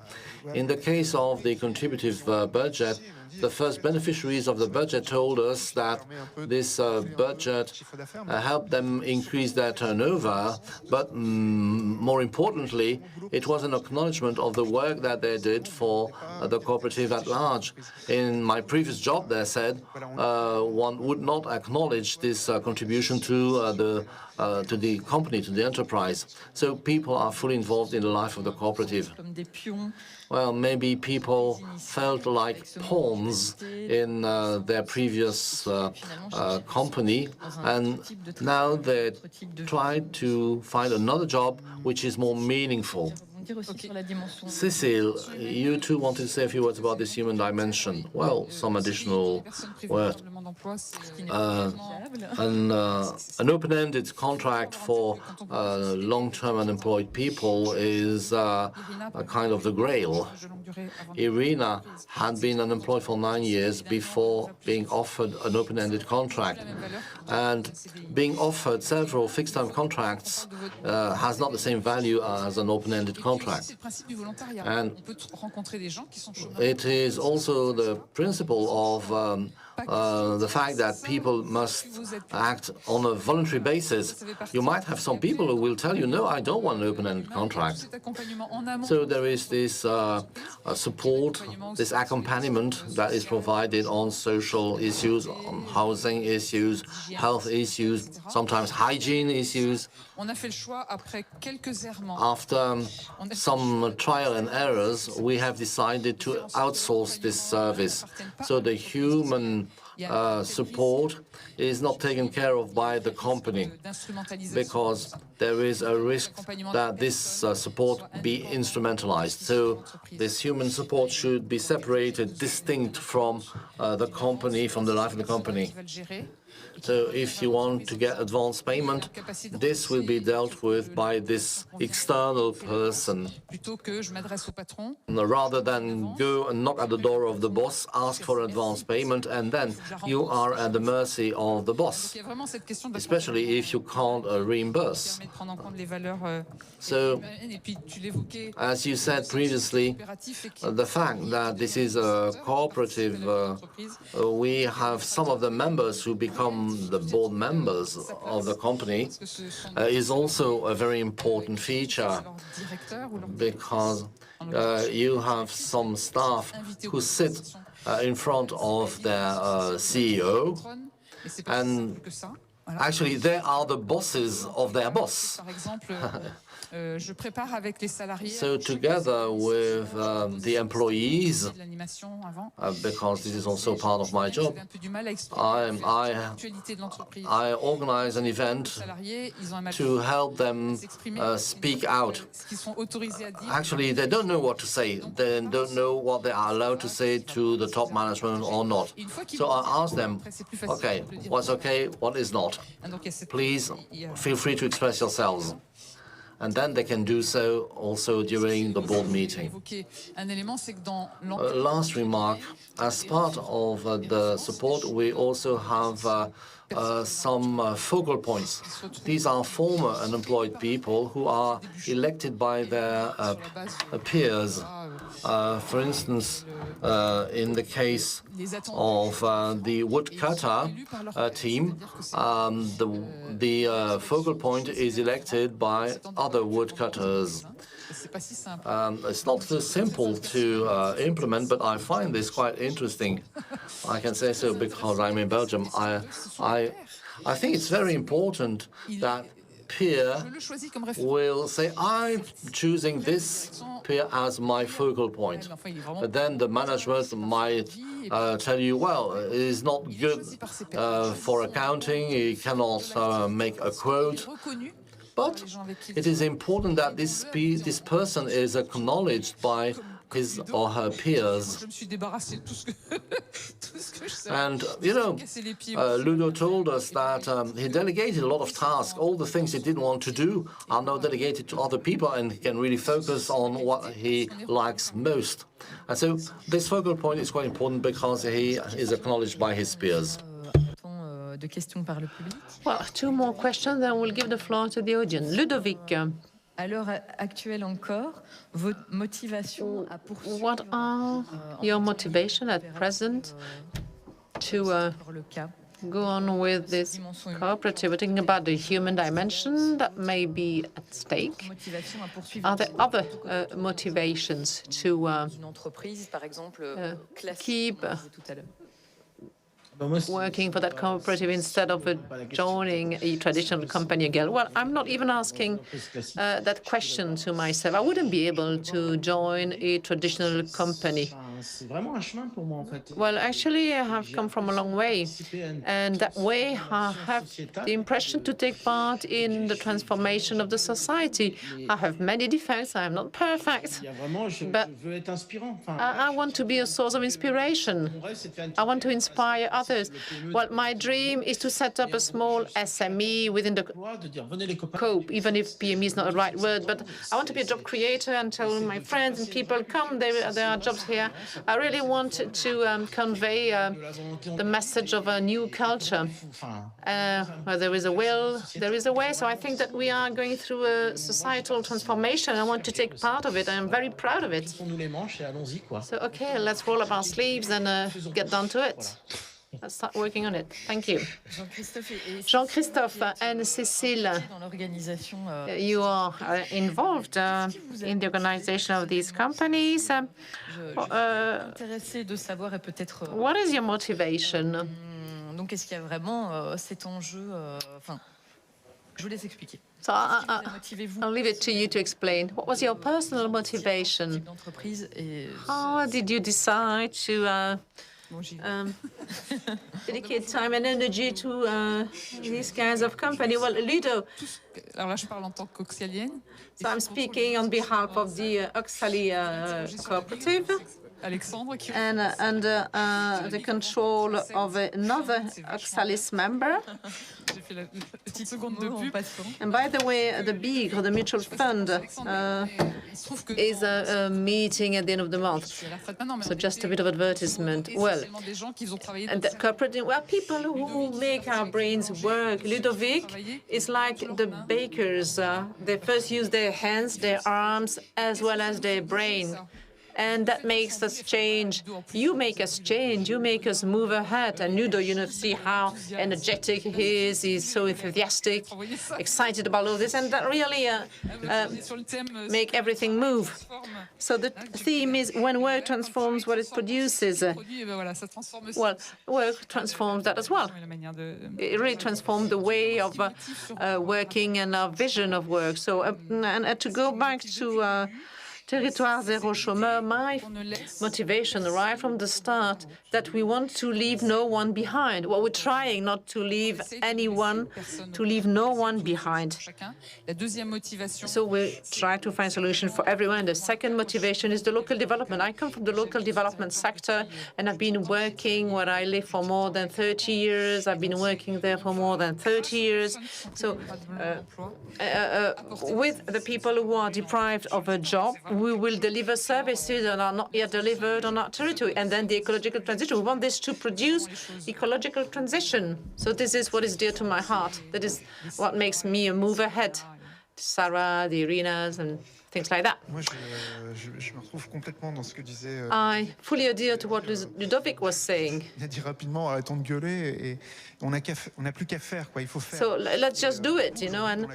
In the case of the contributive budget, the first beneficiaries of the budget told us that this budget helped them increase their turnover, but more importantly, it was an acknowledgement of the work that they did for the cooperative at large. In my previous job, they said, one would not acknowledge this contribution to the company, to the enterprise. So people are fully involved in the life of the cooperative. Well, maybe people felt like pawns in their previous company, and now they try to find another job which is more meaningful. Cécile, you too wanted to say a few words about this human dimension. Well, some additional words. An open-ended contract for long-term unemployed people is a kind of the grail. Irina had been unemployed for 9 years before being offered an open-ended contract. And being offered several fixed-term contracts has not the same value as an open-ended contract. And it is also the principle of the fact that people must act on a voluntary basis. You might have some people who will tell you, no, I don't want an open-ended contract. So there is this support, this accompaniment that is provided on social issues, on housing issues, health issues, sometimes hygiene issues. After some trial and errors, we have decided to outsource this service. So the human support is not taken care of by the company, because there is a risk that this support be instrumentalized. So this human support should be separated, distinct from the company, from the life of the company. So if you want to get advance payment, this will be dealt with by this external person. Rather than go and knock at the door of the boss, ask for advance payment, and then you are at the mercy of the boss, especially if you can't reimburse. So, as you said previously, the fact that this is a cooperative, we have some of the members who become the board members of the company, is also a very important feature, because you have some staff who sit in front of their CEO, and actually they are the bosses of their boss. So together with the employees, because this is also part of my job, I organize an event to help them speak out. Actually, they don't know what to say. They don't know what they are allowed to say to the top management or not. So I ask them, okay, what's okay, what is not? Please feel free to express yourselves. And then they can do so also during the board meeting. Last remark, as part of the support, we also have some focal points. These are former unemployed people who are elected by their peers. For instance, in the case of the woodcutter team, the focal point is elected by other woodcutters. It's not so simple to implement, but I find this quite interesting. I can say so because I'm in Belgium. I think it's very important that peer will say, I'm choosing this peer as my focal point. But then the management might tell you, well, it is not good for accounting, he cannot make a quote. But it is important that this person is acknowledged by his or her peers. And, you know, Ludo told us that he delegated a lot of tasks. All the things he didn't want to do are now delegated to other people, and he can really focus on what he likes most. And so this focal point is quite important because he is acknowledged by his peers. Well, two more questions, then we'll give the floor to the audience. Ludovic. À l'heure actuelle encore, votre motivation à poursuivre. What are your motivation at present to go on with this cooperative? We're thinking about the human dimension that may be at stake. Are there other motivations to keep working for that cooperative instead of joining a traditional company again? Well, I'm not even asking that question to myself. I wouldn't be able to join a traditional company. Well, actually, I have come from a long way, and that way I have the impression to take part in the transformation of the society. I have many defects, I am not perfect, but I want to be a source of inspiration. I want to inspire others. Well, my dream is to set up a small SME within the Coop, even if PME is not the right word, but I want to be a job creator and tell my friends and people, come, there are jobs here. I really want to convey the message of a new culture. Where there is a will, there is a way. So I think that we are going through a societal transformation. I want to take part of it. I am very proud of it. So, okay, let's roll up our sleeves and get down to it. Let's start working on it. Thank you. Jean-Christophe and Cécile, you are involved in the organization of these companies. What is your motivation? Donc, est-ce qu'il y a vraiment cet enjeu? Enfin, je vous laisse expliquer. So I'll leave it to you to explain. What was your personal motivation? How did you decide to dedicate time and energy to these kinds of company? Well, Ludo. Alors là, je parle en tant qu'Oxalienne. So I'm speaking on behalf of the Oxalie cooperative. and under the control of another Oxalis member. And by the way, the BIG, the mutual fund, is a meeting at the end of the month. So just a bit of advertisement. Well, and the cooperative, well, people who make our brains work. Ludovic is like the bakers. They first use their hands, their arms, as well as their brain. And that makes us change. You make us change. You make us move ahead. And Ludo, see how energetic he is. He's so enthusiastic, excited about all this. And that really make everything move. So the theme is when work transforms what it produces. Well, work transforms that as well. It really transformed the way of working and our vision of work. So, and to go back to Territoire Zéro Chômeur, my motivation right from the start that we want to leave no one behind. Well, we're trying not to leave anyone, to leave no one behind. So we try to find a solution for everyone. The second motivation is the local development. I come from the local development sector, and I've been working where I live for more than 30 years. I've been working there for more than 30 years. So with the people who are deprived of a job, we will deliver services that are not yet delivered on our territory. And then the ecological transition. We want this to produce ecological transition. So this is what is dear to my heart. That is what makes me move ahead. Sarah, the Irinas, and things like that. I fully adhere to what Ludovic was saying. So let's just do it, and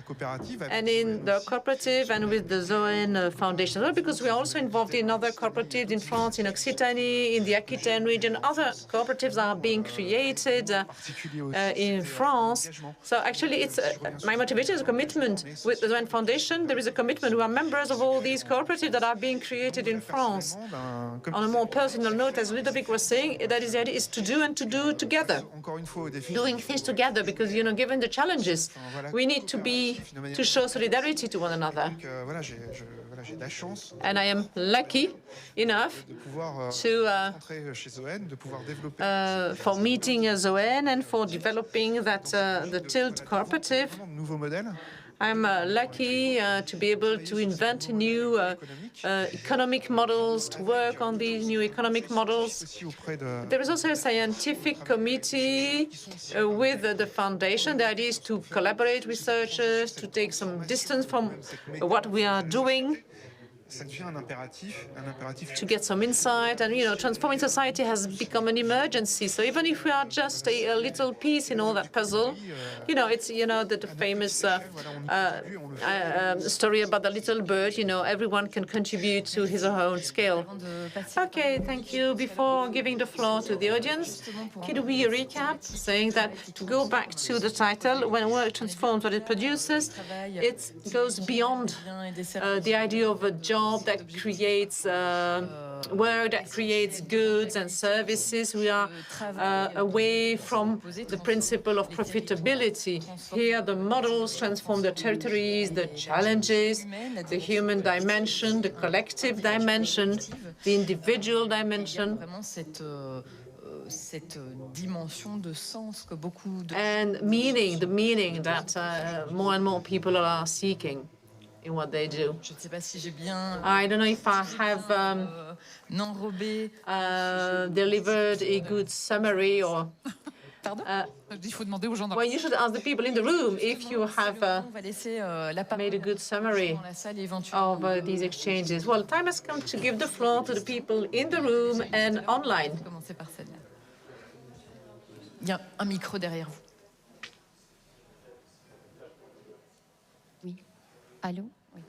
in the cooperative and with the Zoen Foundation, well, because we are also involved in other cooperatives in France, in Occitanie, in the Aquitaine region. Other cooperatives are being created in France. So actually, it's my motivation is a commitment with the Zoen Foundation. There is a commitment. We are members of all these cooperatives that are being created in France. On a more personal note, as Ludovic was saying, that is the idea is to do and to do together. Doing things together because, given the challenges, we need to show solidarity to one another. And I am lucky enough to for meeting Zoen and for developing that the Tilt cooperative. I'm lucky to be able to invent new economic models, to work on these new economic models. There is also a scientific committee with the foundation. The idea is to collaborate with researchers, to take some distance from what we are doing, to get some insight. And, transforming society has become an emergency. So even if we are just a little piece in all that puzzle, it's, the famous story about the little bird, everyone can contribute to his or her own scale. Okay, thank you. Before giving the floor to the audience, could we recap saying that, to go back to the title, when work transforms what it produces, it goes beyond the idea of a job that creates work, that creates goods and services. We are away from the principle of profitability. Here, the models transform the territories, the challenges, the human dimension, the collective dimension, the individual dimension. And meaning, the meaning that more and more people are seeking in what they do. I don't know if I have delivered a good summary or... well, you should ask the people in the room if you have made a good summary of these exchanges. Well, time has come to give the floor to the people in the room and online. Il y a un micro derrière vous. Oui. Allô? Oui.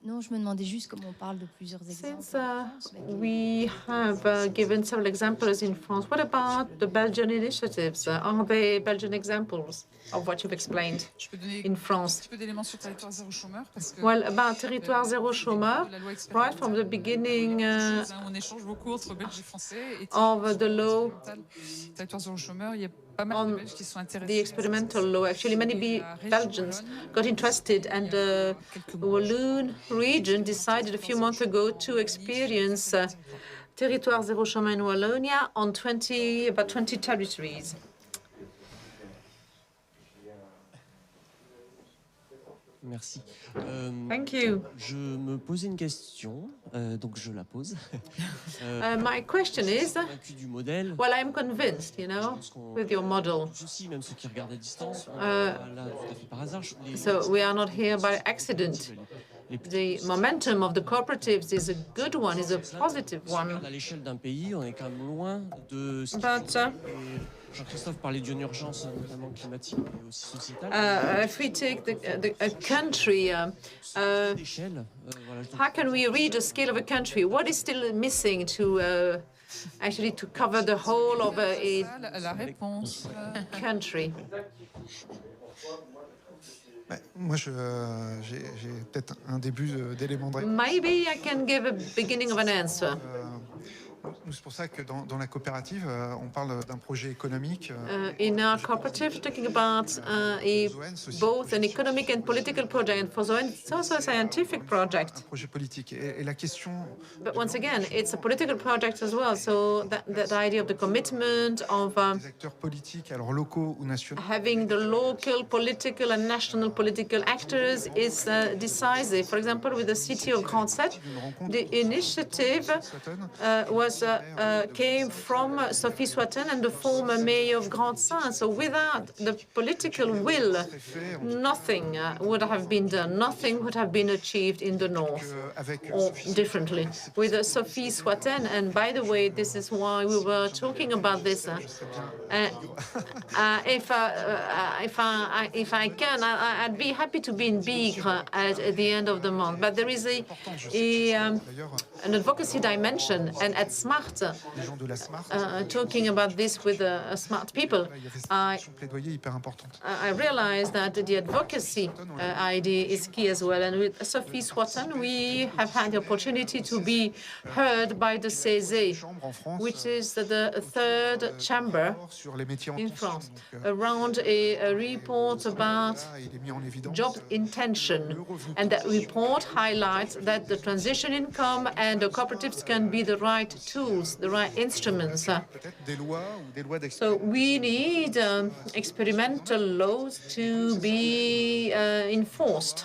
Non, je me demandais juste comment on parle de plusieurs exemples. Since we have given several examples in France, what about the Belgian initiatives? Are they Belgian examples of what you've explained in France? Well, about Territoire Zéro Chômeur, right from the beginning of the law, on the experimental law. Actually, many Belgians got interested, and the Walloon region decided a few months ago to experience Territoire Zéro Chemin in Wallonia on about 20 territories. Merci. Thank you. Je me posais une question, donc je la pose. My question is, well, I'm convinced, you know, with your model. Même ceux qui regardent à distance, là tout à fait par hasard. So we are not here by accident. The momentum of the cooperatives is a good one, is a positive one. À l'échelle d'un pays, on est quand même loin de ce Jean-Christophe parlait d'une urgence, notamment climatique, mais aussi sociétale. If we take a country, how can we read the scale of a country? What is still missing to actually to cover the whole of a country? Moi, j'ai peut-être un début d'élément de réponse. Maybe I can give a beginning of an answer. C'est pour ça que dans la coopérative, on parle d'un projet économique. In our cooperative, talking about both an economic and political project, and for Zoen, it's also a scientific project. Un projet politique. Et la question. But once again, it's a political project as well. So that idea of the commitment of les acteurs politiques, alors locaux ou nationaux. Having the local political and national political actors is decisive. For example, with the city of Grand Set, the initiative came from Sophie Swatten and the former mayor of Grand Saint. So without the political will, nothing would have been done, nothing would have been achieved in the north, or differently. With Sophie Swatten, and by the way, this is why we were talking about this. If I can, I'd be happy to be in Bigre at the end of the month. But there is an advocacy dimension, and at SMART, talking about this with smart people, I realized that the advocacy idea is key as well. And with Sophie Swatten, we have had the opportunity to be heard by the CESE, which is the third chamber in France, around a report about job intention. And that report highlights that the transition income and the cooperatives can be the right tools, the right instruments. So we need experimental laws to be enforced.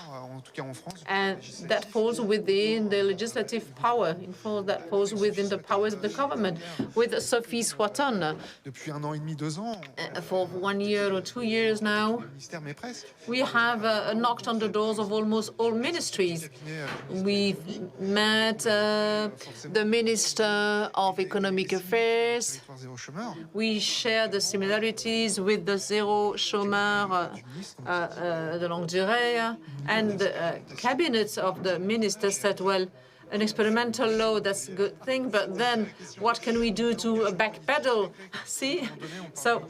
And that falls within the legislative power, that falls within the powers of the government. With Sophie Swatten, for 1 year or 2 years now, we have knocked on the doors of almost all ministries. We've met the Minister of Economic Affairs. We share the similarities with the Zéro Chômeur de longue durée, and the cabinets of the ministers said, well, an experimental law, that's a good thing, but then what can we do to backpedal? See? So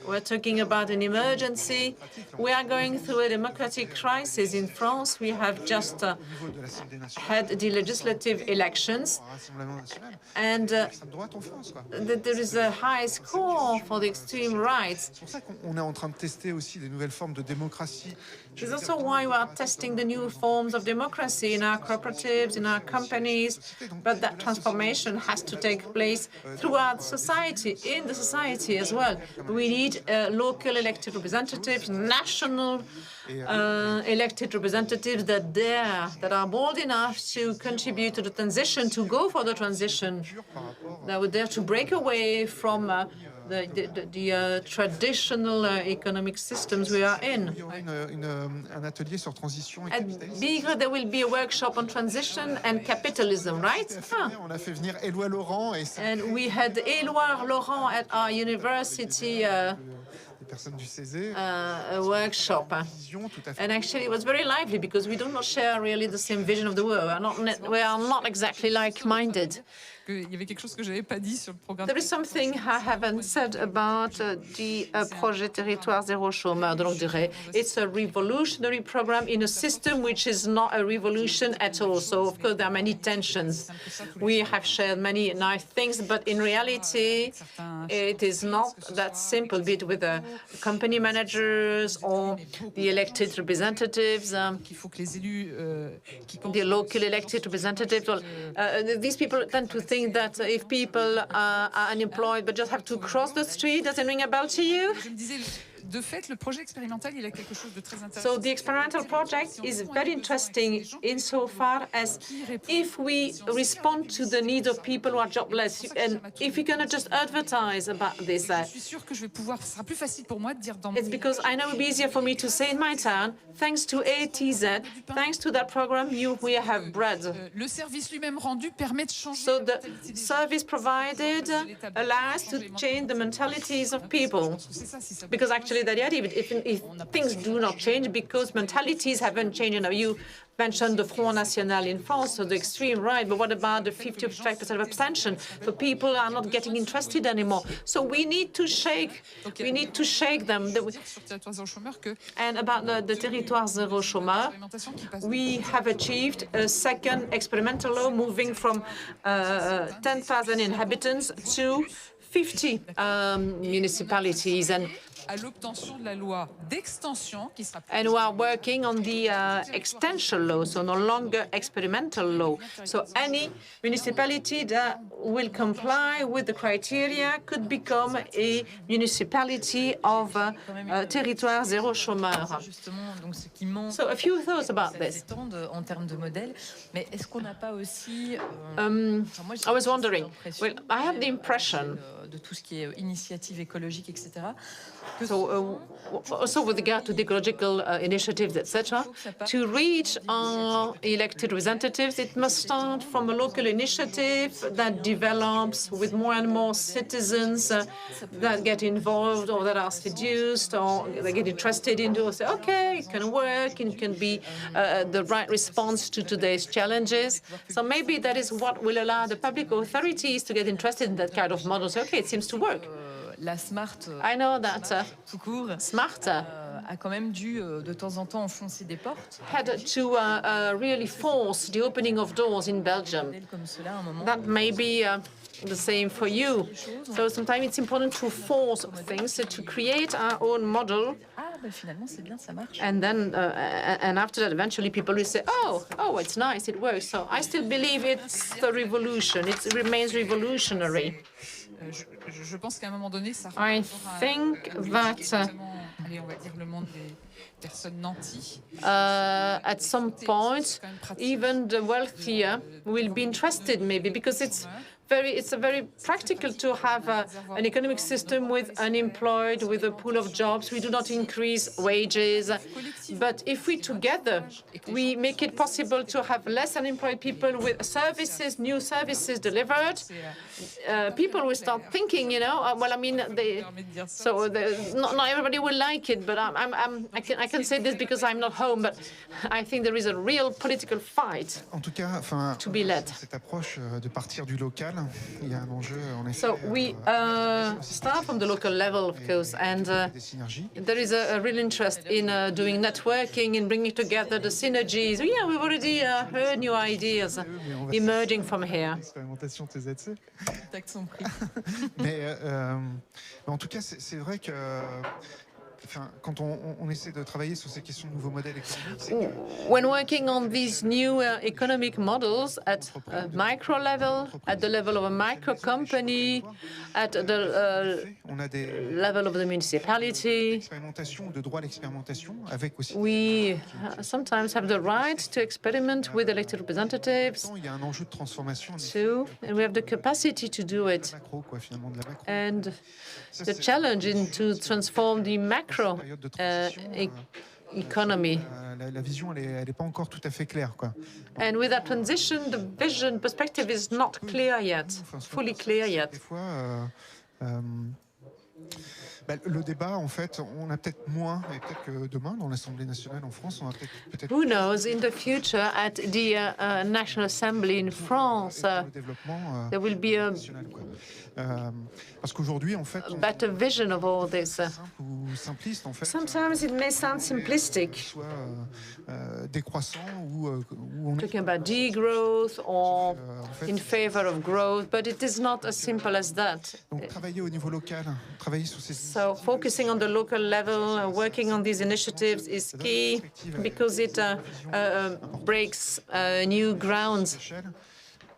we're talking about an emergency. We are going through a democratic crisis in France. We have just had the legislative elections, and there is a high score for the extreme rights. This is also why we are testing the new forms of democracy in our cooperatives, in our companies, but that transformation has to take place throughout society, in the society as well. We need local elected representatives, national elected representatives that are bold enough to contribute to the transition, to go for the transition, that would dare to break away from the traditional economic systems we are in. At Bigre, there will be a workshop on transition and capitalism, right? And we had Éluard Laurent at our university a workshop. And actually, it was very lively because we do not share really the same vision of the world. We are not exactly like-minded. qu'il y avait quelque chose que j'avais pas dit sur le programme. There is something I haven't said about the projet Territoire Zéro Chômeur de longue durée. It's a revolutionary program in a system which is not a revolution at all. So, of course, there are many tensions. We have shared many nice things, but in reality, it is not that simple, be it with the company managers or the elected representatives, the local elected representatives. Well, these people tend to think that if people are unemployed but just have to cross the street, does it ring a bell to you? De fait, le projet expérimental, il a quelque chose de très intéressant. So the experimental project is very interesting insofar as if we respond to the needs of people who are jobless, and if you're going to just advertise about this, Je suis sûre que je vais pouvoir. Ce sera plus facile pour moi de dire dans. It's because I know it will be easier for me to say in my town, thanks to ATZ, thanks to that program, we have bread. Le service lui-même rendu permet de changer. So the service provided allows to change the mentalities of people, because actually that if things do not change because mentalities haven't changed. You know, you mentioned the Front National in France, so the extreme right, but what about the 55% of abstention? So people are not getting interested anymore. So we need to shake them. And about the Territoire Zéro Chômeur, we have achieved a second experimental law moving from 10,000 inhabitants to 50 municipalities, and we are working on the extension law, so no longer experimental law. So any municipality that will comply with the criteria could become a municipality of Territoire Zéro Chômeur. So a few thoughts about this. I was wondering, well, I have the impression de tout ce qui est initiative écologique, etc. So, also with regard to the ecological initiatives, etc., to reach our elected representatives, it must start from a local initiative that develops with more and more citizens that get involved or that are seduced or they get interested into or say, okay, it can work, it can be the right response to today's challenges. So maybe that is what will allow the public authorities to get interested in that kind of model. So, okay, it seems to work. La SMART, I know that SMART a quand même dû de temps en temps enfoncer des portes. Had to really force the opening of doors in Belgium. That may be the same for you. So sometimes it's important to force things, to create our own model. Finalement, c'est bien, ça marche. And then, and after that, eventually people will say, oh, it's nice, it works. So I still believe it's the revolution. It remains revolutionary. Je pense qu'à un moment donné, ça I think that allez, on va dire le monde des personnes nanties. At some point, even the wealthier will be interested, maybe, because it's very practical to have an economic system with unemployed, with a pool of jobs. We do not increase wages. But if we together, we make it possible to have less unemployed people with services, new services delivered, people will start thinking, well, I mean, not everybody will like it, but I can say this because I'm not home, but I think there is a real political fight to be led. Cette approche de partir du local, il y a un enjeu en effet. So we start from the local level, of course, and there is a real interest in doing networking and bringing together the synergies. Yeah, we've already heard new ideas emerging from here. Mais en tout cas, c'est vrai que quand on essaie de travailler sur ces questions de nouveaux modèles économiques, when working on these new economic models at a micro level, at the level of a micro company, at the level of the municipality, we sometimes have the right to experiment with elected representatives too, and we have the capacity to do it. And the challenge is to transform the macro economy. La vision, elle est pas encore tout à fait claire, quoi. And with that transition, the vision perspective is not clear yet, fully clear yet. Des fois, Le débat, en fait, on a peut-être moins, et peut-être que demain, dans l'Assemblée nationale en France, on va peut-être. Who knows? In the future, at the National Assembly in France, there will be a parce qu'aujourd'hui, en fait, better vision of all this. Ou simpliste, en fait. Sometimes it may sound simplistic. Soit décroissant ou on talking about degrowth or in favor of growth, but it is not as simple as that. Donc travailler au niveau local, travailler sur ces. So focusing on the local level, working on these initiatives is key because it breaks new grounds.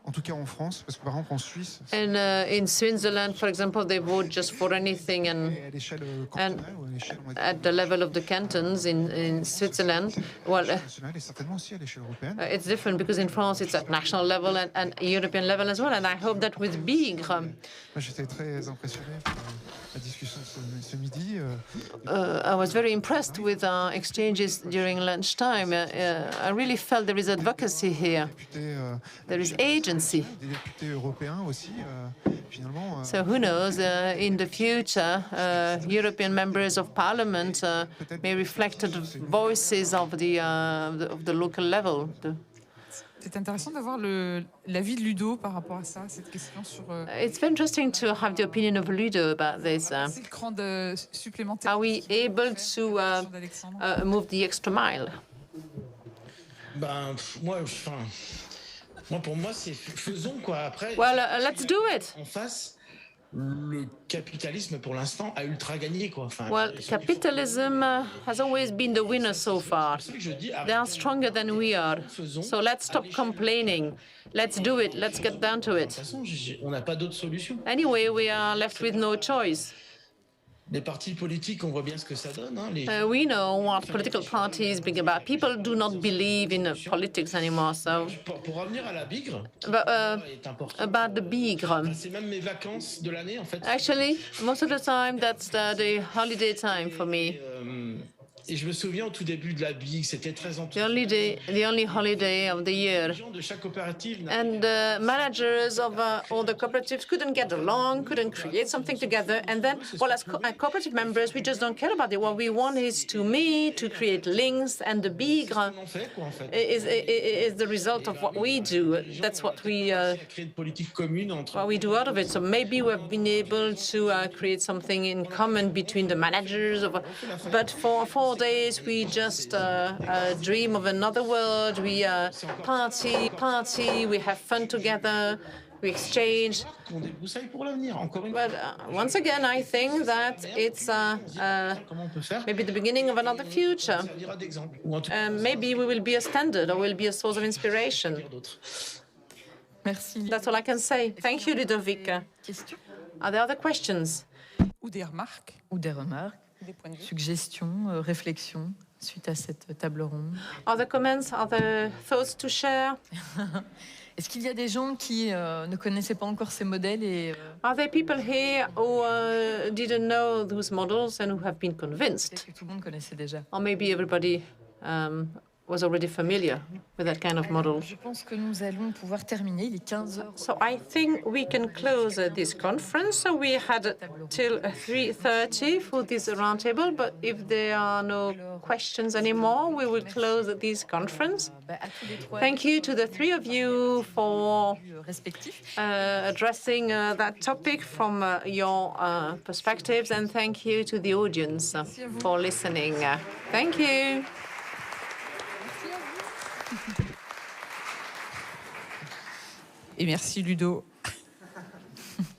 En tout cas en France, parce que par exemple en Suisse. And in Switzerland, for example, they vote just for anything, and at the level of the cantons in Switzerland, well, it's different because in France it's at national level and European level as well. And I hope that with Bigre. J'étais très impressionné par la discussion ce midi. I was very impressed with our exchanges during lunchtime. I really felt there is advocacy here. There is agency. So who knows, in the future, European members of parliament may reflect the voices of the local level. C'est intéressant d'avoir l'avis de Ludo par rapport à ça, cette question sur. It's very interesting to have the opinion of Ludo about this. C'est le cran supplémentaire. Are we able to move the extra mile? Pour moi, c'est faisons quoi. Après. Well, let's do it. En face, le capitalisme, pour l'instant, a ultra gagné quoi. Well, capitalism has always been the winner so far. They are stronger than we are. So let's stop complaining. Let's do it. Let's get down to it. On n'a pas d'autre solution. Anyway, we are left with no choice. Les partis politiques, on voit bien ce que ça donne. We know what political parties bring about. People do not believe in politics anymore. So. Pour revenir à la Bigre. About the Bigre. C'est même mes vacances de l'année en fait. Actually, most of the time, that's the holiday time for me. Et je me souviens au tout début de la Bigre, c'était très enthousiasme. The only holiday of the year. And the managers of all the cooperatives couldn't get along, couldn't create something together. And then, well, as cooperative members, we just don't care about it. What we want is to meet, to create links, and the Bigre is the result of what we do. That's what we do out of it. So maybe we've been able to create something in common between the managers. But for 4 days, we just dream of another world. We party, we have fun together, we exchange. But once again, I think that it's maybe the beginning of another future. Maybe we will be a standard or will be a source of inspiration. Merci. That's all I can say. Thank you, Ludovic. Are there other questions? Ou des remarques. Ou des remarques. Suggestions, réflexions suite à cette table ronde. Other comments, other thoughts to share? Est-ce qu'il y a des gens qui ne connaissaient pas encore ces modèles et Are there people here who didn't know those models and who have been convinced? Que tout le monde connaissait déjà. Or maybe everybody was already familiar with that kind of model. Je pense que nous allons pouvoir terminer. Il est 15 heures. So I think we can close this conference. So we had till 3:30 for this roundtable. But if there are no questions anymore, we will close this conference. Thank you to the three of you for addressing that topic from your perspectives, and thank you to the audience for listening. Thank you. Et merci Ludo.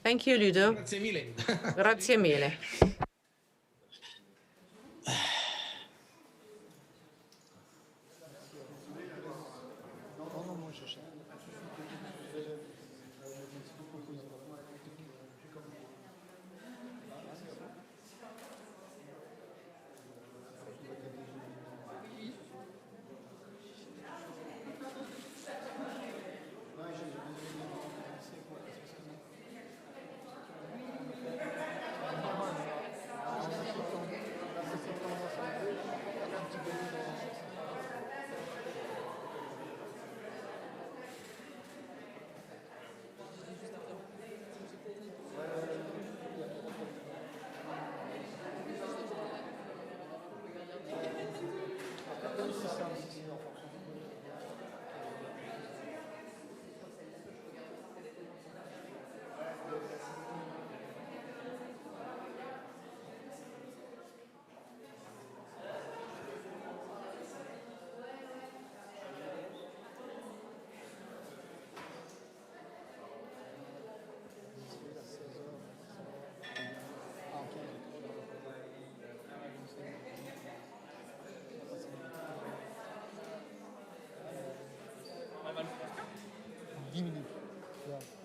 Thank you, Ludo. Grazie mille. Grazie mille.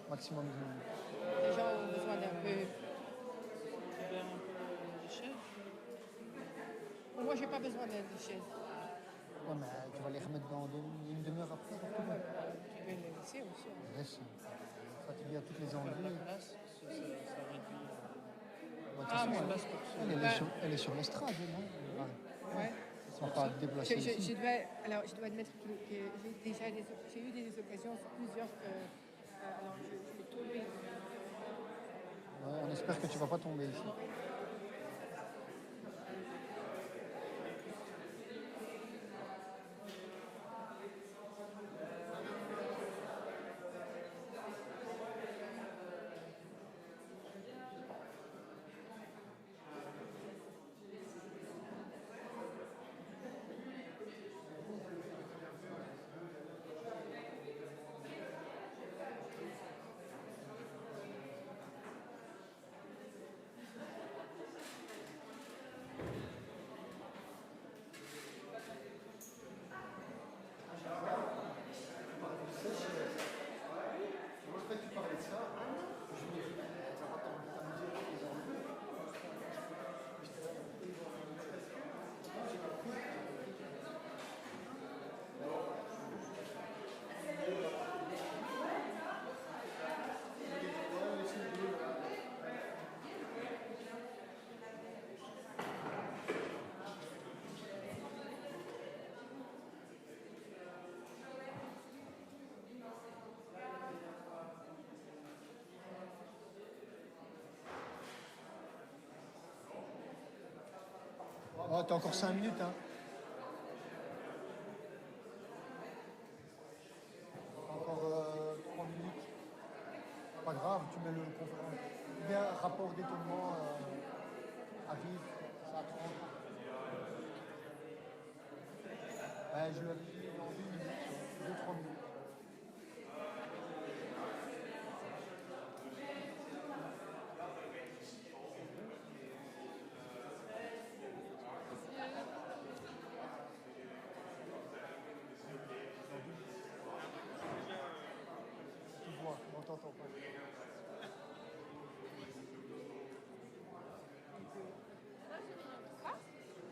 maximum 10 minutes. Les gens ont besoin d'un peu. Moi, j'ai pas besoin de chaises. Ouais, mais tu vas les remettre dans une demi-heure après. Tu peux les laisser aussi. Laisse. Ça te dit à toutes les enlever. Elle est sur l'estrade, non? Ouais. On va pas déplacer ici. Je dois admettre que j'ai eu des occasions sur plusieurs. Alors, je vais tomber. Ouais, on espère que tu ne vas pas tomber ici. Oh, t'as encore 5 minutes, hein. Encore 3 minutes. Pas grave, tu mets le conférence. Bien, rapport d'étonnement à vivre, ça à 30. Ouais, je lui avais dit dans 2 minutes, 2-3 minutes. On t'entend pas.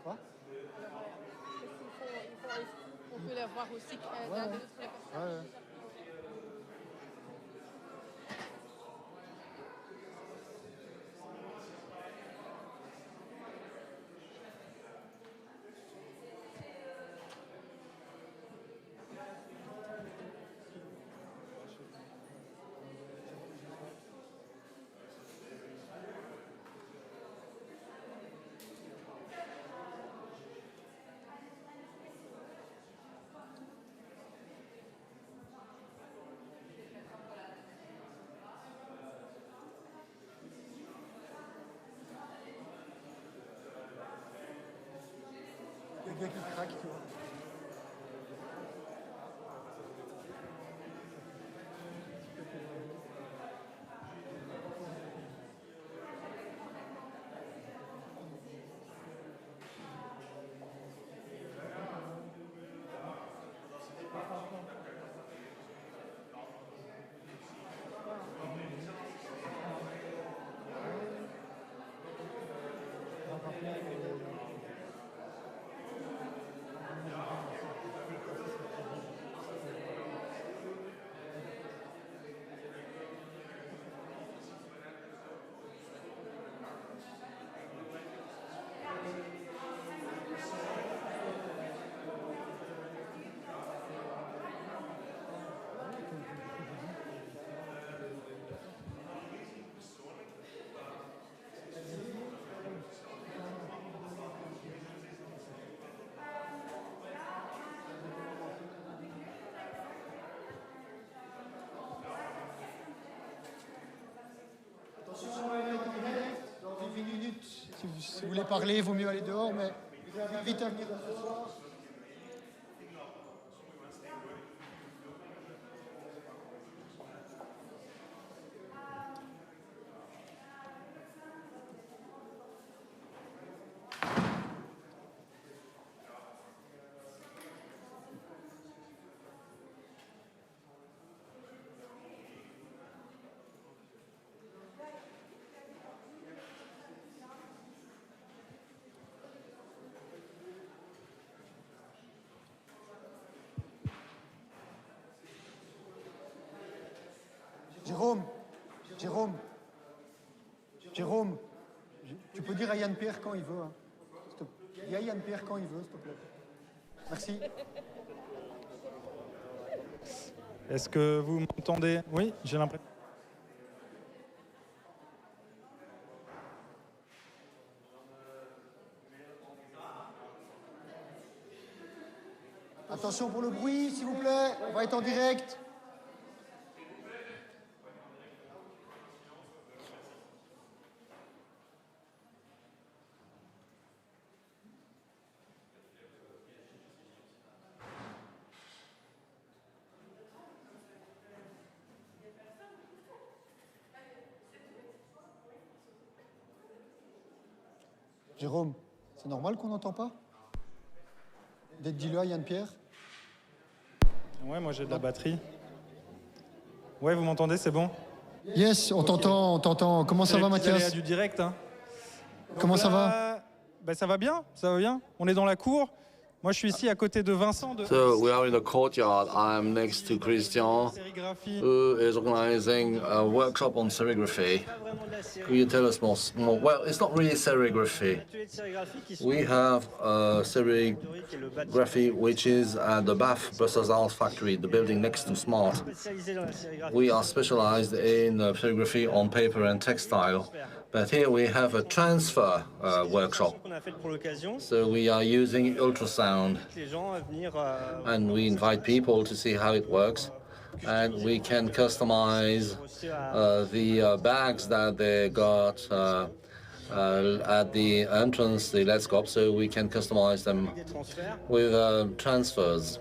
Quoi? On peut la voir aussi dans d'autres personnes. Il y a quelqu'un qui craque, tu vois. Dans 10 minutes, si vous voulez parler, il vaut mieux aller dehors, mais je vous invite vite à venir ce soir. Jérôme, tu peux dire à Yann-Pierre quand il veut. Hein. Il y a Yann-Pierre quand il veut, s'il te plaît. Merci. Est-ce que vous m'entendez? Oui, j'ai l'impression. Attention pour le bruit, s'il vous plaît. On va être en direct. Jérôme, c'est normal qu'on n'entend pas? Dis-le à Yann-Pierre. Ouais, moi j'ai de la batterie. Ouais, vous m'entendez, c'est bon? Yes, on t'entend, on t'entend. Comment ça va, Mathias? Il y a du direct. Hein. Comment ça va? Ben, ça va bien, ça va bien. On est dans la cour. Moi, je suis ici à côté de Vincent. So we are in the courtyard. I'm next to Christian, who is organizing a workshop on serigraphy. Could you tell us more? Well, it's not really serigraphy. We have serigraphy, which is at the BAF Brussels Arts factory, the building next to Smart. We are specialized in serigraphy on paper and textile. But here we have a transfer workshop. So we are using ultrasound, and we invite people to see how it works. And we can customize the bags that they got at the entrance, the Let's Go, so we can customize them with transfers.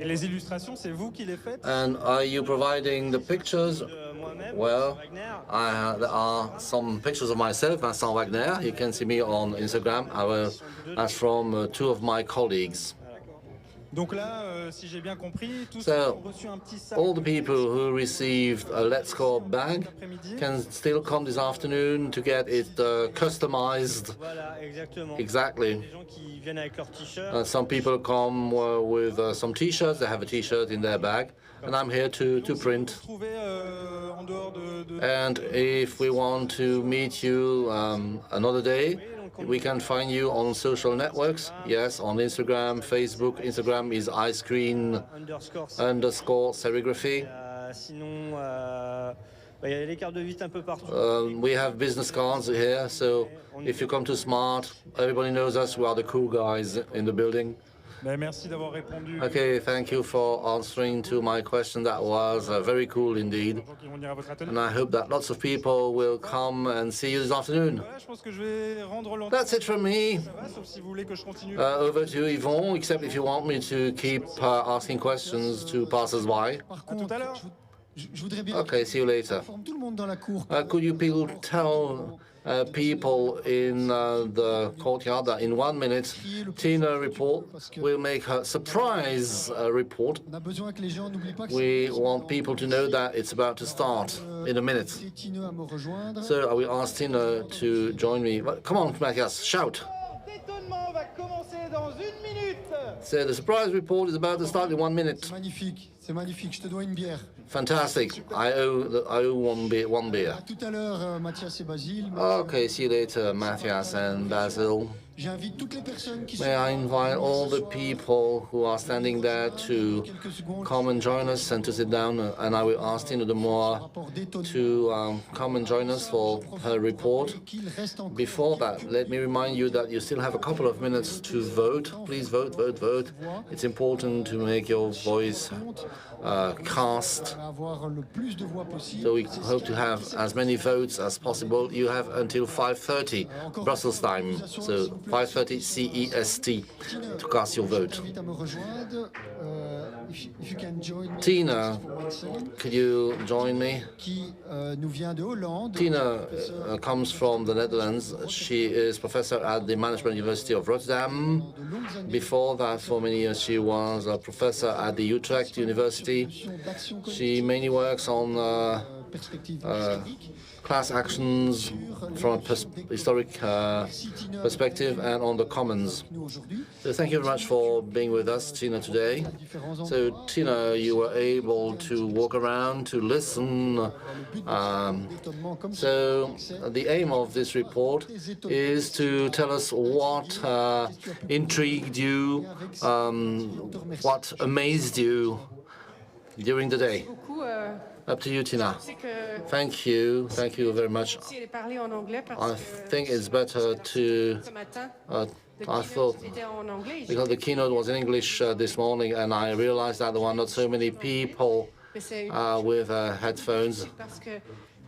Et les illustrations, c'est vous qui les faites? And are you providing the pictures? Well, there are some pictures of myself, Vincent Wagner. You can see me on Instagram. That's from two of my colleagues. Donc là, si j'ai bien compris, tous So, ont reçu un petit sac. all the people who received a Let's Go bag can still come this afternoon to get it customized. Exactly. Some people come with some T-shirts. They have a T-shirt in their bag, and I'm here to print. And if we want to meet you another day, we can find you on social networks. Yes, on Instagram, Facebook. Instagram is icescreen_serigraphy. We have business cards here, so if you come to Smart, everybody knows us. We are the cool guys in the building. Merci d'avoir répondu. Okay, thank you for answering to my question. That was very cool indeed. And I hope that lots of people will come and see you this afternoon. That's it from me. Over to Yvon, except if you want me to keep asking questions to passers-by. Okay, see you later. Could you people tell people in the courtyard that in 1 minute, Tina will make her surprise report. We want people to know that it's about to start in a minute. So I will ask Tina to join me. Come on, Mathias, shout. So the surprise report is about to start in 1 minute. C'est magnifique, je te dois une bière. Fantastic. I owe one beer. À tout à l'heure, Mathias et Basile. Okay, see you later, Matthias and Basil. J'invite toutes les personnes qui May I invite all the people who are standing there to come and join us and to sit down, and I will ask Tina de Moor to come and join us for her report. Before that, let me remind you that you still have a couple of minutes to vote. Please vote, vote, vote. It's important to make your voice cast. So we hope to have as many votes as possible. You have until 5:30 Brussels time, so 5:30 CEST to cast your vote. Tina, could you join me? Tina comes from the Netherlands. She is professor at the Management University of Rotterdam. Before that, for many years, she was a professor at the Utrecht University. She mainly works on class actions from a historic perspective and on the commons. So thank you very much for being with us, Tina, today. So Tina, you were able to walk around, to listen. So the aim of this report is to tell us what intrigued you, what amazed you during the day. Up to you, Tina. Thank you very much. I think it's better to, I thought, because the keynote was in English this morning, and I realized that there were not so many people with headphones.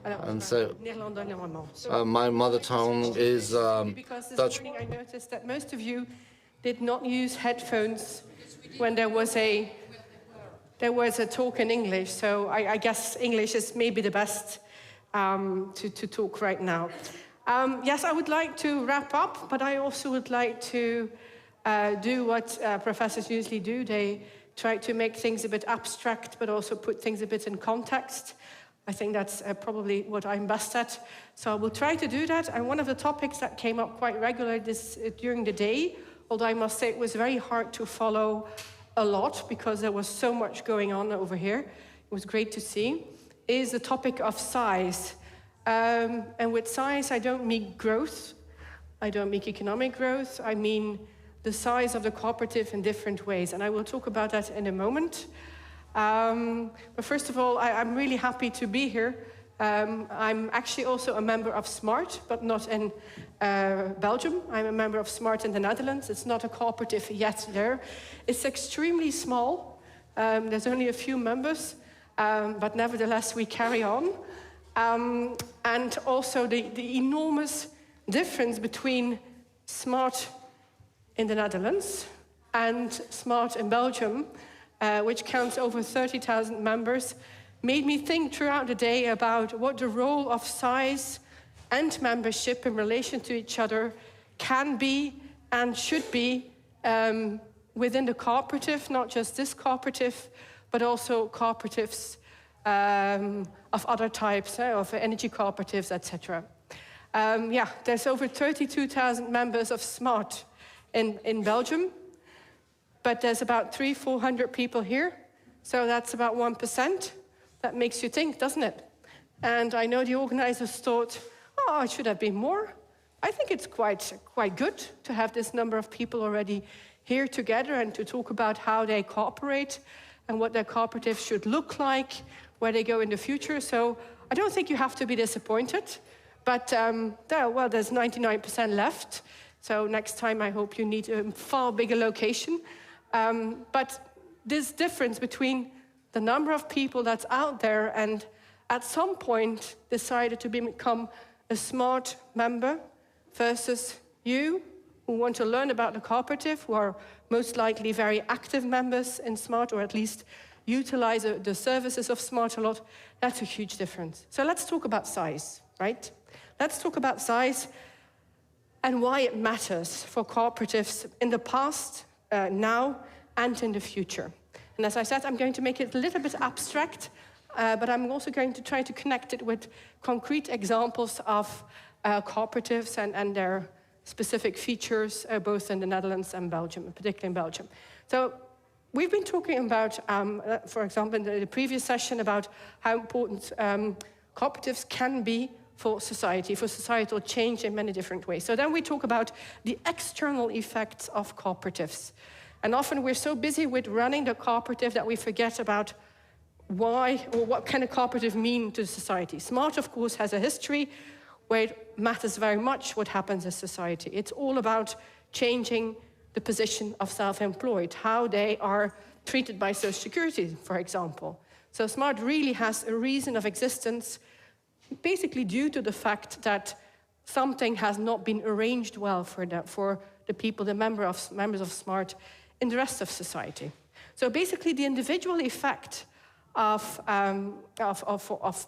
And so my mother tongue is because this Dutch. morning I noticed that most of you did not use headphones when there was a talk in English. So I guess English is maybe the best to talk right now. Yes, I would like to wrap up, but I also would like to do what professors usually do. They try to make things a bit abstract, but also put things a bit in context. I think that's probably what I'm best at. So I will try to do that. And one of the topics that came up quite regularly during the day, although I must say it was very hard to follow a lot because there was so much going on over here. It was great to see, is the topic of size. And with size, I don't mean growth. I don't mean economic growth. I mean the size of the cooperative in different ways. And I will talk about that in a moment. But first of all, I'm really happy to be here. I'm actually also a member of SMART, but not in Belgium. I'm a member of SMART in the Netherlands. It's not a cooperative yet there. It's extremely small. There's only a few members, but nevertheless, we carry on. And also the enormous difference between SMART in the Netherlands and SMART in Belgium, which counts over 30,000 members, made me think throughout the day about what the role of size and membership in relation to each other can be and should be within the cooperative, not just this cooperative, but also cooperatives of other types, of energy cooperatives, etc. Yeah, there's over 32,000 members of SMART in Belgium, but there's about 300-400 people here, so that's about 1%. That makes you think, doesn't it? And I know the organizers thought, oh, it should have been more. I think it's quite good to have this number of people already here together and to talk about how they cooperate and what their cooperative should look like, where they go in the future. So I don't think you have to be disappointed. But there's 99% left. So next time I hope you need a far bigger location. But this difference between the number of people that's out there and at some point decided to become a SMART member versus you who want to learn about the cooperative, who are most likely very active members in SMART or at least utilize the services of SMART a lot, that's a huge difference. So let's talk about size, right? Let's talk about size and why it matters for cooperatives in the past, now, and in the future. And as I said, I'm going to make it a little bit abstract, but I'm also going to try to connect it with concrete examples of cooperatives and their specific features, both in the Netherlands and Belgium, particularly in Belgium. So we've been talking about, for example, in the previous session, about how important cooperatives can be for society, for societal change in many different ways. So then we talk about the external effects of cooperatives. And often we're so busy with running the cooperative that we forget about why or what can a cooperative mean to society. SMART, of course, has a history where it matters very much what happens in society. It's all about changing the position of self-employed, how they are treated by Social Security, for example. So SMART really has a reason of existence, basically due to the fact that something has not been arranged well for the people, the members of SMART, in the rest of society. So basically the individual effect of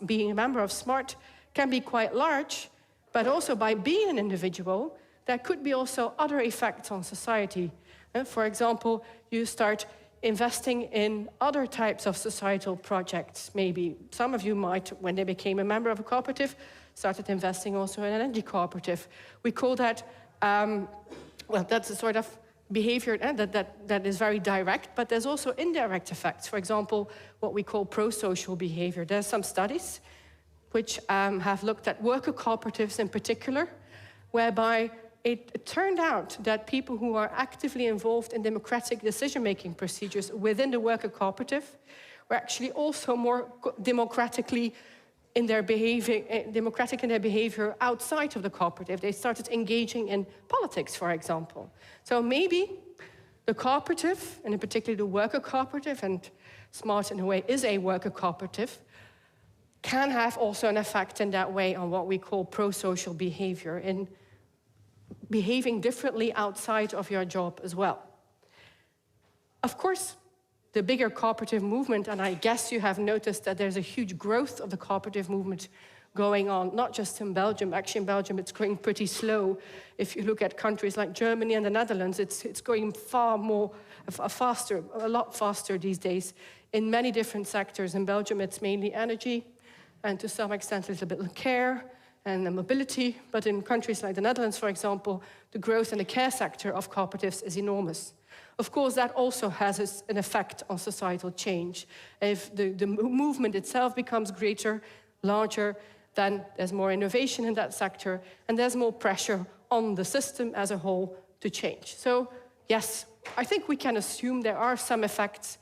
being a member of SMART can be quite large, but also by being an individual, there could be also other effects on society. For example, you start investing in other types of societal projects. Maybe some of you might, when they became a member of a cooperative, started investing also in an energy cooperative. We call that, well, that's a sort of behavior that is very direct, but there's also indirect effects. For example, what we call pro-social behavior. There's some studies which have looked at worker cooperatives in particular, whereby it turned out that people who are actively involved in democratic decision-making procedures within the worker cooperative were actually also more democratic in their behavior outside of the cooperative. They started engaging in politics, for example. So maybe the cooperative, and in particular the worker cooperative, and Smart in a way is a worker cooperative, can have also an effect in that way on what we call pro-social behavior, in behaving differently outside of your job as well. Of course, the bigger cooperative movement, and I guess you have noticed that there's a huge growth of the cooperative movement going on, not just in Belgium. Actually, in Belgium, it's going pretty slow. If you look at countries like Germany and the Netherlands, it's going a lot faster these days in many different sectors. In Belgium, it's mainly energy, and to some extent, a little bit of care and mobility. But in countries like the Netherlands, for example, the growth in the care sector of cooperatives is enormous. Of course, that also has an effect on societal change. If the movement itself becomes greater, larger, then there's more innovation in that sector, and there's more pressure on the system as a whole to change. So, yes, I think we can assume there are some effects,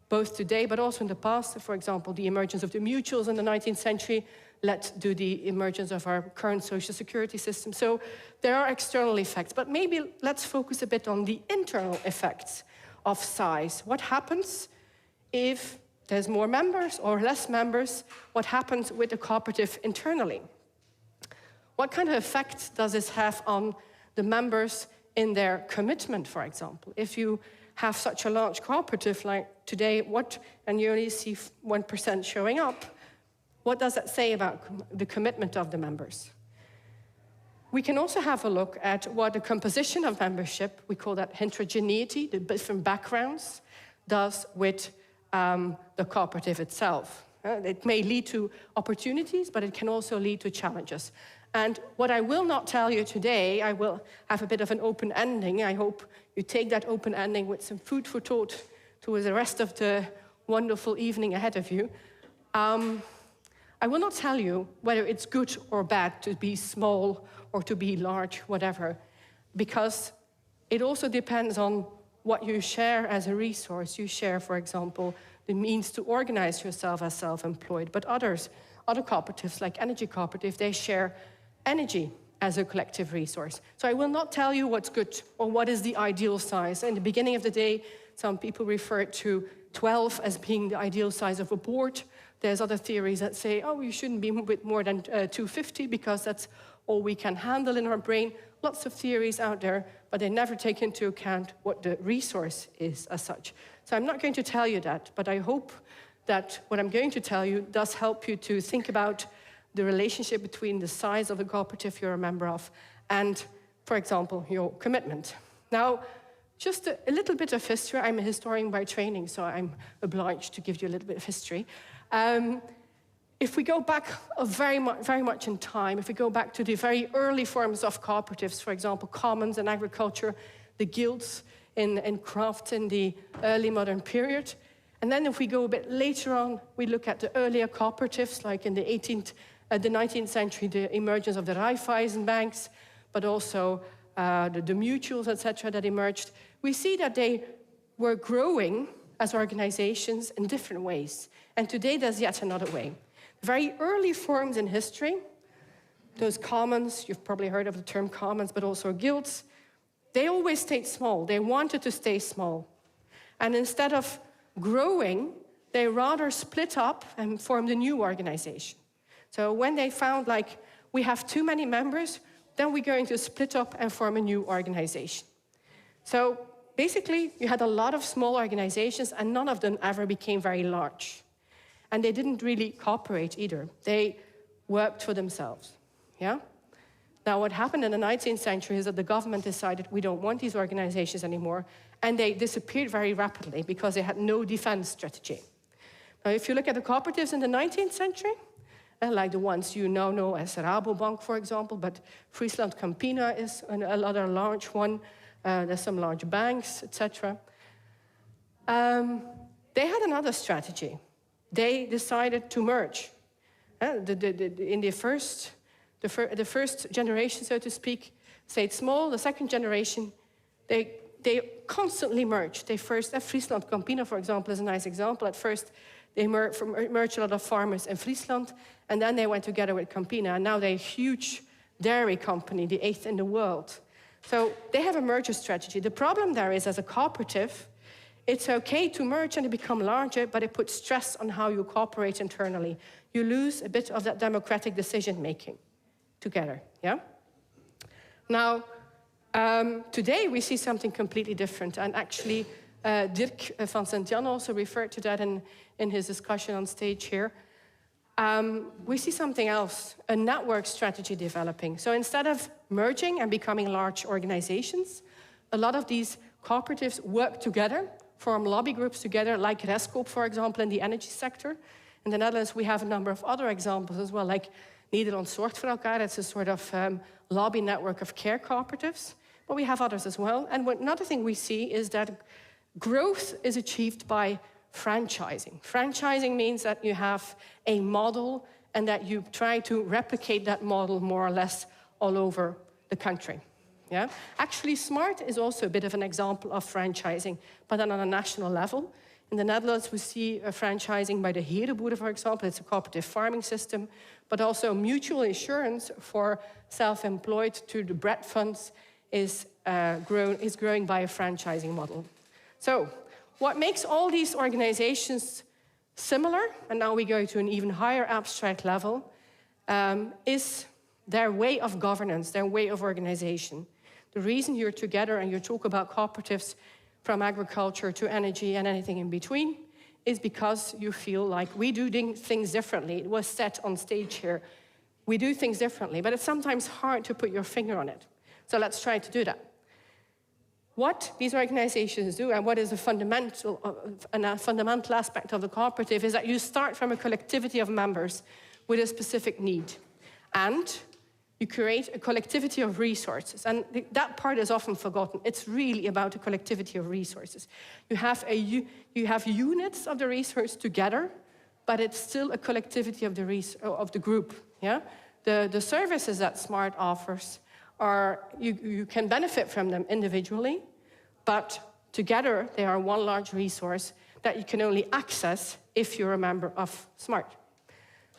both today but also in the past. For example, the emergence of the mutuals in the 19th century led to the emergence of our current social security system. So there are external effects, but maybe let's focus a bit on the internal effects of size. What happens if there's more members or less members? What happens with the cooperative internally? What kind of effect does this have on the members in their commitment, for example? If you have such a large cooperative like today, and you only see 1% showing up, what does that say about the commitment of the members? We can also have a look at what the composition of membership, we call that heterogeneity, the different backgrounds, does with the cooperative itself. It may lead to opportunities, but it can also lead to challenges. And what I will not tell you today, I will have a bit of an open ending. I hope you take that open ending with some food for thought towards the rest of the wonderful evening ahead of you. I will not tell you whether it's good or bad to be small or to be large, whatever, because it also depends on what you share as a resource. You share, for example, the means to organize yourself as self-employed, but other cooperatives, like energy cooperative, they share energy as a collective resource. So I will not tell you what's good or what is the ideal size. In the beginning of the day, some people referred to 12 as being the ideal size of a board. There's other theories that say, oh, you shouldn't be with more than 250 because that's all we can handle in our brain. Lots of theories out there, but they never take into account what the resource is as such. So I'm not going to tell you that, but I hope that what I'm going to tell you does help you to think about the relationship between the size of the cooperative you're a member of and, for example, your commitment. Now, just a little bit of history. I'm a historian by training, so I'm obliged to give you a little bit of history. If we go back very much in time, if we go back to the very early forms of cooperatives, for example, commons in agriculture, the guilds in craft in the early modern period, and then if we go a bit later on, we look at the earlier cooperatives, like in the 19th century, the emergence of the Raiffeisen banks, but also the mutuals, etc., that emerged. We see that they were growing as organizations in different ways. And today, there's yet another way. Very early forms in history, those commons, you've probably heard of the term commons, but also guilds, they always stayed small. They wanted to stay small. And instead of growing, they rather split up and formed a new organization. So when they found, like, we have too many members, then we're going to split up and form a new organization. So basically, you had a lot of small organizations, and none of them ever became very large. And they didn't really cooperate either. They worked for themselves, yeah? Now, what happened in the 19th century is that the government decided we don't want these organizations anymore, And they disappeared very rapidly because they had no defense strategy. Now, if you look at the cooperatives in the 19th century, like the ones you now know as Rabobank, for example, but Friesland Campina is another large one. There's some large banks, etc. They had another strategy. They decided to merge. In the first generation, so to speak, stayed small. The second generation, they constantly merged. They first, Friesland Campina, for example, is a nice example. At first, they merged a lot of farmers in Friesland, and then they went together with Campina, and now they're a huge dairy company, the 8th in the world. So they have a merger strategy. The problem there is, as a cooperative, it's okay to merge and to become larger, but it puts stress on how you cooperate internally. You lose a bit of that democratic decision-making together, yeah? Now, today we see something completely different, and actually Dirk van Sint-Jan also referred to that in his discussion on stage here. We see something else, a network strategy developing. So instead of merging and becoming large organizations, a lot of these cooperatives work together, form lobby groups together, like Coop, for example, in the energy sector. In the Netherlands, we have a number of other examples as well, like Nederland Zorgt voor elkaar. It's a sort of lobby network of care cooperatives. But we have others as well. And another thing we see is that growth is achieved by franchising. Franchising means that you have a model and that you try to replicate that model more or less all over the country. Yeah? Actually, SMART is also a bit of an example of franchising, but then on a national level. In the Netherlands, we see a franchising by the Herenboeren, for example. It's a cooperative farming system, but also mutual insurance for self-employed through the bread funds is growing by a franchising model. So, what makes all these organizations similar, and now we go to an even higher abstract level, is their way of governance, their way of organization. The reason you're together and you talk about cooperatives from agriculture to energy and anything in between is because you feel like we do things differently. It was said on stage here. We do things differently, but it's sometimes hard to put your finger on it. So let's try to do that. What these organizations do, and what is a fundamental aspect of the cooperative, is that you start from a collectivity of members with a specific need. And you create a collectivity of resources. And that part is often forgotten. It's really about a collectivity of resources. You have units of the resource together, but it's still a collectivity of the group. Yeah? The services that SMART offers are, you can benefit from them individually, but together they are one large resource that you can only access if you're a member of SMART.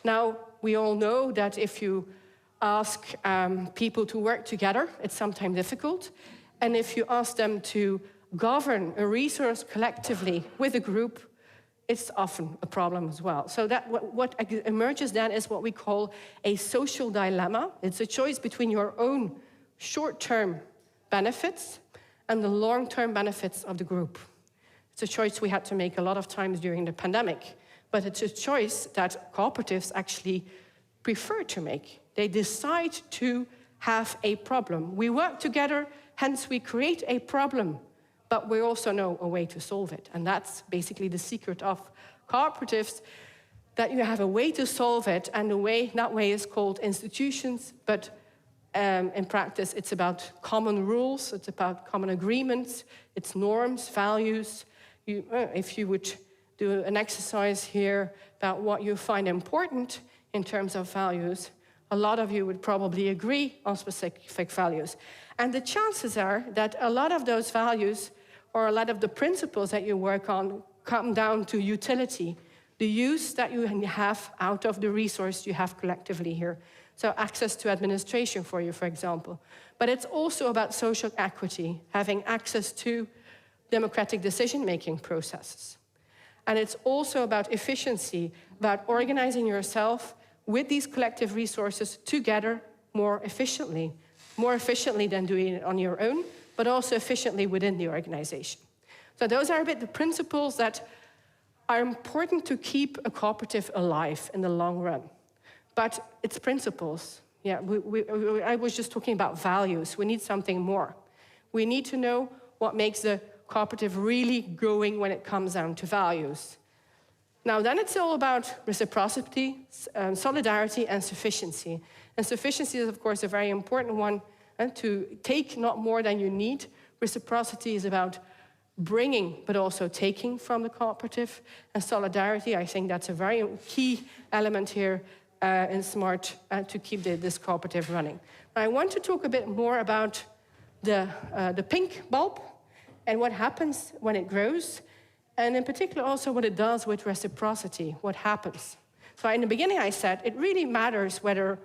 Now, we all know that if you ask people to work together, it's sometimes difficult. And if you ask them to govern a resource collectively with a group, it's often a problem as well. So that what emerges then is what we call a social dilemma. It's a choice between your own short-term benefits and the long-term benefits of the group. It's a choice we had to make a lot of times during the pandemic, but it's a choice that cooperatives actually prefer to make. They decide to have a problem. We work together, hence we create a problem, but we also know a way to solve it. And that's basically the secret of cooperatives, that you have a way to solve it, and that way is called institutions, but in practice it's about common rules, it's about common agreements, it's norms, values. If you would do an exercise here about what you find important in terms of values, a lot of you would probably agree on specific values. And the chances are that a lot of those values or a lot of the principles that you work on come down to utility, the use that you have out of the resource you have collectively here. So access to administration for you, for example. But it's also about social equity, having access to democratic decision-making processes. And it's also about efficiency, about organizing yourself with these collective resources together more efficiently than doing it on your own, but also efficiently within the organization. So those are a bit the principles that are important to keep a cooperative alive in the long run. But it's principles. Yeah, I was just talking about values. We need something more. We need to know what makes the cooperative really growing when it comes down to values? Now, then it's all about reciprocity, solidarity, and sufficiency. And sufficiency is, of course, a very important one, to take not more than you need. Reciprocity is about bringing, but also taking from the cooperative. And solidarity, I think that's a very key element here in SMART to keep this cooperative running. Now, I want to talk a bit more about the pink bulb and what happens when it grows, and in particular also what it does with reciprocity, what happens. So in the beginning I said it really matters whether,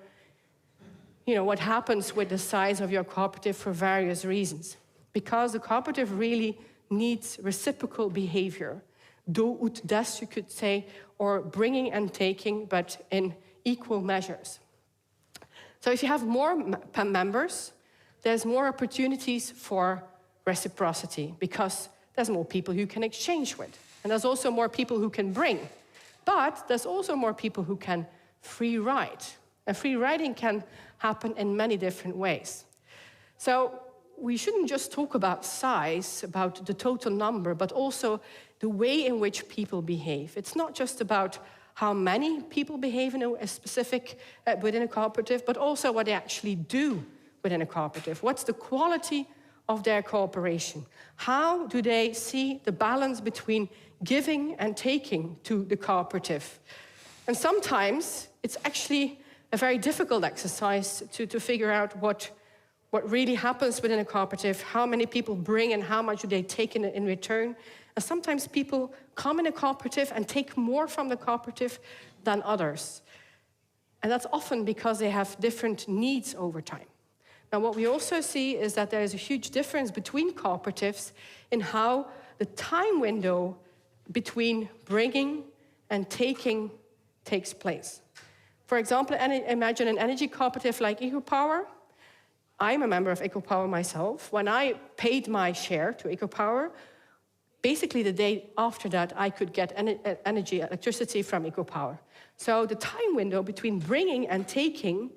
what happens with the size of your cooperative for various reasons. Because the cooperative really needs reciprocal behavior. Do ut des, you could say, or bringing and taking, but in equal measures. So if you have more members, there's more opportunities for reciprocity because there's more people you can exchange with. And there's also more people who can bring. But there's also more people who can free ride. And free riding can happen in many different ways. So we shouldn't just talk about size, about the total number, but also the way in which people behave. It's not just about how many people behave in a specific, within a cooperative, but also what they actually do within a cooperative. What's the quality of their cooperation? How do they see the balance between giving and taking to the cooperative? And sometimes it's actually a very difficult exercise to figure out what really happens within a cooperative, how many people bring and how much do they take in return. And sometimes people come in a cooperative and take more from the cooperative than others. And that's often because they have different needs over time. Now, what we also see is that there is a huge difference between cooperatives in how the time window between bringing and taking takes place. For example, imagine an energy cooperative like EcoPower. I'm a member of EcoPower myself. When I paid my share to EcoPower, basically the day after that, I could get electricity from EcoPower. So the time window between bringing and taking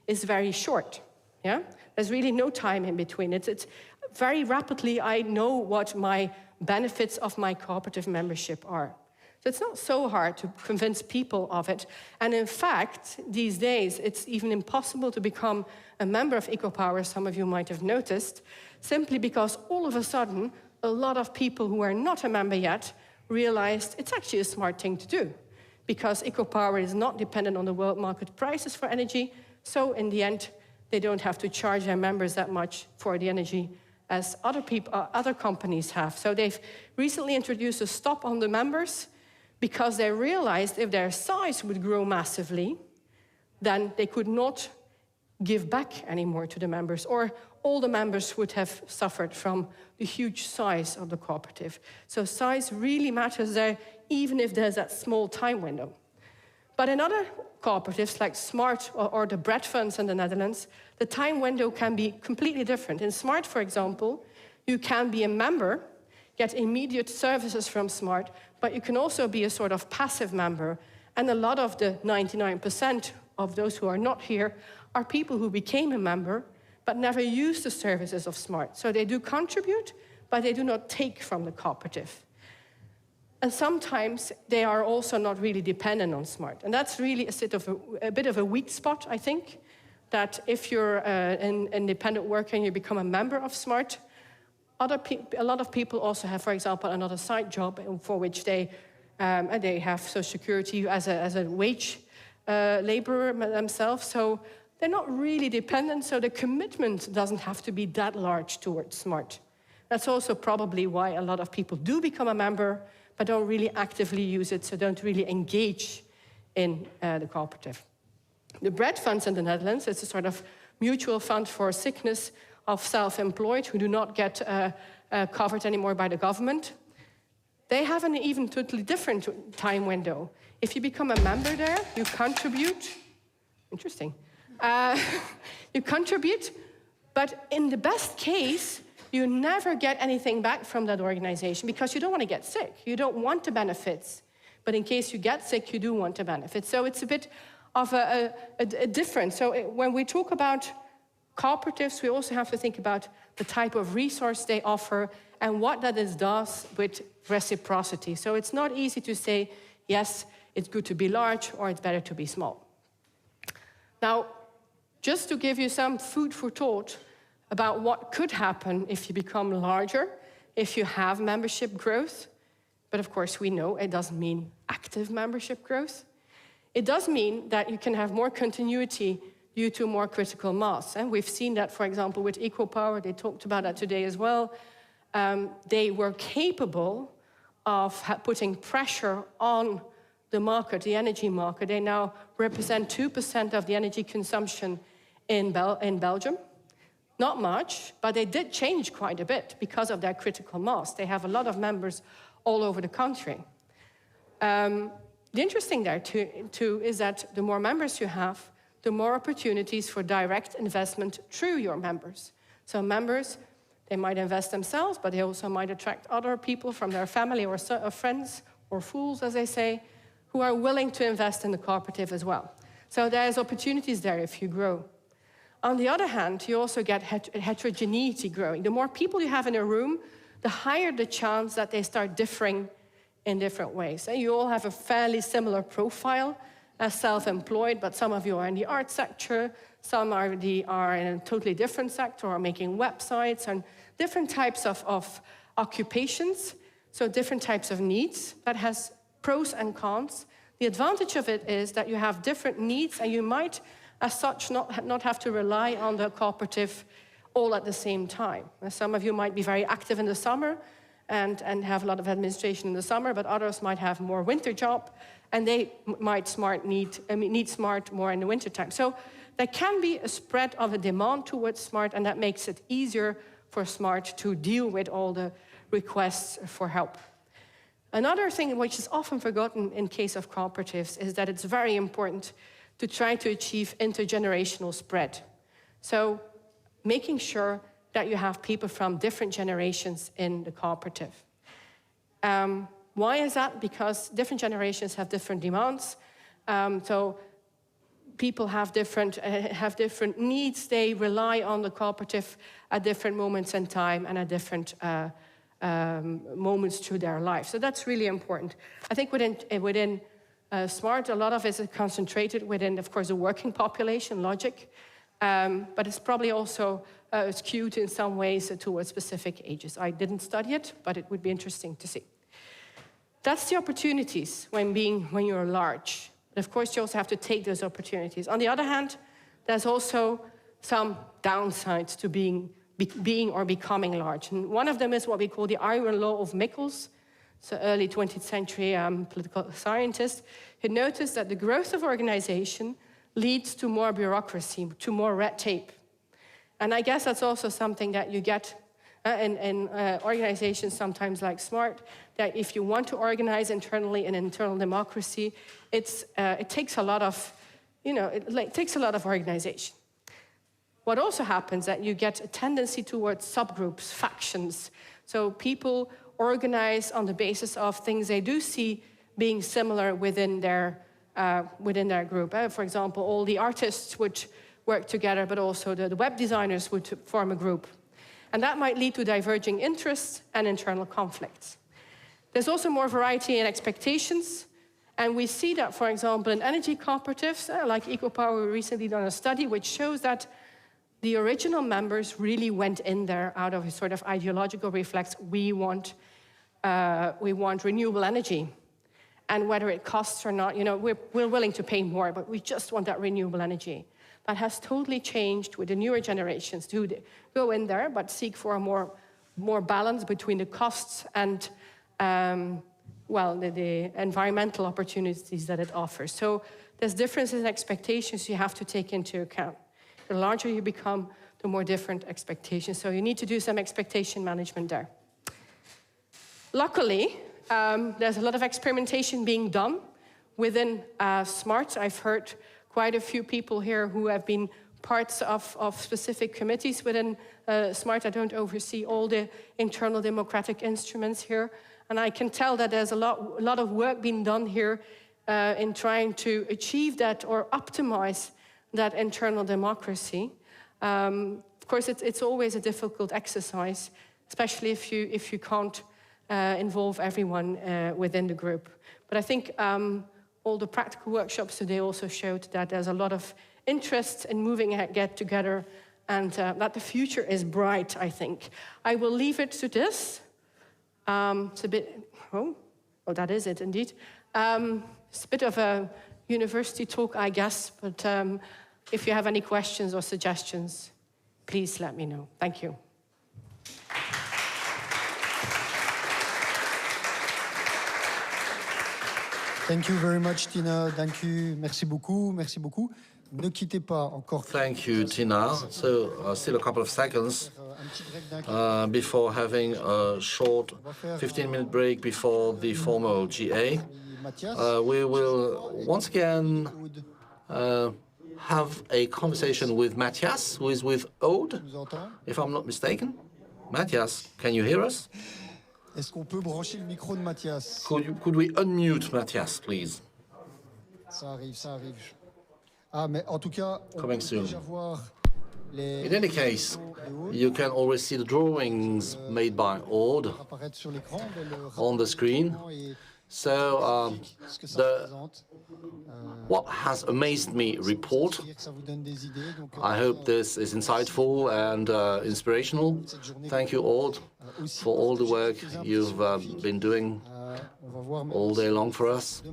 is very short. Yeah? There's really no time in between. It's very rapidly, I know what my benefits of my cooperative membership are. So it's not so hard to convince people of it. And in fact, these days, it's even impossible to become a member of EcoPower, some of you might have noticed, simply because all of a sudden, a lot of people who are not a member yet realized it's actually a smart thing to do, because EcoPower is not dependent on the world market prices for energy, so in the end, they don't have to charge their members that much for the energy as other companies have. So they've recently introduced a stop on the members because they realized if their size would grow massively, then they could not give back anymore to the members, or all the members would have suffered from the huge size of the cooperative. So size really matters there, even if there's that small time window. But in other cooperatives, like SMART or the bread funds in the Netherlands, the time window can be completely different. In SMART, for example, you can be a member, get immediate services from SMART, but you can also be a sort of passive member. And a lot of the 99% of those who are not here are people who became a member, but never used the services of SMART. So they do contribute, but they do not take from the cooperative. And sometimes they are also not really dependent on SMART. And that's really a bit of a weak spot, I think, that if you're an independent worker and you become a member of SMART, a lot of people also have, for example, another side job for which they have Social Security as a wage laborer themselves. So they're not really dependent, so the commitment doesn't have to be that large towards SMART. That's also probably why a lot of people do become a member, but don't really actively use it, so don't really engage in the cooperative. The bread funds in the Netherlands, it's a sort of mutual fund for sickness of self-employed who do not get covered anymore by the government. They have an even totally different time window. If you become a member there, you contribute. Interesting. You contribute, but in the best case, you never get anything back from that organization because you don't want to get sick. You don't want the benefits. But in case you get sick, you do want the benefits. So it's a bit of a difference. So when we talk about cooperatives, we also have to think about the type of resource they offer, and what that does with reciprocity. So it's not easy to say, yes, it's good to be large, or it's better to be small. Now, just to give you some food for thought about what could happen if you become larger, if you have membership growth, but of course we know it doesn't mean active membership growth. It does mean that you can have more continuity due to more critical mass. And we've seen that, for example, with EcoPower. They talked about that today as well. They were capable of putting pressure on the market, the energy market. They now represent 2% of the energy consumption in Belgium. Not much, but they did change quite a bit because of their critical mass. They have a lot of members all over the country. The interesting there too is that the more members you have, the more opportunities for direct investment through your members. So members, they might invest themselves, but they also might attract other people from their family or friends, or fools, as they say, who are willing to invest in the cooperative as well. So there's opportunities there if you grow. On the other hand, you also get heterogeneity growing. The more people you have in a room, the higher the chance that they start differing in different ways. And you all have a fairly similar profile as self-employed, but some of you are in the art sector, some are in a totally different sector, or making websites, and different types of occupations, so different types of needs. That has pros and cons. The advantage of it is that you have different needs, and you might, as such, not have to rely on the cooperative all at the same time. Some of you might be very active in the summer and have a lot of administration in the summer, but others might have more winter job, and they might need smart more in the wintertime. So there can be a spread of a demand towards smart, and that makes it easier for smart to deal with all the requests for help. Another thing which is often forgotten in case of cooperatives is that it's very important to try to achieve intergenerational spread. So making sure that you have people from different generations in the cooperative. Why is that? Because different generations have different demands. So people have different needs. They rely on the cooperative at different moments in time and at different moments through their life. So that's really important. I think within SMART, a lot of it is concentrated within, of course, the working population, logic, but it's probably also skewed in some ways towards specific ages. I didn't study it, but it would be interesting to see. That's the opportunities when you're large. But of course, you also have to take those opportunities. On the other hand, there's also some downsides to being or becoming large. And one of them is what we call the iron law of Michels. So early 20th century political scientist who noticed that the growth of organization leads to more bureaucracy, to more red tape. And I guess that's also something that you get in organizations sometimes like SMART, that if you want to organize internally an internal democracy, it takes a lot of, it takes a lot of organization. What also happens is that you get a tendency towards subgroups, factions. So people organize on the basis of things they do see being similar within their group. For example, all the artists would work together, but also the web designers would form a group. And that might lead to diverging interests and internal conflicts. There's also more variety in expectations. And we see that, for example, in energy cooperatives, like EcoPower, we recently done a study which shows that the original members really went in there out of a sort of ideological reflex. We want renewable energy. And whether it costs or not, we're willing to pay more, but we just want that renewable energy. That has totally changed with the newer generations who go in there, but seek for a more balance between the costs and, the environmental opportunities that it offers. So there's differences in expectations you have to take into account. The larger you become, the more different expectations. So you need to do some expectation management there. Luckily, there's a lot of experimentation being done within SMART. I've heard quite a few people here who have been parts of specific committees within SMART. I don't oversee all the internal democratic instruments here. And I can tell that there's a lot of work being done here in trying to achieve that or optimize that internal democracy. Of course, it's always a difficult exercise, especially if you can't involve everyone within the group. But I think all the practical workshops today also showed that there's a lot of interest in moving ahead together, and that the future is bright, I think. I will leave it to this. It's a bit, oh, that is it indeed. It's a bit of a university talk, I guess, but if you have any questions or suggestions, please let me know. Thank you. Thank you very much, Tina. Thank you. Merci beaucoup. Merci beaucoup. Ne quittez pas encore. Thank you, Tina. So still a couple of seconds before having a short 15-minute break before the formal GA. We will once again have a conversation with Matthias, who is with Aude, if I'm not mistaken. Matthias, can you hear us? Est-ce qu'on peut brancher le micro de Matthias? Could we unmute Matthias, please? Ça arrive, ça arrive. Ah, mais en tout cas, on Coming peut soon. déjà voir les... In any case, you can always see the drawings made by Aude apparaître sur l'écran, on the screen. So what has amazed me report. I hope this is insightful and inspirational. Thank you all for all the work you've been doing all day long for us.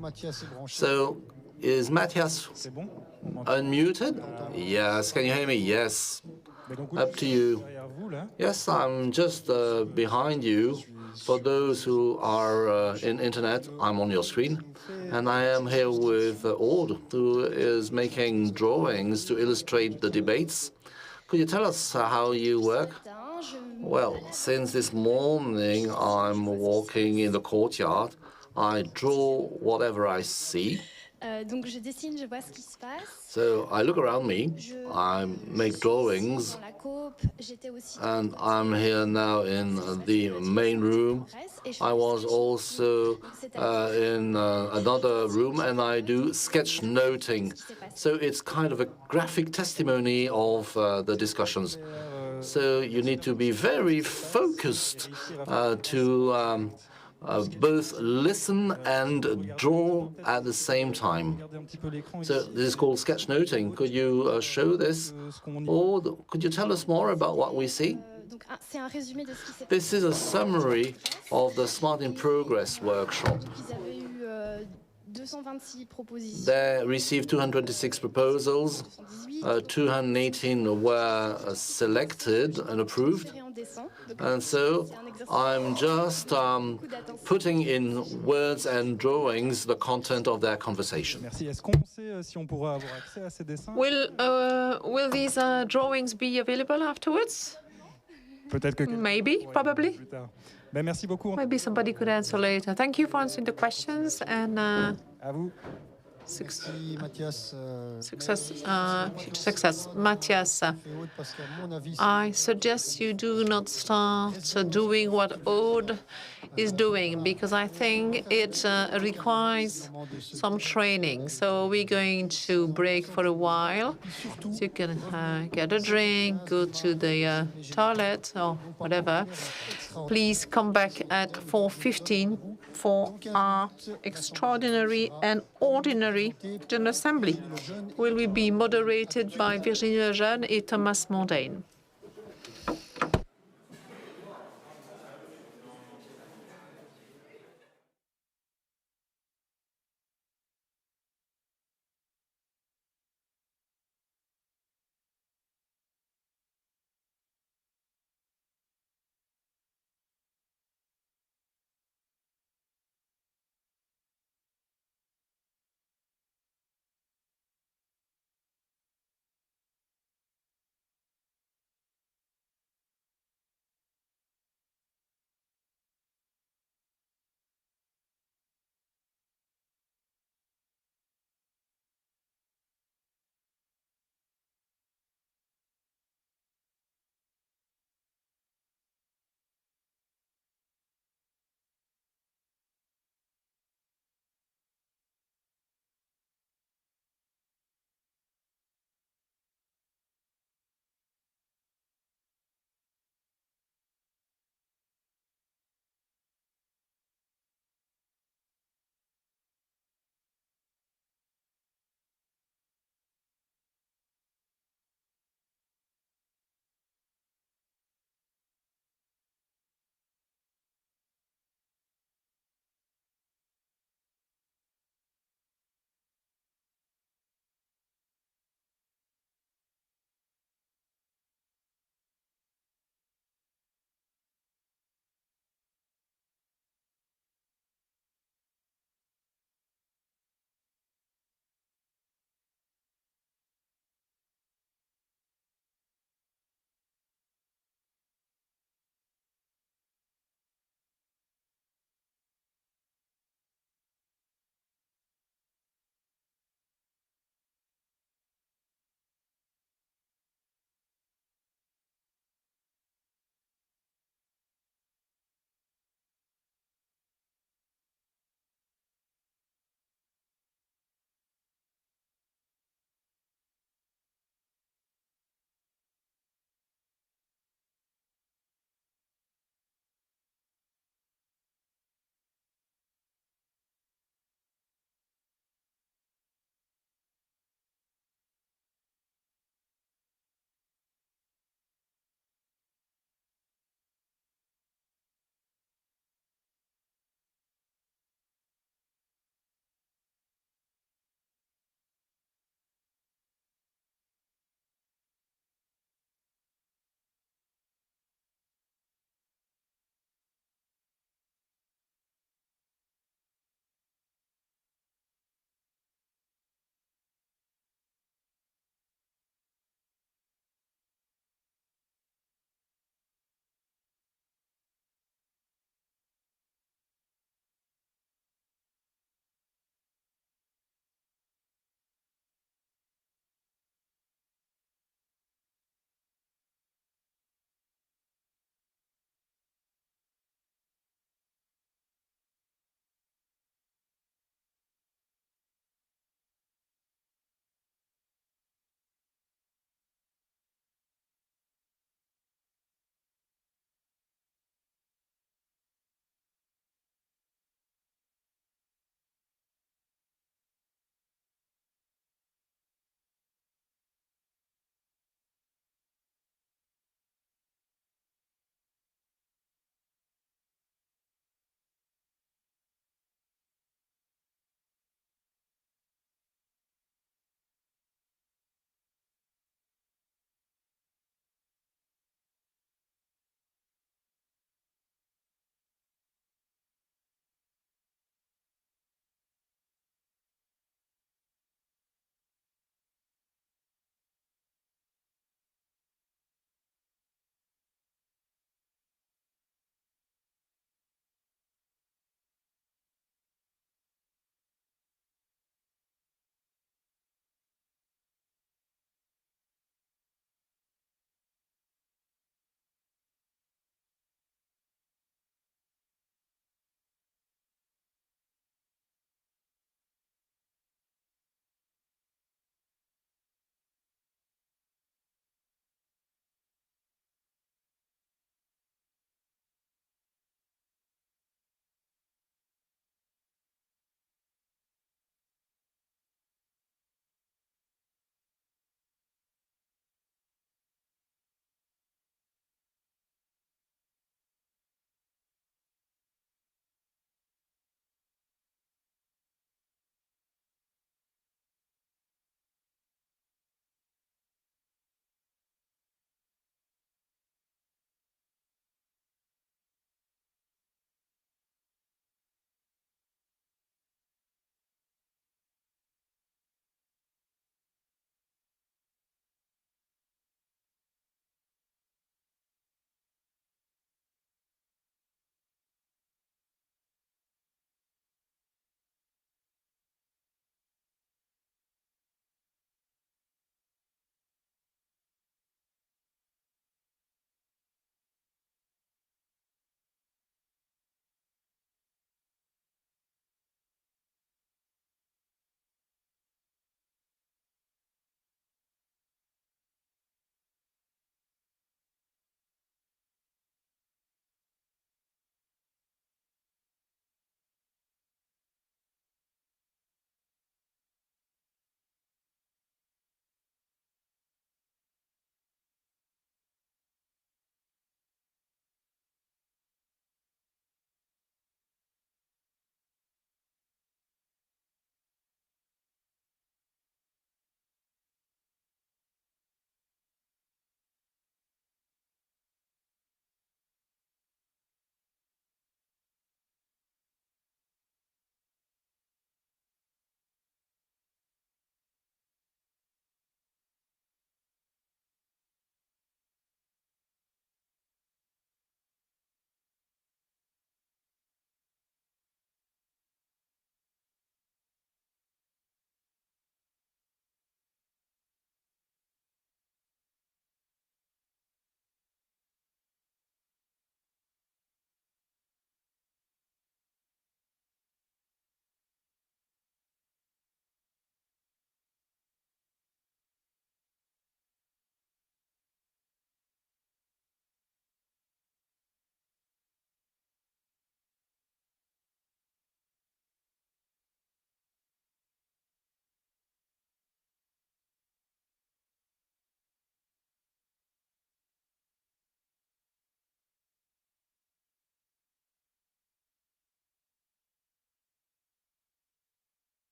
So is Matthias unmuted? Yes. Can you hear me? Yes. Up to you. Yes, I'm just behind you. For those who are in internet, I'm on your screen. And I am here with Aude, who is making drawings to illustrate the debates. Could you tell us how you work? Well, since this morning, I'm walking in the courtyard. I draw whatever I see. Donc je dessine, je vois ce qui se passe. So I look around me, I make drawings, and I'm here now in the main room. I was also in another room, and I do sketch noting. So it's kind of a graphic testimony of the discussions. So you need to be very focused to both listen and draw at the same time. So this is called sketchnoting. Could you show this? Or could you tell us more about what we see? This is a summary of the Smart in Progress workshop. They received 226 proposals, 218 were selected and approved, and so I'm just putting in words and drawings the content of their conversation. Will these drawings be available afterwards? Maybe, probably. Maybe somebody could answer later. Thank you for answering the questions, and success, future success. Matthias, I suggest you do not start doing what Aude is doing, because I think it requires some training. So we're going to break for a while. So you can get a drink, go to the toilet or whatever. Please come back at 4:15 for our extraordinary and ordinary General Assembly. Will be moderated by Virginie Lejeune et Thomas Mondain.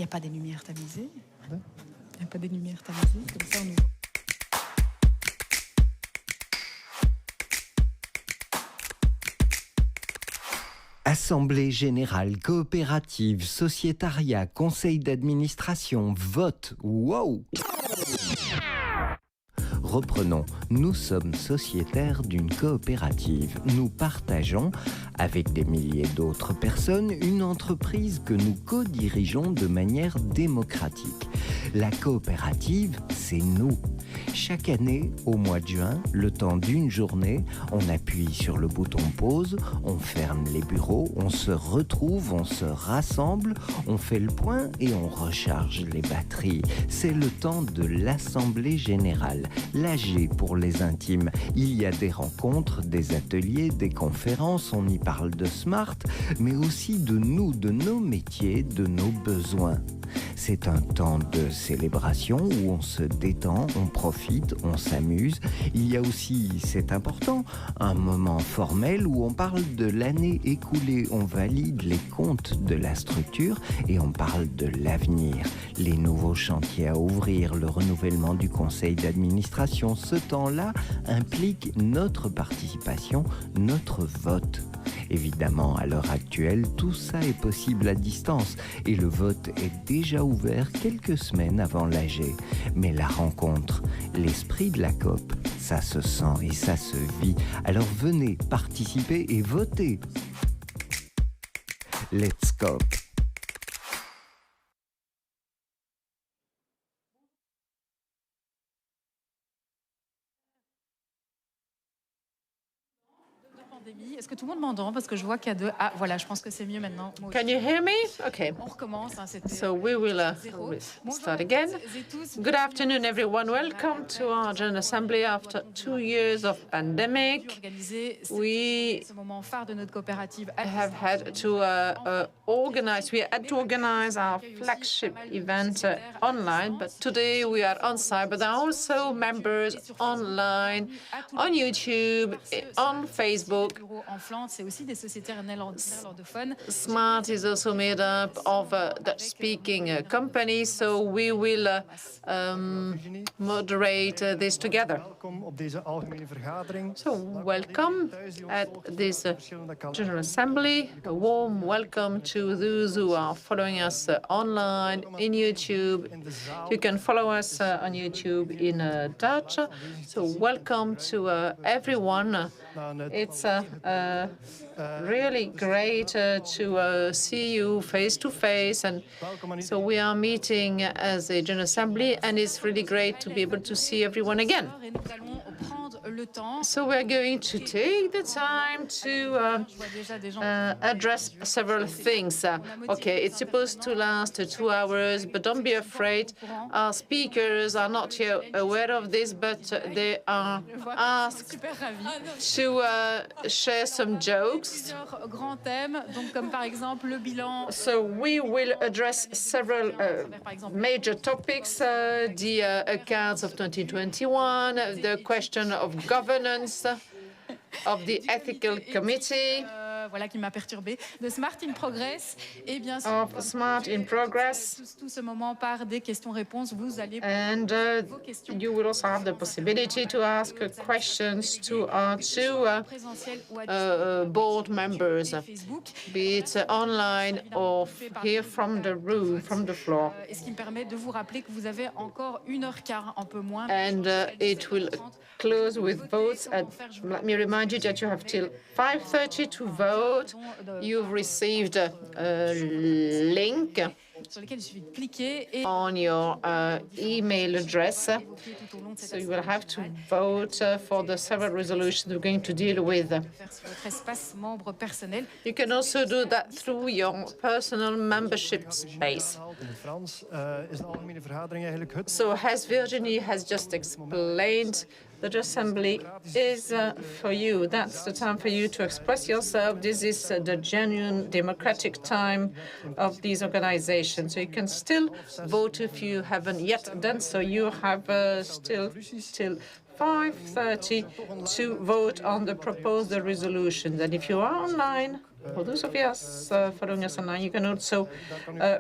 n'y a pas des lumières tamisées. Il n'y a pas des lumières tamisées, comme ça on nous voit. Assemblée générale, coopérative, sociétariat, conseil d'administration, vote, wow! Reprenons, nous sommes sociétaires d'une coopérative. Nous partageons, avec des milliers d'autres personnes, une entreprise que nous co-dirigeons de manière démocratique. La coopérative, c'est nous. Chaque année, au mois de juin, le temps d'une journée, on appuie sur le bouton pause, on ferme les bureaux, on se retrouve, on se rassemble, on fait le point et on recharge les batteries. C'est le temps de l'Assemblée générale. L'AG pour les intimes. Il y a des rencontres, des ateliers, des conférences, on y parle de smart, mais aussi de nous, de nos métiers, de nos besoins. C'est un temps de célébration où on se détend, on profite, on s'amuse. Il y a aussi, c'est important, un moment formel où on parle de l'année écoulée, on valide les comptes de la structure et on parle de l'avenir, les nouveaux chantiers à ouvrir, le renouvellement du conseil d'administration. Ce temps-là implique notre participation, notre vote. Évidemment, à l'heure actuelle, tout ça est possible à distance et le vote est déjà ouvert quelques semaines avant l'AG. Mais la rencontre, l'esprit de la COP, ça se sent et ça se vit. Alors venez participer et voter. Let's COP. Est-ce que tout le monde m'entend? Parce que je vois qu'il y a deux... Ah, voilà, je pense que c'est mieux maintenant. Can you hear me? Okay. On recommence. So we will start again. Good afternoon, everyone. Welcome to our General Assembly after 2 years of pandemic. We have had to organize. We had to organize our flagship event online, but today we are on site. But there are also members online, on YouTube, on Facebook. Smart is also made up of Dutch-speaking companies, so we will moderate this together. So welcome at this General Assembly. A warm welcome to those who are following us online in YouTube. You can follow us on YouTube in Dutch. So welcome to everyone. It's really great to see you face to face, and so we are meeting as a General Assembly, and it's really great to be able to see everyone again. So we're going to take the time to address several things. Okay, it's supposed to last 2 hours, but don't be afraid. Our speakers are not yet aware of this, but they are asked to share some jokes. So we will address several major topics, the accounts of 2021, the question of governance, of the ethical committee, voilà, qui m'a perturbée, de Smart in Progress, et bien sûr, of Smart in Progress. Tout ce moment par des questions-réponses, vous allez and vos questions. You will also have the possibility to ask questions to our two board members, be it online or here from the room, from the floor. Et ce qui me permet de vous rappeler que vous avez encore 1h15, un peu moins. And it will close with votes. Let me remind you that you have till 5:30 to vote. You've received a link on your email address. So you will have to vote for the several resolutions we're going to deal with. You can also do that through your personal membership space. So as Virginie has just explained, the assembly is for you. That's the time for you to express yourself. This is the genuine democratic time of these organizations. So you can still vote if you haven't yet done so. You have still till 5:30 to vote on the proposed resolutions. And if you are online, For those of you following us online, you can also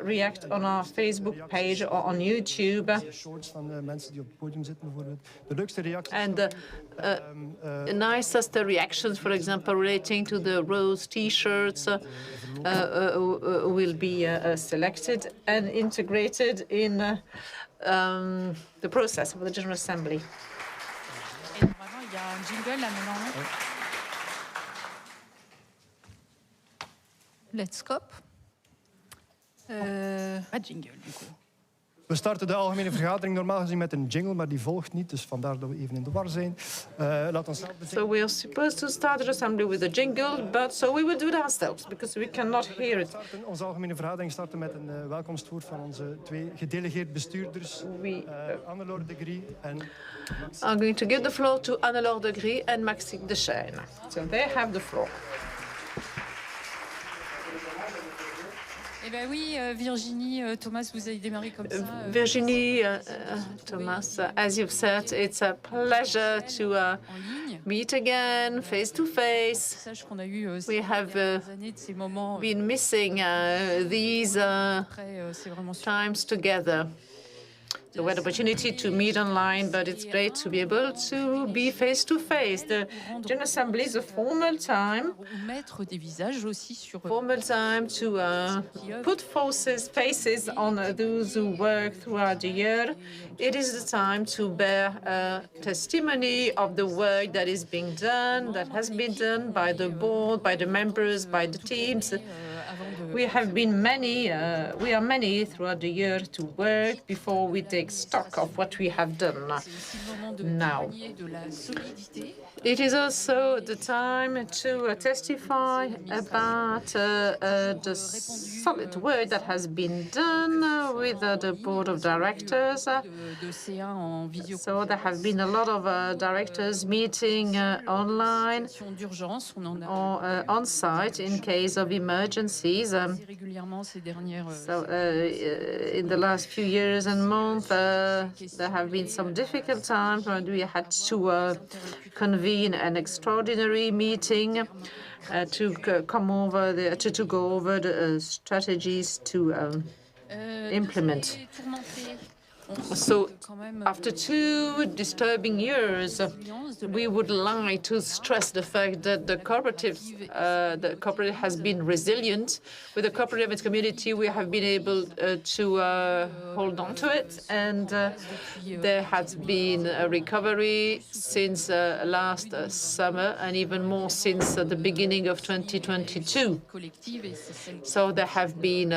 react on our Facebook page or on YouTube. And the nicest reactions, for example, relating to the rose T-shirts, will be selected and integrated in the process of the General Assembly. Il y a un jingle là maintenant. Let's Coop. Pas jingle du coup. We starten de algemene vergadering normaal gezien met een jingle, maar die volgt niet, dus vandaar dat we even in de war zijn. Laat ons So we are supposed to start the assembly with a jingle, but so we will do it ourselves because we cannot hear it. Onze algemene vergadering starten met een welkomstwoord van onze twee gedelegeerd bestuurders, Anne-Laure de Grie en. I'm going to give the floor to Anne-Laure de Grie and Maxime de Chêne. So they have the floor. Eh bien oui, Virginie, Thomas, vous avez démarré comme ça. Virginie, Thomas, as you've said, it's a pleasure to meet again, face to face. We have been missing these times together. So we had opportunity to meet online, but it's great to be able to be face to face. The General Assembly is a formal time to put faces on those who work throughout the year. It is the time to bear testimony of the work that is being done, that has been done by the board, by the members, by the teams. We have been we are many throughout the year to work before we take stock of what we have done now. It is also the time to testify about the solid work that has been done with the board of directors. So there have been a lot of directors meeting online or on site in case of emergencies. So in the last few years and months, there have been some difficult times when we had to convene an extraordinary meeting to go over the strategies to implement. So after 2 disturbing years, we would like to stress the fact that the cooperative has been resilient. With the cooperative and its community, we have been able to hold on to it, and there has been a recovery since last summer, and even more since the beginning of 2022. So there have been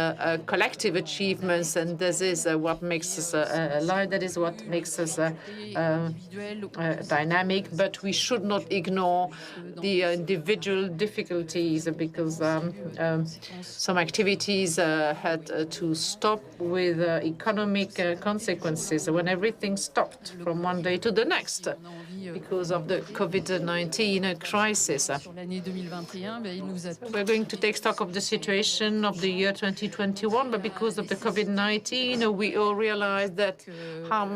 collective achievements, and this is what makes us alive. That is what makes us dynamic. But we should not ignore the individual difficulties, because some activities had to stop with economic consequences when everything stopped from one day to the next because of the COVID-19 crisis. We're going to take stock of the situation of the year 2021, but because of the COVID-19, we all realized that how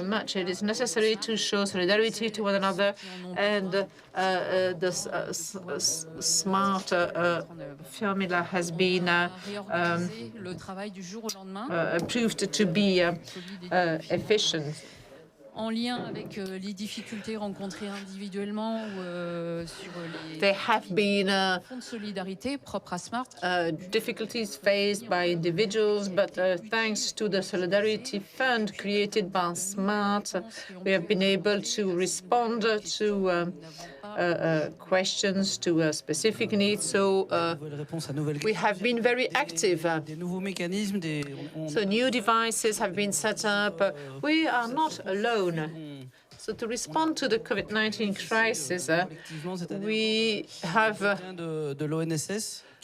much it is necessary to show solidarity to one another, and the smart formula has been proved to be efficient. En lien avec les difficultés rencontrées individuellement ou sur les fonds de solidarité propres à Smart. Difficulties faced by individuals, but thanks to the Solidarity Fund created by Smart, we have been able to respond to questions, to specific needs. So we have been very active. So new devices have been set up. We are not alone. So to respond to the COVID-19 crisis, we have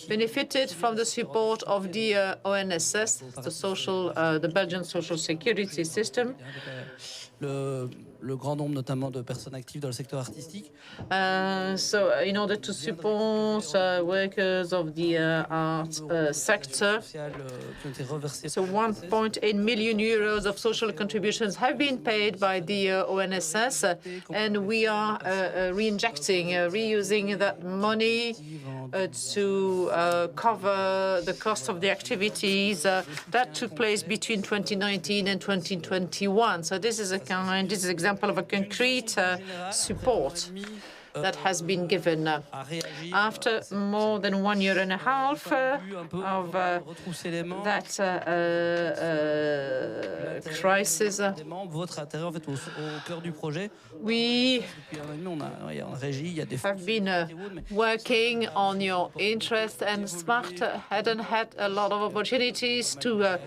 benefited from the support of the ONSS, the Belgian social security system. le grand nombre notamment de personnes actives dans le secteur artistique. So in order to support workers of the art sector, so 1.8 million euros of social contributions have been paid by the ONSS, and we are reusing that money to cover the cost of the activities that took place between 2019 and 2021. So this is an example of a concrete support that has been given. After more than 1.5 years of that crisis, we have been working on your interest, and SMART hadn't had a lot of opportunities to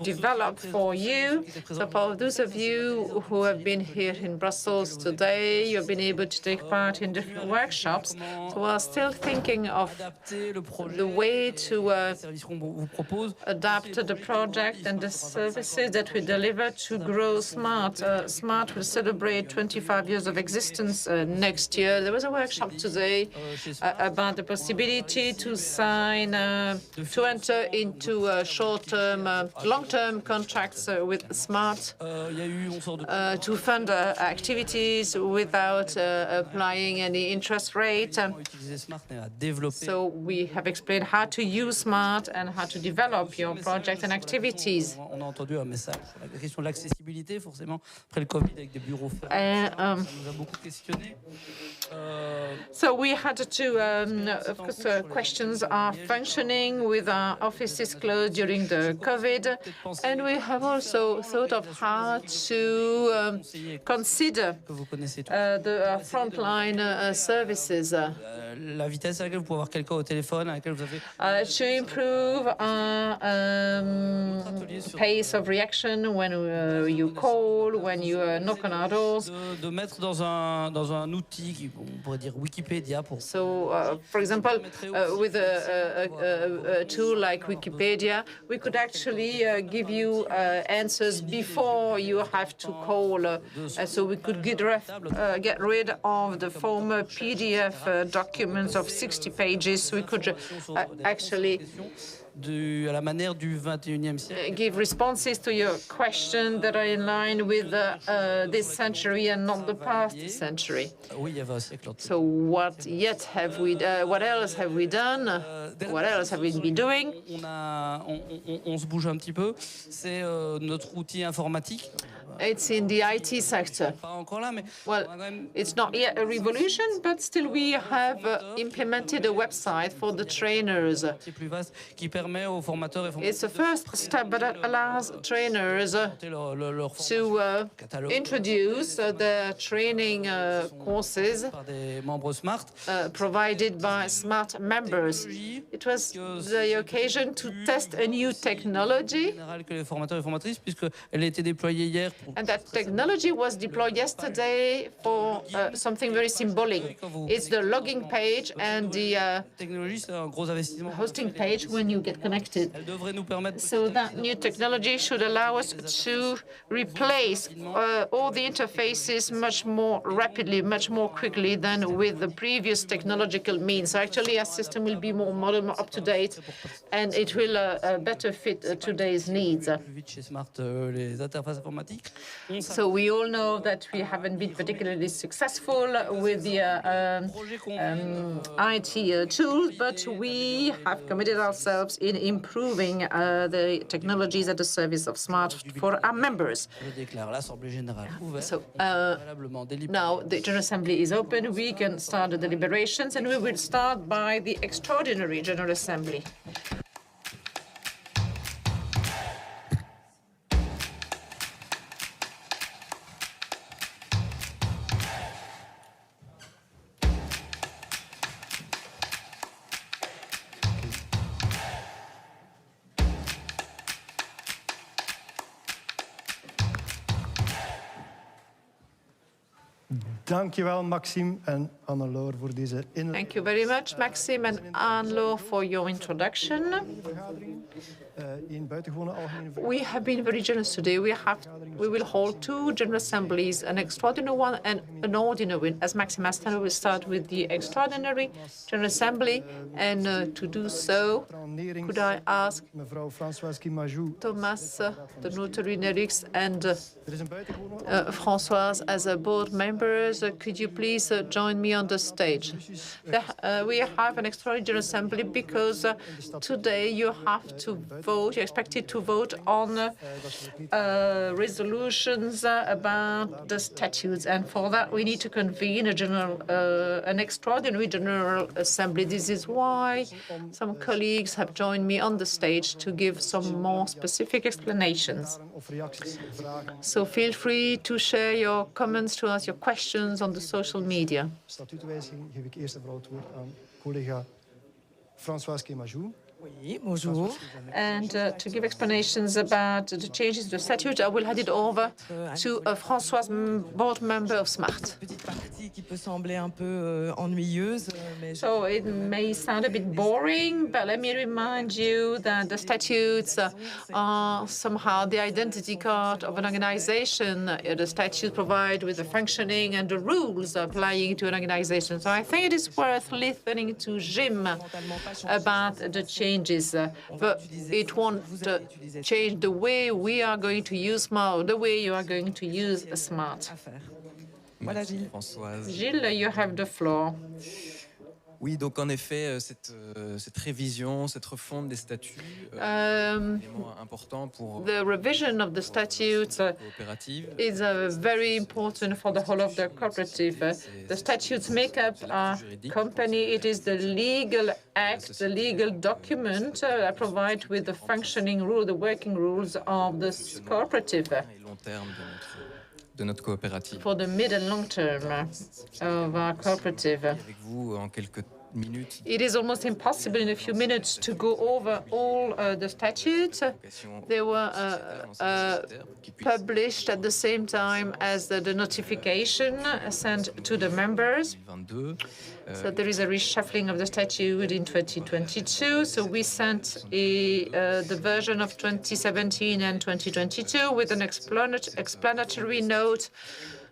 develop for you. So for those of you who have been here in Brussels today, you've been able to take part in different workshops. So we're still thinking of the way to adapt the project and the services that we deliver to grow SMART. SMART will celebrate 25 years of existence next year. There was a workshop today about the possibility to sign, to enter into short-term, long-term contracts with SMART to fund activities without applying any interest rate. So we have explained how to use SMART and how to develop your projects and activities. So we had to, of course, questions are functioning with our offices closed during the COVID, and we have also thought of how to consider the frontline services. To improve our pace of reaction when you call, when you knock on our doors. So, for example, with a tool like Wikipedia, we could actually give you answers before you have to call. So we could get rid of the former PDF documents of 60 pages. We could actually give responses to your questions that are in line with this century and not the past century. So what else have we done? What else have we been doing? It's in the IT sector. Well, it's not yet a revolution, but still we have implemented a website for the trainers. It's the first step, but it allows trainers to introduce their training courses provided by SMART members. It was the occasion to test a new technology. And that technology was deployed yesterday for something very symbolic. It's the login page and the hosting page when you get connected. So that new technology should allow us to replace all the interfaces much more rapidly, much more quickly than with the previous technological means. So actually, our system will be more modern, more up-to-date, and it will better fit today's needs. So we all know that we haven't been particularly successful with the IT tools, but we have committed ourselves in improving the technologies at the service of SMART for our members. So now the General Assembly is open. We can start the deliberations, and we will start by the extraordinary General Assembly. Dankjewel, Maxime en Anne-Laure, voor deze inleiding. Thank you very much, Maxime and Anne-Laure, for your introduction. We have been very generous today. We have we will hold two general assemblies, an extraordinary one and an ordinary one. As Maxime asked, we will start with the extraordinary general assembly, and to do so, could I ask Thomas, the notary Nerix, and Françoise as board members, could you please join me on the stage? We have an extraordinary general assembly because today you have to vote, you're expected to vote on resolutions about the statutes, and for that we need to convene an extraordinary general assembly. This is why some colleagues have joined me on the stage to give some more specific explanations. So feel free to share your comments, to ask your questions on the social media. And to give explanations about the changes to the statute, I will hand it over to Françoise, board member of SMART. So it may sound a bit boring, but let me remind you that the statutes are somehow the identity card of an organization. The statutes provide with the functioning and the rules applying to an organization. So I think it is worth listening to Jim about the changes, but it won't change the way we are going to use SMART, the way you are going to use SMART. Gilles, you have the floor. Oui, donc en effet, cette révision, cette refonte des statuts est un élément important pour the revision of the statutes is very important for the whole of the cooperative. The statutes make up a company. It is the legal act, the legal document that provides with the functioning rule, the working rules of the cooperative. De notre coopérative. For the mid and long term of our cooperative. Avec vous en quelques minutes. It is almost impossible in a few minutes to go over all the statutes. They were published at the same time as the notification sent to the members. So there is a reshuffling of the statute in 2022. So we sent the version of 2017 and 2022 with an explanatory note.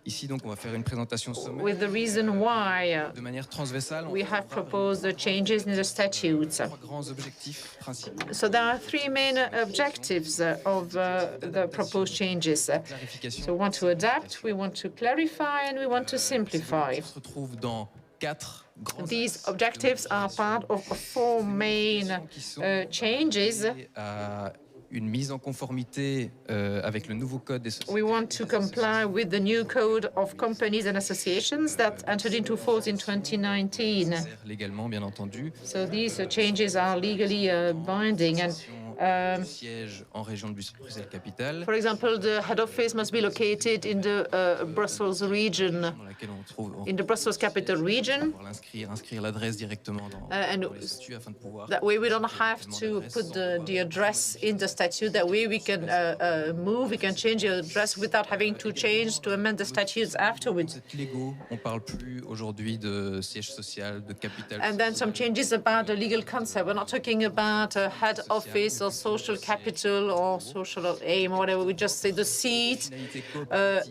Ici, donc, on va faire une présentation sommaire. With the reason why de manière transversale, we have proposed the changes in the statutes. Trois grands objectifs principaux. So there are three main objectives of the proposed changes. So we want to adapt, we want to clarify, and we want to simplify. Se retrouve dans quatre. These objectives are part of four main changes. Une mise en conformité avec le nouveau code des sociétés. We want to comply with the new code of companies and associations that entered into force in 2019. Légalement, bien entendu. So these changes are legally binding, and siège en région de Bruxelles-Capitale. For example, the head office must be located in the Brussels region, in the Brussels capital region. Inscrire l'adresse directement dans le statut afin de pouvoir. That way we don't have to put the address in the statute. That way we can we can change the address without having to amend the statutes afterwards. Légaux, on parle plus aujourd'hui de siège social, de capital. And then some changes about the legal concept. We're not talking about a head office or social capital or social aim or whatever. We just say the seat,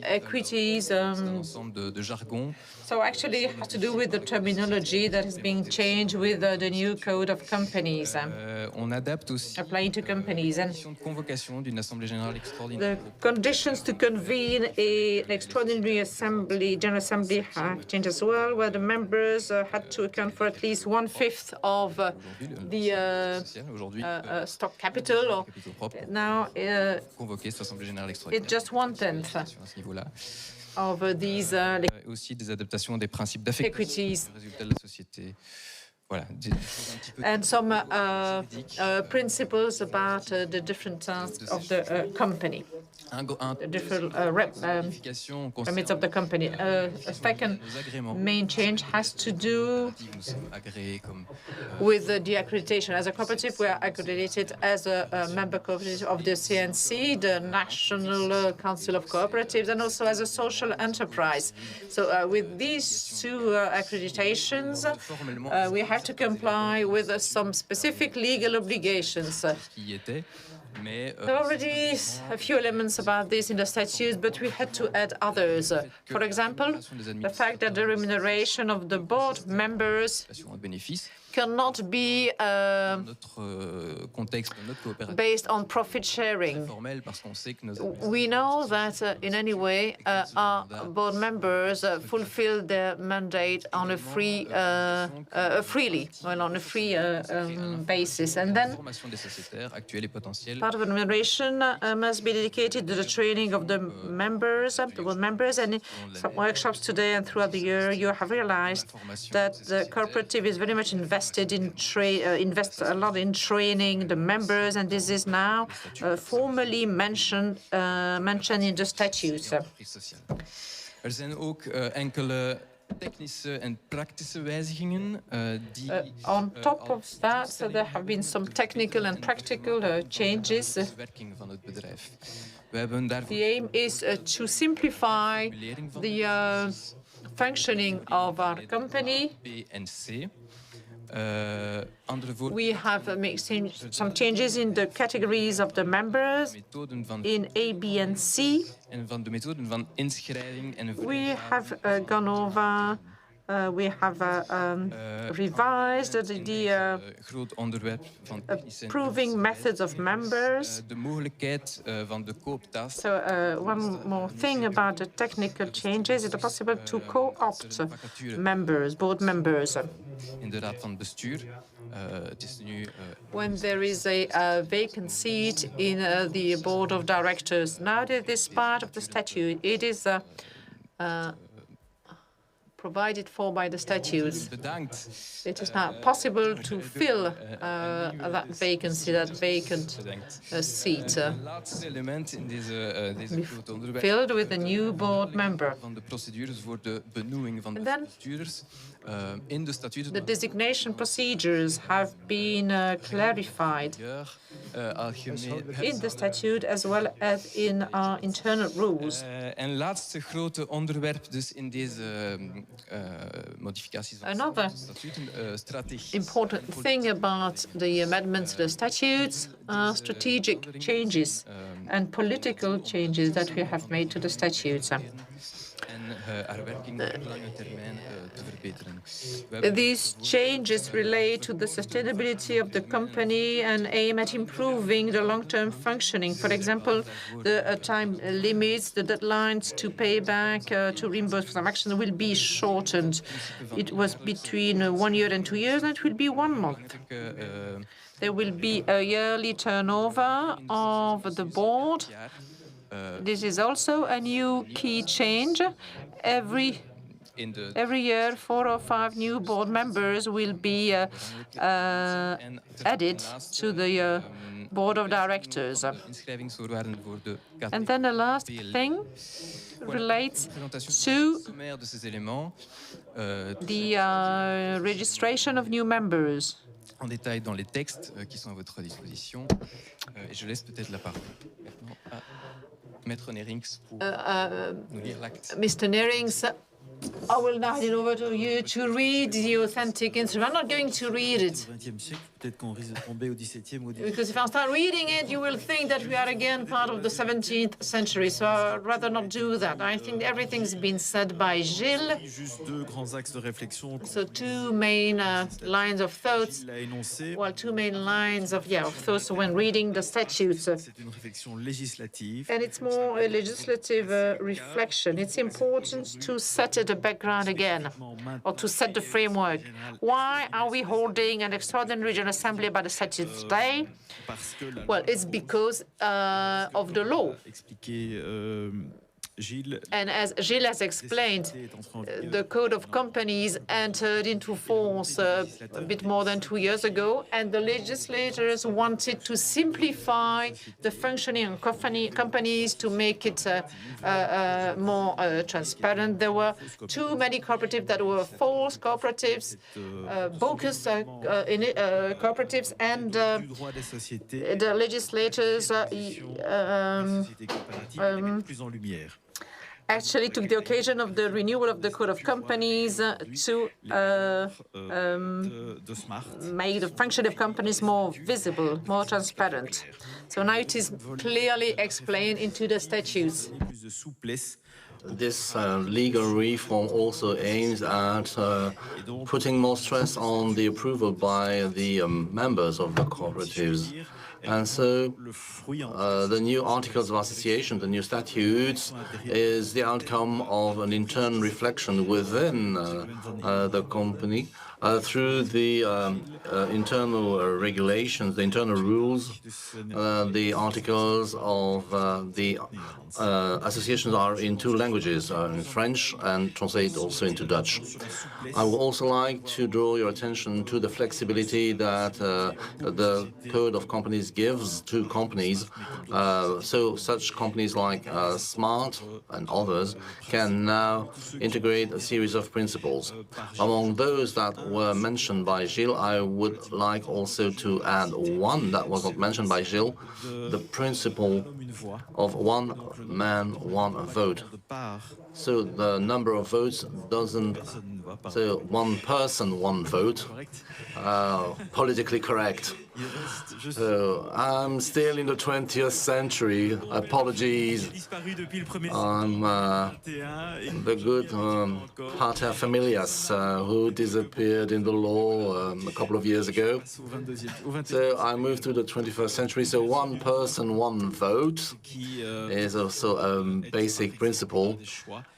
equities. Un ensemble de jargon. So actually it has to do with the terminology that is being changed with the new code of companies. On adapte aussi applying to companies. And de convocation d'une assemblée générale extraordinaire. The conditions to convene an extraordinary general assembly have changed as well, where the members had to account for at least 1/5 of the stock capital. Or now it's just 1/10 of these aussi des adaptations des principes d'affectation des résultats de la société. Voilà, and some principles about the different tasks of the company, the different remits of the company. A second main change has to do with the accreditation. As a cooperative, we are accredited as a member cooperative of the CNC, the National Council of Cooperatives, and also as a social enterprise. So with these two accreditations, we have to comply with some specific legal obligations. There are already a few elements about this in the statutes, but we had to add others. For example, the fact that the remuneration of the board members cannot be based on profit sharing. We know that in any way our board members fulfill their mandate on a freely, on a free basis. And then part of the remuneration must be dedicated to the training of the members, the board members. And in some workshops today and throughout the year, you have realized that the cooperative is very much invests a lot in training the members, and this is now formally mentioned in the statutes. On top of that, there have been some technical and practical changes. The aim is to simplify the functioning of our company. We have made some changes in the categories of the members in A, B, and C. We have gone over, we have revised the approving methods of members. So one more thing about the technical changes, it's possible to co-opt members, board members. When there is a vacant seat in the board of directors. Now that this part of the statute, it is provided for by the statutes. It is now possible to fill that vacancy, that vacant seat, filled with a new board member. And then the designation procedures have been clarified in the statute as well as in our internal rules. Another important thing about the amendments to the statutes are strategic changes and political changes that we have made to the statutes. These changes relate to the sustainability of the company and aim at improving the long-term functioning. For example, the time limits, the deadlines to pay back, to reimburse for some action will be shortened. It was between 1 year and 2 years, and it will be 1 month. There will be a yearly turnover of the board. This is also a new key change. Every year, 4 or 5 new board members will be added to the board of directors. And then the last thing relates to the registration of new members. En détail dans les textes qui sont à votre disposition. Et je laisse peut-être la parole maintenant à Maître Nerings pour nous lire l'acte. Mr. Nerings, I will now hand it over to you to read the authentic instrument. I'm not going to read it. Because if I start reading it, you will think that we are again part of the 17th century. So I'd rather not do that. I think everything's been said by Gilles. So 2 main lines of thoughts. Well, 2 main lines of thoughts when reading the statutes. And it's more a legislative reflection. It's important to set the background again, or to set the framework. Why are we holding an extraordinary General Assembly about the statute today? Well, it's because of the law. And as Gilles has explained, the Code of Companies entered into force a bit more than 2 years ago, and the legislators wanted to simplify the functioning of companies to make it more transparent. There were too many cooperatives that were false cooperatives, bogus cooperatives, and the legislators actually took the occasion of the renewal of the Code of Companies to make the function of companies more visible, more transparent. So now it is clearly explained into the statutes. This legal reform also aims at putting more stress on the approval by the members of the cooperatives. And so the new Articles of Association, the new statutes, is the outcome of an internal reflection within the company through the internal regulations, the internal rules. The articles of the associations are in two languages, in French and translated also into Dutch. I would also like to draw your attention to the flexibility that the Code of Companies gives to companies. So such companies like Smart and others can now integrate a series of principles. Among those that were mentioned by Gilles, I would like also to add one that was not mentioned by Gilles, the principle of one man, one vote. So the number of votes doesn't, so one person, one vote, politically correct. So I'm still in the 20th century. Apologies. I'm the good pater familias who disappeared in the law a couple of years ago. So I moved to the 21st century. So one person, one vote is also a basic principle.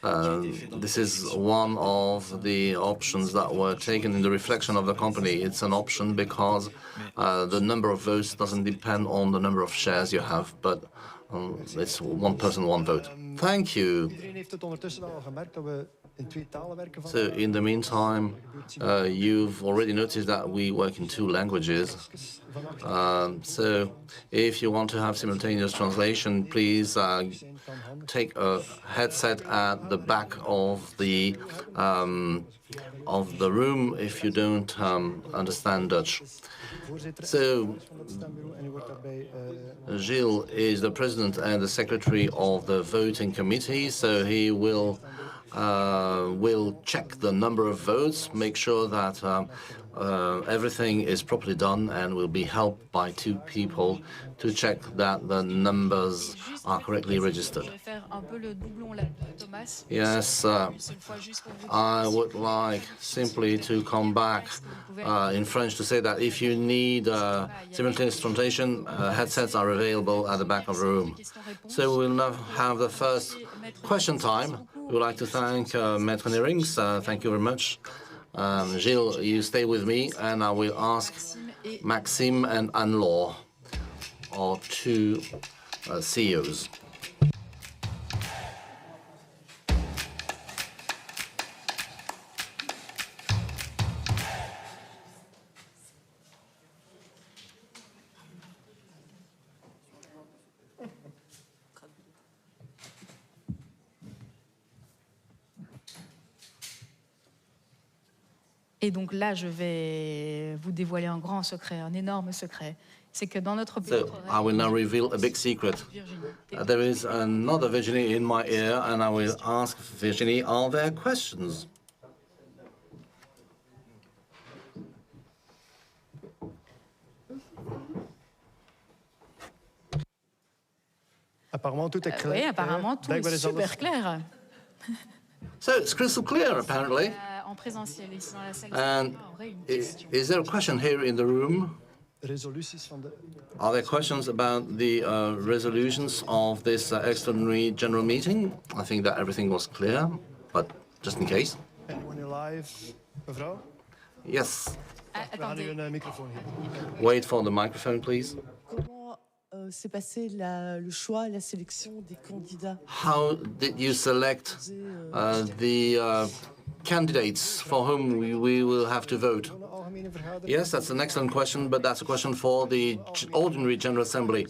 This is one of the options that were taken in the reflection of the company. It's an option because the number of votes doesn't depend on the number of shares you have, but it's one person, one vote. Thank you. So in the meantime, you've already noticed that we work in two languages. So if you want to have simultaneous translation, please take a headset at the back of the room if you don't understand Dutch. So Gilles is the president and the secretary of the voting committee, so he will check the number of votes, make sure that everything is properly done, and will be helped by two people to check that the numbers are correctly registered. Yes, I would like simply to come back in French to say that if you need simultaneous translation, headsets are available at the back of the room. So we'll now have the first question time. We would like to thank Maître Nerings. Thank you very much. Gilles, you stay with me, and I will ask Maxime and Anne-Laure, our two CEOs. Et donc là, je vais vous dévoiler un grand secret, un énorme secret. C'est que dans notre pays. So I will now reveal a big secret. There is another Virginie in my ear, and I will ask Virginie, are there questions? Apparemment, tout est clair. Oui, apparemment, tout est super clair. So it's crystal clear, apparently. En présentiel, ici dans la salle. And is there a question here in the room? Are there questions about the resolutions of this extraordinary general meeting? I think that everything was clear, but just in case. Anyone alive, mevrouw? Yes. Attendez. Wait for the microphone, please. s'est passé le choix, la sélection des candidats? How did you select the candidates for whom we will have to vote? Yes, that's an excellent question, but that's a question for the Ordinary General Assembly.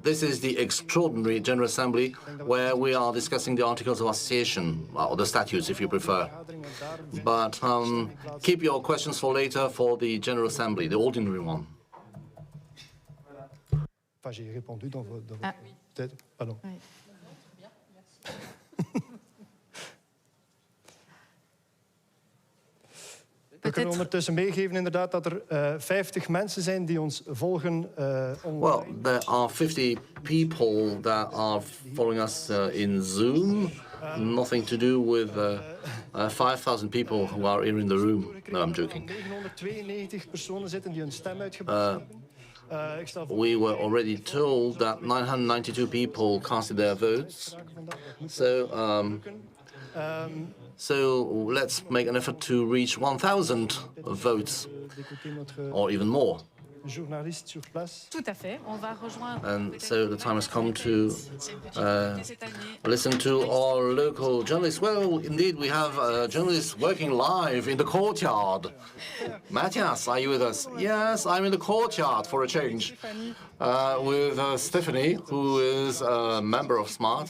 This is the Extraordinary General Assembly, where we are discussing the Articles of Association, or the statutes, if you prefer. But keep your questions for later for the General Assembly, the Ordinary one. Enfin, j'ai répondu dans votre tête. Pardon. We kunnen ondertussen meegeven inderdaad dat er 50 mensen zijn die ons volgen online. Well, there are 50 people that are following us in Zoom. Nothing to do with 5,000 people who are here in the room. No, I'm joking. 992 personen zitten die hun stem uitgebracht hebben. We were already told that 992 people casted their votes. So let's make an effort to reach 1,000 votes, or even more. Tout à fait. On va rejoindre. And so the time has come to listen to our local journalists. Well, indeed, we have journalists working live in the courtyard. Matthias, are you with us? Yes, I'm in the courtyard for a change with Stephanie, who is a member of SMART.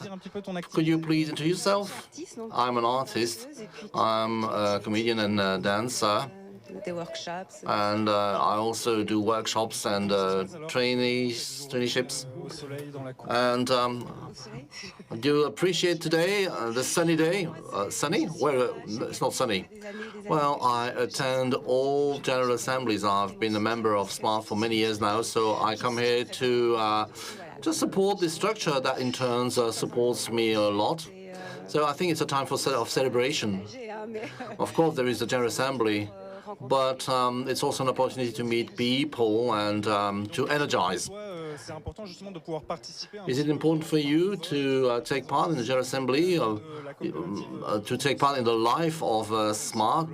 Could you please introduce yourself? I'm an artist. I'm a comedian and dancer. And I also do workshops and traineeships. And do you appreciate today, the sunny day? Sunny? Well, it's not sunny. Well, I attend all general assemblies. I've been a member of SMART for many years now, so I come here to support this structure that in turn supports me a lot. So I think it's a time of celebration. Of course, there is the general assembly, but it's also an opportunity to meet people and to energize. Is it important for you to take part in the General Assembly, to take part in the life of SMART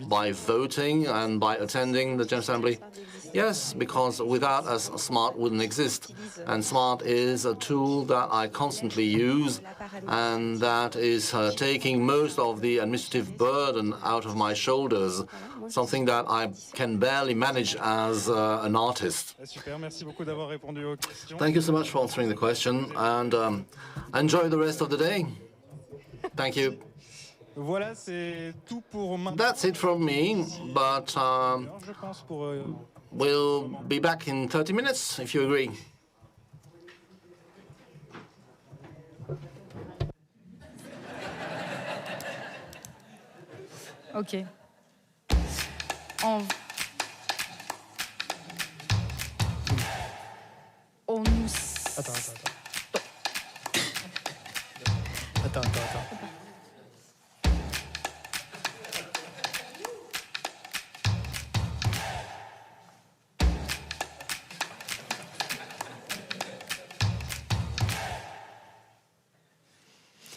by voting and by attending the General Assembly? Yes, because without us, SMART wouldn't exist. And SMART is a tool that I constantly use, and that is taking most of the administrative burden out of my shoulders, something that I can barely manage as an artist. Thank you so much for answering the question, and enjoy the rest of the day. Thank you. That's it from me, but we'll be back in 30 minutes, if you agree. OK. On nous... Attends.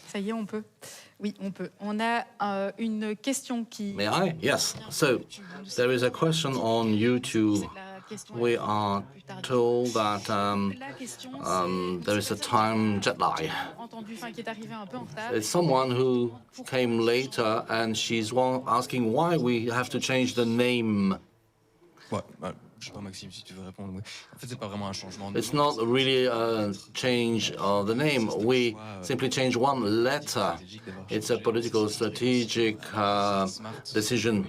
Ça y est, on peut. Oui, on peut. On a une question qui... May I? Yes. So, there is a question on YouTube. We are told that there is a time jet lag. It's someone who came later, and she's asking why we have to change the name. Je sais pas, Maxime, si tu veux répondre. En fait, c'est pas vraiment un changement. It's not really a change of the name. We simply change one letter. It's a political strategic decision.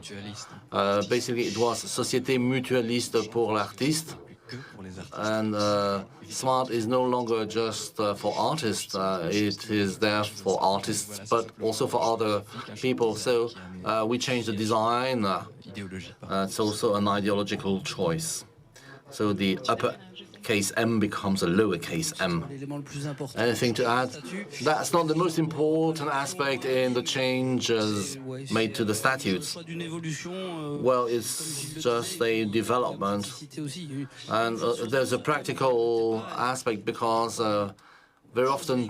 Basically, it was Société Mutualiste pour l'Artiste. And SMART is no longer just for artists. It is there for artists, but also for other people. So we changed the design. It's also an ideological choice. So the uppercase M becomes a lowercase m. Anything to add? That's not the most important aspect in the changes made to the statutes. Well, it's just a development. And there's a practical aspect because very often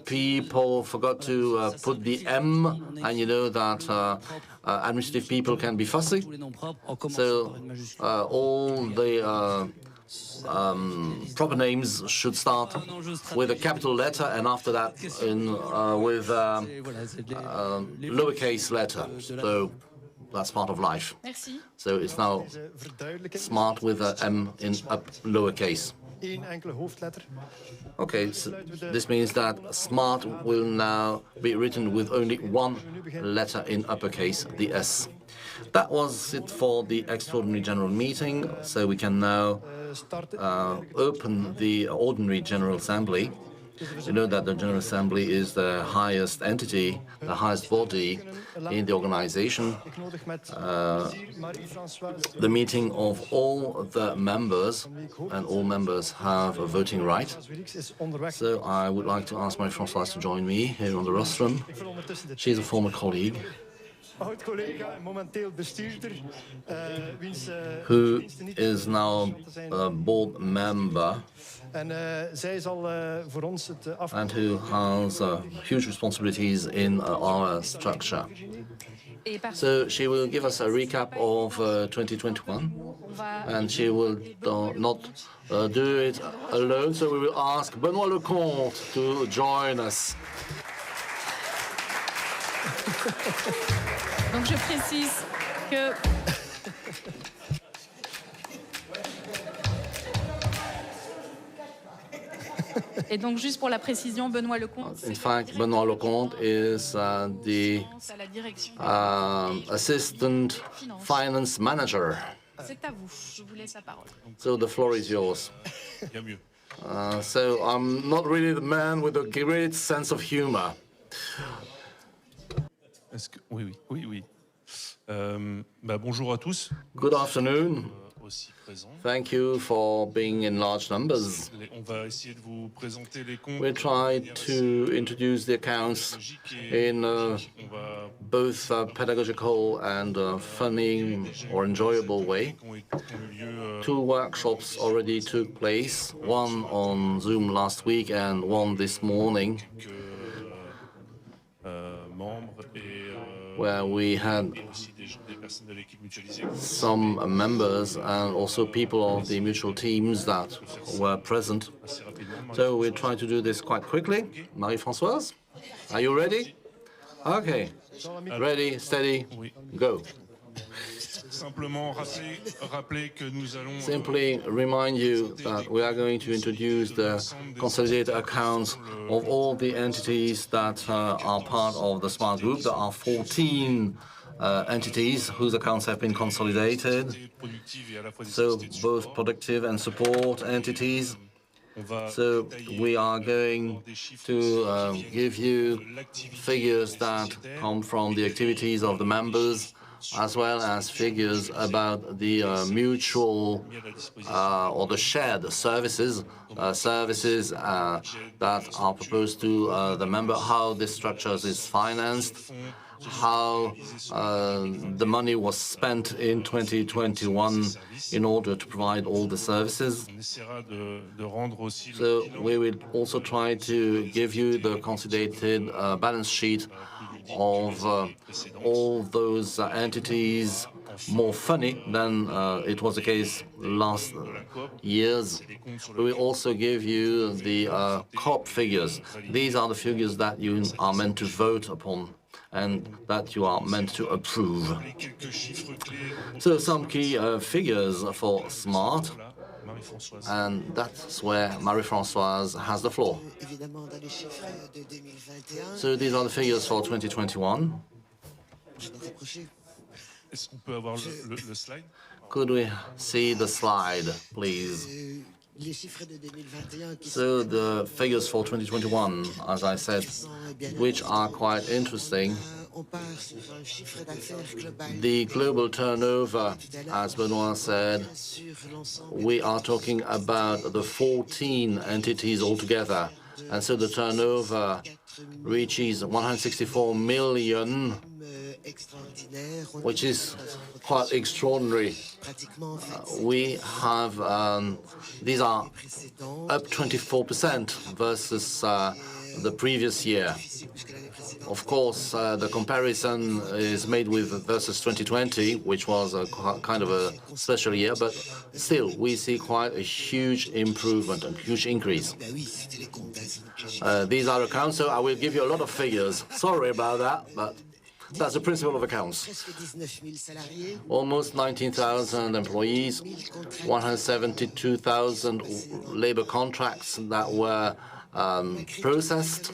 people forgot to put the M, and you know that administrative people can be fussy. So all the proper names should start with a capital letter, and after that with lowercase letter. So that's part of life. Merci. So it's now SMART with a M in lowercase. Okay, so this means that SMART will now be written with only one letter in uppercase, the S. That was it for the extraordinary general meeting, so we can now open the ordinary general assembly. You know that the General Assembly is the highest entity, the highest body in the organization. The meeting of all the members, and all members have a voting right. So I would like to ask Marie-Françoise to join me here on the rostrum. She's a former colleague who is now a board member and who has huge responsibilities in our structure. So she will give us a recap of 2021, and she will not do it alone, so we will ask Benoît Lecomte to join us. Donc je précise que et donc juste pour la précision, Benoît Lecomte. In fact, Benoît Lecomte is the assistant finance manager. C'est à vous. Je vous laisse la parole. So the floor is yours. So I'm not really the man with a great sense of humor. Oui. Bonjour à tous. Good afternoon. Aussi présents. Thank you for being in large numbers. On va essayer de vous présenter les comptes. We tried to introduce the accounts in both pedagogical and funny or enjoyable way. 2 workshops already took place, one on Zoom last week and one this morning, where we had some members and also people of the mutual teams that were present. So we try to do this quite quickly. Marie-Françoise, are you ready? Okay. Ready, steady, go. Simply remind you that we are going to introduce the consolidated accounts of all the entities that are part of the Smart Group. There are 14 entities whose accounts have been consolidated, so both productive and support entities. So we are going to give you figures that come from the activities of the members, as well as figures about the mutual or the shared services, that are proposed to the member, how this structure is financed, how the money was spent in 2021 in order to provide all the services. So we will also try to give you the consolidated balance sheet of all those entities, more funny than it was the case last years. We will also give you the Coop figures. These are the figures that you are meant to vote upon and that you are meant to approve. So some key figures for SMART, and that's where Marie-Françoise has the floor. So these are the figures for 2021. Could we see the slide, please? So the figures for 2021, as I said, which are quite interesting. The global turnover, as Benoît said, we are talking about the 14 entities altogether. And so the turnover reaches 164 million, which is quite extraordinary. We have, these are up 24% versus the previous year. Of course, the comparison is made with versus 2020, which was a kind of a special year, but still, we see quite a huge improvement, a huge increase. These are accounts, so I will give you a lot of figures. Sorry about that, but that's the principle of accounts. Almost 19,000 employees, 172,000 labor contracts that were processed,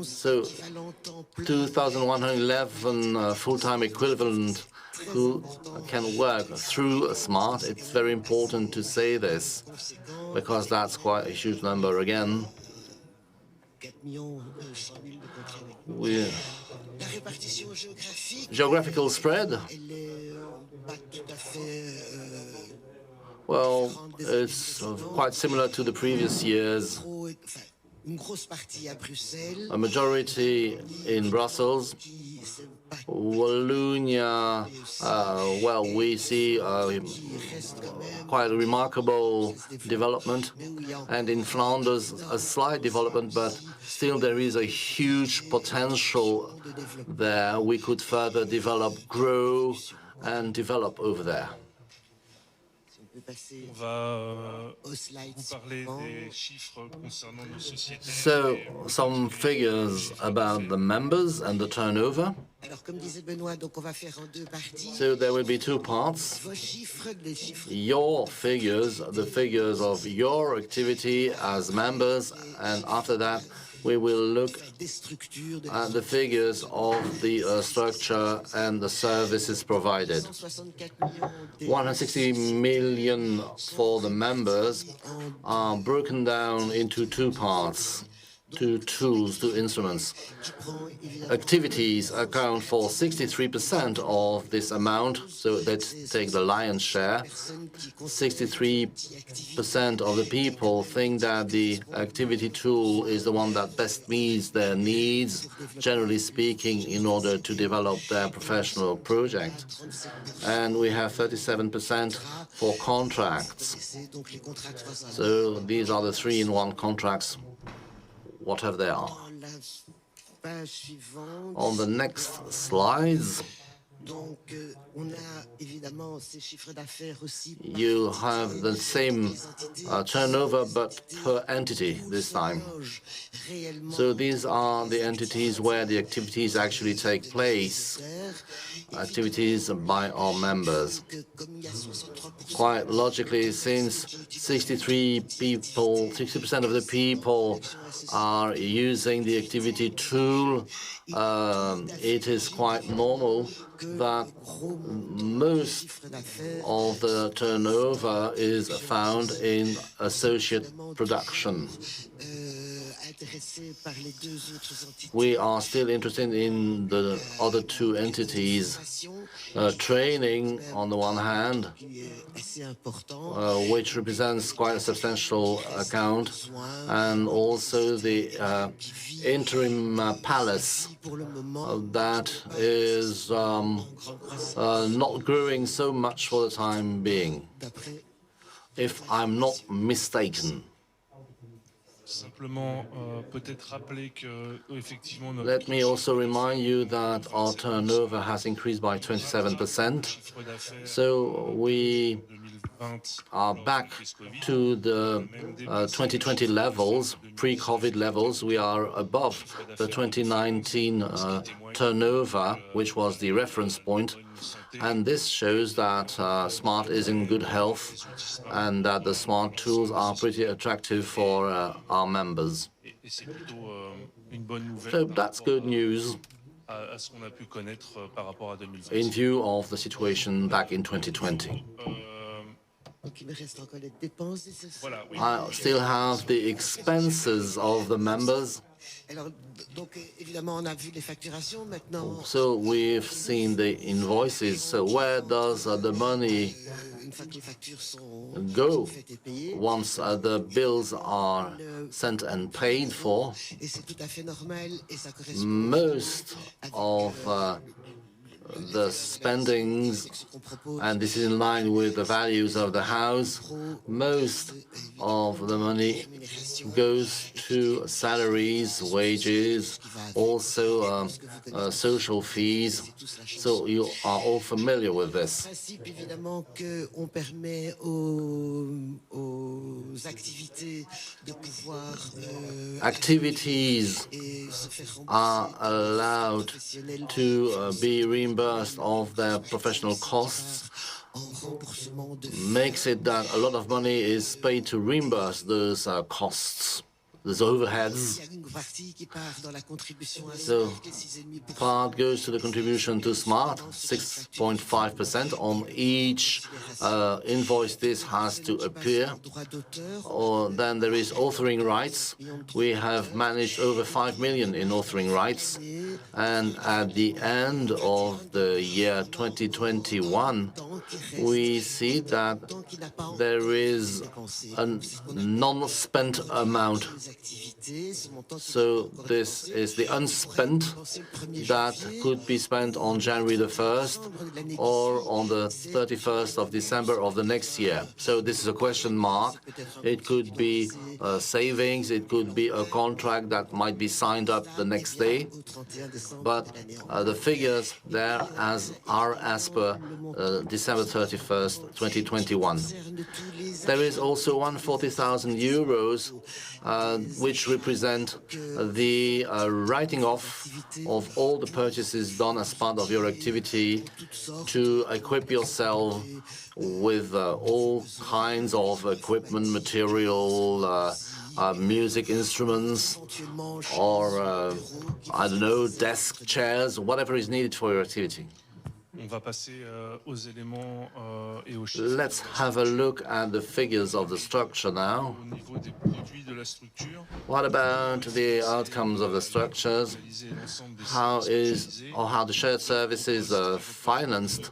So 2,111 full-time equivalent who can work through SMART. It's very important to say this because that's quite a huge number again. Geographical spread? Well, it's quite similar to the previous years. A majority in Brussels. Wallonia, well, we see quite a remarkable development. And in Flanders, a slight development, but still there is a huge potential there. We could further develop, grow, and develop over there. On va vous parler des chiffres concernant nos sociétés. So, some figures about the members and the turnover. So there will be two parts. Your figures, the figures of your activity as members, and after that we will look at the figures of the structure and the services provided. 160 million for the members are broken down into two parts, two tools, two instruments. Activities account for 63% of this amount, so let's take the lion's share. 63% of the people think that the activity tool is the one that best meets their needs, generally speaking, in order to develop their professional project. And we have 37% for contracts. So these are the 3-in-1 contracts, whatever they are. On the next slides, you have the same turnover, but per entity this time. So these are the entities where the activities actually take place, activities by our members. Quite logically, since 60% of the people are using the activity tool, it is quite normal that most of the turnover is found in associate production. We are still interested in the other two entities, training on the one hand, which represents quite a substantial account, and also the interim palace that is not growing so much for the time being, if I'm not mistaken. Let me also remind you that our turnover has increased by 27%. So we are back to the 2020 levels, pre-COVID levels. We are above the 2019 turnover, which was the reference point. And this shows that SMART is in good health and that the SMART tools are pretty attractive for our members. So that's good news in view of the situation back in 2020. I still have the expenses of the members. So we've seen the invoices. So where does the money go once the bills are sent and paid for? Most of the spendings, and this is in line with the values of the house, most of the money goes to salaries, wages, also social fees. So you are all familiar with this. Activities are allowed to be reimbursed of their professional costs, makes it that a lot of money is paid to reimburse those costs, there's overheads. So part goes to the contribution to SMART, 6.5% on each invoice. This has to appear. Or then there is authoring rights. We have managed over 5 million in authoring rights. And at the end of the year 2021, we see that there is a non-spent amount. So this is the unspent that could be spent on January the 1st or on the 31st of December of the next year. So this is a question mark. It could be savings. It could be a contract that might be signed up the next day. But the figures there are as per December 31st, 2021. There is also 140,000 euros, which represent the writing off of all the purchases done as part of your activity to equip yourself with all kinds of equipment, material, music instruments, or, I don't know, desk chairs, whatever is needed for your activity. Let's have a look at the figures of the structure now. What about the outcomes of the structures? How the shared services are financed?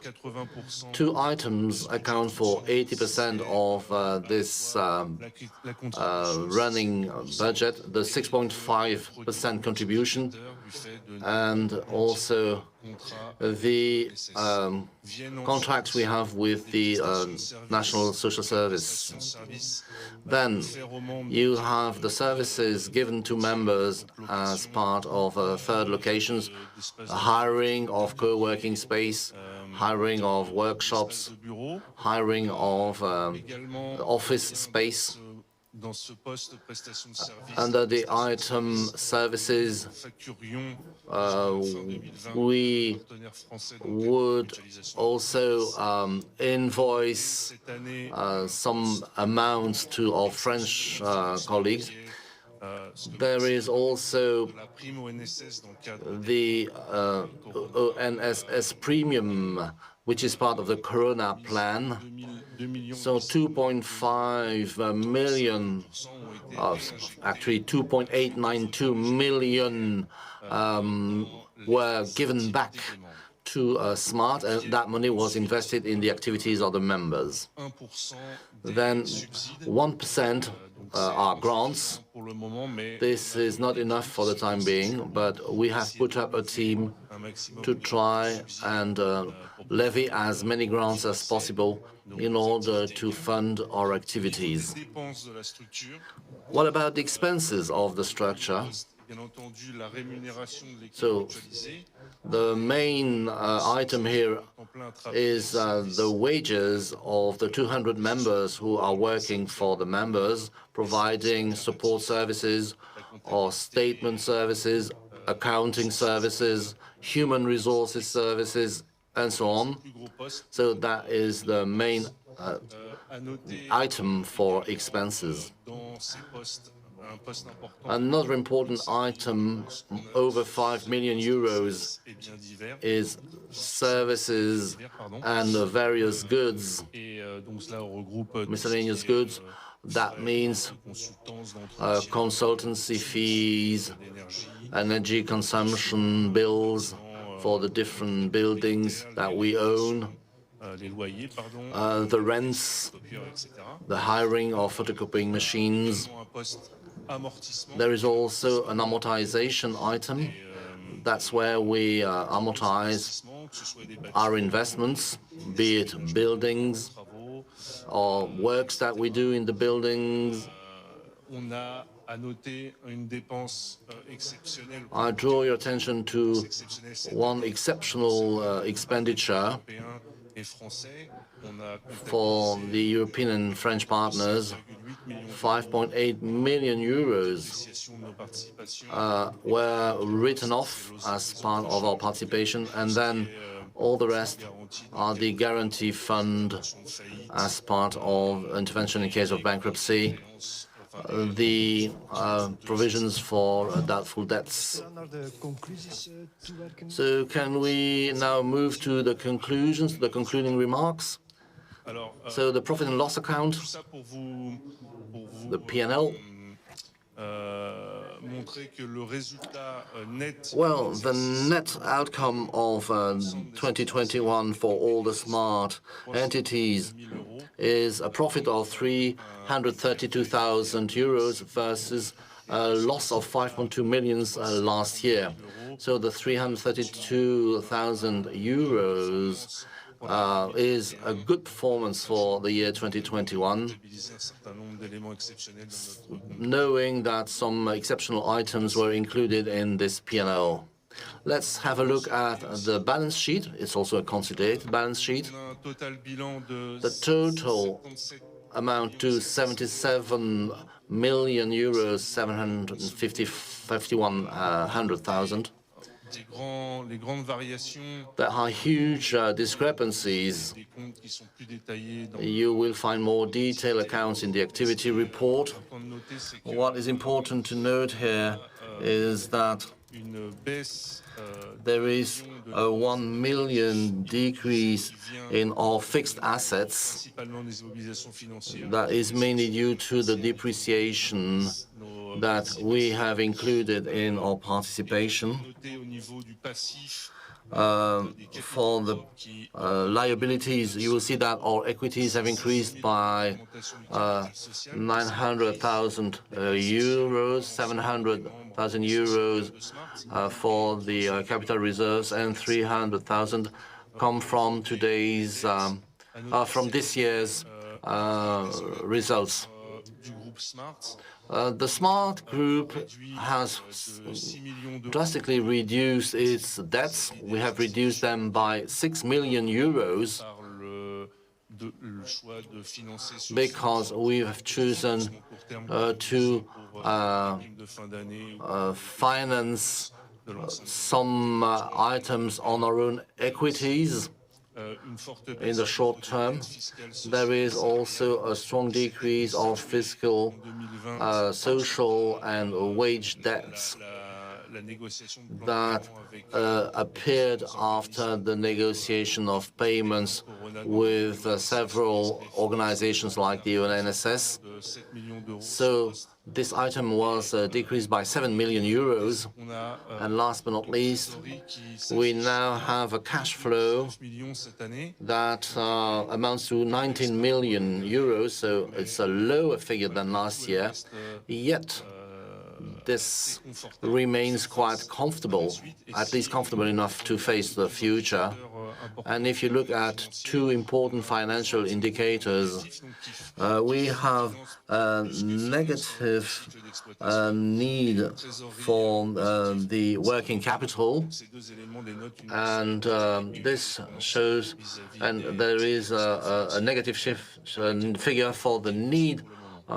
Two items account for 80% of this running budget, the 6.5% contribution, and also the contracts we have with the National Social Service. Then you have the services given to members as part of third locations, hiring of co-working space, hiring of workshops, hiring of office space. Under the item services, we would also invoice some amounts to our French colleagues. There is also the ONSS premium, which is part of the Corona plan. So 2.5 million, actually 2.892 million were given back to SMART, and that money was invested in the activities of the members. Then 1% are grants. This is not enough for the time being, but we have put up a team to try and levy as many grants as possible in order to fund our activities. What about the expenses of the structure? So the main item here is the wages of the 200 members who are working for the members, providing support services or statement services, accounting services, human resources services, and so on. So that is the main item for expenses. Another important item, over 5 million euros, is services and various goods, miscellaneous goods. That means consultancy fees, energy consumption bills for the different buildings that we own, the rents, the hiring of photocopying machines. There is also an amortization item. That's where we amortize our investments, be it buildings or works that we do in the buildings. I draw your attention to one exceptional expenditure for the European and French partners. 5.8 million euros were written off as part of our participation, and then all the rest are the guarantee fund as part of intervention in case of bankruptcy, the provisions for doubtful debts. So can we now move to the conclusions, the concluding remarks? So the profit and loss account, the P&L. Well, the net outcome of 2021 for all the smart entities is a profit of 332,000 euros versus a loss of 5.2 million last year. So the 332,000 euros is a good performance for the year 2021, knowing that some exceptional items were included in this P&L. Let's have a look at the balance sheet. It's also a consolidated balance sheet. The total amount to 77 million euros, 751,000. There are huge discrepancies. You will find more detailed accounts in the activity report. What is important to note here is that there is a 1 million decrease in our fixed assets. That is mainly due to the depreciation that we have included in our participation. For the liabilities, you will see that our equities have increased by 900,000 euros, 700,000 euros for the capital reserves, and 300,000 come from this year's results. The Smart Group has drastically reduced its debts. We have reduced them by 6 million euros because we have chosen to finance some items on our own equities. In the short term, there is also a strong decrease of fiscal, social, and wage debts that appeared after the negotiation of payments with several organizations like the UNSS. So this item was decreased by 7 million euros. And last but not least, we now have a cash flow that amounts to 19 million euros. So it's a lower figure than last year. Yet, this remains quite comfortable, at least comfortable enough to face the future. And if you look at two important financial indicators, we have a negative need for the working capital, and this shows, and there is a negative figure for the need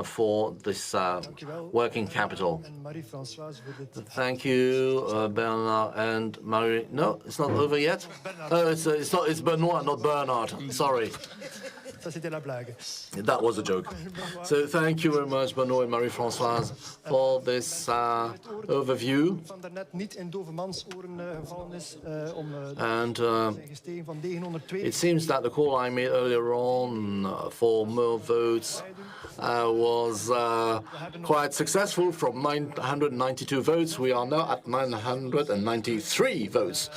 for this working capital. Thank you, Bernard and Marie. No, it's not over yet. It's Benoit, not Bernard. Sorry. That was a joke. So thank you very much, Benoit and Marie-Françoise, for this overview. And it seems that the call I made earlier on for more votes was quite successful. From 992 votes, we are now at 993 votes.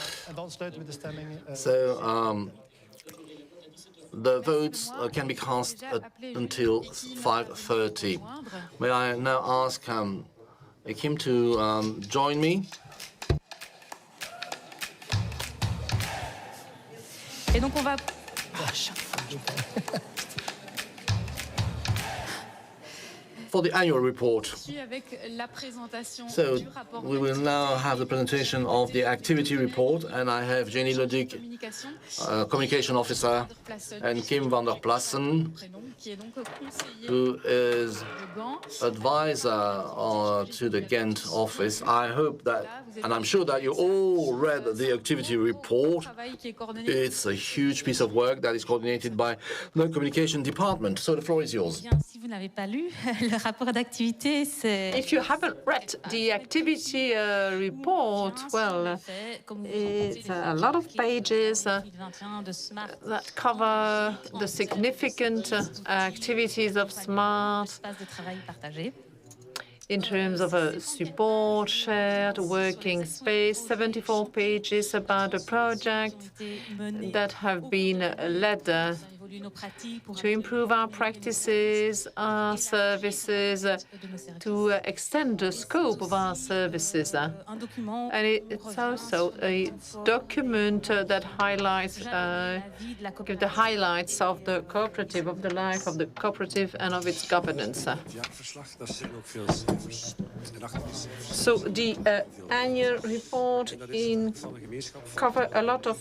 So the votes can be cast until 5:30. May I now ask Kim to join me? Et donc on va... For the annual report. So we will now have the presentation of the activity report, and I have Jenny Leduc, Communication Officer, and Kim van der Plassen, who is advisor to the Ghent office. I hope that, and I'm sure that you all read the activity report. It's a huge piece of work that is coordinated by the communication department. So the floor is yours. Si vous n'avez pas lu le If you haven't read the activity report, well, it's a lot of pages that cover the significant activities of SMART in terms of a support, shared working space, 74 pages about the projects that have been led to improve our practices, our services, to extend the scope of our services. And it's also a document that highlights the highlights of the cooperative, of the life of the cooperative and of its governance. So the annual report cover a lot of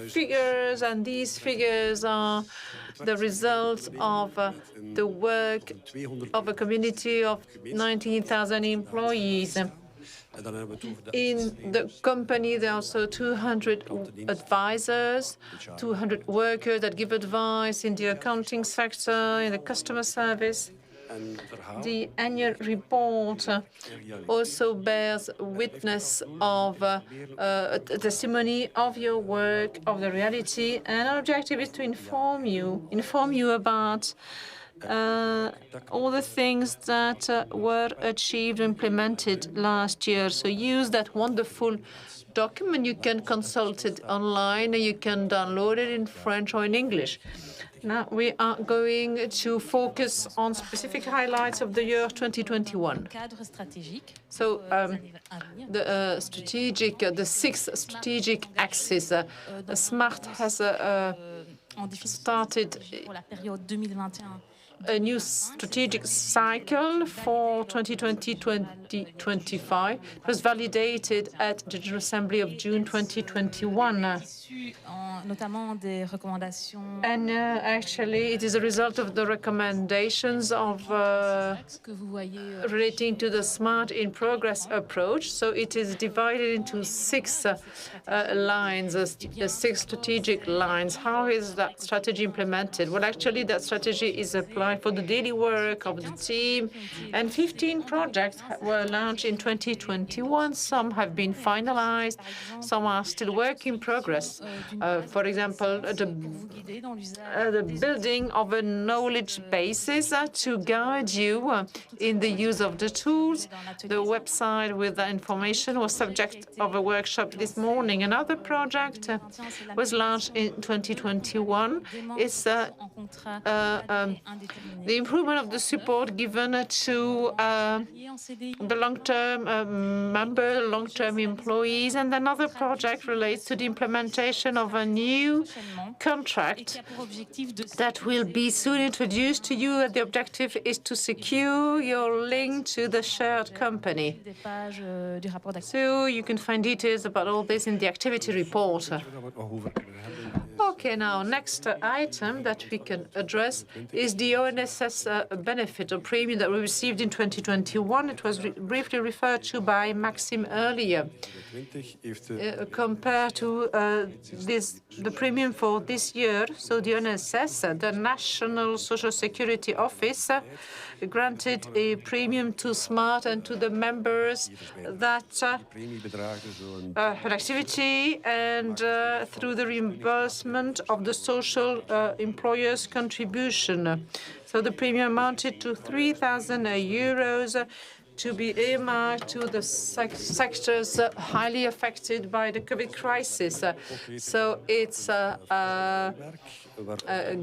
figures, and these figures are the result of the work of a community of 19,000 employees. In the company, there are also 200 advisors, 200 workers that give advice in the accounting sector, in the customer service. The annual report also bears witness of a testimony of your work, of the reality, and our objective is to inform you about all the things that were achieved, implemented last year. So use that wonderful document. You can consult it online, and you can download it in French or in English. Now we are going to focus on specific highlights of the year 2021. So the six strategic axes. SMART has started a new strategic cycle for 2020-2025. It was validated at the General Assembly of June 2021. And actually, it is a result of the recommendations of relating to the Smart in Progress approach. So it is divided into six lines, six strategic lines. How is that strategy implemented? Well, actually, that strategy is applied for the daily work of the team, and 15 projects were launched in 2021. Some have been finalized, some are still work in progress. For example, the building of a knowledge basis to guide you in the use of the tools. The website with the information was subject of a workshop this morning. Another project was launched in 2021. It's the improvement of the support given to the long-term long-term employees. And another project relates to the implementation of a new contract that will be soon introduced to you. The objective is to secure your link to the shared company. So you can find details about all this in the activity report. Okay, now next item that we can address is the ONSS benefit or premium that we received in 2021. It was briefly referred to by Maxime earlier. Compared to the premium for this year, so the ONSS, the National Social Security Office, granted a premium to SMART and to the members that had activity, and through the reimbursement of the social employer's contribution. So the premium amounted to 3,000 euros to be earmarked to the sectors highly affected by the COVID crisis. So it's a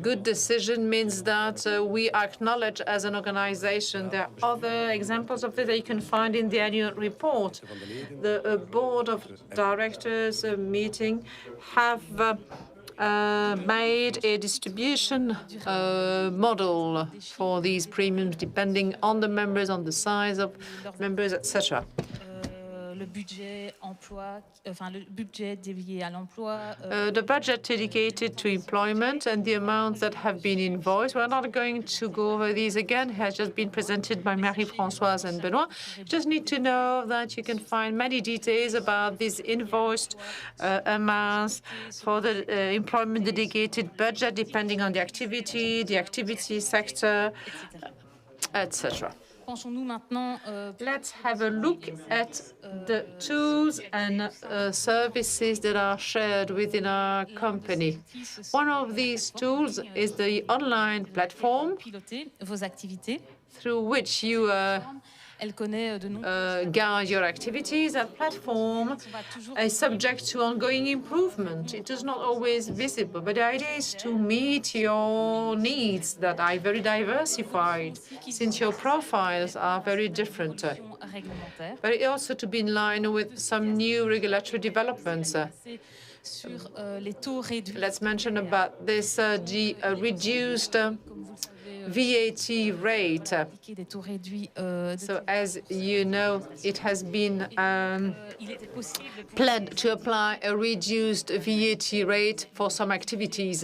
good decision, means that we acknowledge as an organization. There are other examples of this that you can find in the annual report. The board of directors meeting have made a distribution model for these premiums depending on the members, on the size of members, etc. The budget dedicated to employment and the amounts that have been invoiced. We're not going to go over these again. It has just been presented by Marie-Françoise and Benoît. You just need to know that you can find many details about these invoiced amounts for the employment dedicated budget, depending on the activity sector, etc. Let's have a look at the tools and services that are shared within our company. One of these tools is the online platform through which you guide your activities. That platform is subject to ongoing improvement. It is not always visible, but the idea is to meet your needs that are very diversified, since your profiles are very different. But it also to be in line with some new regulatory developments. Let's mention about this, the reduced VAT rate. So as you know, it has been planned to apply a reduced VAT rate for some activities.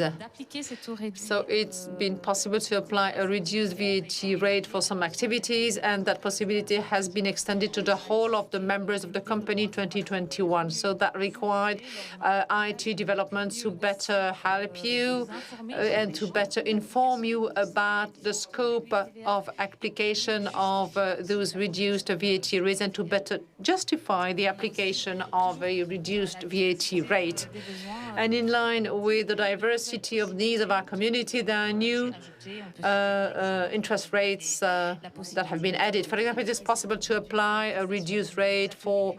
So it's been possible to apply a reduced VAT rate for some activities, and that possibility has been extended to the whole of the members of the company in 2021. So that required IT developments to better help you and to better inform you about the scope of application of those reduced VAT rates and to better justify the application of a reduced VAT rate. And in line with the diversity of needs of our community, there are new interest rates that have been added. For example, it is possible to apply a reduced rate for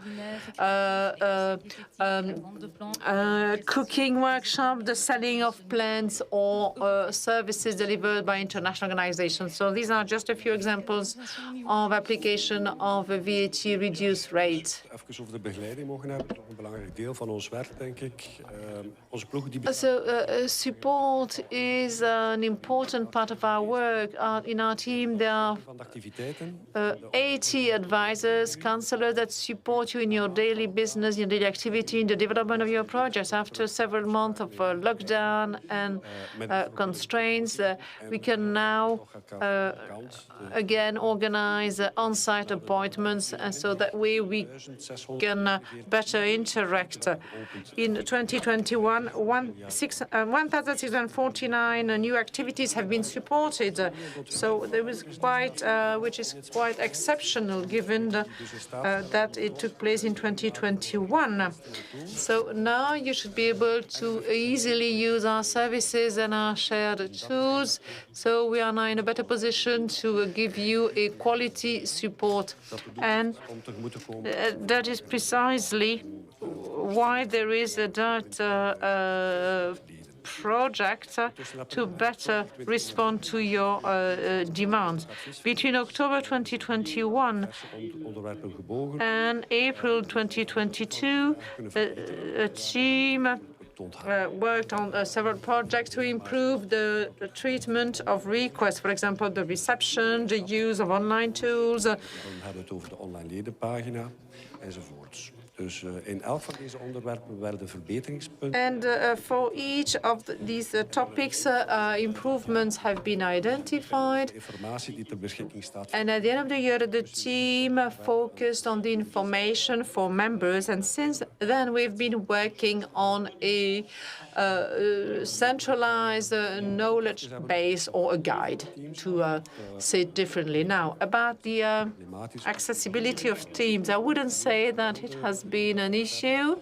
cooking workshop, the selling of plants, or services delivered by international organizations. So these are just a few examples of application of a VAT reduced rate. So support is an important part of our work. In our team, there are 80 advisors, counselors that support you in your daily business, your daily activity, in the development of your projects. After several months of lockdown and constraints, we can now again organize on-site appointments, and so that way we can better interact. In 2021, 1,649 new activities have been supported. So there was quite, which is quite exceptional given that it took place in 2021. So now you should be able to easily use our services and our shared tools. So we are now in a better position to give you a quality support. And that is precisely why there is a project to better respond to your demands. Between October 2021 and April 2022, a team worked on several projects to improve the treatment of requests, for example, the reception, the use of online tools. And for each of these topics, improvements have been identified. And at the end of the year, the team focused on the information for members. And since then, we've been working on a centralized knowledge base or a guide, to say it differently. Now, about the accessibility of Teams, I wouldn't say that it has been an issue,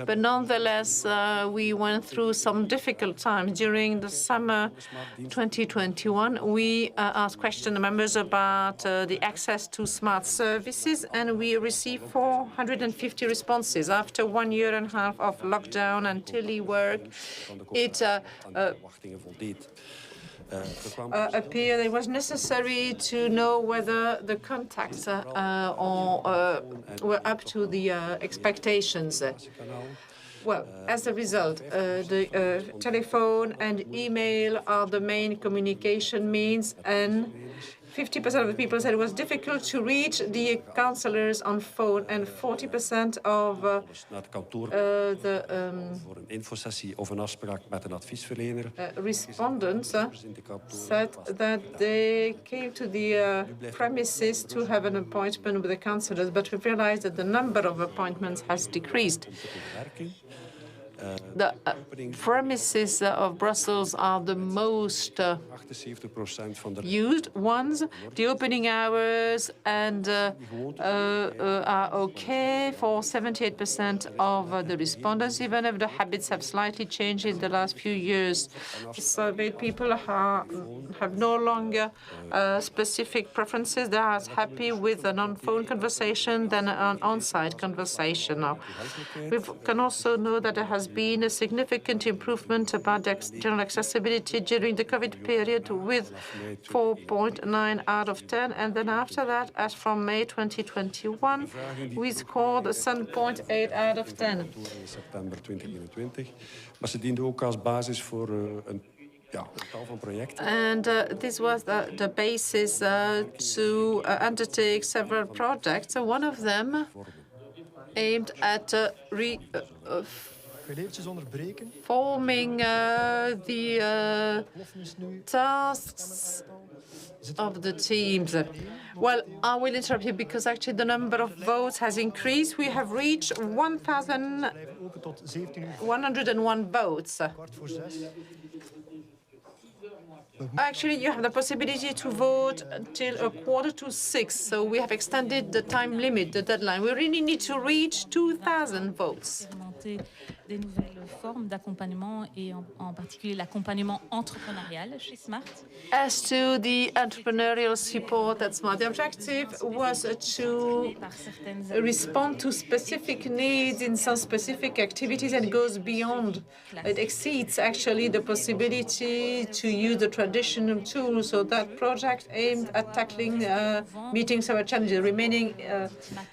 but nonetheless, we went through some difficult times. During the summer 2021, we asked question members about the access to smart services, and we received 450 responses. After 1 year and a half of lockdown and telework, it appeared it was necessary to know whether the contacts were up to the expectations. Well, as a result, the telephone and email are the main communication means, and 50% of the people said it was difficult to reach the counselors on phone, and 40% of the respondents said that they came to the premises to have an appointment with the counselors, but we realized that the number of appointments has decreased. The premises of Brussels are the most used ones. The opening hours and are okay for 78% of the respondents, even if the habits have slightly changed in the last few years. Surveyed people have no longer specific preferences. They are as happy with an on-phone conversation than an on-site conversation. Now, we can also know that there has been a significant improvement about general accessibility during the COVID period with 4.9 out of 10. And then after that, as from May 2021, we scored 7.8 out of 10. And this was the basis to undertake several projects. So one of them aimed at forming the tasks of the teams. Well, I will interrupt you because actually the number of votes has increased. We have reached 1,101 votes. Actually, you have the possibility to vote until 5:45, so we have extended the time limit, the deadline. We really need to reach 2,000 votes. Des nouvelles formes d'accompagnement et en particulier l'accompagnement entrepreneurial chez Smart. As to the entrepreneurial support at Smart, the objective was to respond to specific needs in some specific activities and goes beyond. It exceeds actually the possibility to use the traditional tools. So that project aimed at tackling meeting several challenges, remaining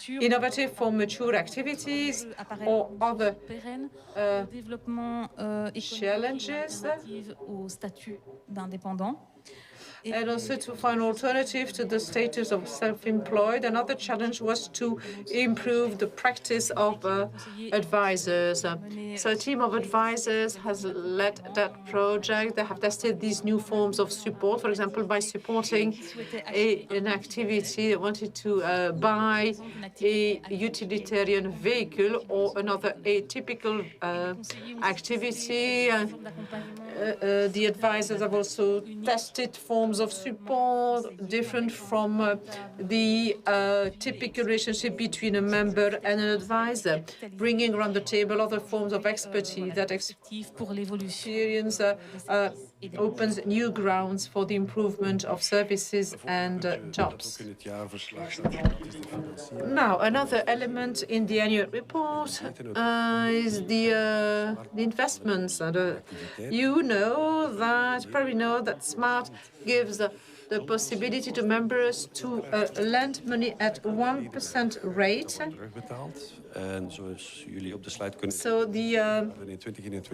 innovative for mature activities or other développement challenges, au statut d'indépendant. And also to find alternative to the status of self-employed. Another challenge was to improve the practice of advisors. So a team of advisors has led that project. They have tested these new forms of support, for example, by supporting an activity that wanted to buy a utilitarian vehicle or another atypical activity. The advisors have also tested forms of support different from the typical relationship between a member and an advisor, bringing around the table other forms of expertise. That experience opens new grounds for the improvement of services and jobs. Now, another element in the annual report is the investments. You know that, probably know that Smart gives the possibility to members to lend money at 1% rate. So the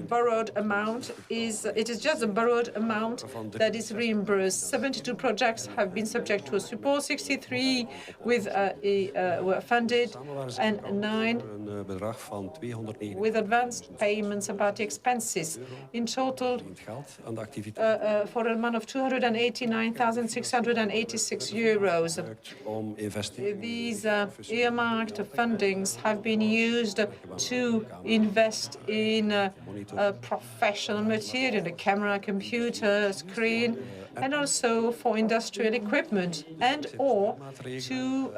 borrowed amount is just a borrowed amount that is reimbursed. 72 projects have been subject to a support, 63 were funded, and 9 with advanced payments about the expenses. In total, for an amount of €289,686. These earmarked fundings have been used to invest in professional material, the camera, computer, screen, and also for industrial equipment and or to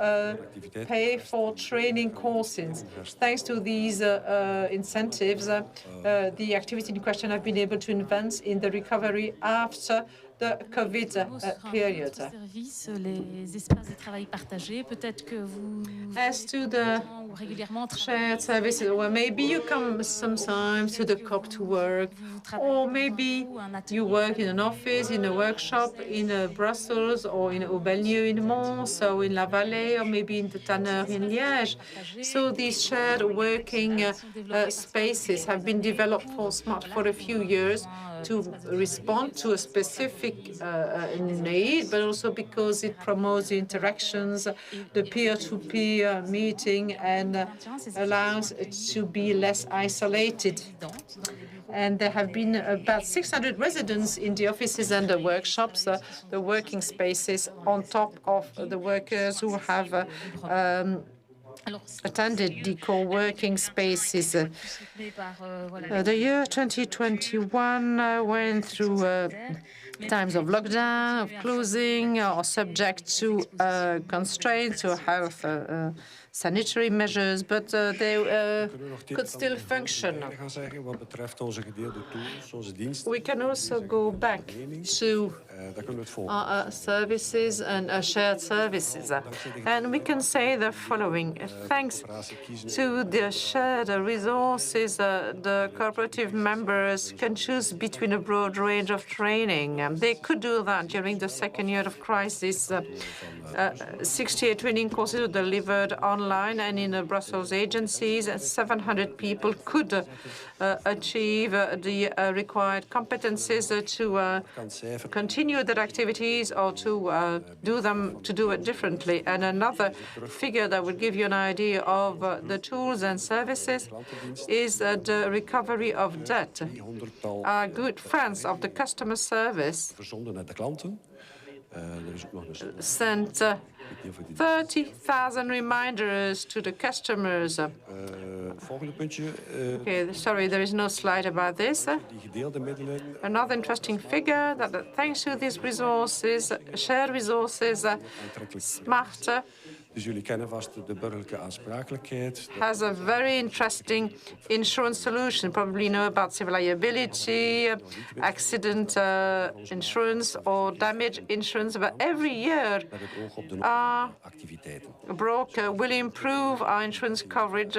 pay for training courses. Thanks to these incentives, the activity in question have been able to advance in the recovery after the COVID period. As to the shared services, well, maybe you come sometimes to the Coop to work, or maybe you work in an office, in a workshop in Brussels, or in Aubelnieu in Mons, or in La Vallée, or maybe in the Tanner in Liège. So these shared working spaces have been developed for Smart for a few years to respond to a specific need, but also because it promotes the interactions, the peer-to-peer meeting, and allows it to be less isolated. And there have been about 600 residents in the offices and the workshops, the working spaces, on top of the workers who have attended the co-working spaces. The year 2021 went through times of lockdown, of closing, or subject to constraints, to health sanitary measures, but they could still function. We can also go back to our services and shared services. And we can say the following. Thanks to the shared resources, the cooperative members can choose between a broad range of training. They could do that during the second year of crisis. 68 training courses were delivered online and in Brussels agencies. 700 people could achieve the required competencies to continue their activities or to do it differently. And another figure that would give you an idea of the tools and services is the recovery of debt. Our good friends of the customer service sent 30,000 reminders to the customers. Okay, sorry, there is no slide about this. Another interesting figure that thanks to these resources, shared resources, Smart has a very interesting insurance solution. Probably know about civil liability, accident insurance, or damage insurance. But every year, our broker will improve our insurance coverage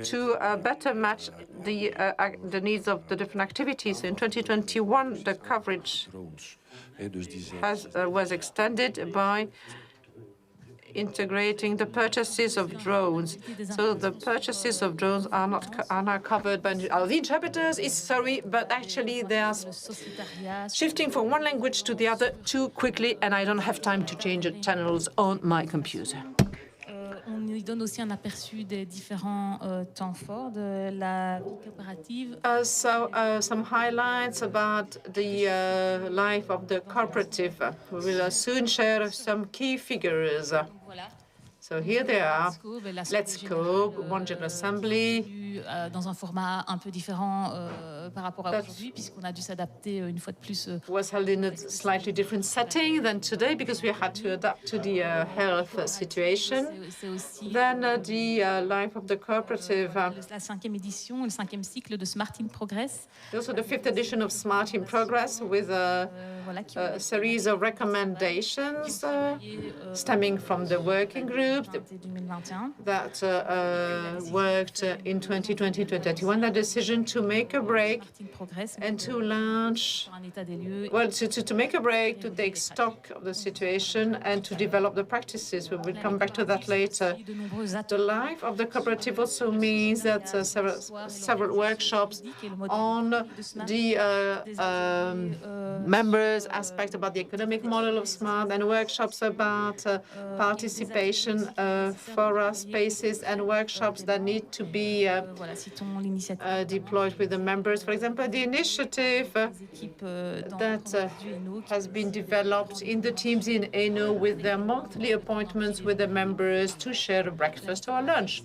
to better match the needs of the different activities. In 2021, the coverage was extended by integrating the purchases of drones. So the purchases of drones are not covered by the interpreters. Sorry, but actually they are shifting from one language to the other too quickly, and I don't have time to change the channels on my computer. On nous donne aussi un aperçu des différents temps forts de la vie coopérative. Some highlights about the life of the cooperative. We will soon share some key figures. So here they are. Let's Coop, one general assembly. Dans un format un peu différent par rapport à aujourd'hui, puisqu'on a dû s'adapter une fois de plus. Was held in a slightly different setting than today because we had to adapt to the health situation. Then the life of the cooperative. La 5e édition, le 5e cycle de Smart in Progress. Also the 5th edition of Smart in Progress with a series of recommendations stemming from the working group that worked in 2020-2021. The decision to make a break and to launch, to make a break, to take stock of the situation and to develop the practices. We will come back to that later. The life of the cooperative also means that several workshops on the members' aspect about the economic model of Smart and workshops about participation for our spaces and workshops that need to be deployed with the members. For example, the initiative that has been developed in the teams in Hainaut with their monthly appointments with the members to share a breakfast or a lunch.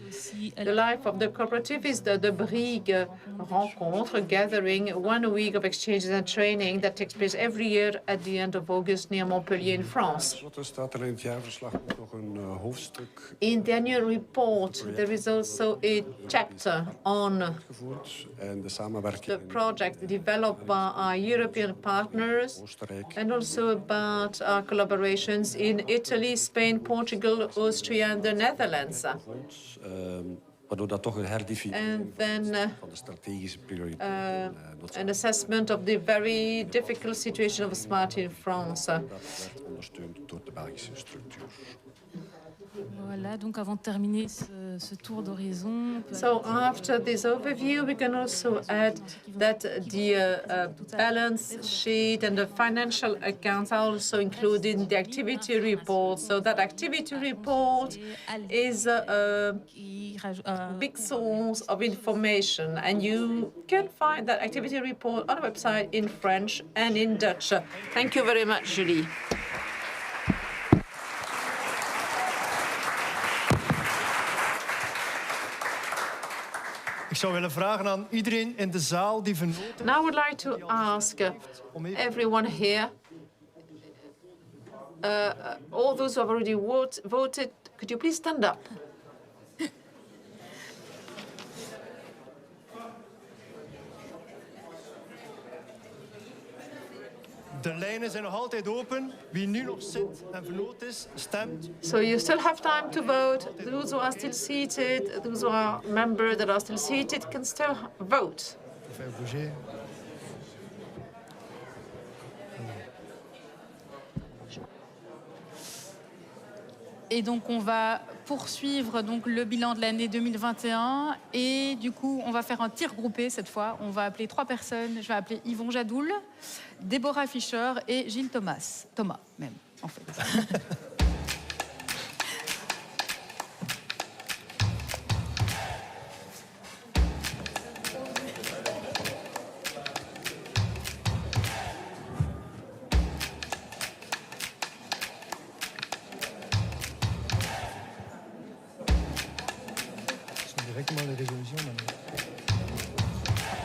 The life of the cooperative is the Brigue rencontre, gathering 1 week of exchanges and training that takes place every year at the end of August near Montpellier in France. In the annual report, there is also a chapter on the project developed by our European partners and also about our collaborations in Italy, Spain, Portugal, Austria, and the Netherlands. And then an assessment of the very difficult situation of Smart in France. Voilà, donc avant de terminer ce tour d'horizon. So after this overview, we can also add that the balance sheet and the financial accounts are also included in the activity report. So that activity report is a big source of information, and you can find that activity report on the website in French and in Dutch. Thank you very much, Julie. Ik zou willen vragen aan iedereen in de zaal die vernoten. Now I would like to ask everyone here, all those who have already voted, could you please stand up? De lijnen zijn nog altijd open. Wie nu nog zit en vernoot is, stemt. So you still have time to vote. Those who are still seated, those who are members that are still seated can still vote. Faire bouger. Et donc, on va poursuivre donc, le bilan de l'année 2021. Et du coup, on va faire un tir groupé cette fois. On va appeler 3 personnes. Je vais appeler Yvon Jadoul, Déborah Fischer et Gilles Thomas. Thomas, même, en fait. Les résolutions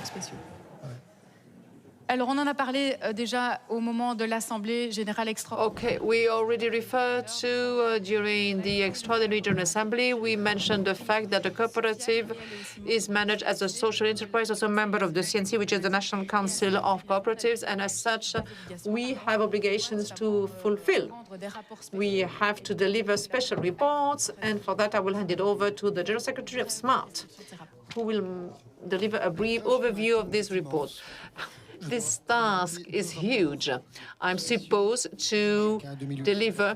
spéciaux. Alors, on en a parlé déjà au moment de l'Assemblée générale extraordinaire. Okay, we already referred to during the Extraordinary General Assembly. We mentioned the fact that the cooperative is managed as a social enterprise, also a member of the CNC, which is the National Council of Cooperatives, and as such, we have obligations to fulfill. We have to deliver special reports, and for that, I will hand it over to the General Secretary of SMART, who will deliver a brief overview of this report. This task is huge. I'm supposed to deliver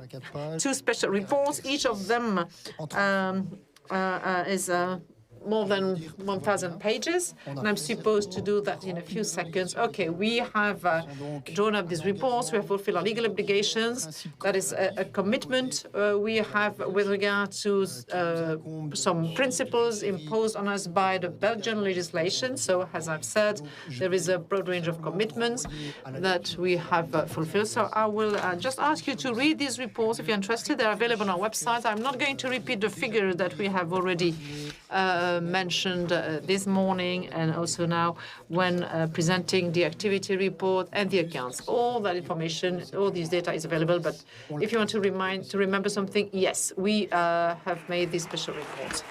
2 special reports. Each of them is more than 1,000 pages, and I'm supposed to do that in a few seconds. Okay, we have drawn up these reports. We have fulfilled our legal obligations. That is a commitment we have with regard to some principles imposed on us by the Belgian legislation. So, as I've said, there is a broad range of commitments that we have fulfilled. So I will just ask you to read these reports if you're interested. They're available on our website. I'm not going to repeat the figures that we have already mentioned this morning and also now when presenting the activity report and the accounts. All that information, all these data is available, but if you want to remember something, yes, we have made this special report.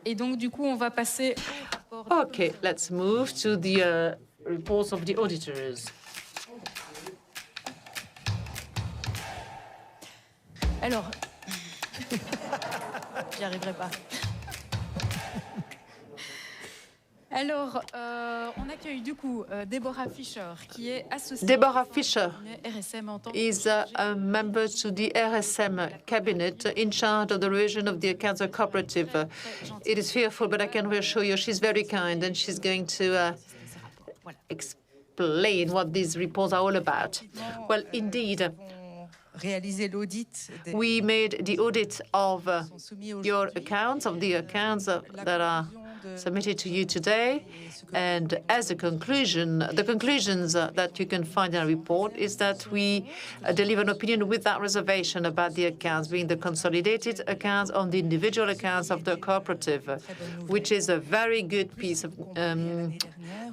Et donc, du coup, on va passer au rapport. Okay, let's move to the reports of the auditors. Alors, j'y arriverai pas. Alors, on accueille du coup Deborah Fischer, qui est associée Deborah Fischer RSM en tant is a member to the RSM cabinet in charge of the revision of the accounts of cooperative. It is fearful, but I can reassure you she's very kind and she's going to explain what these reports are all about. Well, indeed, we made the audit of your accounts, of the accounts that are submitted to you today. And as a conclusion, the conclusions that you can find in our report is that we deliver an opinion without reservation about the accounts, being the consolidated accounts on the individual accounts of the cooperative, which is a very good piece of,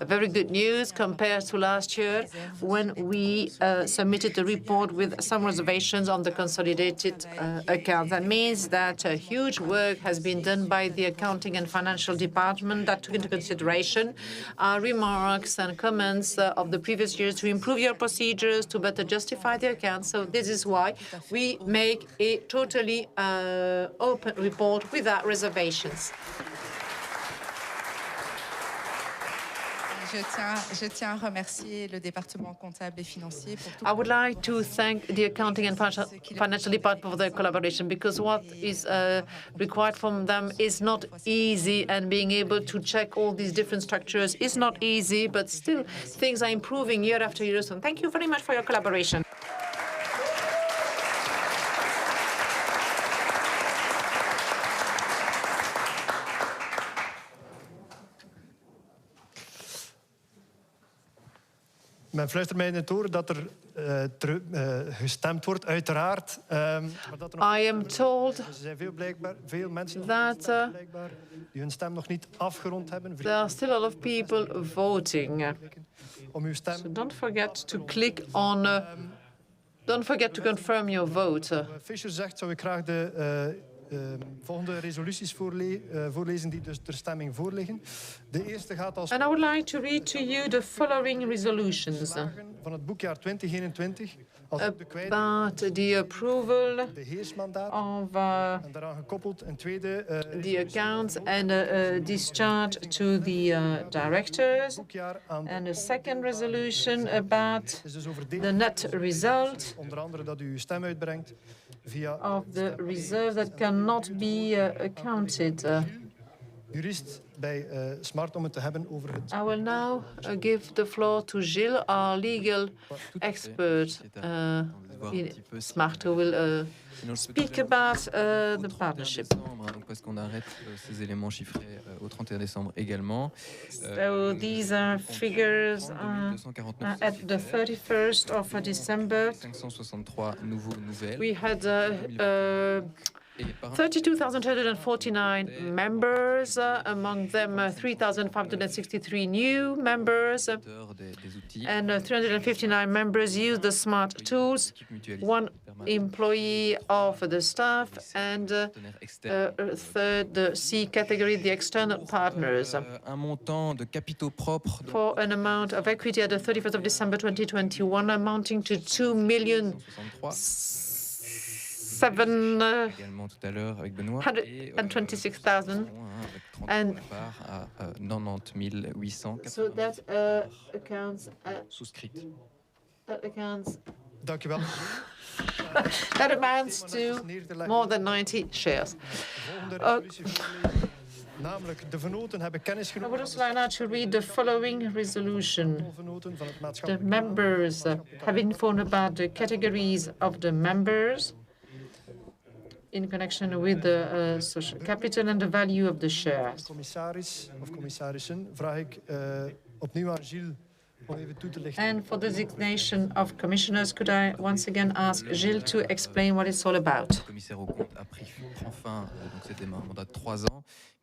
very good news compared to last year when we submitted the report with some reservations on the consolidated accounts. That means that huge work has been done by the accounting and financial department that took into consideration our remarks and comments of the previous years to improve your procedures, to better justify the accounts. So this is why we make a totally open report without reservations. Je tiens à remercier le département comptable et financier pour tout. I would like to thank the accounting and financial department for their collaboration, because what is required from them is not easy, and being able to check all these different structures is not easy, but still things are improving year after year. So thank you very much for your collaboration. Men fluistert mij in het oor dat er gestemd wordt, uiteraard. Maar dat er nog I am told er zijn veel mensen that die hun stem nog niet afgerond hebben. there are still a lot of people voting. Om uw stem... So don't forget to click on... don't forget to confirm your vote. Fischer zegt, zou ik graag de volgende resoluties voorlezen die dus ter stemming voorliggen. De eerste gaat als... And I would like to read to you the following resolutions. Van het boekjaar 2021. About the approval of en daaraan gekoppeld een tweede... the accounts and discharge to the directors. And a second resolution about the net result onder andere dat u uw stem uitbrengt via... of the reserve that cannot be accounted. Jurist bij Smart om het te hebben over het... I will now give the floor to Gilles, our legal expert in Smart, who will speak about the partnership. Parce qu'on arrête ces éléments chiffrés au 31 décembre également. So these are figures at the 31st of December. 563 nouveaux nouvelles. We had 32,249 members, among them 3,563 new members, and 359 members used the smart tools, one employee of the staff, and third, the C category, the external partners. For an amount of equity at the 31st of December 2021 amounting to 2,726,000, and so that accounts. That accounts. That amounts to more than 90 shares. I would also like now to read the following resolution. The members have been informed about the categories of the members in connection with the social capital and the value of the shares. Commissaris of commissarissen vraag ik opnieuw aan Gilles om even toe te lichten. And for the designation of commissioners, could I once again ask Gilles to explain what it's all about?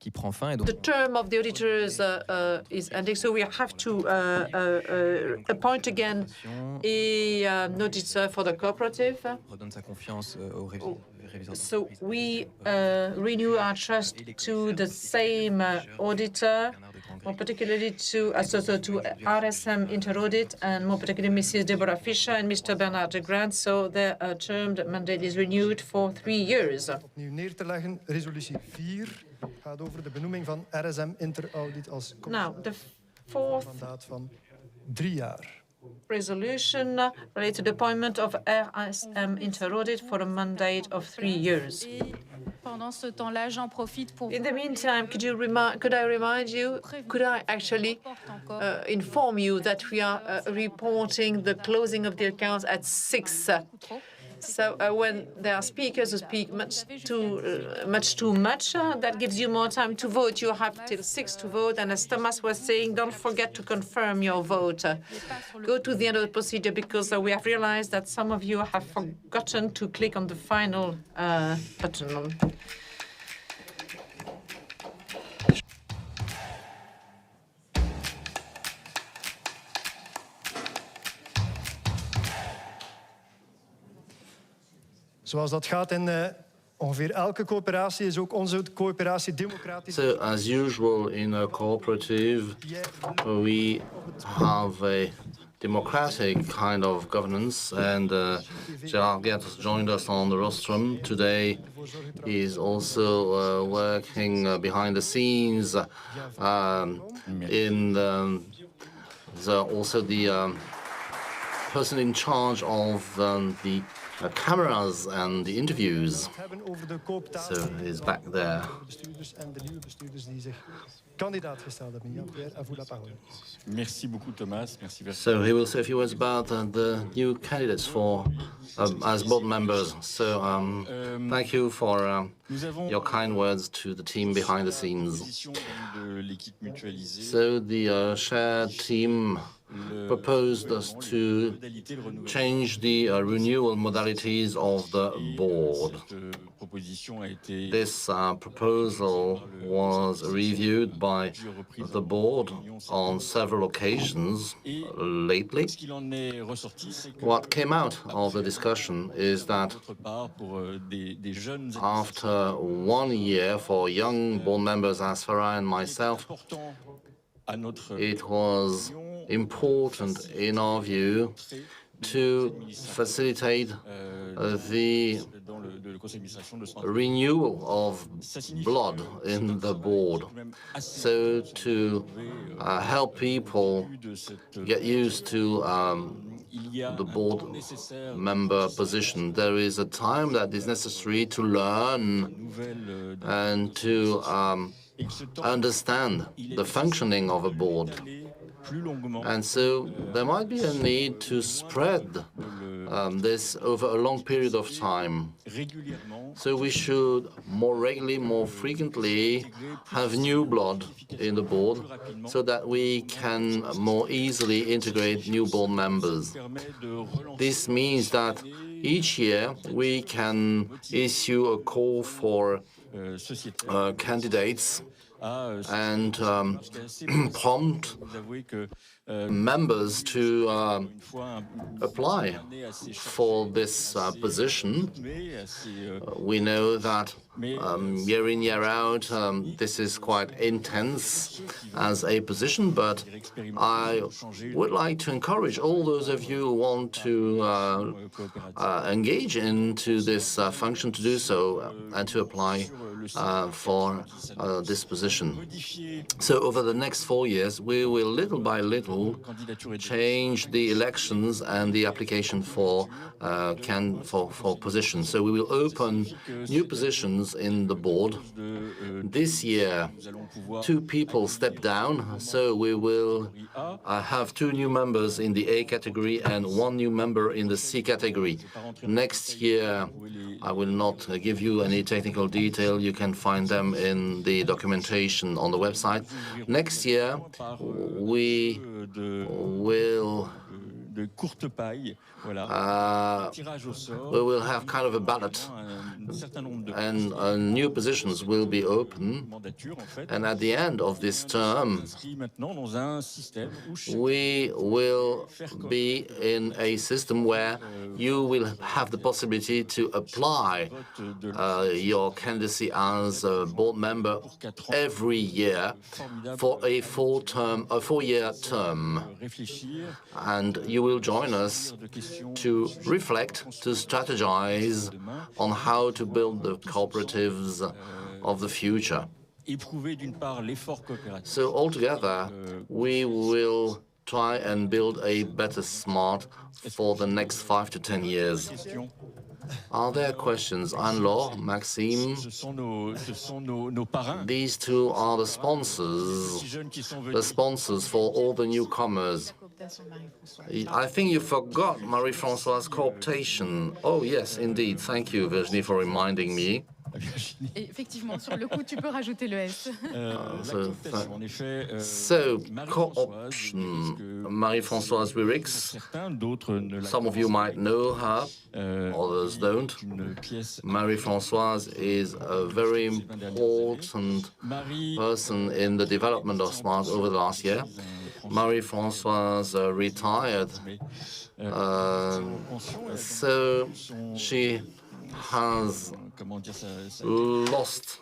The term of the auditors is ending, so we have to appoint again an auditor for the cooperative. So we renew our trust to the same auditor, more particularly to RSM Interaudit, and more particularly Mrs. Deborah Fischer and Mr. Bernard de Grant. So their term mandate is renewed for 3 years. Opnieuw neer te leggen, resolutie 4 gaat over de benoeming van RSM Interaudit als mandaat van 3 jaar. Resolution related to the appointment of RSM Interaudit for a mandate of 3 years. In the meantime, could I remind you, could I actually inform you that we are reporting the closing of the accounts at 6? So when there are speakers who speak much too much, that gives you more time to vote. You have till 6 to vote, and as Thomas was saying, don't forget to confirm your vote. Go to the end of the procedure, because we have realized that some of you have forgotten to click on the final button. Zoals dat gaat in ongeveer elke coöperatie, is ook onze coöperatie democratisch. So, as usual in a cooperative, we have a democratic kind of governance, and Gerard Gert joined us on the rostrum today. He's also working behind the scenes in also the person in charge of the cameras and the interviews. So he's back there. kandidaat gesteld hebben. Jean-Pierre, à vous la parole. Merci beaucoup, Thomas. Merci. So he will say a few words about the new candidates for as board members. So thank you for your kind words to the team behind the scenes. So the shared team proposed us to change the renewal modalities of the board. This proposal was reviewed by the board on several occasions lately. What came out of the discussion is that after 1 year for young board members as Farah and myself, it was important in our view to facilitate the renewal of blood in the board, so to help people get used to the board member position. There is a time that is necessary to learn and to understand the functioning of a board. And so there might be a need to spread this over a long period of time. So we should more regularly, more frequently have new blood in the board so that we can more easily integrate new board members. This means that each year we can issue a call for candidates and prompt members to apply for this position. We know that year in, year out, this is quite intense as a position, but I would like to encourage all those of you who want to engage into this function to do so and to apply for this position. So over the next 4 years, we will little by little change the elections and the application for positions. So we will open new positions in the board. This year, 2 people step down, so we will have 2 new members in the A category and 1 new member in the C category. Next year, I will not give you any technical detail. You can find them in the documentation on the website. Next year, we will have kind of a ballot, and new positions will be open. And at the end of this term, we will be in a system where you will have the possibility to apply your candidacy as a board member every year for a 4-year term. And you will join us to reflect, to strategize on how to build the cooperatives of the future. So altogether, we will try and build a better smart for the next 5 to 10 years. Are there questions? Anne-Laure, Maxime? These 2 are the sponsors for all the newcomers. I think you forgot Marie-Françoise cooptation. Oh, yes, indeed. Thank you, Virginie, for reminding me. Effectivement, sur le coup, tu peux rajouter le S. So, co-option, Marie-Françoise Wirix. Some of you might know her, others don't. Marie-Françoise is a very important person in the development of SMART over the last year. Marie-Françoise retired, so she has lost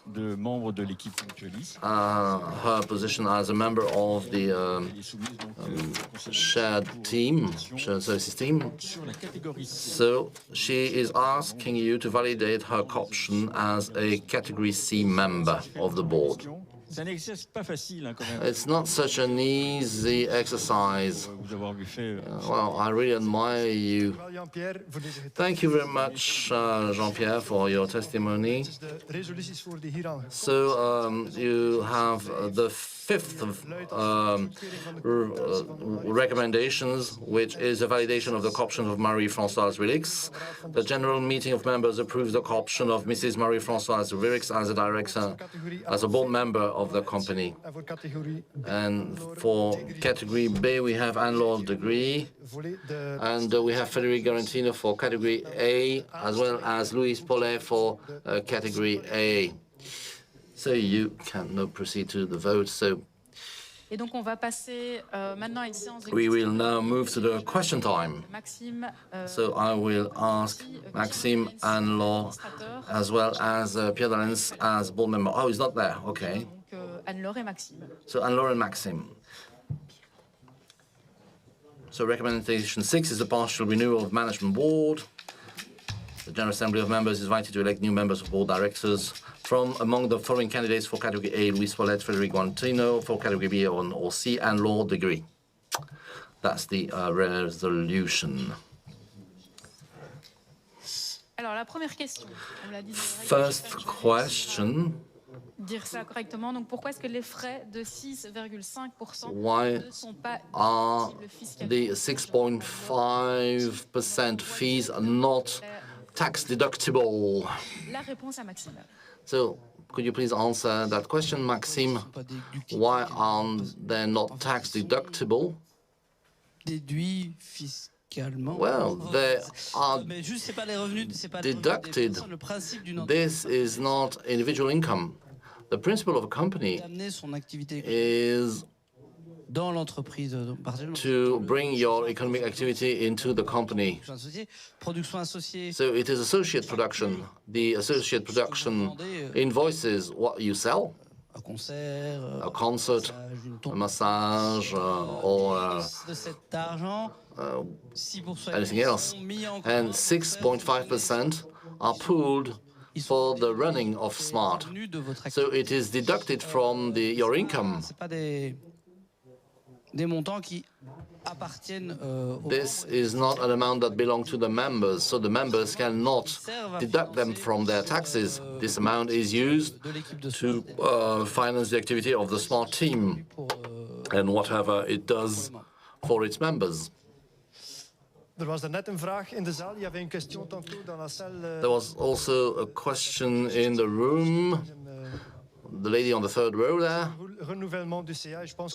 her position as a member of the shared services team. So she is asking you to validate her option as a Category C member of the board. C'est un exercice pas facile, hein, quand même. It's not such an easy exercise. Vous avoir vu faire. Well, I really admire you. Thank you very much, Jean-Pierre, for your testimony. So you have the fifth recommendations, which is the validation of the co-option of Marie-Françoise Rilix. The General Meeting of Members approves the co-option of Mrs. Marie-Françoise Rilix as a director, as a board member of the company. And for category B, we have Anne-Laure Degree, and we have Frédéric Garantino for category A, as well as Louise Paulet for category A. So you can now proceed to the vote. So Et donc on va passer maintenant à une séance de we will now move to the question time. Maxime. So I will ask Maxime, Anne-Laure, as well as Pierre Dallens as board member. Oh, he's not there. Okay. Donc Anne-Laure et Maxime. So Anne-Laure and Maxime. So recommendation 6 is the partial renewal of management board. The General Assembly of Members is invited to elect new members of board directors from among the following candidates for category A: Louise Paulet, Frédéric Guantino; for category B or C, Anne-Laure Degree. That's the resolution. Alors la première question. On l'a dit. First question. Dire ça correctement. Donc pourquoi est-ce que les frais de 6,5% Why ne sont pas are fiscalement? the 6.5% fees not tax deductible? La réponse à Maxime. So, could you please answer that question, Maxime? Why are they not tax deductible? Déduit fiscalement. Well, they are deducted. This is not individual income. The principle of a company is to bring your economic activity into the company. So it is associate production. The associate production invoices what you sell. A concert, a massage, or anything else. And 6.5% are pooled for the running of SMART. So it is deducted from your income. This is not an amount that belongs to the members, so the members cannot deduct them from their taxes. This amount is used to finance the activity of the SMART team and whatever it does for its members. Er was net een vraag in de zaal. Il y avait une question tantôt dans la salle. There was also a question in the room. The lady on the third row there,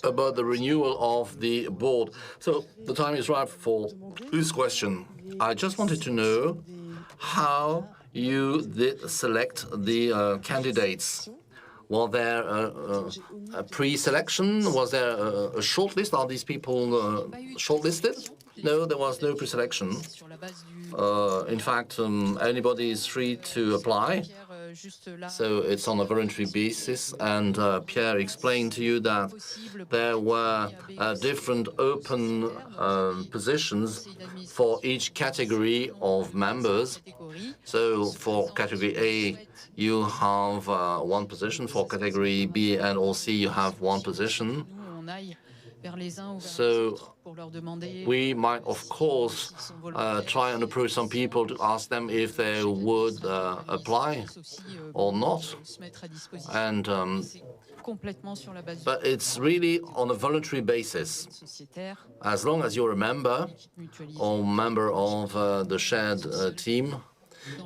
about the renewal of the board. So the time is right for this question. I just wanted to know how you did select the candidates. Was there a pre-selection? Was there a shortlist? Are these people shortlisted? No, there was no pre-selection. In fact, anybody is free to apply. So it's on a voluntary basis, and Pierre explained to you that there were different open positions for each category of members. So for category A, you have one position. For category B and or C, you have one position. So we might, of course, try and approach some people to ask them if they would apply or not. And but it's really on a voluntary basis. As long as you're a member or member of the shared team,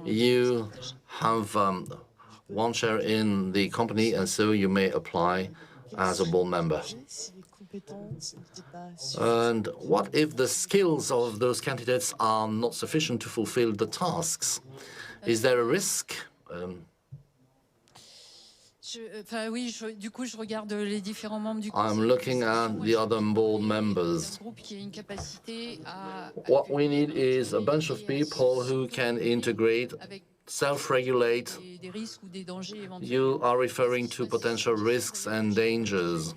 you have one share in the company, and so you may apply as a board member. And what if the skills of those candidates are not sufficient to fulfill the tasks? Is there a risk? I'm looking at the other board members. What we need is a bunch of people who can integrate self-regulate, des risques ou des dangers éventuels. you are referring to potential risks and dangers.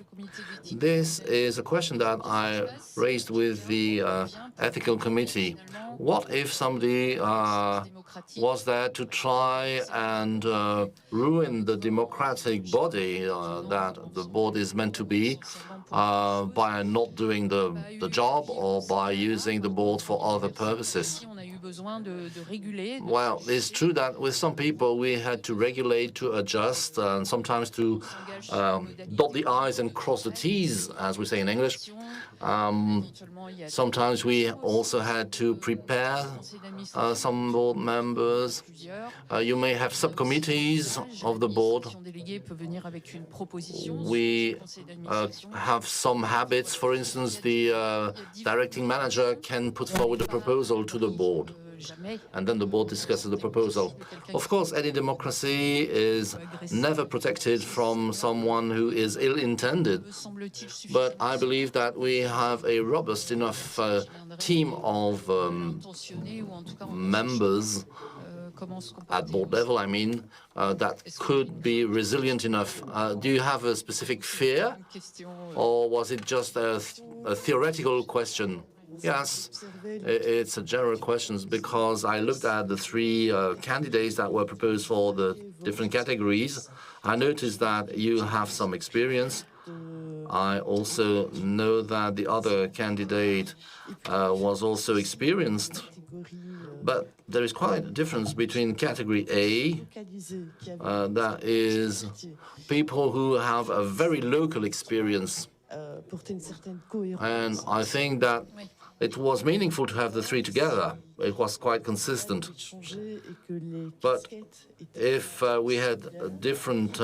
This is a question that I raised with the ethical committee. What if somebody was there to try and ruin the democratic body that the board is meant to be by not doing the job or by using the board for other purposes? Well, it's true that with some people we had to regulate, to adjust, and sometimes to dot the I's and cross the T's, as we say in English. Sometimes we also had to prepare some board members. You may have subcommittees of the board. We have some habits. For instance, the directing manager can put forward a proposal to the board, and then the board discusses the proposal. Of course, any democracy is never protected from someone who is ill-intended, but I believe that we have a robust enough team of members at board level, I mean, that could be resilient enough. Do you have a specific fear, or was it just a theoretical question? Yes, it's a general question because I looked at the three candidates that were proposed for the different categories. I noticed that you have some experience. I also know that the other candidate was also experienced. But there is quite a difference between category A, that is people who have a very local experience. And I think that it was meaningful to have the three together. It was quite consistent. But if we had different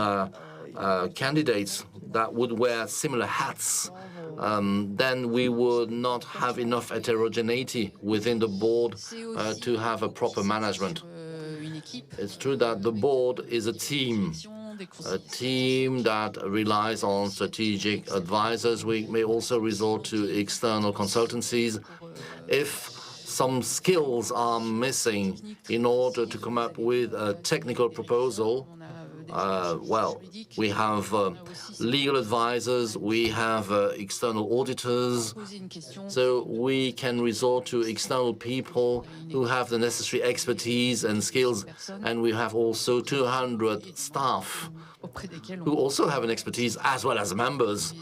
candidates that would wear similar hats, then we would not have enough heterogeneity within the board to have a proper management. It's true that the board is a team that relies on strategic advisors. We may also resort to external consultancies. If some skills are missing in order to come up with a technical proposal, well, we have legal advisors, we have external auditors, so we can resort to external people who have the necessary expertise and skills, and we have also 200 staff who also have an expertise, as well as members,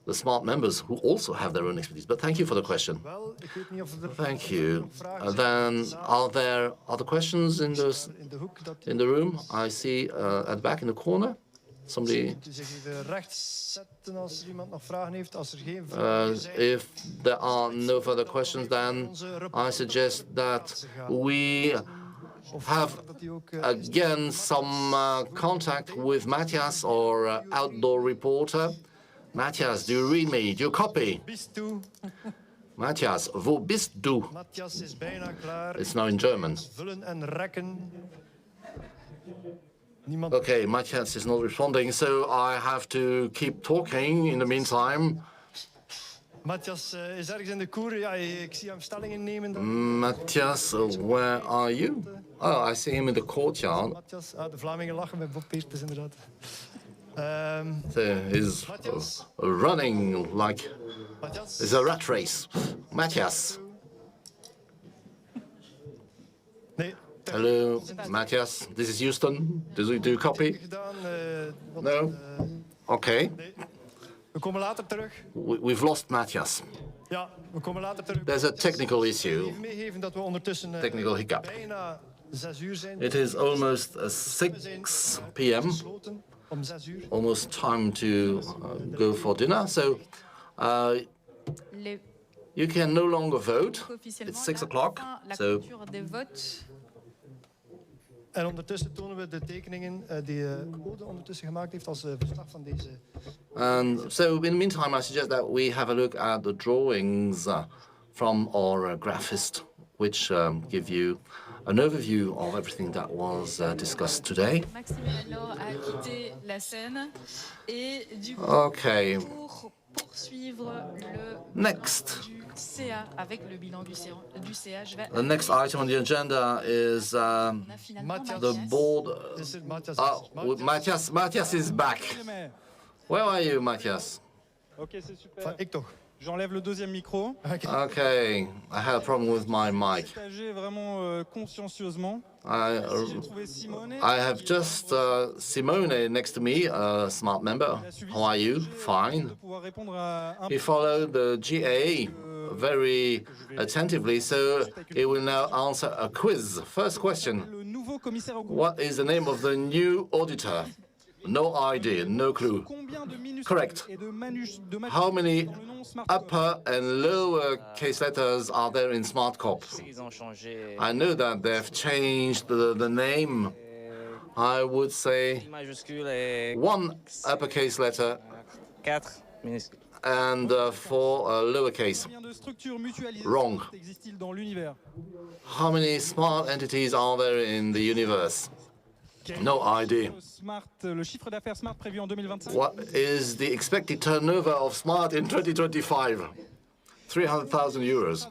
the smart members who also have their own expertise. But thank you for the question. Thank you. Then, are there other questions in the room? I see at the back in the corner, somebody. If there are no further questions, then I suggest that we have again some contact with Matthias, our outdoor reporter. Matthias, do you read me? Do you copy? Matthias, wo bist du? It's now in German. Okay, Matthias is not responding, so I have to keep talking in the meantime. Matthias is ergens in de koer. Ja, ik zie hem stellingen nemen. Matthias, where are you? Oh, I see him in the courtyard. Matthias, de Vlamingen lachen met Bob Peertjes inderdaad. So he's running like it's a rat race. Matthias. Hello, Matthias. This is Houston. Do you copy? No? Okay. We've lost Matthias. There's a technical issue, technical hiccup. It is almost 6 p.m., almost time to go for dinner, so you can no longer vote. It's 6 o'clock, so... En ondertussen tonen we de tekeningen die Bode ondertussen gemaakt heeft als verslag van deze. And so in the meantime, I suggest that we have a look at the drawings from our graphist, which give you an overview of everything that was discussed today. Okay. Next. CA avec le bilan du CA. The next item on the agenda is the board. Matthias is back. Where are you, Matthias? Ok, c'est super. J'enlève le deuxième micro. Okay, I had a problem with my mic. Vraiment consciencieusement. I have just Simone next to me, a smart member. How are you? Fine. He followed the GA very attentively, so he will now answer a quiz. First question. What is the name of the new auditor? No idea, no clue. Correct. How many upper and lower case letters are there in Smart Coop? I know that they've changed the name. I would say one uppercase letter and 4 lowercase. Wrong. How many smart entities are there in the universe? No idea. What is the expected turnover of Smart in 2025? 300,000 euros.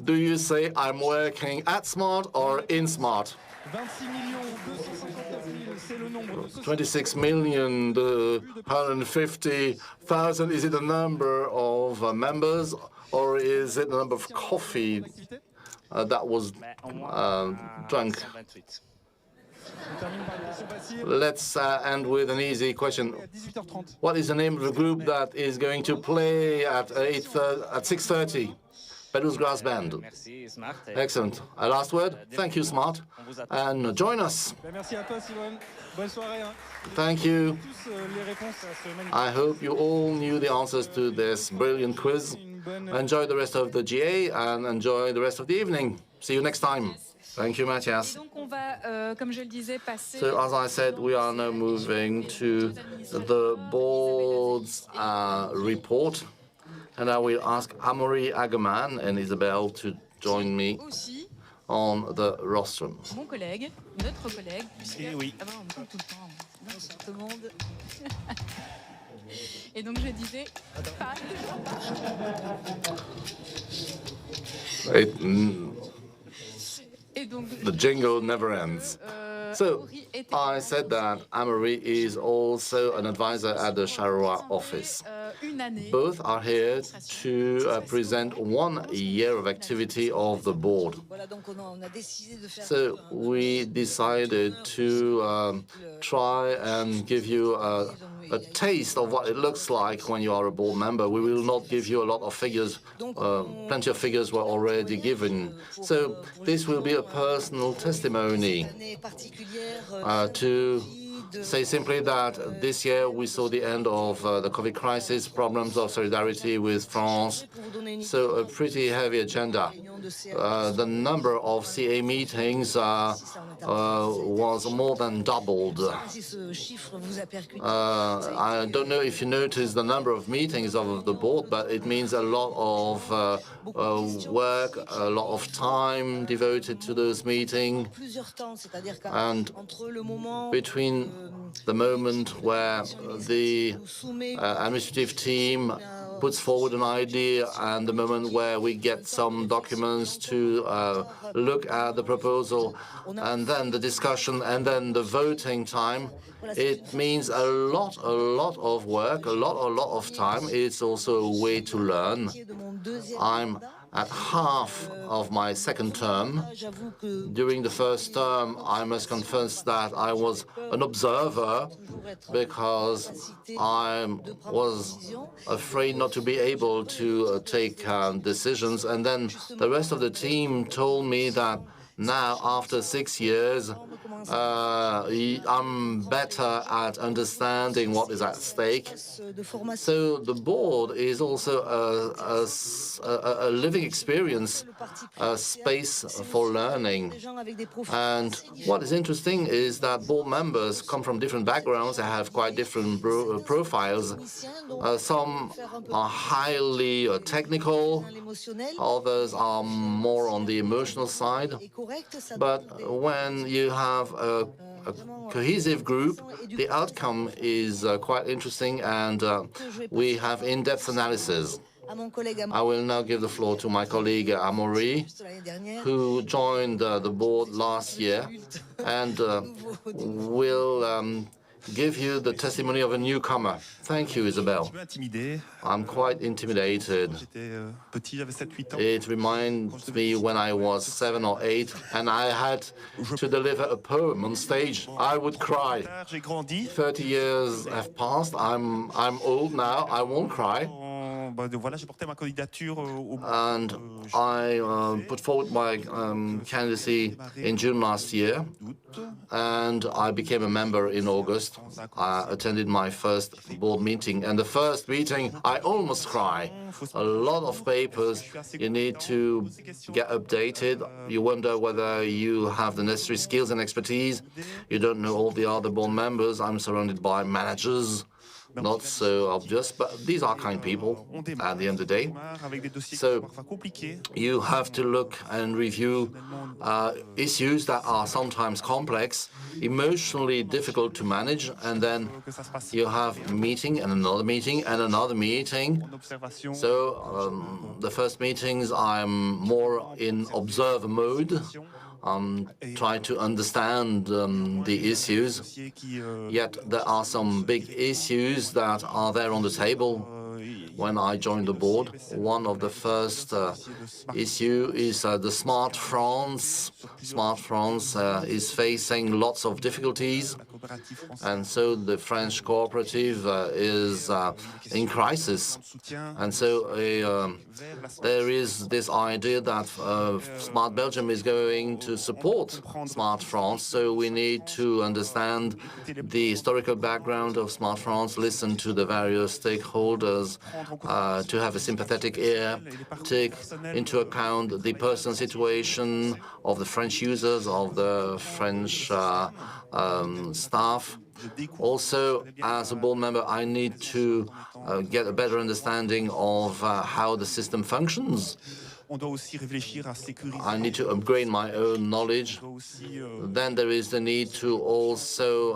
Do you say I'm working at Smart or in Smart? 26,150,000. Is it the number of members or is it the number of coffee that was drunk? Let's end with an easy question. What is the name of the group that is going to play at 6:30? Pedals Grass Band. Excellent. A last word? Thank you, Smart. And join us. Thank you. I hope you all knew the answers to this brilliant quiz. Enjoy the rest of the GA and enjoy the rest of the evening. See you next time. Thank you, Matthias. So, as I said, we are now moving to the board's report. And I will ask Amaury Hageman and Isabelle to join me on the rostrum. Mon collègue, notre collègue, puisque oui. Avoir en même temps tout le temps. Bonsoir tout le monde. Et donc je disais. The jingle never ends. So, I said that Amaury is also an advisor at the Charleroi office. Both are here to present 1 year of activity of the board. So we decided to try and give you a taste of what it looks like when you are a board member. We will not give you a lot of figures. Plenty of figures were already given. So this will be a personal testimony to say simply that this year we saw the end of the COVID crisis, problems of solidarity with France, so a pretty heavy agenda. The number of CA meetings was more than doubled. I don't know if you noticed the number of meetings of the board, but it means a lot of work, a lot of time devoted to those meetings. And between the moment where the administrative team puts forward an idea and the moment where we get some documents to look at the proposal, and then the discussion, and then the voting time, it means a lot of work, a lot of time. It's also a way to learn. I'm at half of my second term. During the first term, I must confess that I was an observer because I was afraid not to be able to take decisions. And then the rest of the team told me that now, after 6 years, I'm better at understanding what is at stake. So the board is also a living experience, a space for learning. And what is interesting is that board members come from different backgrounds. They have quite different profiles. Some are highly technical, others are more on the emotional side. But when you have a a cohesive group, the outcome is quite interesting, and we have in-depth analysis. I will now give the floor to my colleague Amaury, who joined the board last year and will give you the testimony of a newcomer. Thank you, Isabelle. I'm quite intimidated. It reminds me when I was 7 or 8 and I had to deliver a poem on stage. I would cry. 30 years have passed. I'm old now. I won't cry. And I put forward my candidacy in June last year, and I became a member in August. I attended my first board meeting, and the first meeting, I almost cry. A lot of papers, you need to get updated. You wonder whether you have the necessary skills and expertise. You don't know all the other board members. I'm surrounded by managers. Not so obvious, but these are kind people at the end of the day. So you have to look and review issues that are sometimes complex, emotionally difficult to manage, and then you have a meeting and another meeting and another meeting. So the first meetings, I'm more in observer mode. Try to understand the issues, yet there are some big issues that are there on the table. When I joined the board, one of the first issue is the Smart France. Smart France is facing lots of difficulties, and so the French cooperative is in crisis. And so there is this idea that Smart Belgium is going to support Smart France, so we need to understand the historical background of Smart France, listen to the various stakeholders, to have a sympathetic ear, take into account the personal situation of the French users, of the French staff. Also, as a board member, I need to get a better understanding of how the system functions. I need to upgrade my own knowledge. Then there is the need to also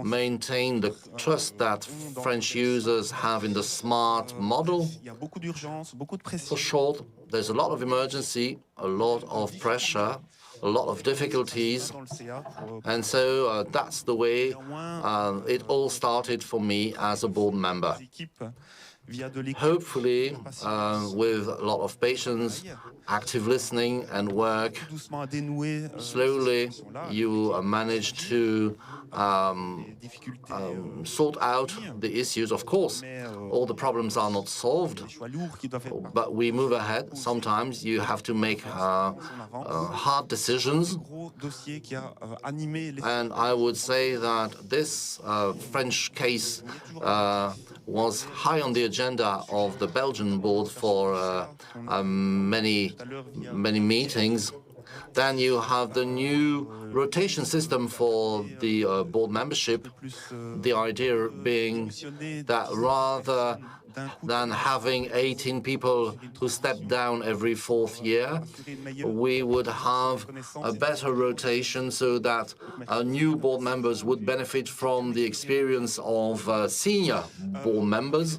maintain the trust that French users have in the smart model. For short, there's a lot of emergency, a lot of pressure, a lot of difficulties, and so that's the way it all started for me as a board member. Hopefully, with a lot of patience, active listening and work, slowly you manage to sort out the issues. Of course, all the problems are not solved, but we move ahead. Sometimes you have to make hard decisions, and I would say that this French case was high on the agenda of the Belgian board for many meetings. Then you have the new rotation system for the board membership, the idea being that rather than having 18 people who step down every 4th year, we would have a better rotation so that new board members would benefit from the experience of senior board members.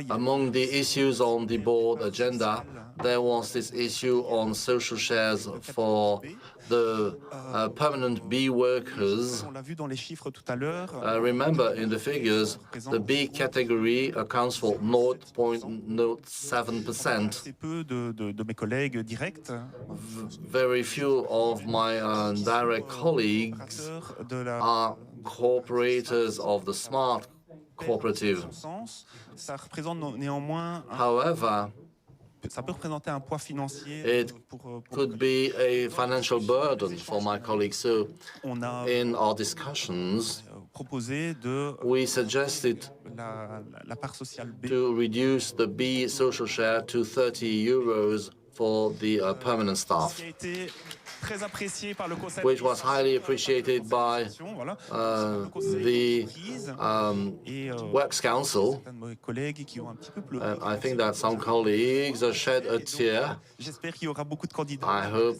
Among the issues on the board agenda, there was this issue on social shares for the permanent B workers. Remember, in the figures, the B category accounts for 0.07%. Very few of my direct colleagues are cooperators of the smart cooperative. However, it could be a financial burden for my colleagues. So in our discussions, we suggested to reduce the B social share to 30 euros for the permanent staff, which was highly appreciated by the Works Council. I think that some colleagues shed a tear. I hope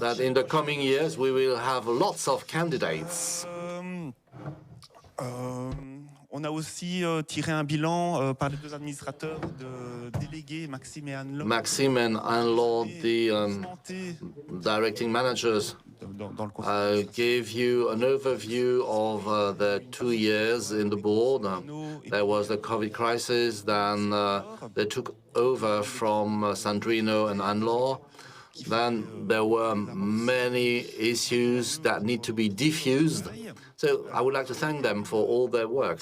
that in the coming years we will have lots of candidates. On a aussi tiré un bilan par les deux administrateurs délégués, Maxime et Anne-Laure. Maxime and Anne-Laure, the directing managers, gave you an overview of the 2 years in the board. There was the COVID crisis, then they took over from Sandrino and Anne-Laure. Then there were many issues that need to be diffused. So I would like to thank them for all their work.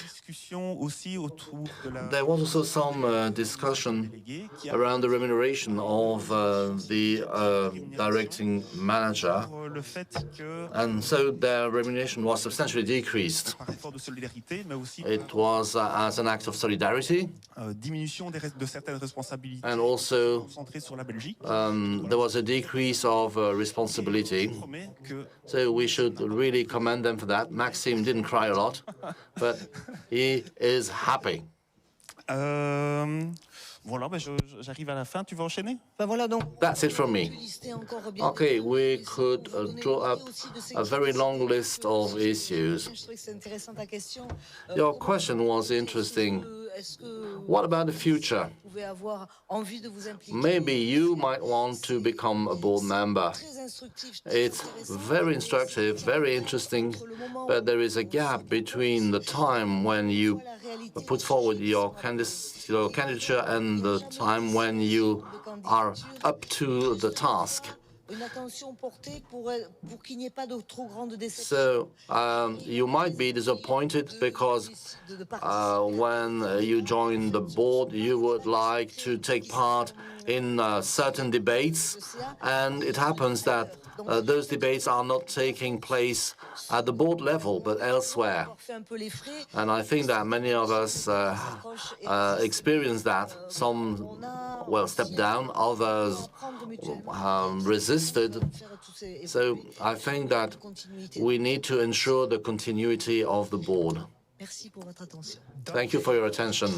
There was also some discussion around the remuneration of the directing manager, and so their remuneration was substantially decreased. It was as an act of solidarity, and also there was a decrease of responsibility. So we should really commend them for that. Maxime didn't cry a lot, but he is happy. Voilà, j'arrive à la fin. Tu veux enchaîner? That's it from me. Okay, we could draw up a very long list of issues. Your question was interesting. What about the future? Maybe you might want to become a board member. It's very instructive, very interesting, but there is a gap between the time when you put forward your candidature and the time when you are up to the task. So you might be disappointed because when you join the board, you would like to take part in certain debates, and it happens that those debates are not taking place at the board level, but elsewhere. And I think that many of us experience that. Some, well, stepped down, others resisted. So I think that we need to ensure the continuity of the board. Thank you for your attention.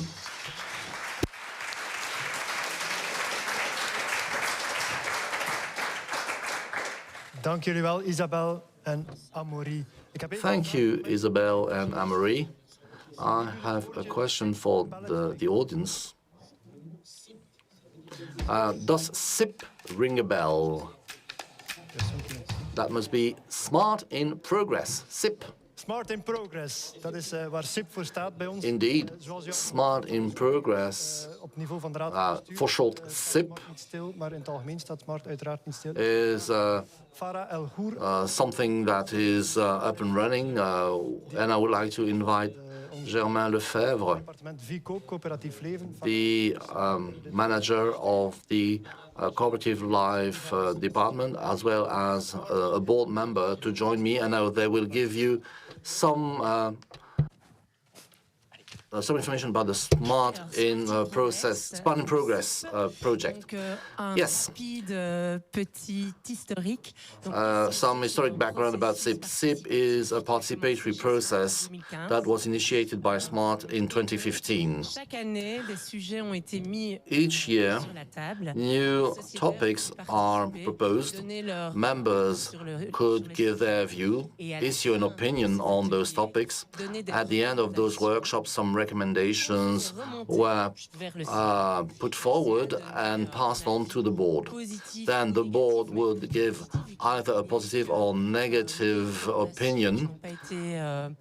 Dank jullie wel, Isabel en Amaury. Thank you, Isabel and Amaury. I have a question for the audience. Does SIP ring a bell? That must be Smart in Progress, SIP. Smart in Progress, dat is waar SIP voor staat bij ons. Indeed, Smart in Progress, for short SIP, maar in het algemeen staat Smart uiteraard niet stil. Is something that is up and running, and I would like to invite Germain Lefebvre, the manager of the cooperative life department, as well as a board member, to join me, and they will give you some information about the Smart in Progress project. Yes. Some historic background about SIP. SIP is a participatory process that was initiated by Smart in 2015. Each year, new topics are proposed. Members could give their view, issue an opinion on those topics. At the end of those workshops, some recommendations were put forward and passed on to the board. Then the board would give either a positive or negative opinion.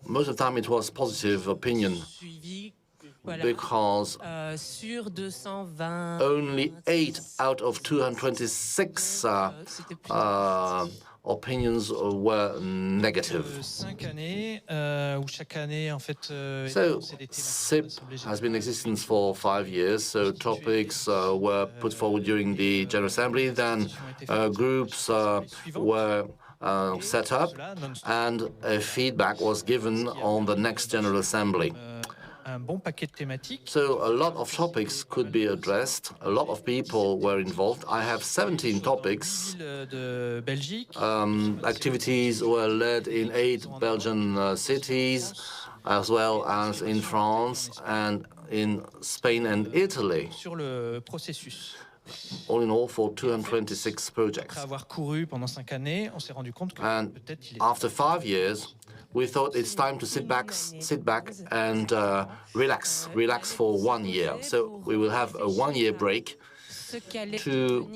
Most of the time it was positive opinion, because only 8 out of 226 opinions were negative. So SIP has been in existence for 5 years, so topics were put forward during the General Assembly, then groups were set up, and a feedback was given on the next General Assembly. So a lot of topics could be addressed. A lot of people were involved. I have 17 topics. Activities were led in 8 Belgian cities, as well as in France and in Spain and Italy. All in all, for 226 projects. And after 5 years, we thought it's time to sit back and relax for 1 year. So we will have a 1-year break to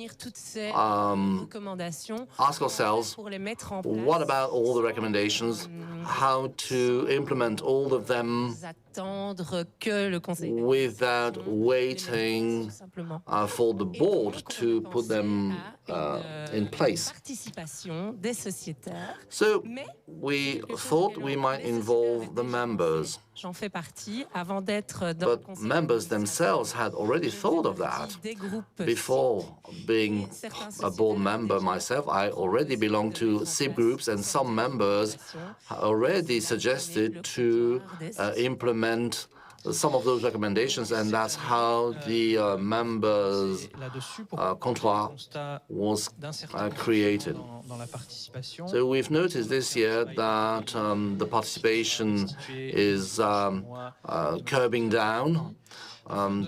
ask ourselves, what about all the recommendations, how to implement all of them without waiting for the board to put them in place. So we thought we might involve the members. But members themselves had already thought of that. Before being a board member myself, I already belonged to SIP groups, and some members already suggested to implement some of those recommendations, and that's how the members' comptoir was created. So we've noticed this year that the participation is curbing down.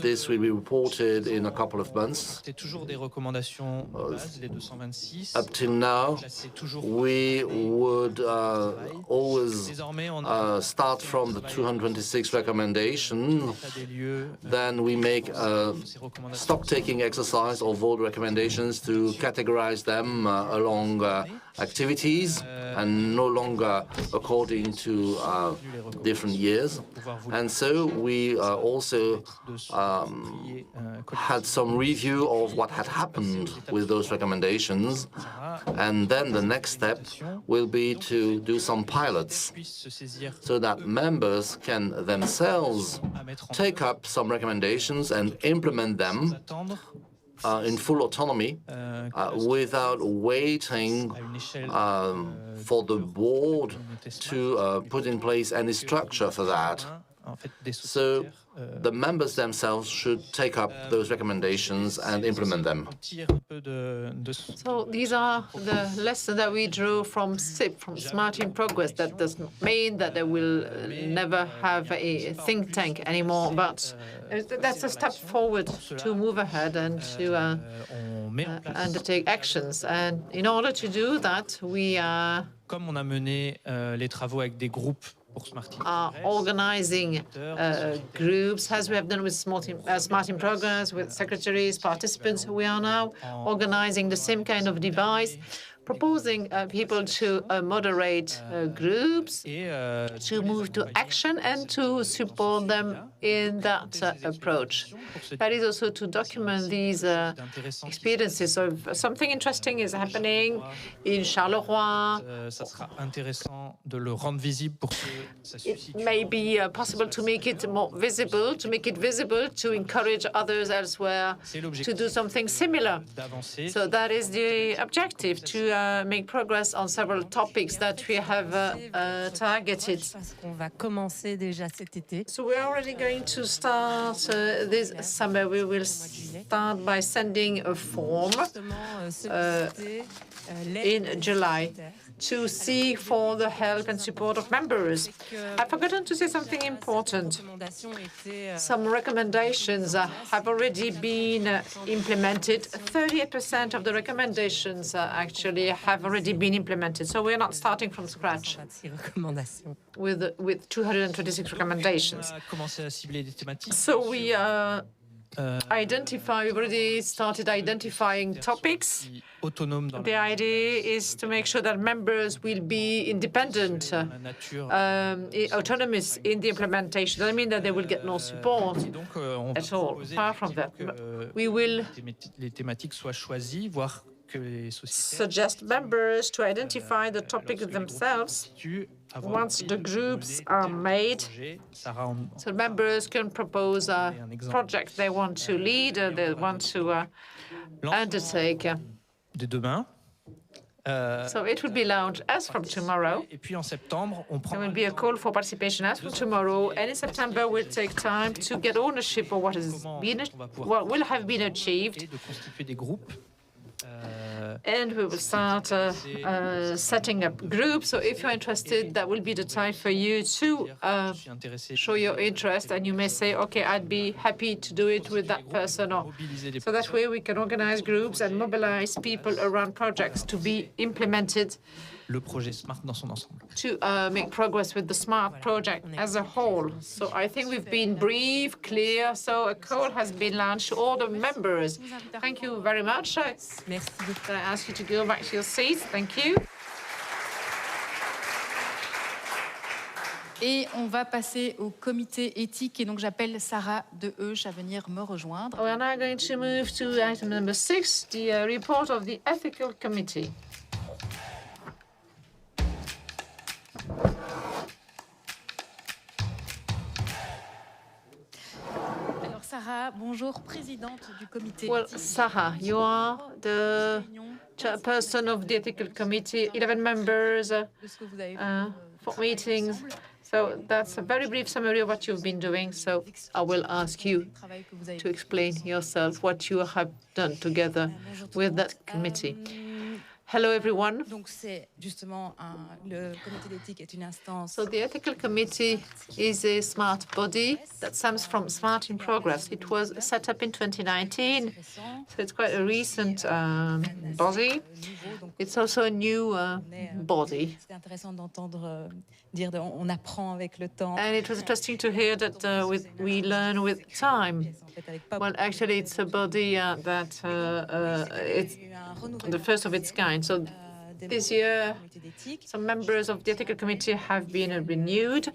This will be reported in a couple of months. Up till now, we would always start from the 226 recommendations. Then we make a stock-taking exercise of all the recommendations to categorize them along activities and no longer according to different years. And so we also had some review of what had happened with those recommendations. And then the next step will be to do some pilots so that members can themselves take up some recommendations and implement them in full autonomy without waiting for the board to put in place any structure for that. So the members themselves should take up those recommendations and implement them. So these are the lessons that we drew from SIP, from Smart in Progress. That doesn't mean that they will never have a think tank anymore, but that's a step forward to move ahead and to undertake actions. And in order to do that, we are organizing groups, as we have done with Smart in Progress, with secretaries, participants. We are now organizing the same kind of device, proposing people to moderate groups, to move to action and to support them in that approach. That is also to document these experiences. So if something interesting is happening in Charleroi, it may be possible to make it more visible, to encourage others elsewhere to do something similar. So that is the objective, to make progress on several topics that we have targeted. So we're already going to start this summer. We will start by sending a form in July to seek for the help and support of members. I've forgotten to say something important. Some recommendations have already been implemented. 38% of the recommendations actually have already been implemented. So we're not starting from scratch with 226 recommendations. So we we've already started identifying topics. The idea is to make sure that members will be independent, autonomous in the implementation. Doesn't mean that they will get no support at all. Far from that. We will suggest members to identify the topic themselves. Once the groups are made, so members can propose a project they want to lead, they want to undertake. So it will be launched as from tomorrow. Et puis en septembre, on There will be a call for participation as from tomorrow, and in September we'll take time to get ownership of what will have been achieved. de constituer des groupes. And we will start setting up groups. So if you're interested, that will be the time for you to show your interest. And you may say, OK, I'd be happy to do it with that person. Or, so that way we can organize groups and mobilize people around projects to be implemented. Le projet SMART dans son ensemble. To make progress with the SMART project as a whole. So I think we've been brief, clear. So a call has been launched to all the members. Thank you very much. Can I ask you to go back to your seats? Thank you. Et on va passer au comité éthique. Et donc, j'appelle Sarah de Heuch à venir me rejoindre. We are now going to move to item number 6, the report of the Ethical Committee. Alors, Sarah, bonjour, présidente du comité. Well, Sarah, you are the chairperson of the Ethical Committee, 11 members, 4 meetings. So that's a very brief summary of what you've been doing. So I will ask you to explain yourself what you have done together with that committee. Hello, everyone. So the Ethical Committee is a smart body that stems from Smart in Progress. It was set up in 2019, so it's quite a recent body. It's also a new body. And it was interesting to hear that we learn with time. Well, actually, it's a body that it's the first of its kind. So this year, some members of the Ethical Committee have been renewed.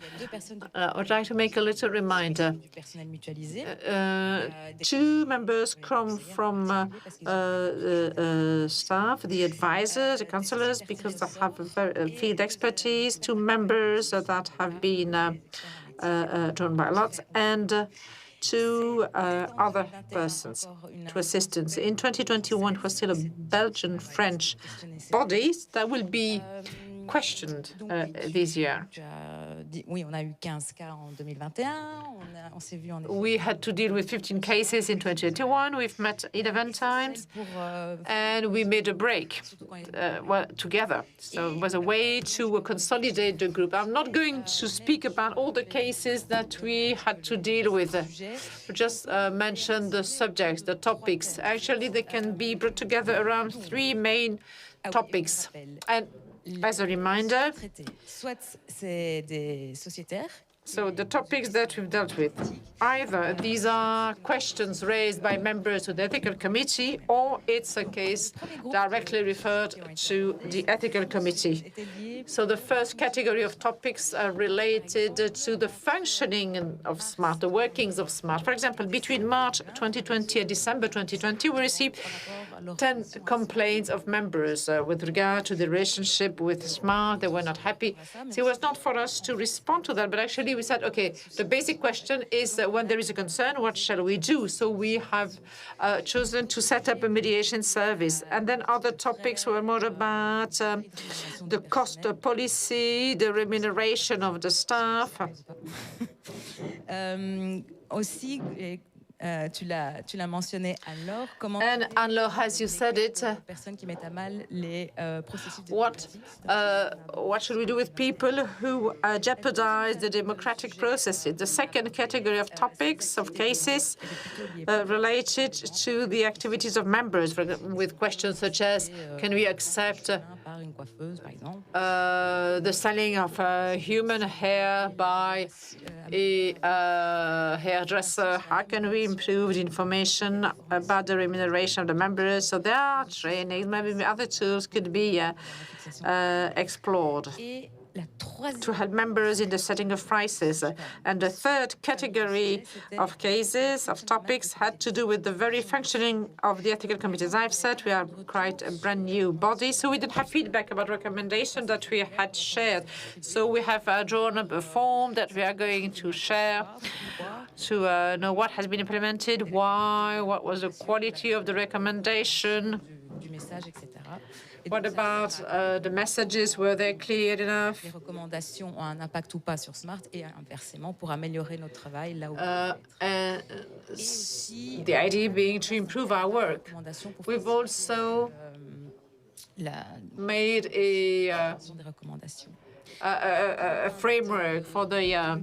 I would like to make a little reminder. 2 members come from staff, the advisors, the counselors, because they have field expertise. 2 members that have been drawn by lots, and 2 other persons, 2 assistants. In 2021, it was still a Belgian-French body that will be questioned this year. We had to deal with 15 cases in 2021. We've met 11 times, and we made a break together. So it was a way to consolidate the group. I'm not going to speak about all the cases that we had to deal with. Just mention the subjects, the topics. Actually, they can be brought together around 3 main topics. And as a reminder, so the topics that we've dealt with, either these are questions raised by members to the Ethical Committee, or it's a case directly referred to the Ethical Committee. So the first category of topics are related to the functioning of SMART, the workings of SMART. For example, between March 2020 and December 2020, we received 10 complaints of members with regard to the relationship with SMART. They were not happy. So it was not for us to respond to that, but actually we said, okay, the basic question is when there is a concern, what shall we do? So we have chosen to set up a mediation service. And then other topics were more about the cost policy, the remuneration of the staff. Tu l'as mentionné, Anne-Laure. And Anne-Laure, as you said it, what should we do with people who jeopardize the democratic processes? The second category of topics, of cases, related to the activities of members, with questions such as, can we accept the selling of human hair by a hairdresser? How can we improve the information about the remuneration of the members? So there are trainings, maybe other tools could be explored to help members in the setting of prices. And the third category of cases, of topics, had to do with the very functioning of the Ethical Committee. As I've said, we are quite a brand new body, so we didn't have feedback about recommendations that we had shared. So we have drawn up a form that we are going to share to know what has been implemented, why, what was the quality of the recommendation. What about the messages? Were they clear enough? Les recommandations ont un impact ou pas sur Smart et inversement pour améliorer notre travail là où the idea being to improve our work. We've also made a framework for the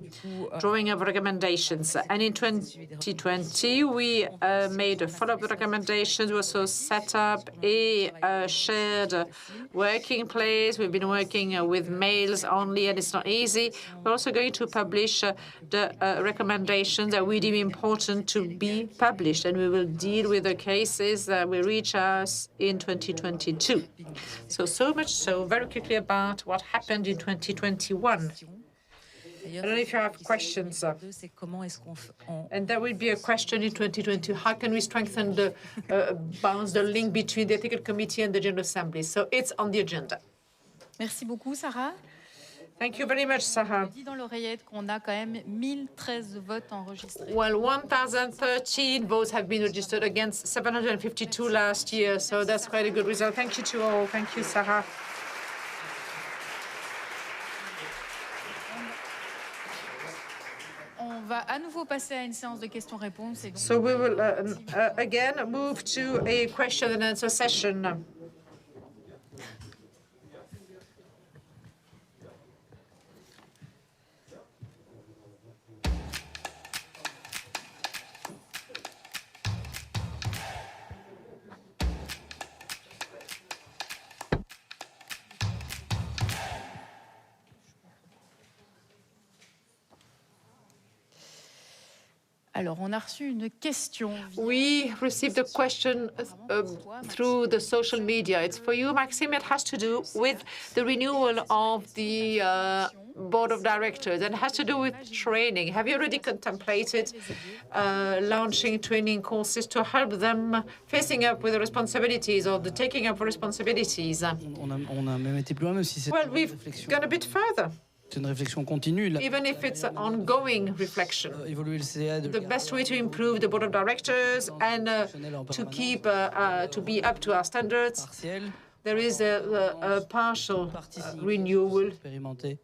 drawing of recommendations. And in 2020, we made a follow-up recommendations. We also set up a shared working place. We've been working with mails only, and it's not easy. We're also going to publish the recommendations that we deem important to be published, and we will deal with the cases that will reach us in 2022. So much so, very quickly about what happened in 2021. I don't know if you have questions. And there will be a question in 2022. How can we strengthen the bonds, the link between the Ethical Committee and the General Assembly? So it's on the agenda. Merci beaucoup, Sarah. Thank you very much, Sarah. Je dis dans l'oreillette qu'on a quand même 1013 votes enregistrés. Well, 1,013 votes have been registered against 752 last year, so that's quite a good result. Thank you to all. Thank you, Sarah. On va à nouveau passer à une séance de questions-réponses. So we will again move to a question and answer session. Alors, on a reçu une question. We received a question through the social media. It's for you, Maxime. It has to do with the renewal of the board of directors and has to do with training. Have you already contemplated launching training courses to help them facing up with the responsibilities or the taking up responsibilities? On a même été plus loin, même si c'est well, we've gone a bit further. Une réflexion continue. Even if it's an ongoing reflection, the best way to improve the board of directors and to keep to be up to our standards, there is a partial renewal.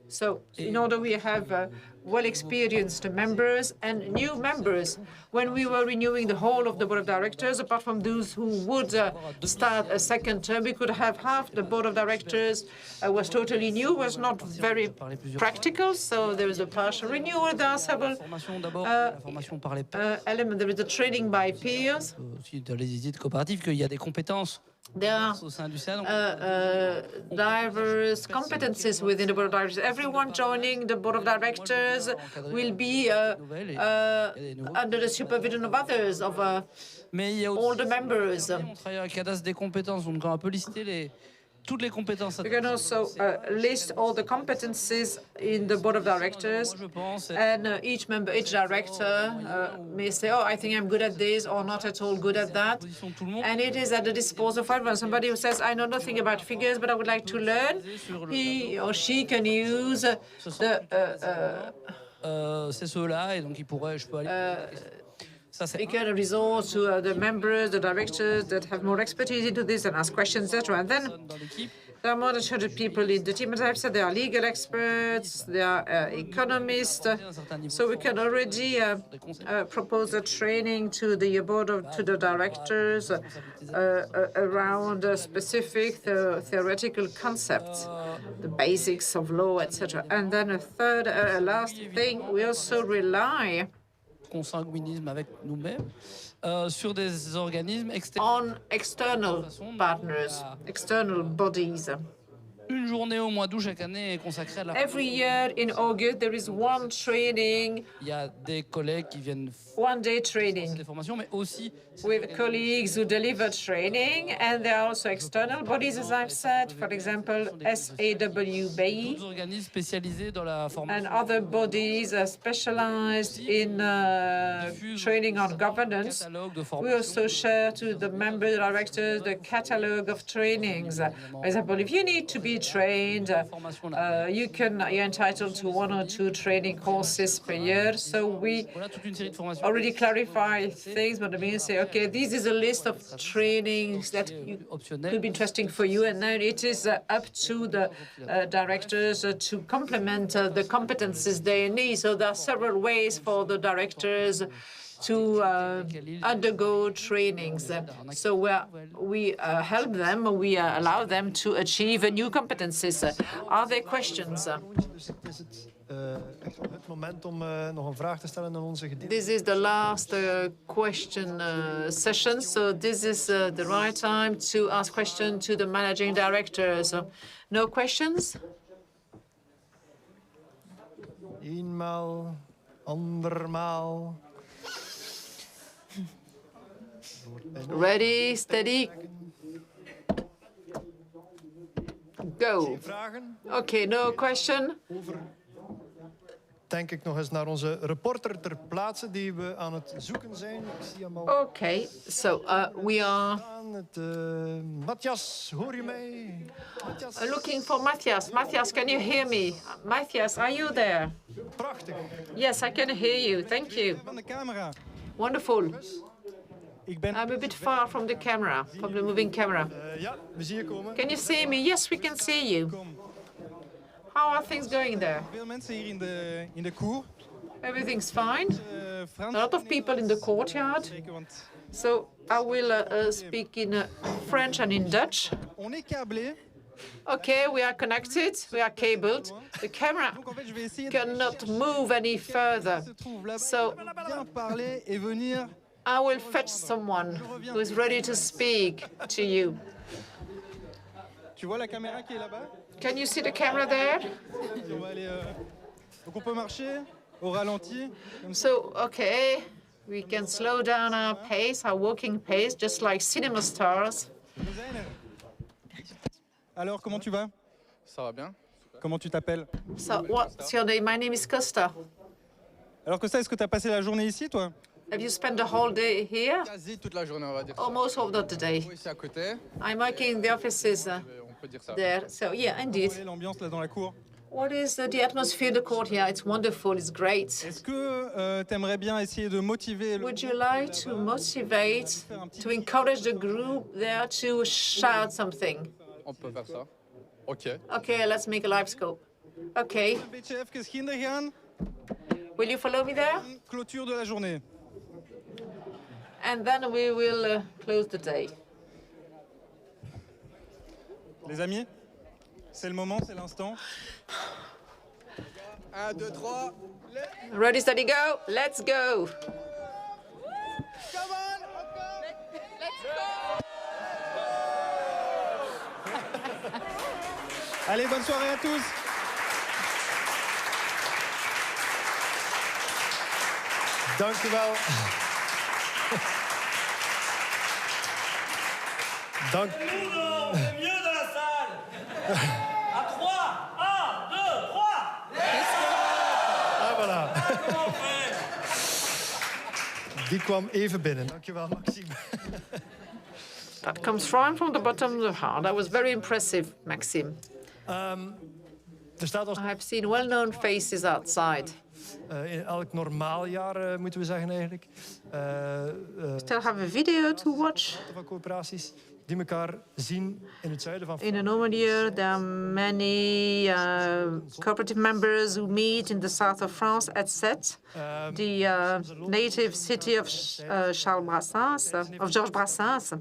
So in order we have well-experienced members and new members. When we were renewing the whole of the board of directors, apart from those who would start a second term, we could have half the board of directors was totally new, was not very practical, so there was a partial renewal. There are several elements. There is the training by peers. Dans les idées de coopératives, qu'il y a des compétences. There are diverse competencies within the board of directors. Everyone joining the board of directors will be under the supervision of others, of all the members. On travaille avec cadastre des compétences, donc on peut lister toutes les compétences. We can also list all the competencies in the board of directors, and each member, each director may say, oh, I think I'm good at this or not at all good at that. And it is at the disposal of everyone. Somebody who says, I know nothing about figures, but I would like to learn, he or she can use the... c'est ceux-là, et donc je peux aller... We can resort to the members, the directors that have more expertise into this and ask questions, etc. And then there are more than 100 people in the team. As I've said, there are legal experts, there are economists. So we can already propose a training to the board to the directors around specific theoretical concepts, the basics of law, etc. And then a third, last thing, we also rely consanguinisme avec nous-mêmes sur des organismes externes. On external partners, external bodies. Une journée au mois d'août chaque année est consacrée à la Every year in August there is one training. Il y a des collègues qui viennent one day training des formations, mais aussi with colleagues who deliver training, and there are also external bodies, as I've said, for example, SAWBI, organismes spécialisés dans la formation, and other bodies specialized in training on governance. We also share to the member directors the catalog of trainings. For example, if you need to be fully trained. You're entitled to 1 or 2 training courses per year. So we already clarify things, but I mean, say, okay, this is a list of trainings that could be interesting for you, and then it is up to the directors to complement the competencies they need. So there are several ways for the directors to undergo trainings. So we help them, we allow them to achieve new competencies. Are there questions? This is the last question session, so this is the right time to ask questions to the managing director. So, no questions? Eenmaal, andermaal. Ready, steady, go. Okay, no question. Denk ik nog eens naar onze reporter ter plaatse die we aan het zoeken zijn. Ik zie hem al. Okay, so we are Matthias, hoor je mij? looking for Matthias. Matthias, can you hear me? Matthias, are you there? Prachtig. Yes, I can hear you. Thank you. Van de camera. Wonderful. I'm a bit far from the camera, from the moving camera. Ja, we zien je komen. Can you see me? Yes, we can see you. How are things going there? Veel mensen hier in de cour. Everything's fine. A lot of people in the courtyard. So I will speak in French and in Dutch. On est câblé. Okay, we are connected, we are cabled. The camera cannot move any further. So I will fetch someone who is ready to speak to you. Tu vois la caméra qui est là-bas? Can you see the camera there? On va aller, donc on peut marcher au ralenti. So, okay, we can slow down our pace, our walking pace, just like cinema stars. Alors, comment tu vas? Ça va bien. Comment tu t'appelles? So, what's your name? My name is Costa. Alors, Costa, est-ce que tu as passé la journée ici, toi? Have you spent the whole day here? Quasi toute la journée, on va dire. Almost all the day. Oui, c'est à côté. I'm working in the offices On peut dire ça. there. So, yeah, indeed. Quelle est l'ambiance là dans la cour? What is the atmosphere in the courtyard? It's wonderful, it's great. Est-ce que tu aimerais bien essayer de motiver le Would you like to motivate, to encourage the group there to shout something? On peut faire ça. OK. Okay, let's make a live scope. Okay. Een beetje even ginder gaan. Will you follow me there? Clôture de la journée. And then we will close the day. Les amis, c'est le moment, c'est l'instant. 1, 2, 3. Ready, steady, go. Let's go. Come on. Let's go. Allez, bonne soirée à tous. Dank u wel. Dank. Mieux dans la salle. À 3. 1, 2, 3. Ah, voilà. Comment on fait? Die kwam even binnen. Dankjewel, Maxime. That comes right from the bottom of the heart. That was very impressive, Maxime. I have seen well-known faces outside. In elk normaal jaar moeten we zeggen eigenlijk. Still have a video to watch. Van coöperaties die elkaar zien in het zuiden van. In a normal year, there are many cooperative members who meet in the south of France at Sète, the native city of Georges Brassens,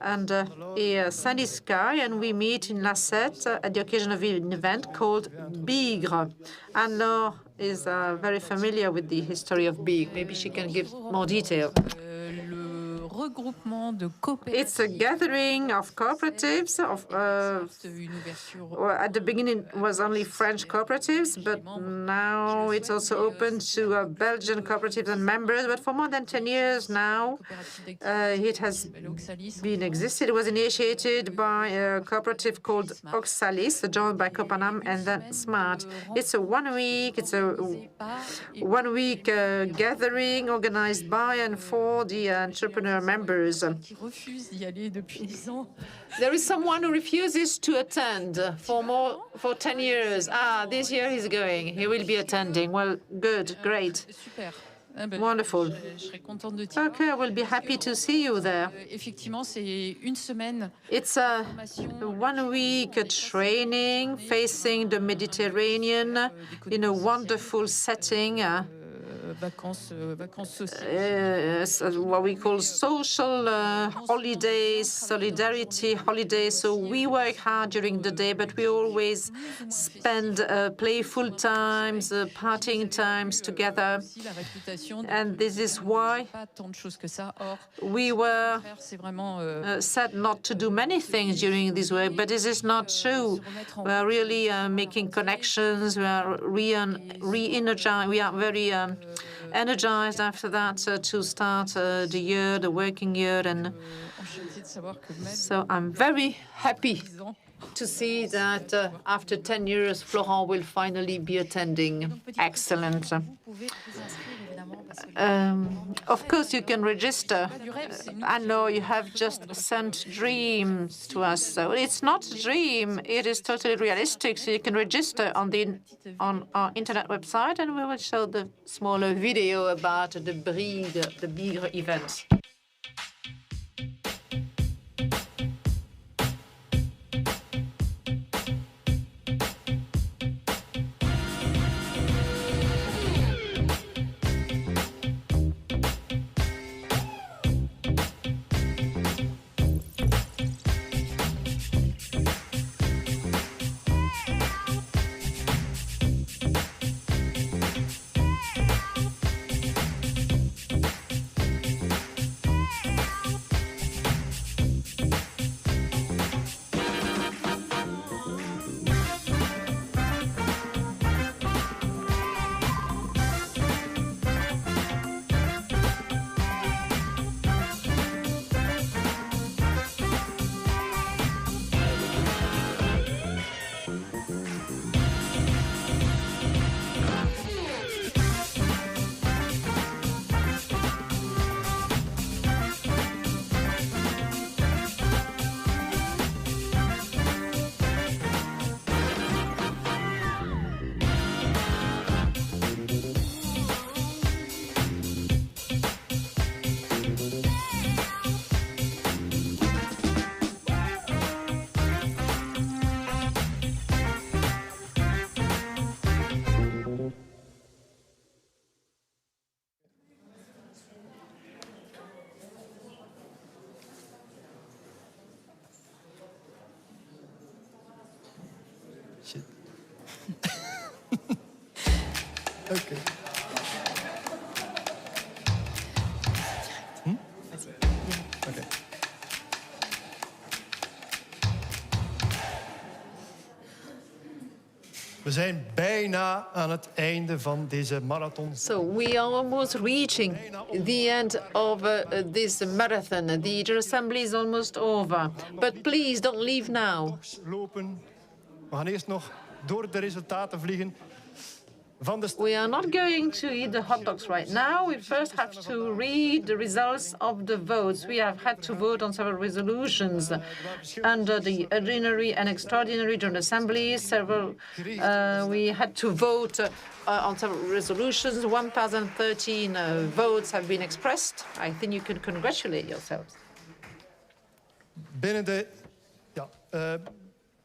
and a sunny sky, and we meet in La Sète at the occasion of an event called Bigre. Anne-Laure is very familiar with the history of Bigre. Maybe she can give more detail. It's a gathering of cooperatives. At the beginning, it was only French cooperatives, but now it's also open to Belgian cooperatives and members. But for more than 10 years now, it has been existed. It was initiated by a cooperative called Oxalis, joined by Copanam and then Smart. It's a 1 week. It's a 1 week gathering organized by and for the entrepreneur members. members. Qui refuse d'y aller depuis 10 ans. There is someone who refuses to attend for 10 years. This year he's going. He will be attending. Well, good, great. Super. Wonderful. Je serais contente de t'y voir. Okay, I will be happy to see you there. Effectivement, c'est une semaine. It's a 1 week training facing the Mediterranean in a wonderful setting. Vacances sociales. What we call social holidays, solidarity holidays. So we work hard during the day, but we always spend playful times, partying times together. And this is why we were said not to do many things during this work, but this is not true. We are really making connections. We are re-energized. We are very energized after that to start the working year. And so I'm very happy to see that after 10 years, Florent will finally be attending. Excellent. Of course, you can register. I know you have just sent dreams to us. So it's not a dream. It is totally realistic. So you can register on our internet website, and we will show the smaller video about the Bigre event. Okay. Okay. We zijn bijna aan het einde van deze marathon. So we are almost reaching the end of this marathon. The General Assembly is almost over. But please don't leave now. Lopen. We gaan eerst nog door de resultaten vliegen. We are not going to eat the hot dogs right now. We first have to read the results of the votes. We have had to vote on several resolutions under the ordinary and extraordinary General Assembly. We had to vote on several resolutions. 1,013 votes have been expressed. I think you can congratulate yourselves.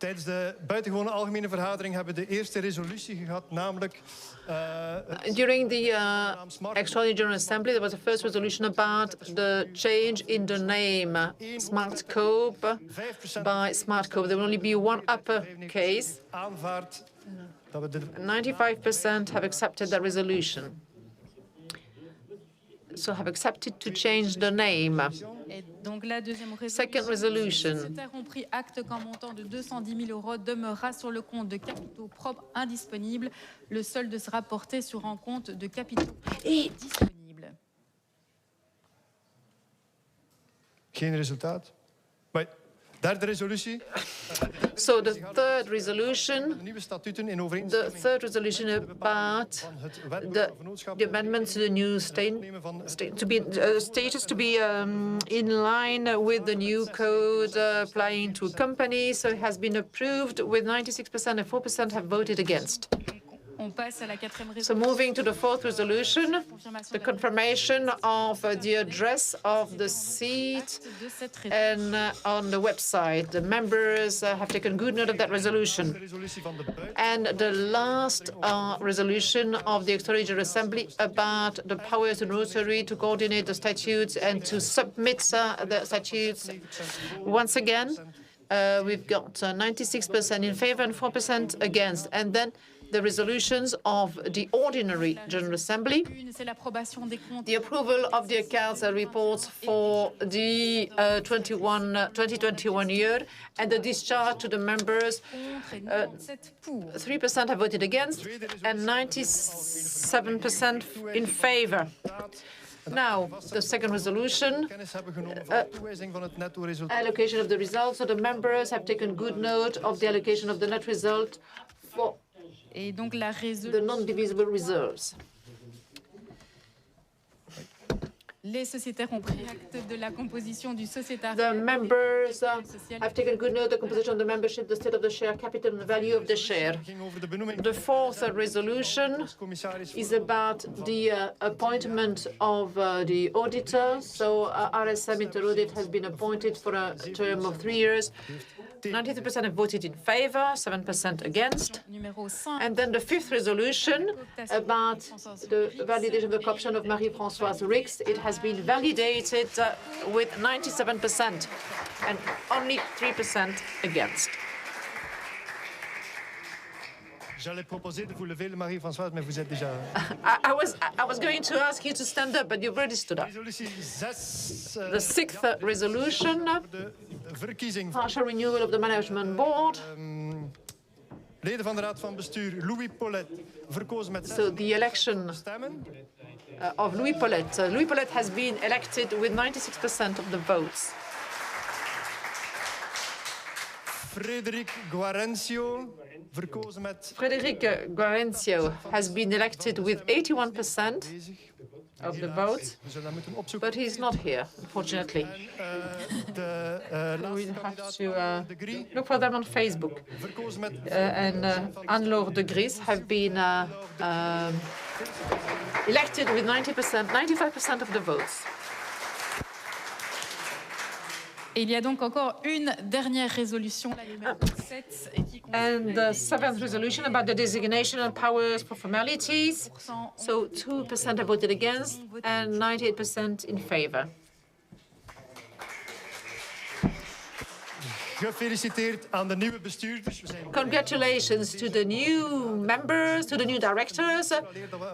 Tijdens de buitengewone algemene vergadering hebben we de eerste resolutie gehad, namelijk... During the Extraordinary General Assembly, there was a first resolution about the change in the name, Smart Coop, by Smart Coop. There will only be one uppercase. 95% have accepted that resolution. So have accepted to change the name. Second resolution. ont pris acte qu'un montant de 210 000 € demeurera sur le compte de capitaux propres indisponibles. Le solde sera porté sur un compte de capitaux disponibles. Geen resultaat? Maar Derde resolutie. So the third resolution, Nieuwe statuten in overeenstemming the third resolution about the amendments to the new status to be in line with the new code applying to companies. So it has been approved with 96% and 4% have voted against. So moving to the fourth resolution, the confirmation of the address of the seat and on the website. The members have taken good note of that resolution. And the last resolution of the Extraordinary Assembly about the powers of the notary to coordinate the statutes and to submit the statutes. Once again, we've got 96% in favor and 4% against. And then the resolutions of the Ordinary General Assembly, the approval of the accounts and reports for the 2021 year, and the discharge to the members. 3% have voted against and 97% in favor. Now, the second resolution, allocation of the results. So the members have taken good note of the allocation of the net result for the non-divisible reserves. Les sociétaires ont pris acte de la composition du sociétariat. The members have taken good note of the composition of the membership, the state of the share capital, and the value of the share. The fourth resolution is about the appointment of the auditor. So RSM Interaudit has been appointed for a term of 3 years. 93% have voted in favor, 7% against. And then the fifth resolution about the validation of the corruption of Marie-Françoise Rix. It has been validated with 97% and only 3% against. J'allais proposer de vous lever, Marie-Françoise, mais vous êtes déjà. I was going to ask you to stand up, but you've already stood up. The sixth resolution, partial renewal of the management board. Leden van de Raad van Bestuur, Louis Paulet, verkozen met So the election of Louis Paulet. Louis Paulet has been elected with 96% of the votes. Frédéric Guarencio, verkozen met. Frédéric Guarencio has been elected with 81% of the votes, but he's not here, unfortunately. We'll have to look for them on Facebook. And Anne-Laure de Gries have been elected with 95% of the votes. Et il y a donc encore une dernière résolution, la numéro 7, et qui and the seventh resolution about the designation and powers for formalities. So 2% have voted against and 98% in favor. Gefeliciteerd aan de nieuwe bestuurders. Congratulations to the new members, to the new directors.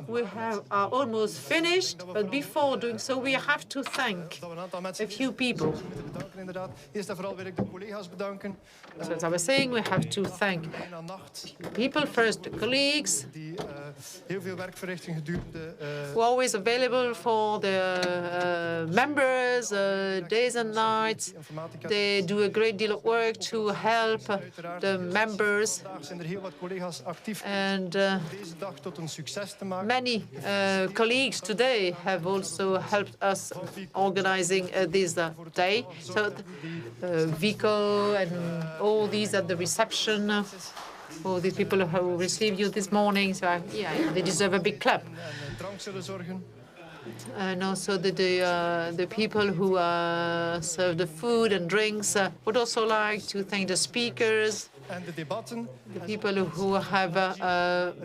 We are almost finished, but before doing so, we have to thank a few people. So as I was saying, we have to thank people first, the colleagues, who are always available for the members, days and nights. They do a great deal of work to help the members, and many colleagues today have also helped us organizing this day. So Vico and all these at the reception, all these people who received you this morning, so yeah, they deserve a big clap. And also the people who serve the food and drinks. Would also like to thank the speakers, the people who have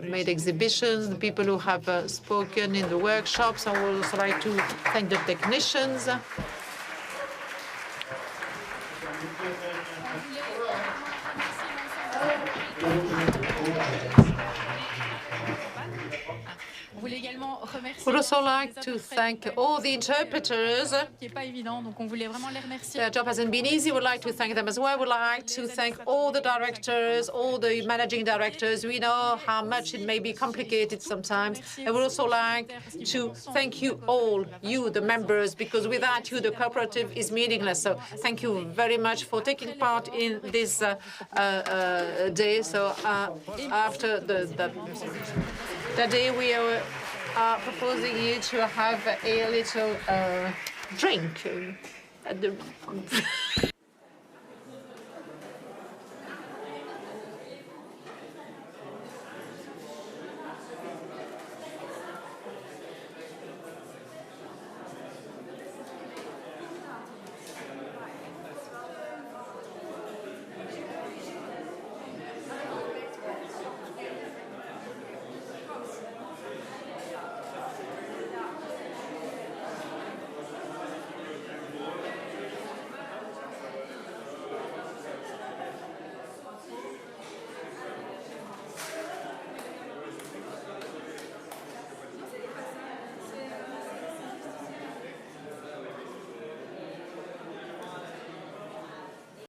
made exhibitions, the people who have spoken in the workshops. I would also like to thank the technicians. We'd also like to thank all the interpreters. Their job hasn't been easy. We'd like to thank them as well. We'd like to thank all the directors, all the managing directors. We know how much it may be complicated sometimes. I would also like to thank you all, you, the members, because without you, the cooperative is meaningless. So thank you very much for taking part in this day. So after the day, we are proposing you to have a little drink at the